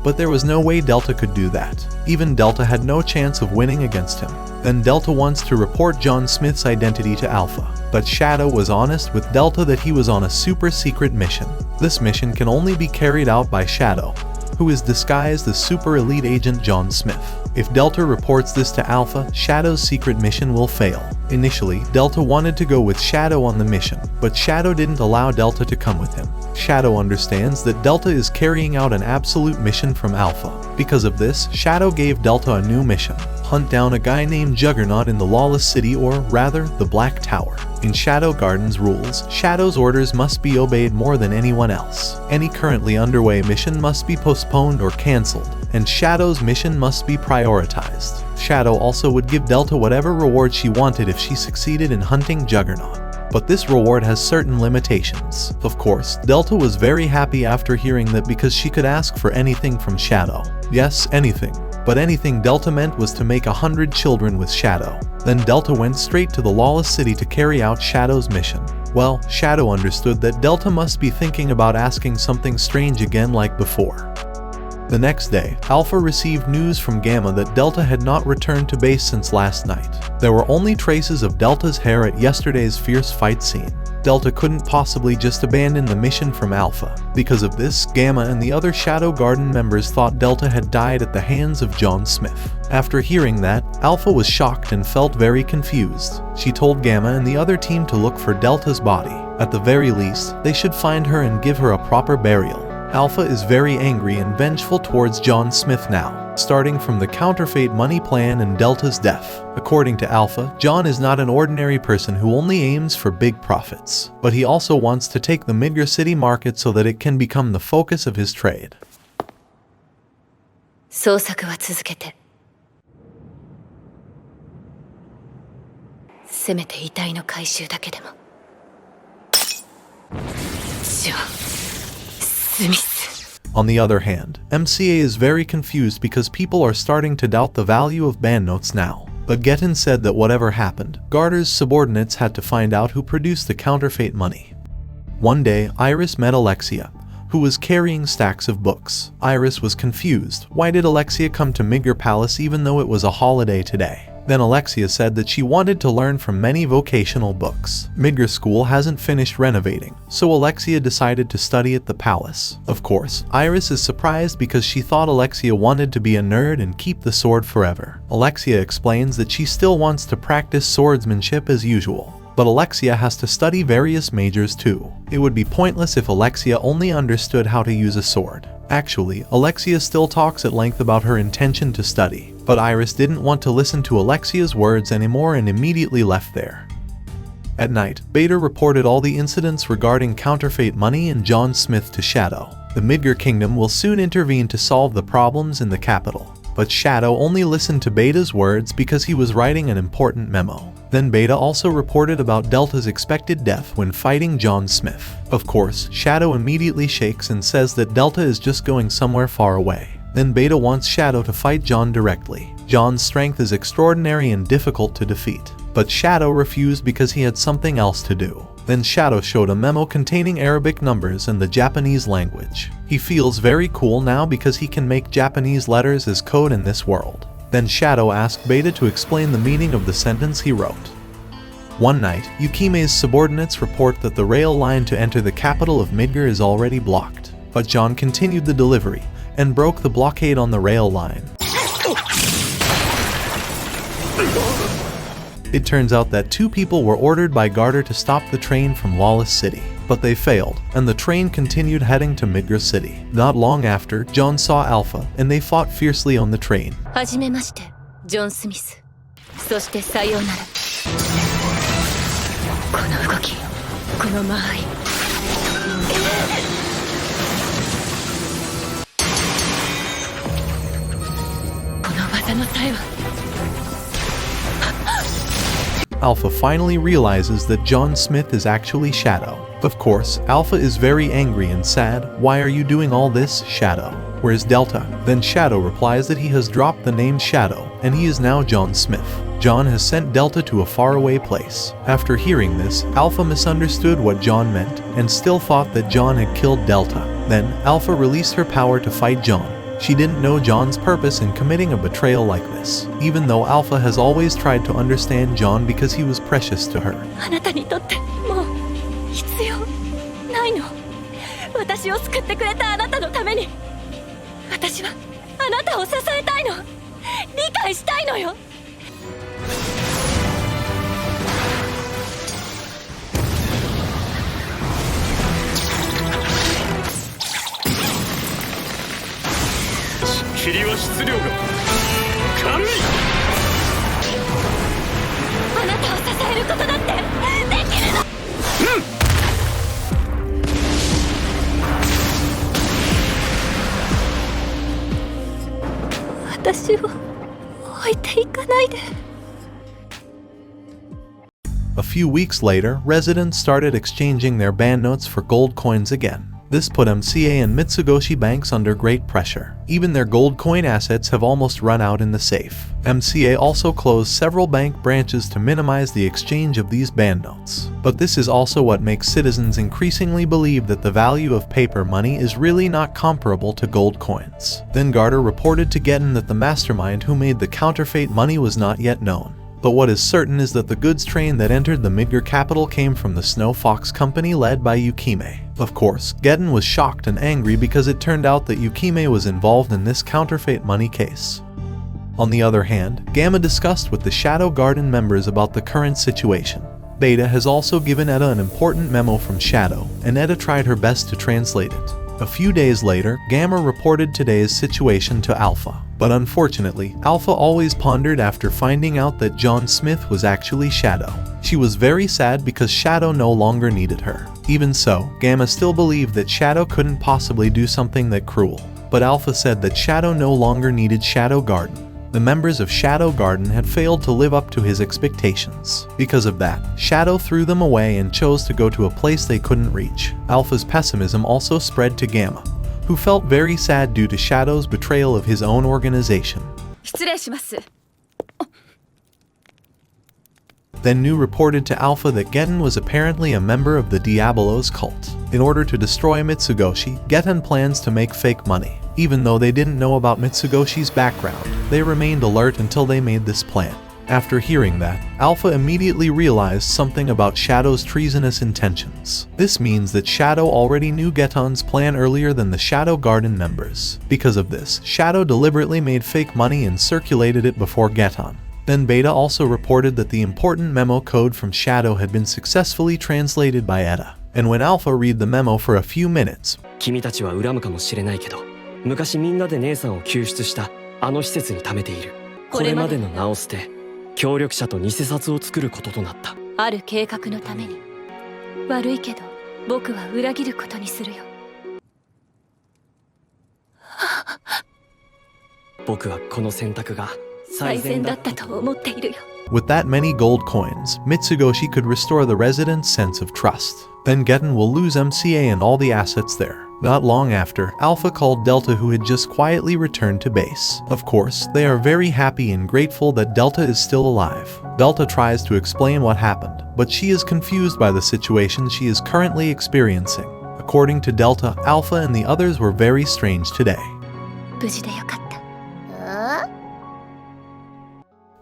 but there was no way Delta could do that. Even Delta had no chance of winning against him. Then Delta wants to report John Smith's identity to Alpha, but Shadow was honest with Delta that he was on a super secret mission. This mission can only be carried out by Shadow, who is disguised as super elite agent John Smith. If Delta reports this to Alpha, Shadow's secret mission will fail. Initially, Delta wanted to go with Shadow on the mission, but Shadow didn't allow Delta to come with him. Shadow understands that Delta is carrying out an absolute mission from Alpha. Because of this, Shadow gave Delta a new mission: hunt down a guy named Juggernaut in the Lawless City, or rather, the Black Tower. In Shadow Garden's rules, Shadow's orders must be obeyed more than anyone else. Any currently underway mission must be postponed or cancelled, and Shadow's mission must be prioritized. Shadow also would give Delta whatever reward she wanted if she succeeded in hunting Juggernaut. But this reward has certain limitations. Of course, Delta was very happy after hearing that because she could ask for anything from Shadow. Yes, anything. But anything Delta meant was to make 100 children with Shadow. Then Delta went straight to the Lawless City to carry out Shadow's mission. Well, Shadow understood that Delta must be thinking about asking something strange again like before. The next day, Alpha received news from Gamma that Delta had not returned to base since last night. There were only traces of Delta's hair at yesterday's fierce fight scene. Delta couldn't possibly just abandon the mission from Alpha. Because of this, Gamma and the other Shadow Garden members thought Delta had died at the hands of John Smith. After hearing that, Alpha was shocked and felt very confused. She told Gamma and the other team to look for Delta's body. At the very least, they should find her and give her a proper burial. Alpha is very angry and vengeful towards John Smith now, starting from the counterfeit money plan and Delta's death. According to Alpha, John is not an ordinary person who only aims for big profits, but he also wants to take the Midgar City market so that it can become the focus of his trade. 捜索は続けて。せめて遺体の回収だけでも。じゃあ。On the other hand, MCA is very confused because people are starting to doubt the value of bandnotes now. But Getten said that whatever happened, Garter's subordinates had to find out who produced the counterfeit money. One day, Iris met Alexia, who was carrying stacks of books. Iris was confused. Why did Alexia come to Midgar Palace even though it was a holiday today? Then Alexia said that she wanted to learn from many vocational books. Midgar School hasn't finished renovating, so Alexia decided to study at the palace. Of course, Iris is surprised because she thought Alexia wanted to be a nerd and keep the sword forever. Alexia explains that she still wants to practice swordsmanship as usual. But Alexia has to study various majors too. It would be pointless if Alexia only understood how to use a sword. Actually, Alexia still talks at length about her intention to study, but Iris didn't want to listen to Alexia's words anymore and immediately left there. At night, Beta reported all the incidents regarding counterfeit money and John Smith to Shadow. The Midgar Kingdom will soon intervene to solve the problems in the capital. But Shadow only listened to Beta's words because he was writing an important memo. Then Beta also reported about Delta's expected death when fighting John Smith. Of course, Shadow immediately shakes and says that Delta is just going somewhere far away. Then Beta wants Shadow to fight John directly. John's strength is extraordinary and difficult to defeat. But Shadow refused because he had something else to do. Then Shadow showed a memo containing Arabic numbers and the Japanese language. He feels very cool now because he can make Japanese letters as code in this world. Then Shadow asked Beta to explain the meaning of the sentence he wrote. One night, Yukime's subordinates report that the rail line to enter the capital of Midgar is already blocked. But John continued the delivery and broke the blockade on the rail line. It turns out that two people were ordered by Garter to stop the train from Lawless City, but they failed, and the train continued heading to Midgar City. Not long after, John saw Alpha, and they fought fiercely on the train. はじめまして、ジョン・スミス。そしてさようなら。この動き、この間合い。この技の際は。Alpha finally realizes that John Smith is actually Shadow. Of course, Alpha is very angry and sad. Why are you doing all this, Shadow? Where's Delta? Then Shadow replies that he has dropped the name Shadow, and he is now John Smith. John has sent Delta to a faraway place. After hearing this, Alpha misunderstood what John meant, and still thought that John had killed Delta. Then, Alpha released her power to fight John. She didn't know John's purpose in committing a betrayal like this, even though Alpha has always tried to understand John because he was precious to her. あなたにとってもう必要ないの。私を救ってくれたあなたのために、私はあなたを支えたいの。理解したいのよ。霧は質量が軽い。あなたを支えることだってできるの。私を置いていくないで。 A few weeks later, residents started exchanging their banknotes for gold coins again. This put MCA and Mitsugoshi banks under great pressure. Even their gold coin assets have almost run out in the safe. MCA also closed several bank branches to minimize the exchange of these banknotes. But this is also what makes citizens increasingly believe that the value of paper money is really not comparable to gold coins. Then Garter reported to Getten that the mastermind who made the counterfeit money was not yet known. But what is certain is that the goods train that entered the Midgar capital came from the Snow Fox Company led by Yukime. Of course, Getten was shocked and angry because it turned out that Yukime was involved in this counterfeit money case. On the other hand, Gamma discussed with the Shadow Garden members about the current situation. Beta has also given Eda an important memo from Shadow, and Eda tried her best to translate it. A few days later, Gamma reported today's situation to Alpha. But unfortunately, Alpha always pondered after finding out that John Smith was actually Shadow. She was very sad because Shadow no longer needed her. Even so, Gamma still believed that Shadow couldn't possibly do something that cruel. But Alpha said that Shadow no longer needed Shadow Garden. The members of Shadow Garden had failed to live up to his expectations. Because of that, Shadow threw them away and chose to go to a place they couldn't reach. Alpha's pessimism also spread to Gamma, who felt very sad due to Shadow's betrayal of his own organization. 失礼します。 Then New reported to Alpha that Getten was apparently a member of the Diabolos cult. In order to destroy Mitsugoshi, Getten plans to make fake money. Even though they didn't know about Mitsugoshi's background, they remained alert until they made this plan. After hearing that, Alpha immediately realized something about Shadow's treasonous intentions. This means that Shadow already knew Getten's plan earlier than the Shadow Garden members. Because of this, Shadow deliberately made fake money and circulated it before Getten. Then Beta also reported that the important memo code from Shadow had been successfully translated by Eda. And when Alpha read the memo for a few minutes, 君たちは恨むかもしれないけど、昔みんなで姉さんを救出したあの施設に貯めている。これまでの名を捨て、協力者と偽札を作ることとなった。ある計画のために。悪いけど、僕は裏切ることにするよ。僕はこの選択が最善だったと思っているよ。 With that many gold coins, Mitsugoshi could restore the residents' sense of trust. Then Getten will lose MCA and all the assets there. Not long after, Alpha called Delta, who had just quietly returned to base. Of course, they are very happy and grateful that Delta is still alive. Delta tries to explain what happened, but she is confused by the situation she is currently experiencing. According to Delta, Alpha and the others were very strange today. 無事でよかった。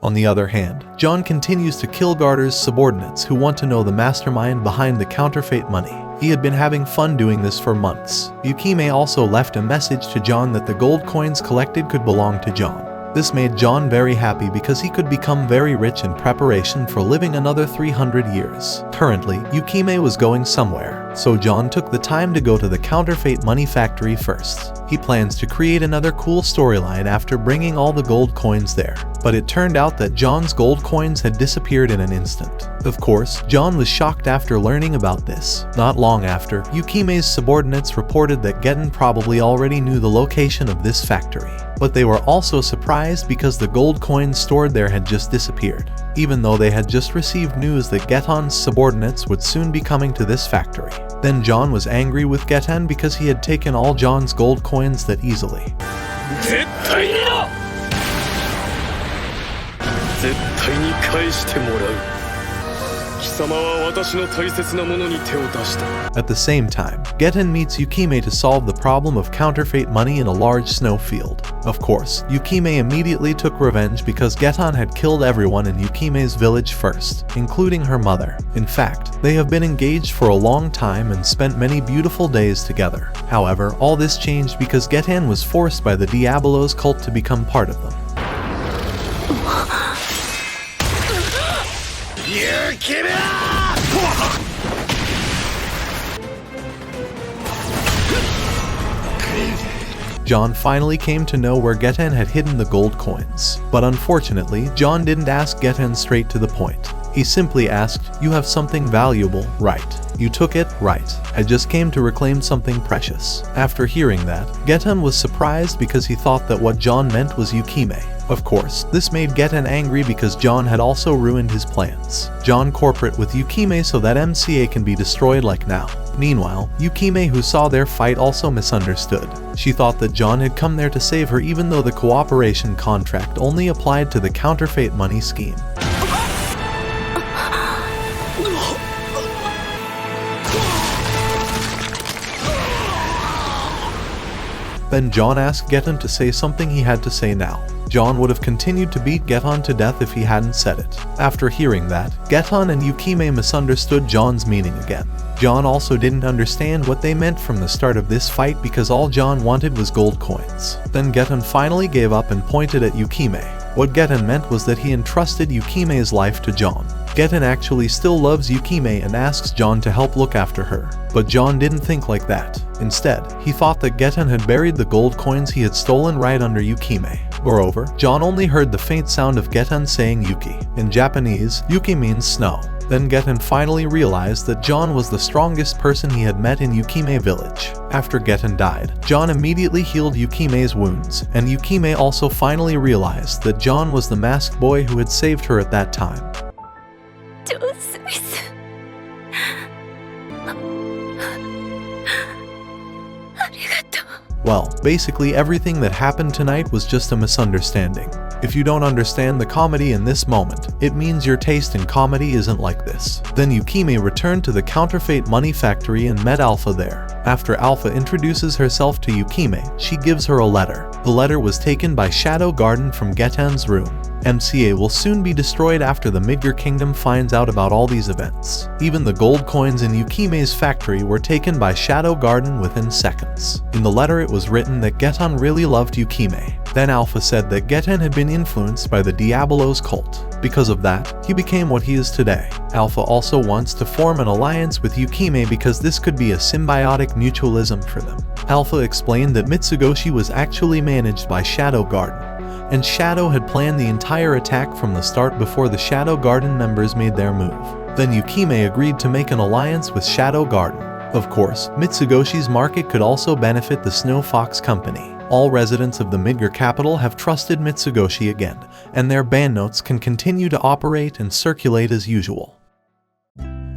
On the other hand, John continues to kill Garter's subordinates who want to know the mastermind behind the counterfeit money. He had been having fun doing this for months. Yukime also left a message to John that the gold coins collected could belong to John. This made John very happy because he could become very rich in preparation for living another 300 years. Currently, Yukime was going somewhere, so John took the time to go to the counterfeit money factory first. He plans to create another cool storyline after bringing all the gold coins there. But it turned out that John's gold coins had disappeared in an instant. Of course, John was shocked after learning about this. Not long after, Yukime's subordinates reported that Getten probably already knew the location of this factory. But they were also surprised because the gold coins stored there had just disappeared, even though they had just received news that Getten's subordinates would soon be coming to this factory. Then John was angry with Getten because he had taken all John's gold coins that easily. 絶対に返してもらう。貴様は私の大切なものに手を出した。 At the same time, Getten meets Yukime to solve the problem of counterfeit money in a large snow field. Of course, Yukime immediately took revenge because Getten had killed everyone in Yukime's village first, including her mother. In fact, they have been engaged for a long time and spent many beautiful days together. However, all this changed because Getten was forced by the Diabolos cult to become part of them. John finally came to know where Getten had hidden the gold coins. But unfortunately, John didn't ask Getten straight to the point. He simply asked, "You have something valuable, right? You took it, right? I just came to reclaim something precious." After hearing that, Getten was surprised because he thought that what John meant was Yukime. Of course, this made Getten angry because John had also ruined his plans. John corporate with Yukime so that MCA can be destroyed like now. Meanwhile, Yukime, who saw their fight, also misunderstood. She thought that John had come there to save her even though the cooperation contract only applied to the counterfeit money scheme. Then John asked Getten to say something he had to say now. John would have continued to beat Getten to death if he hadn't said it. After hearing that, Getten and Yukime misunderstood John's meaning again. John also didn't understand what they meant from the start of this fight because all John wanted was gold coins. Then Getten finally gave up and pointed at Yukime. What Getten meant was that he entrusted Yukime's life to John. Getten actually still loves Yukime and asks John to help look after her. But John didn't think like that. Instead, he thought that Getten had buried the gold coins he had stolen right under Yukime. Moreover, John only heard the faint sound of Getten saying Yuki. In Japanese, Yuki means snow. Then Getten finally realized that John was the strongest person he had met in Yukime village. After Getten died, John immediately healed Yukime's wounds, and Yukime also finally realized that John was the masked boy who had saved her at that time. Well, basically everything that happened tonight was just a misunderstanding. If you don't understand the comedy in this moment, it means your taste in comedy isn't like this. Then Yukime returned to the counterfeit money factory and met Alpha there. After Alpha introduces herself to Yukime, she gives her a letter. The letter was taken by Shadow Garden from Getten's room. MCA will soon be destroyed after the Midgar Kingdom finds out about all these events. Even the gold coins in Yukime's factory were taken by Shadow Garden within seconds. In the letter it was written that Getten really loved Yukime. Then Alpha said that Getten had been influenced by the Diabolos cult. Because of that, he became what he is today. Alpha also wants to form an alliance with Yukime because this could be a symbiotic mutualism for them. Alpha explained that Mitsugoshi was actually managed by Shadow Garden, and Shadow had planned the entire attack from the start before the Shadow Garden members made their move. Then Yukime agreed to make an alliance with Shadow Garden. Of course, Mitsugoshi's market could also benefit the Snow Fox Company. All residents of the Midgar capital have trusted Mitsugoshi again, and their bandnotes can continue to operate and circulate as usual.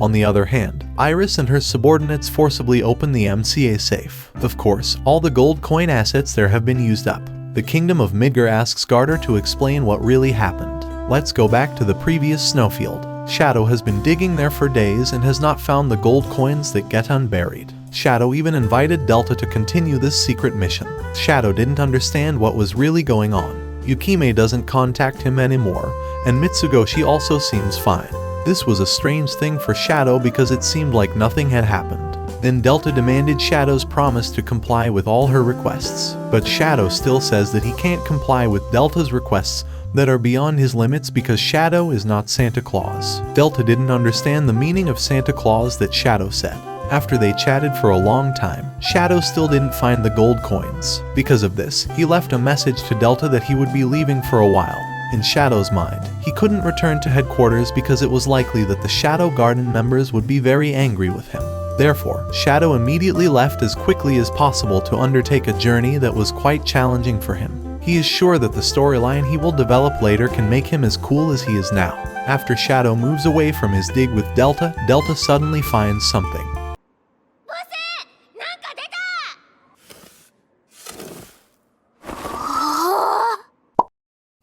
On the other hand, Iris and her subordinates forcibly open the MCA safe. Of course, all the gold coin assets there have been used up. The Kingdom of Midgar asks Garter to explain what really happened. Let's go back to the previous snowfield. Shadow has been digging there for days and has not found the gold coins that Getten buried. Shadow even invited Delta to continue this secret mission. Shadow didn't understand what was really going on. Yukime doesn't contact him anymore, and Mitsugoshi also seems fine. This was a strange thing for Shadow because it seemed like nothing had happened. Then Delta demanded Shadow's promise to comply with all her requests. But Shadow still says that he can't comply with Delta's requests that are beyond his limits because Shadow is not Santa Claus. Delta didn't understand the meaning of Santa Claus that Shadow said. After they chatted for a long time, Shadow still didn't find the gold coins. Because of this, he left a message to Delta that he would be leaving for a while. In Shadow's mind, he couldn't return to headquarters because it was likely that the Shadow Garden members would be very angry with him. Therefore, Shadow immediately left as quickly as possible to undertake a journey that was quite challenging for him. He is sure that the storyline he will develop later can make him as cool as he is now. After Shadow moves away from his dig with Delta, Delta suddenly finds something.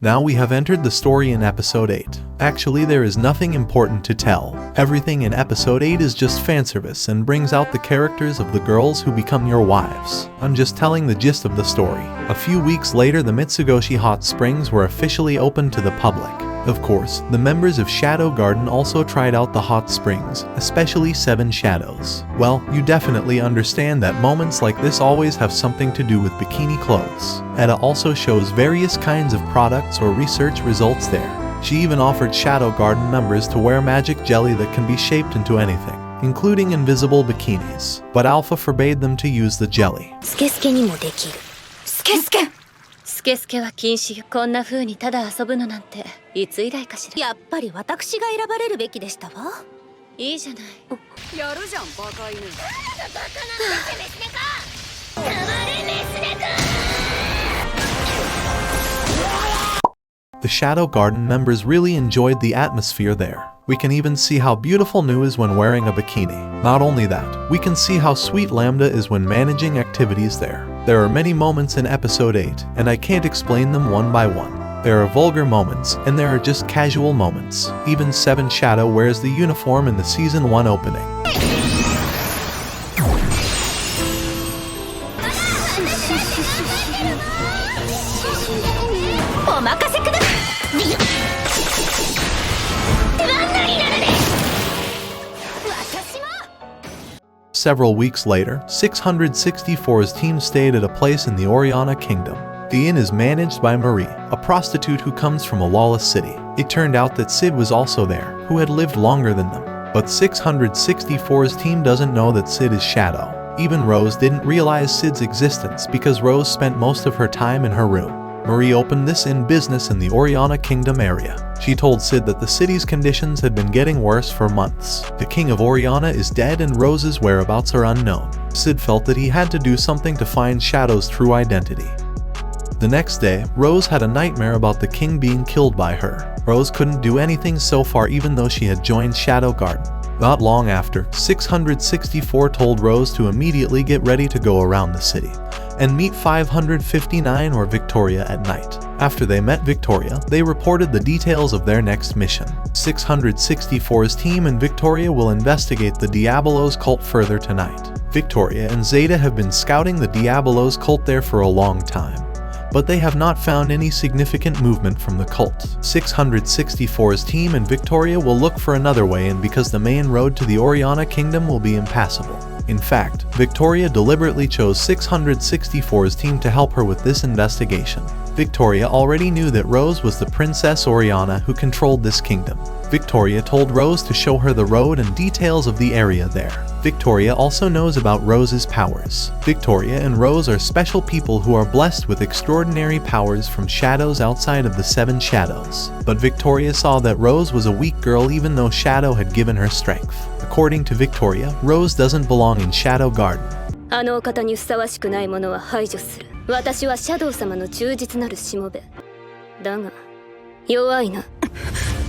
Now we have entered the story in episode 8. Actually, there is nothing important to tell. Everything in episode 8 is just fanservice and brings out the characters of the girls who become your wives. I'm just telling the gist of the story. A few weeks later, the Mitsugoshi Hot Springs were officially opened to the public. Of course, the members of Shadow Garden also tried out the hot springs, especially Seven Shadows. Well, you definitely understand that moments like this always have something to do with bikini clothes. Eda also shows various kinds of products or research results there. She even offered Shadow Garden members to wear magic jelly that can be shaped into anything, including invisible bikinis. But Alpha forbade them to use the jelly. スケスケにもできる。スケスケ。スケスケは禁止よ。こんな風にただ遊ぶのなんていつ以来かしら。やっぱり私が選ばれるべきでしたわ。いいじゃない。やるじゃんバカ犬。バカなんてメスネか。黙れメスネか。The Shadow Garden members really enjoyed the atmosphere there. We can even see how beautiful Nu is when wearing a bikini. Not only that, we can see how sweet Lambda is when managing activities there. There are many moments in episode 8, and I can't explain them one by one. There are vulgar moments, and there are just casual moments. Even 7 Shadow wears the uniform in the Season 1 opening. Several weeks later, 664's team stayed at a place in the Oriana Kingdom. The inn is managed by Marie, a prostitute who comes from a lawless city. It turned out that Sid was also there, who had lived longer than them. But 664's team doesn't know that Sid is Shadow. Even Rose didn't realize Sid's existence because Rose spent most of her time in her room. Marie opened this inn business in the Oriana Kingdom area. She told Sid that the city's conditions had been getting worse for months. The king of Oriana is dead and Rose's whereabouts are unknown. Sid felt that he had to do something to find Shadow's true identity. The next day, Rose had a nightmare about the king being killed by her. Rose couldn't do anything so far even though she had joined Shadow Garden. Not long after, 664 told Rose to immediately get ready to go around the city and meet 559 or Victoria at night. After they met Victoria, they reported the details of their next mission. 664's team and Victoria will investigate the Diabolos cult further tonight. Victoria and Zeta have been scouting the Diabolos cult there for a long time, but they have not found any significant movement from the cult. 664's team and Victoria will look for another way in because the main road to the Oriana Kingdom will be impassable. In fact, Victoria deliberately chose 664's team to help her with this investigation. Victoria already knew that Rose was the Princess Oriana who controlled this kingdom. Victoria told Rose to show her the road and details of the area there. Victoria also knows about Rose's powers. Victoria and Rose are special people who are blessed with extraordinary powers from shadows outside of the 7 shadows. But Victoria saw that Rose was a weak girl even though Shadow had given her strength. According to Victoria, Rose doesn't belong in Shadow Garden. あのお方にふさわしくないものは排除する。私はシャドウ様の忠実なるしもべ。だが、弱いな。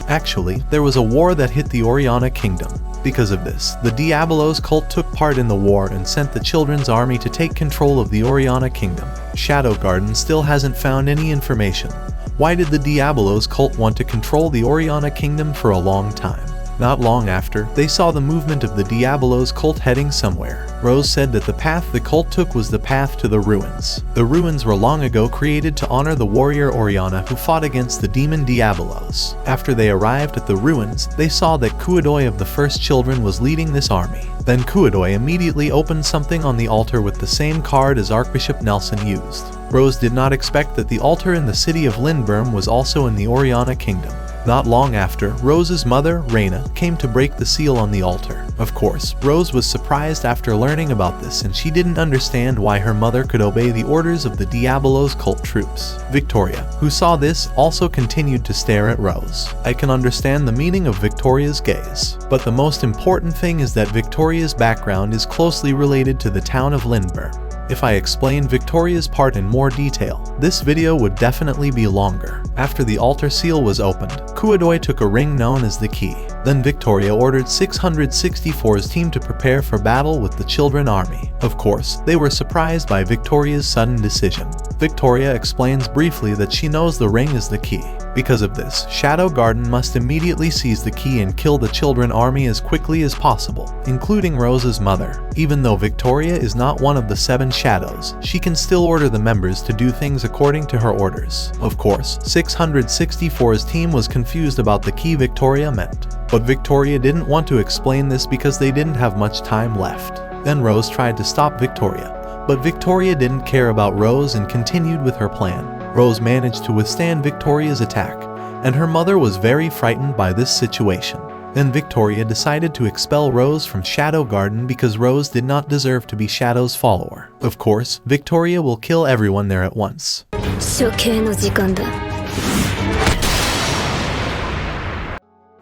Actually, there was a war that hit the Oriana Kingdom. Because of this, the Diabolos cult took part in the war and sent the Children's Army to take control of the Oriana Kingdom. Shadow Garden still hasn't found any information. Why did the Diabolos cult want to control the Oriana Kingdom for a long time? Not long after, they saw the movement of the Diabolos cult heading somewhere. Rose said that the path the cult took was the path to the ruins. The ruins were long ago created to honor the warrior Oriana who fought against the demon Diabolos. After they arrived at the ruins, they saw that Kuodoi of the First Children was leading this army. Then Kuodoi immediately opened something on the altar with the same card as Archbishop Nelson used. Rose did not expect that the altar in the city of Lindberm was also in the Oriana Kingdom. Not long after, Rose's mother, Reina, came to break the seal on the altar. Of course, Rose was surprised after learning about this and she didn't understand why her mother could obey the orders of the Diabolos cult troops. Victoria, who saw this, also continued to stare at Rose. I can understand the meaning of Victoria's gaze, but the most important thing is that Victoria's background is closely related to the town of Lindberm. If I explained Victoria's part in more detail, this video would definitely be longer. After the altar seal was opened, Kuodoi took a ring known as the key. Then Victoria ordered 664's team to prepare for battle with the Children Army. Of course, they were surprised by Victoria's sudden decision. Victoria explains briefly that she knows the ring is the key. Because of this, Shadow Garden must immediately seize the key and kill the Children Army as quickly as possible, including Rose's mother. Even though Victoria is not one of the 7 shadows, she can still order the members to do things according to her orders. Of course, 664's team was confused about the key Victoria meant. But Victoria didn't want to explain this because they didn't have much time left. Then Rose tried to stop Victoria, but Victoria didn't care about Rose and continued with her plan. Rose managed to withstand Victoria's attack, and her mother was very frightened by this situation. Then Victoria decided to expel Rose from Shadow Garden because Rose did not deserve to be Shadow's follower. Of course, Victoria will kill everyone there at once. 処刑の時間だ。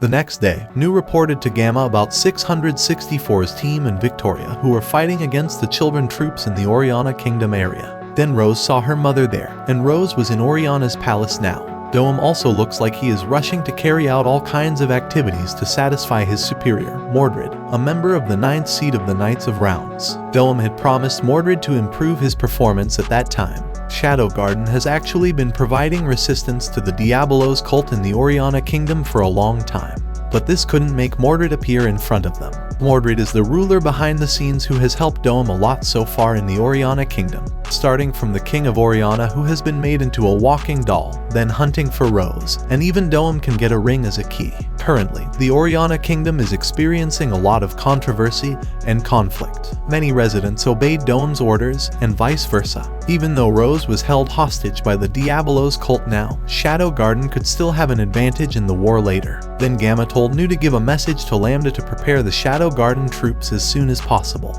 The next day, Nu reported to Gamma about 664's team and Victoria who were fighting against the Children troops in the Oriana Kingdom area. Then Rose saw her mother there, and Rose was in Oriana's palace now. Dome also looks like he is rushing to carry out all kinds of activities to satisfy his superior, Mordred, a member of the 9th seat of the Knights of Rounds. Dome had promised Mordred to improve his performance at that time. Shadow Garden has actually been providing resistance to the Diabolos cult in the Oriana Kingdom for a long time, but this couldn't make Mordred appear in front of them. Mordred is the ruler behind the scenes who has helped Dome a lot so far in the Oriana Kingdom, starting from the King of Oriana who has been made into a walking doll, then hunting for Rose, and even Dome can get a ring as a key. Currently, the Oriana Kingdom is experiencing a lot of controversy and conflict. Many residents obeyed Dome's orders, and vice versa. Even though Rose was held hostage by the Diabolos cult now, Shadow Garden could still have an advantage in the war later. Then Gamma told Nu to give a message to Lambda to prepare the Shadow Garden troops as soon as possible.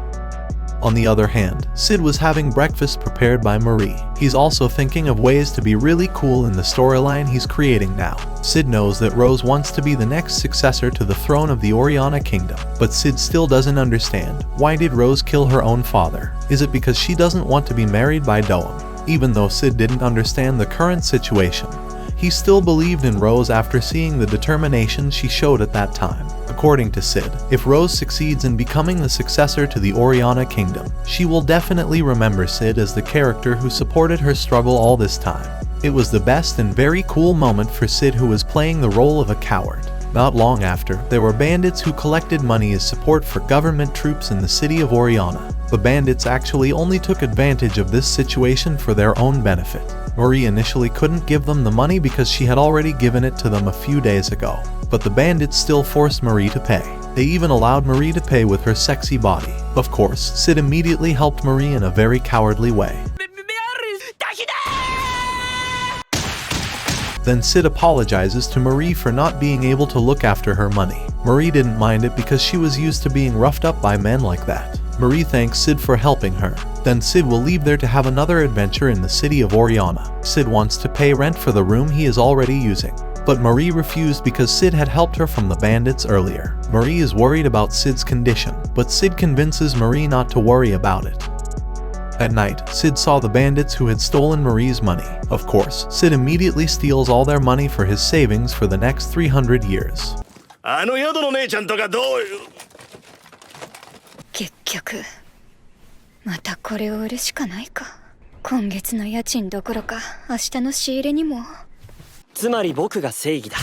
On the other hand, Sid was having breakfast prepared by Marie. He's also thinking of ways to be really cool in the storyline he's creating now. Sid knows that Rose wants to be the next successor to the throne of the Oriana Kingdom, but Sid still doesn't understand. Why did Rose kill her own father? Is it because she doesn't want to be married by Dome? Even though Sid didn't understand the current situation, he still believed in Rose after seeing the determination she showed at that time. According to Sid, if Rose succeeds in becoming the successor to the Oriana Kingdom, she will definitely remember Sid as the character who supported her struggle all this time. It was the best and very cool moment for Sid, who was playing the role of a coward. Not long after, there were bandits who collected money as support for government troops in the city of Oriana. The bandits actually only took advantage of this situation for their own benefit. Marie initially couldn't give them the money because she had already given it to them a few days ago, but the bandits still forced Marie to pay. They even allowed Marie to pay with her sexy body. Of course, Sid immediately helped Marie in a very cowardly way. Then Sid apologizes to Marie for not being able to look after her money. Marie didn't mind it because she was used to being roughed up by men like that. Marie thanks Sid for helping her. Then Sid will leave there to have another adventure in the city of Oriana. Sid wants to pay rent for the room he is already using, but Marie refused because Sid had helped her from the bandits earlier. Marie is worried about Sid's condition, but Sid convinces Marie not to worry about it. At night, Sid saw the bandits who had stolen Marie's money. Of course, Sid immediately steals all their money for his savings for the next 300 years. あの宿の姉ちゃんとかどういう結局またこれを売るしかないか。今月の家賃どころか明日の仕入れにも。つまり僕が正義だ。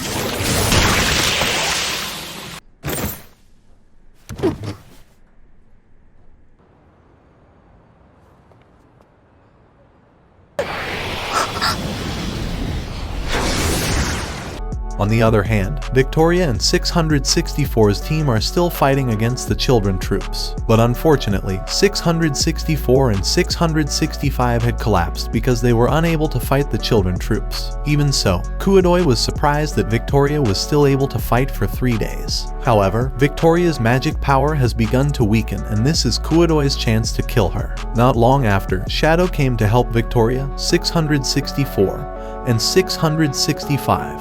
On the other hand, Victoria and 664's team are still fighting against the children troops. But unfortunately, 664 and 665 had collapsed because they were unable to fight the children troops. Even so, Kuodoi was surprised that Victoria was still able to fight for 3 days. However, Victoria's magic power has begun to weaken, and this is Kuodoi's chance to kill her. Not long after, Shadow came to help Victoria, 664, and 665.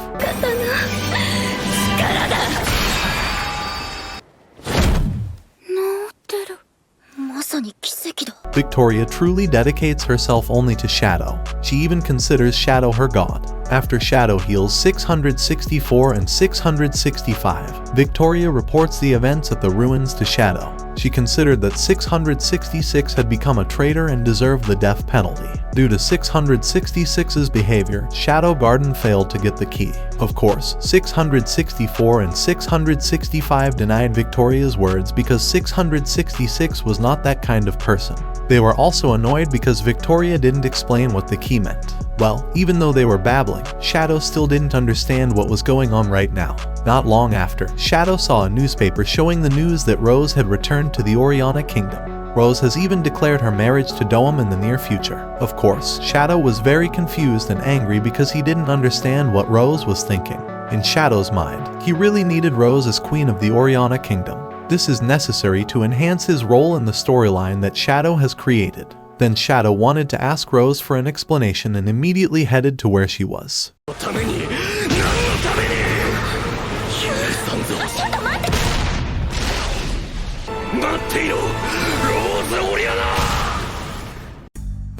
Victoria truly dedicates herself only to Shadow. She even considers Shadow her god. After Shadow heals 664 and 665, Victoria reports the events at the ruins to Shadow. She considered that 666 had become a traitor and deserved the death penalty. Due to 666's behavior, Shadow Garden failed to get the key. Of course, 664 and 665 denied Victoria's words because 666 was not that kind of person. They were also annoyed because Victoria didn't explain what the key meant. Well, even though they were babbling, Shadow still didn't understand what was going on right now. Not long after, Shadow saw a newspaper showing the news that Rose had returned to the Oriana Kingdom. Rose has even declared her marriage to Dome in the near future. Of course, Shadow was very confused and angry because he didn't understand what Rose was thinking. In Shadow's mind, he really needed Rose as queen of the Oriana Kingdom. This is necessary to enhance his role in the storyline that Shadow has created. Then Shadow wanted to ask Rose for an explanation and immediately headed to where she was.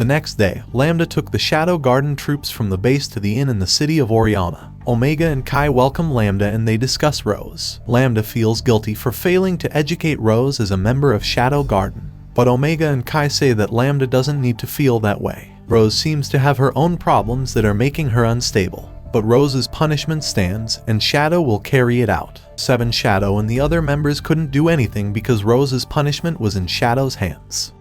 The next day, Lambda took the Shadow Garden troops from the base to the inn in the city of Oriana. Omega and Kai welcome Lambda and they discuss Rose. Lambda feels guilty for failing to educate Rose as a member of Shadow Garden. But Omega and Kai say that Lambda doesn't need to feel that way. Rose seems to have her own problems that are making her unstable. But Rose's punishment stands, and Shadow will carry it out. 7 Shadow and the other members couldn't do anything because Rose's punishment was in Shadow's hands.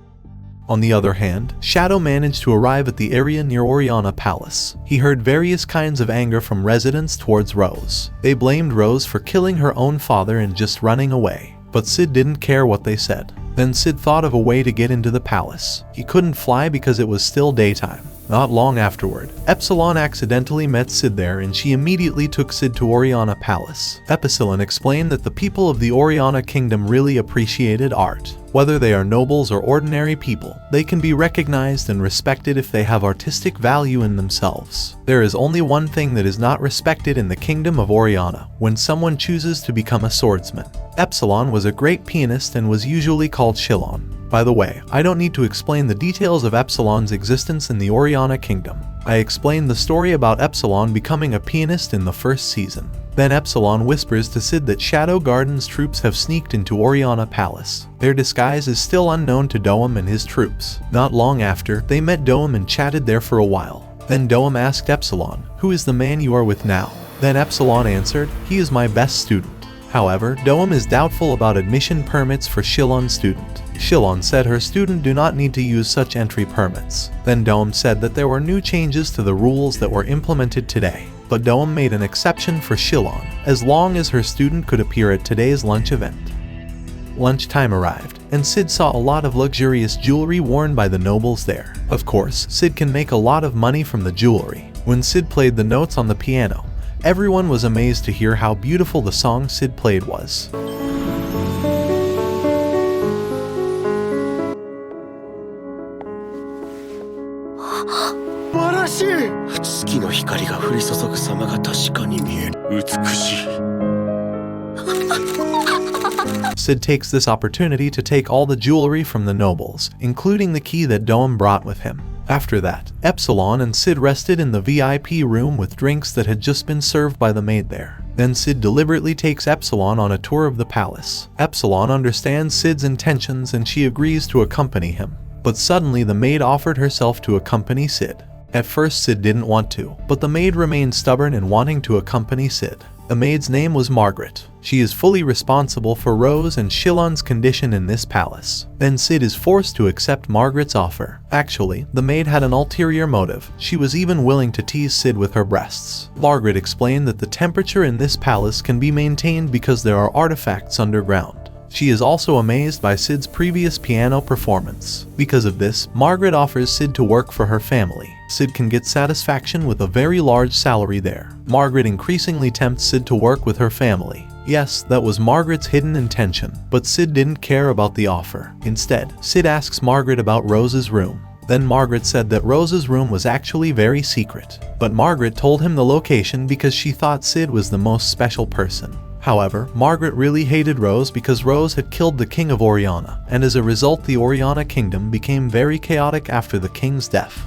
On the other hand, Shadow managed to arrive at the area near Oriana Palace. He heard various kinds of anger from residents towards Rose. They blamed Rose for killing her own father and just running away. But Sid didn't care what they said. Then Sid thought of a way to get into the palace. He couldn't fly because it was still daytime. Not long afterward, Epsilon accidentally met Sid there and she immediately took Sid to Oriana Palace. Epsilon explained that the people of the Oriana Kingdom really appreciated art. Whether they are nobles or ordinary people, they can be recognized and respected if they have artistic value in themselves. There is only one thing that is not respected in the Kingdom of Oriana: when someone chooses to become a swordsman. Epsilon was a great pianist and was usually called Shilon. By the way, I don't need to explain the details of Epsilon's existence in the Oriana Kingdom. I explained the story about Epsilon becoming a pianist in the first season. Then Epsilon whispers to Sid that Shadow Garden's troops have sneaked into Oriana Palace. Their disguise is still unknown to Doam and his troops. Not long after, they met Doam and chatted there for a while. Then Doam asked Epsilon, "Who is the man you are with now?" Then Epsilon answered, "He is my best student." However, Doam is doubtful about admission permits for Shilon's student. Shilon said her student do not need to use such entry permits. Then Doam said that there were new changes to the rules that were implemented today. But Doam made an exception for Shilon, as long as her student could appear at today's lunch event. Lunchtime arrived, and Sid saw a lot of luxurious jewelry worn by the nobles there. Of course, Sid can make a lot of money from the jewelry. When Sid played the notes on the piano, everyone was amazed to hear how beautiful the song Sid played was. Sid takes this opportunity to take all the jewelry from the nobles, including the key that Doam brought with him. After that, Epsilon and Sid rested in the VIP room with drinks that had just been served by the maid there. Then Sid deliberately takes Epsilon on a tour of the palace. Epsilon understands Sid's intentions and she agrees to accompany him. But suddenly the maid offered herself to accompany Sid. At first Sid didn't want to, but the maid remained stubborn in wanting to accompany Sid. The maid's name was Margaret. She is fully responsible for Rose and Shilon's condition in this palace. Then Sid is forced to accept Margaret's offer. Actually, the maid had an ulterior motive. She was even willing to tease Sid with her breasts. Margaret explained that the temperature in this palace can be maintained because there are artifacts underground. She is also amazed by Sid's previous piano performance. Because of this, Margaret offers Sid to work for her family. Sid can get satisfaction with a very large salary there. Margaret increasingly tempts Sid to work with her family. Yes, that was Margaret's hidden intention, but Sid didn't care about the offer. Instead, Sid asks Margaret about Rose's room. Then Margaret said that Rose's room was actually very secret. But Margaret told him the location because she thought Sid was the most special person. However, Margaret really hated Rose because Rose had killed the king of Oriana, and as a result the Oriana kingdom became very chaotic after the king's death.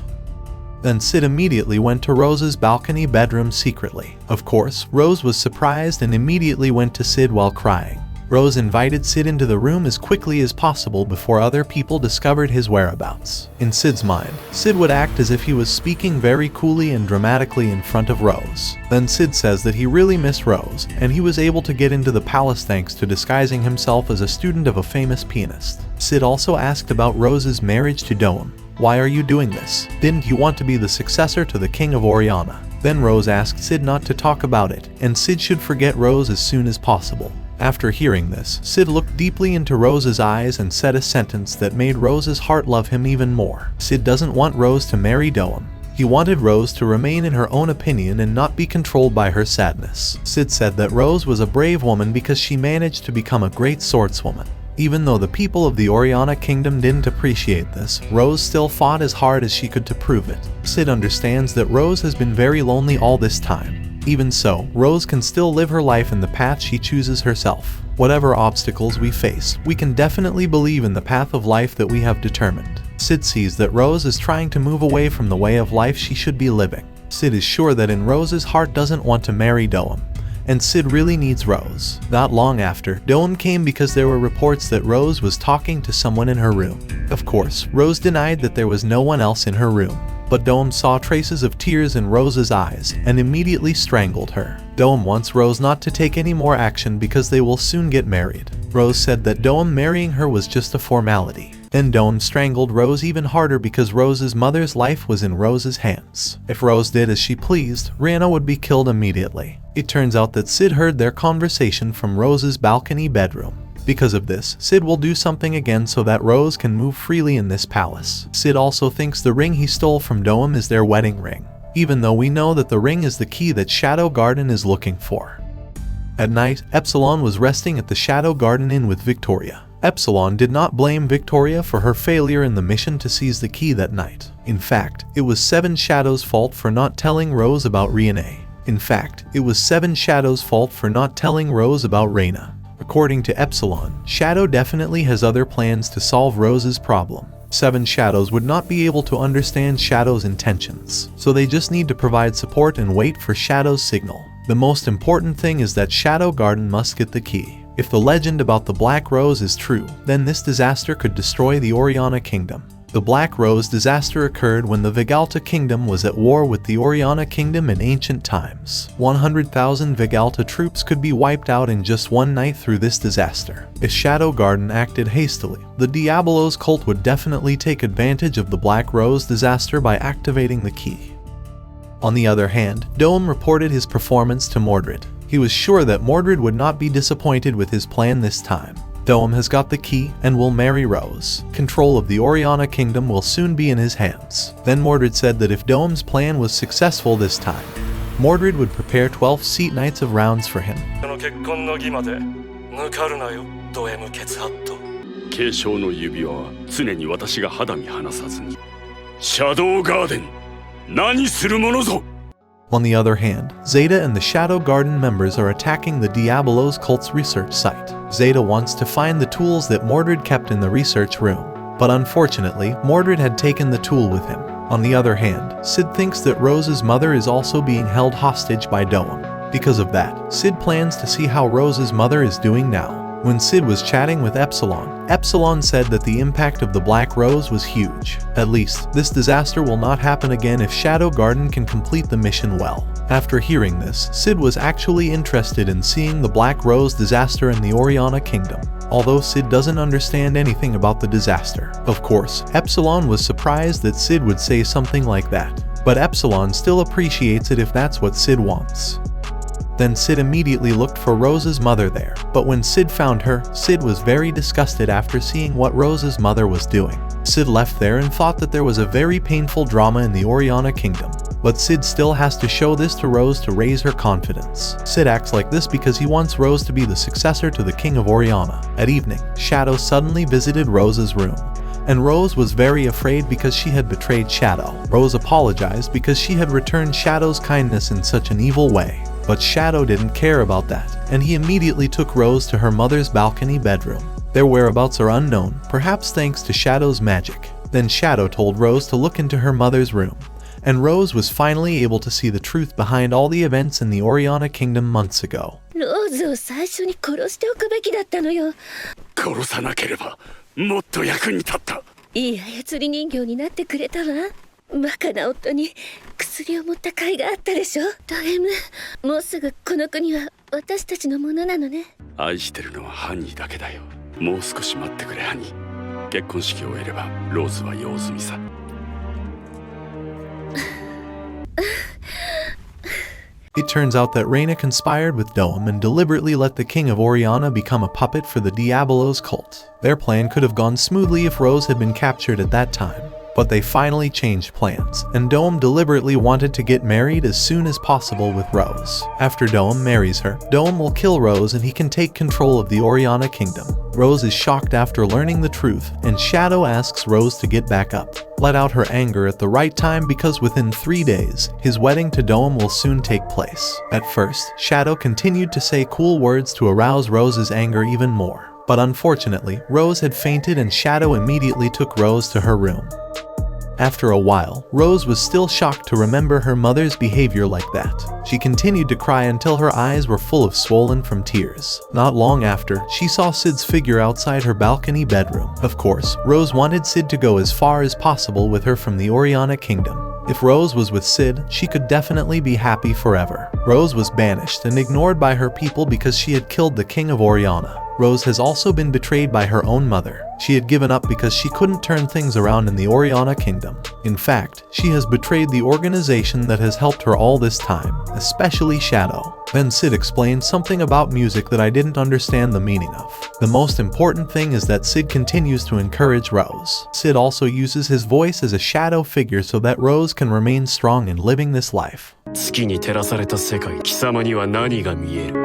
Then Sid immediately went to Rose's balcony bedroom secretly. Of course, Rose was surprised and immediately went to Sid while crying. Rose invited Sid into the room as quickly as possible before other people discovered his whereabouts. In Sid's mind, Sid would act as if he was speaking very coolly and dramatically in front of Rose. Then Sid says that he really missed Rose, and he was able to get into the palace thanks to disguising himself as a student of a famous pianist. Sid also asked about Rose's marriage to Doam. "Why are you doing this? Didn't you want to be the successor to the king of Oriana?" Then Rose asked Sid not to talk about it, and Sid should forget Rose as soon as possible. After hearing this, Sid looked deeply into Rose's eyes and said a sentence that made Rose's heart love him even more. Sid doesn't want Rose to marry Doam. He wanted Rose to remain in her own opinion and not be controlled by her sadness. Sid said that Rose was a brave woman because she managed to become a great swordswoman. Even though the people of the Oriana kingdom didn't appreciate this, Rose still fought as hard as she could to prove it. Sid understands that Rose has been very lonely all this time. Even so, Rose can still live her life in the path she chooses herself. Whatever obstacles we face, we can definitely believe in the path of life that we have determined. Sid sees that Rose is trying to move away from the way of life she should be living. Sid is sure that in Rose's heart doesn't want to marry Doem, and Sid really needs Rose. Not long after, Doem came because there were reports that Rose was talking to someone in her room. Of course, Rose denied that there was no one else in her room, but Doem saw traces of tears in Rose's eyes and immediately strangled her. Doem wants Rose not to take any more action because they will soon get married. Rose said that Doem marrying her was just a formality. Then Doem strangled Rose even harder because Rose's mother's life was in Rose's hands. If Rose did as she pleased, Rihanna would be killed immediately. It turns out that Sid heard their conversation from Rose's balcony bedroom. Because of this, Sid will do something again so that Rose can move freely in this palace. Sid also thinks the ring he stole from Doem is their wedding ring, even though we know that the ring is the key that Shadow Garden is looking for. At night, Epsilon was resting at the Shadow Garden Inn with Victoria. Epsilon did not blame Victoria for her failure in the mission to seize the key that night. In fact, it was Seven Shadows' fault for not telling Rose about Reincarnation. According to Epsilon, Shadow definitely has other plans to solve Rose's problem. Seven Shadows would not be able to understand Shadow's intentions, so they just need to provide support and wait for Shadow's signal. The most important thing is that Shadow Garden must get the key. If the legend about the Black Rose is true, then this disaster could destroy the Oriana Kingdom. The Black Rose disaster occurred when the Vegalta Kingdom was at war with the Oriana Kingdom in ancient times. 100,000 Vegalta troops could be wiped out in just one night through this disaster. If Shadow Garden acted hastily, the Diabolos cult would definitely take advantage of the Black Rose disaster by activating the key. On the other hand, Doem reported his performance to Mordred. He was sure that Mordred would not be disappointed with his plan this time. Doem has got the key and will marry Rose. Control of the Oriana Kingdom will soon be in his hands. Then Mordred said that if Doem's plan was successful this time, Mordred would prepare 12 seat nights of rounds for him. 継承の指輪は常に私が肌身離さずに。シャドウガーデン、何するものぞ! On the other hand, Zeta and the Shadow Garden members are attacking the Diabolos cult's research site. Zeta wants to find the tools that Mordred kept in the research room, but unfortunately, Mordred had taken the tool with him. On the other hand, Sid thinks that Rose's mother is also being held hostage by Doem. Because of that, Sid plans to see how Rose's mother is doing now. When Sid was chatting with Epsilon, Epsilon said that the impact of the Black Rose was huge. At least, this disaster will not happen again if Shadow Garden can complete the mission well. After hearing this, Sid was actually interested in seeing the Black Rose disaster in the Oriana Kingdom, although Sid doesn't understand anything about the disaster. Of course, Epsilon was surprised that Sid would say something like that, but Epsilon still appreciates it if that's what Sid wants. Then Sid immediately looked for Rose's mother there, but when Sid found her, Sid was very disgusted after seeing what Rose's mother was doing. Sid left there and thought that there was a very painful drama in the Oriana Kingdom, but Sid still has to show this to Rose to raise her confidence. Sid acts like this because he wants Rose to be the successor to the King of Oriana. At evening, Shadow suddenly visited Rose's room, and Rose was very afraid because she had betrayed Shadow. Rose apologized because she had returned Shadow's kindness in such an evil way. But Shadow didn't care about that, and he immediately took Rose to her mother's balcony bedroom. Their whereabouts are unknown, perhaps thanks to Shadow's magic. Then Shadow told Rose to look into her mother's room, and Rose was finally able to see the truth behind all the events in the Oriana Kingdom months ago. ローズを最初に殺しておくべきだったのよ。殺さなければもっと役に立った。いい操り人形になってくれたわ。バカな夫に薬を持った甲斐があったでしょ。ド M、 もうすぐこの国は私たちのものなのね。愛してるのはハニーだけだよ。もう少し待ってくれハニー。結婚式を終えればローズは用済みさ。It turns out that Reina conspired with Doem and deliberately let the King of Oriana become a puppet for the Diabolos cult. Their plan could have gone smoothly if Rose had been captured at that time. But they finally changed plans, and Doem deliberately wanted to get married as soon as possible with Rose. After Doem marries her, Doem will kill Rose and he can take control of the Oriana Kingdom. Rose is shocked after learning the truth, and Shadow asks Rose to get back up. Let out her anger at the right time because within 3 days, his wedding to Doem will soon take place. At first, Shadow continued to say cool words to arouse Rose's anger even more. But unfortunately, Rose had fainted and Shadow immediately took Rose to her room. After a while, Rose was still shocked to remember her mother's behavior like that. She continued to cry until her eyes were full of swollen from tears. Not long after, she saw Sid's figure outside her balcony bedroom. Of course, Rose wanted Sid to go as far as possible with her from the Oriana Kingdom. If Rose was with Sid, she could definitely be happy forever. Rose was banished and ignored by her people because she had killed the King of Oriana. Rose has also been betrayed by her own mother. She had given up because she couldn't turn things around in the Oriana Kingdom. In fact, she has betrayed the organization that has helped her all this time, especially Shadow. Then Sid explained something about music that I didn't understand the meaning of. The most important thing is that Sid continues to encourage Rose. Sid also uses his voice as a shadow figure so that Rose can remain strong in living this life. 月に照らされた世界、貴様には何が見える?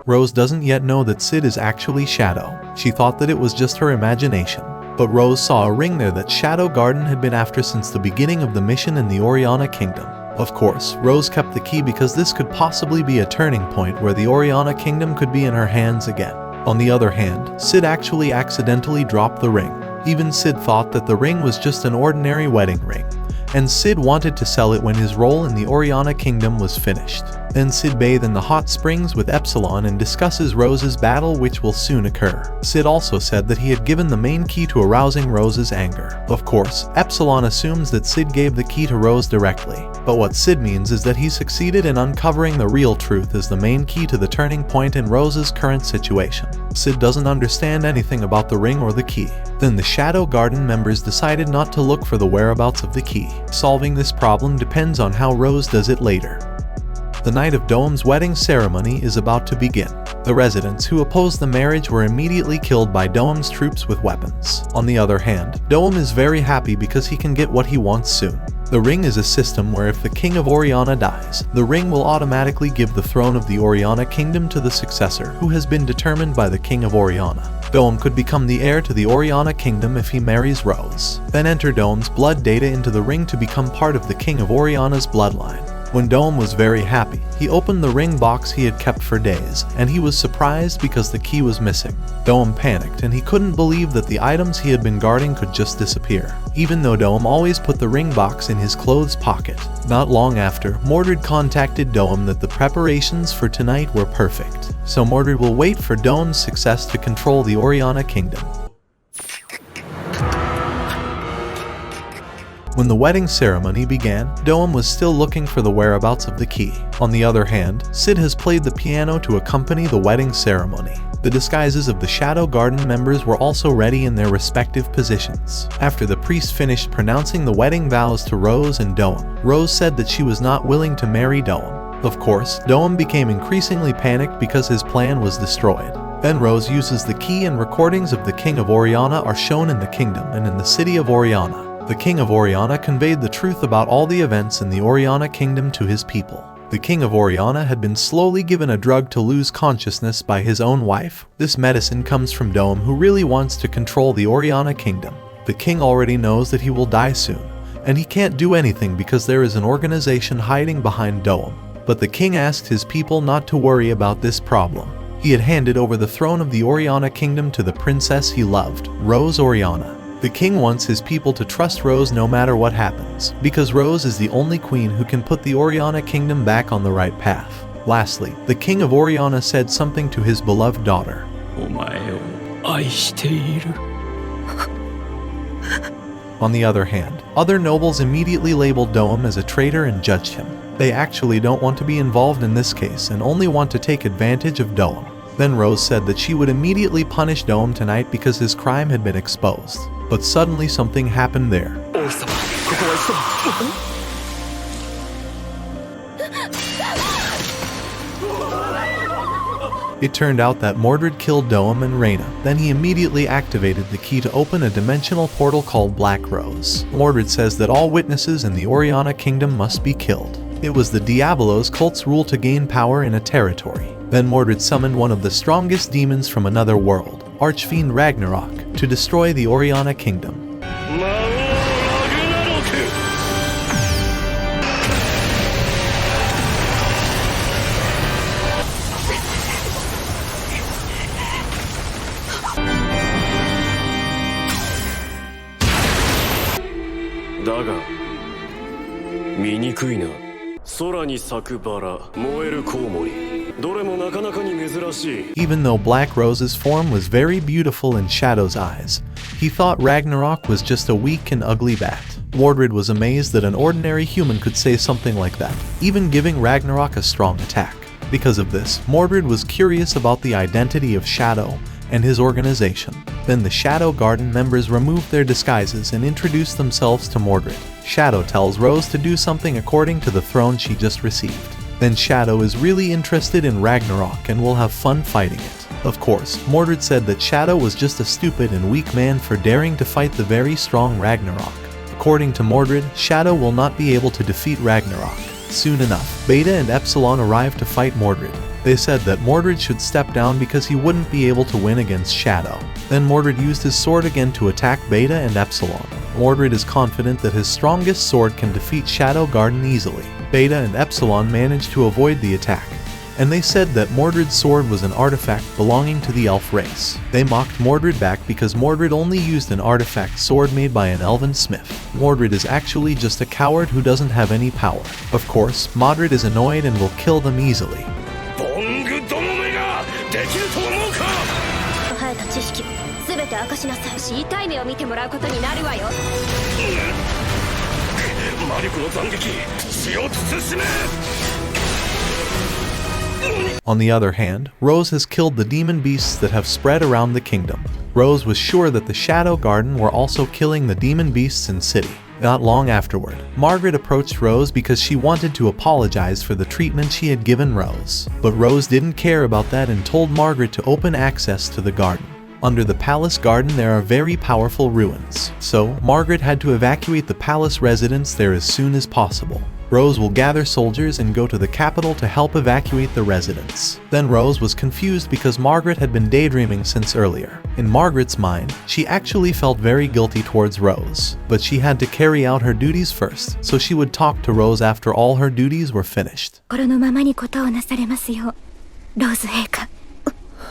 Rose doesn't yet know that Sid is actually Shadow. She thought that it was just her imagination. But Rose saw a ring there that Shadow Garden had been after since the beginning of the mission in the Oriana Kingdom. Of course, Rose kept the key because this could possibly be a turning point where the Oriana Kingdom could be in her hands again. On the other hand, Sid actually accidentally dropped the ring. Even Sid thought that the ring was just an ordinary wedding ring, and Sid wanted to sell it when his role in the Oriana Kingdom was finished. Then Sid bathes in the hot springs with Epsilon and discusses Rose's battle, which will soon occur. Sid also said that he had given the main key to arousing Rose's anger. Of course, Epsilon assumes that Sid gave the key to Rose directly, but what Sid means is that he succeeded in uncovering the real truth as the main key to the turning point in Rose's current situation. Sid doesn't understand anything about the ring or the key. Then the Shadow Garden members decided not to look for the whereabouts of the key. Solving this problem depends on how Rose does it later. The night of Doem's wedding ceremony is about to begin. The residents who opposed the marriage were immediately killed by Doem's troops with weapons. On the other hand, Doem is very happy because he can get what he wants soon. The ring is a system where if the King of Oriana dies, the ring will automatically give the throne of the Oriana Kingdom to the successor, who has been determined by the King of Oriana. Doem could become the heir to the Oriana Kingdom if he marries Rose. Then enter Doem's blood data into the ring to become part of the King of Oriana's bloodline. When Doem was very happy, he opened the ring box he had kept for days, and he was surprised because the key was missing. Doem panicked and he couldn't believe that the items he had been guarding could just disappear, even though Doem always put the ring box in his clothes pocket. Not long after, Mordred contacted Doem that the preparations for tonight were perfect, so Mordred will wait for Doem's success to control the Oriana Kingdom. When the wedding ceremony began, Doem was still looking for the whereabouts of the key. On the other hand, Sid has played the piano to accompany the wedding ceremony. The disguises of the Shadow Garden members were also ready in their respective positions. After the priest finished pronouncing the wedding vows to Rose and Doem, Rose said that she was not willing to marry Doem. Of course, Doem became increasingly panicked because his plan was destroyed. Then Rose uses the key and recordings of the King of Oriana are shown in the kingdom and in the city of Oriana. The King of Oriana conveyed the truth about all the events in the Oriana Kingdom to his people. The King of Oriana had been slowly given a drug to lose consciousness by his own wife. This medicine comes from Doem, who really wants to control the Oriana Kingdom. The king already knows that he will die soon, and he can't do anything because there is an organization hiding behind Doem. But the king asked his people not to worry about this problem. He had handed over the throne of the Oriana Kingdom to the princess he loved, Rose Oriana. The king wants his people to trust Rose no matter what happens, because Rose is the only queen who can put the Oriana Kingdom back on the right path. Lastly, the King of Oriana said something to his beloved daughter. On the other hand, other nobles immediately labeled Doem as a traitor and judged him. They actually don't want to be involved in this case and only want to take advantage of Doem. Then Rose said that she would immediately punish Doem tonight because his crime had been exposed. But suddenly something happened there. It turned out that Mordred killed Doem and Reyna. Then he immediately activated the key to open a dimensional portal called Black Rose. Mordred says that all witnesses in the Oriana Kingdom must be killed. It was the Diabolos cult's rule to gain power in a territory. Then Mordred summoned one of the strongest demons from another world, Archfiend Ragnarok, to destroy the Oriana Kingdom. だが醜いな。空に咲くバラ、燃えるコウモリ、どれもなかなかに珍しい。 Even though Black Rose's form was very beautiful in Shadow's eyes, he thought Ragnarok was just a weak and ugly bat. Mordred was amazed that an ordinary human could say something like that, even giving Ragnarok a strong attack. Because of this, Mordred was curious about the identity of Shadow and his organization. Then the Shadow Garden members removed their disguises and introduced themselves to Mordred. Shadow tells Rose to do something according to the throne she just received. Then Shadow is really interested in Ragnarok and will have fun fighting it. Of course, Mordred said that Shadow was just a stupid and weak man for daring to fight the very strong Ragnarok. According to Mordred, Shadow will not be able to defeat Ragnarok. Soon enough, Beta and Epsilon arrived to fight Mordred. They said that Mordred should step down because he wouldn't be able to win against Shadow. Then Mordred used his sword again to attack Beta and Epsilon. Mordred is confident that his strongest sword can defeat Shadow Garden easily. Beta and Epsilon managed to avoid the attack, and they said that Mordred's sword was an artifact belonging to the elf race. They mocked Mordred back because Mordred only used an artifact sword made by an elven smith. Mordred is actually just a coward who doesn't have any power. Of course, Mordred is annoyed and will kill them easily. 生えた知識を全て明かしなさいし痛い目を見てもらうことになるわよ魔力の斬撃血を慎め On the other hand, Rose has killed the demon beasts that have spread around the kingdom. Rose was sure that the Shadow Garden were also killing the demon beasts in city. Not long afterward, Margaret approached Rose because she wanted to apologize for the treatment she had given Rose. But Rose didn't care about that and told Margaret to open access to the garden. Under the palace garden there are very powerful ruins, so Margaret had to evacuate the palace residents there as soon as possible. Rose will gather soldiers and go to the capital to help evacuate the residents. Then Rose was confused because Margaret had been daydreaming since earlier. In Margaret's mind, she actually felt very guilty towards Rose, but she had to carry out her duties first, so she would talk to Rose after all her duties were finished. 心のままにことをなされますよローズ陛下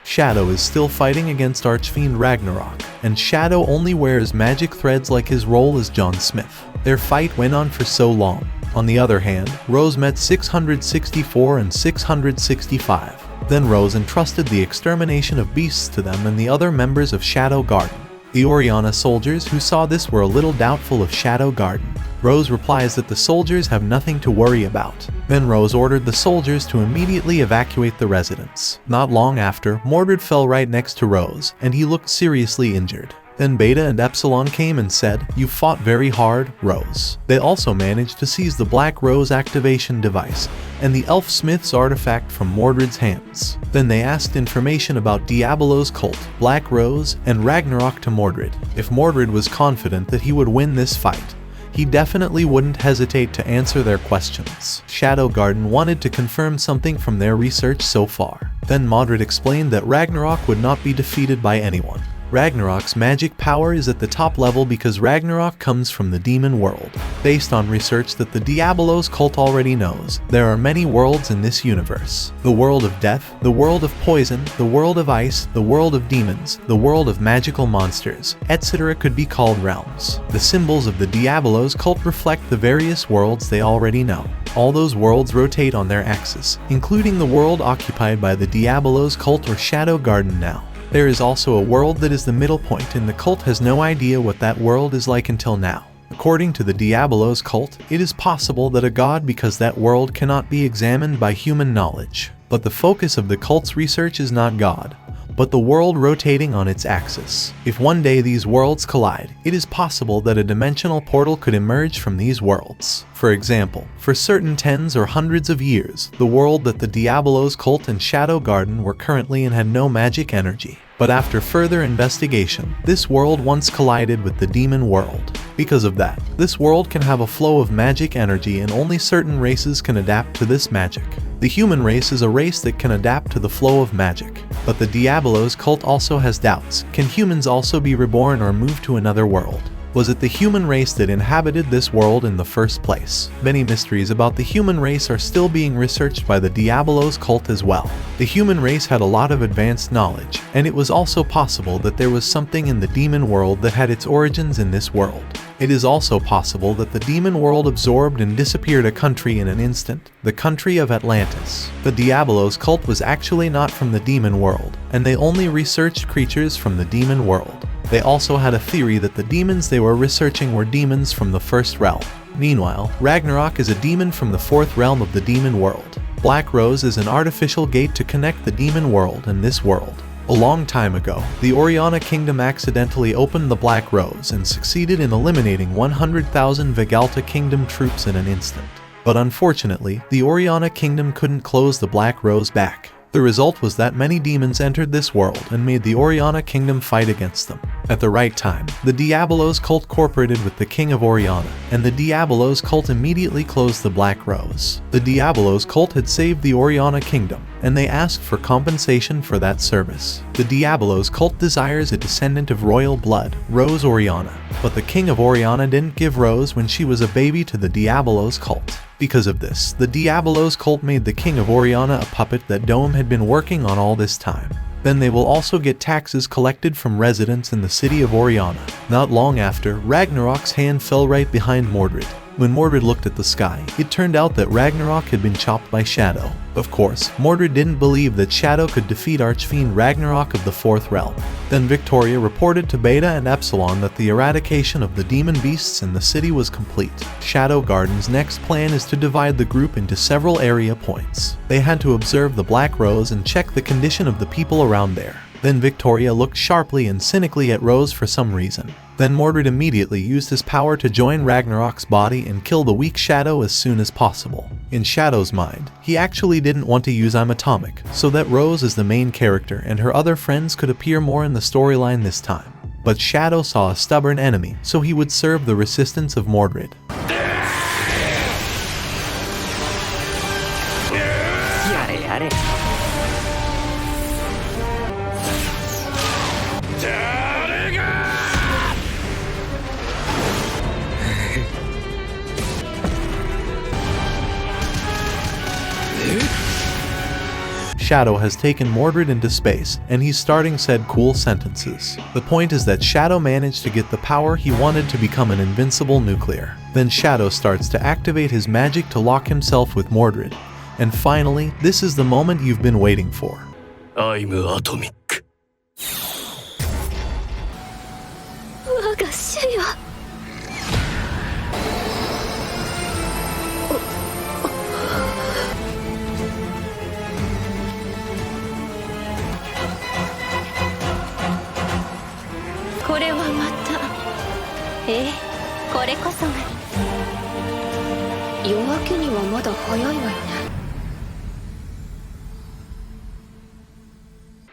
Shadow is still fighting against Archfiend Ragnarok, and Shadow only wears magic threads like his role as John Smith. Their fight went on for so long. On the other hand, Rose met 664 and 665. Then Rose entrusted the extermination of beasts to them and the other members of Shadow Garden. The Oriana soldiers who saw this were a little doubtful of Shadow Garden. Rose replies that the soldiers have nothing to worry about. Then Rose ordered the soldiers to immediately evacuate the residents. Not long after, Mordred fell right next to Rose, and he looked seriously injured. Then Beta and Epsilon came and said, "You fought very hard, Rose." They also managed to seize the Black Rose activation device and the Elf Smith's artifact from Mordred's hands. Then they asked information about Diabolo's cult, Black Rose, and Ragnarok to Mordred. If Mordred was confident that he would win this fight, he definitely wouldn't hesitate to answer their questions. Shadow Garden wanted to confirm something from their research so far. Then Mordred explained that Ragnarok would not be defeated by anyone. Ragnarok's magic power is at the top level because Ragnarok comes from the demon world. Based on research that the Diabolos cult already knows, there are many worlds in this universe. The world of death, the world of poison, the world of ice, the world of demons, the world of magical monsters, etc. could be called realms. The symbols of the Diabolos cult reflect the various worlds they already know. All those worlds rotate on their axis, including the world occupied by the Diabolos cult or Shadow Garden now. There is also a world that is the middle point, and the cult has no idea what that world is like until now. According to the Diabolos cult, it is possible that a god because that world cannot be examined by human knowledge. But the focus of the cult's research is not God, but the world rotating on its axis. If one day these worlds collide, it is possible that a dimensional portal could emerge from these worlds. For example, for certain tens or hundreds of years, the world that the Diabolos cult and Shadow Garden were currently in had no magic energy. But after further investigation, this world once collided with the demon world. Because of that, this world can have a flow of magic energy and only certain races can adapt to this magic. The human race is a race that can adapt to the flow of magic. But the Diabolos cult also has doubts. Can humans also be reborn or move to another world? Was it the human race that inhabited this world in the first place? Many mysteries about the human race are still being researched by the Diabolos cult as well. The human race had a lot of advanced knowledge, and it was also possible that there was something in the demon world that had its origins in this world. It is also possible that the demon world absorbed and disappeared a country in an instant, the country of Atlantis. The Diabolos cult was actually not from the demon world, and they only researched creatures from the demon world. They also had a theory that the demons they were researching were demons from the first realm. Meanwhile, Ragnarok is a demon from the fourth realm of the demon world. Black Rose is an artificial gate to connect the demon world and this world. A long time ago, the Oriana Kingdom accidentally opened the Black Rose and succeeded in eliminating 100,000 Vegalta Kingdom troops in an instant. But unfortunately, the Oriana Kingdom couldn't close the Black Rose back. The result was that many demons entered this world and made the Oriana Kingdom fight against them. At the right time, the Diabolos cult cooperated with the King of Oriana, and the Diabolos cult immediately closed the Black Rose. The Diabolos cult had saved the Oriana Kingdom, and they asked for compensation for that service. The Diabolos cult desires a descendant of royal blood, Rose Oriana, but the King of Oriana didn't give Rose when she was a baby to the Diabolos cult. Because of this, the Diabolos cult made the King of Oriana a puppet that Dome had been working on all this time. Then they will also get taxes collected from residents in the city of Oriana. Not long after, Ragnarok's hand fell right behind Mordred. When Mordred looked at the sky, it turned out that Ragnarok had been chopped by Shadow. Of course, Mordred didn't believe that Shadow could defeat Archfiend Ragnarok of the Fourth Realm. Then Victoria reported to Beta and Epsilon that the eradication of the demon beasts in the city was complete. Shadow Garden's next plan is to divide the group into several area points. They had to observe the Black Rose and check the condition of the people around there. Then Victoria looked sharply and cynically at Rose for some reason. Then Mordred immediately used his power to join Ragnarok's body and kill the weak Shadow as soon as possible. In Shadow's mind, he actually didn't want to use I'm Atomic, so that Rose is the main character and her other friends could appear more in the storyline this time. But Shadow saw a stubborn enemy, so he would serve the resistance of Mordred. Shadow has taken Mordred into space, and he's starting said cool sentences. The point is that Shadow managed to get the power he wanted to become an invincible nuclear. Then Shadow starts to activate his magic to lock himself with Mordred. And finally, this is the moment you've been waiting for. I'm Atomic. 我が主よ。これはまた。ええ、これこそが。夜明けにはまだ早いわよね。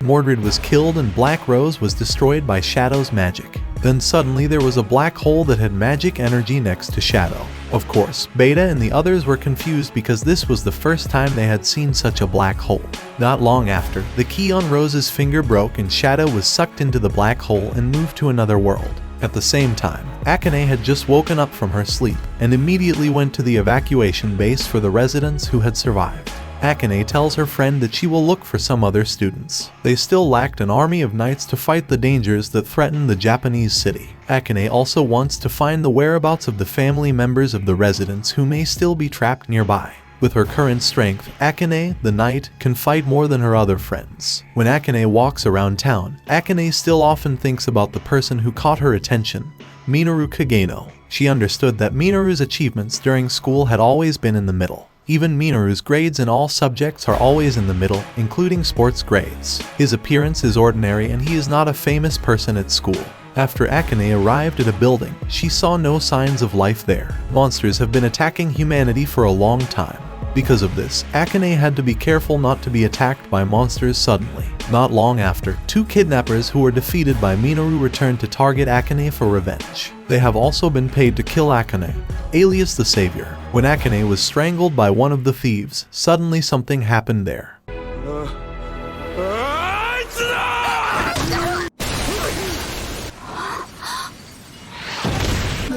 Mordred was killed and Black Rose was destroyed by Shadow's magic. Then suddenly there was a black hole that had magic energy next to Shadow. Of course, Beta and the others were confused because this was the first time they had seen such a black hole. Not long after, the key on Rose's finger broke and Shadow was sucked into the black hole and moved to another world. At the same time, Akane had just woken up from her sleep and immediately went to the evacuation base for the residents who had survived. Akane tells her friend that she will look for some other students. They still lacked an army of knights to fight the dangers that threaten the Japanese city. Akane also wants to find the whereabouts of the family members of the residents who may still be trapped nearby. With her current strength, Akane, the knight, can fight more than her other friends. When Akane walks around town, Akane still often thinks about the person who caught her attention, Minoru Kageno. She understood that Minoru's achievements during school had always been in the middle. Even Minoru's grades in all subjects are always in the middle, including sports grades. His appearance is ordinary and he is not a famous person at school. After Akane arrived at a building, she saw no signs of life there. Monsters have been attacking humanity for a long time. Because of this, Akane had to be careful not to be attacked by monsters suddenly. Not long after, two kidnappers who were defeated by Minoru returned to target Akane for revenge. They have also been paid to kill Akane, alias the Savior. When Akane was strangled by one of the thieves, suddenly something happened there.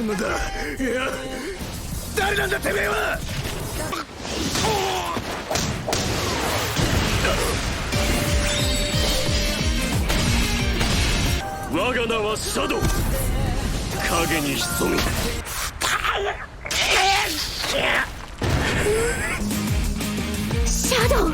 のだ。いや、誰なんだてめえは。我が名はシャドウ。影に潜み。シャドウ。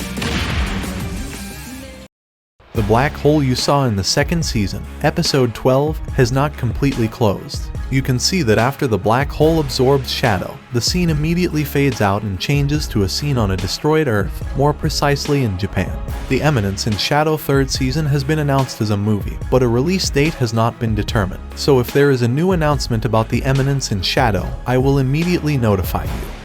The black hole you saw in the second season, episode 12, has not completely closed. You can see that after the black hole absorbs Shadow, the scene immediately fades out and changes to a scene on a destroyed Earth, more precisely in Japan. The Eminence in Shadow 3rd season has been announced as a movie, but a release date has not been determined. So if there is a new announcement about the Eminence in Shadow, I will immediately notify you.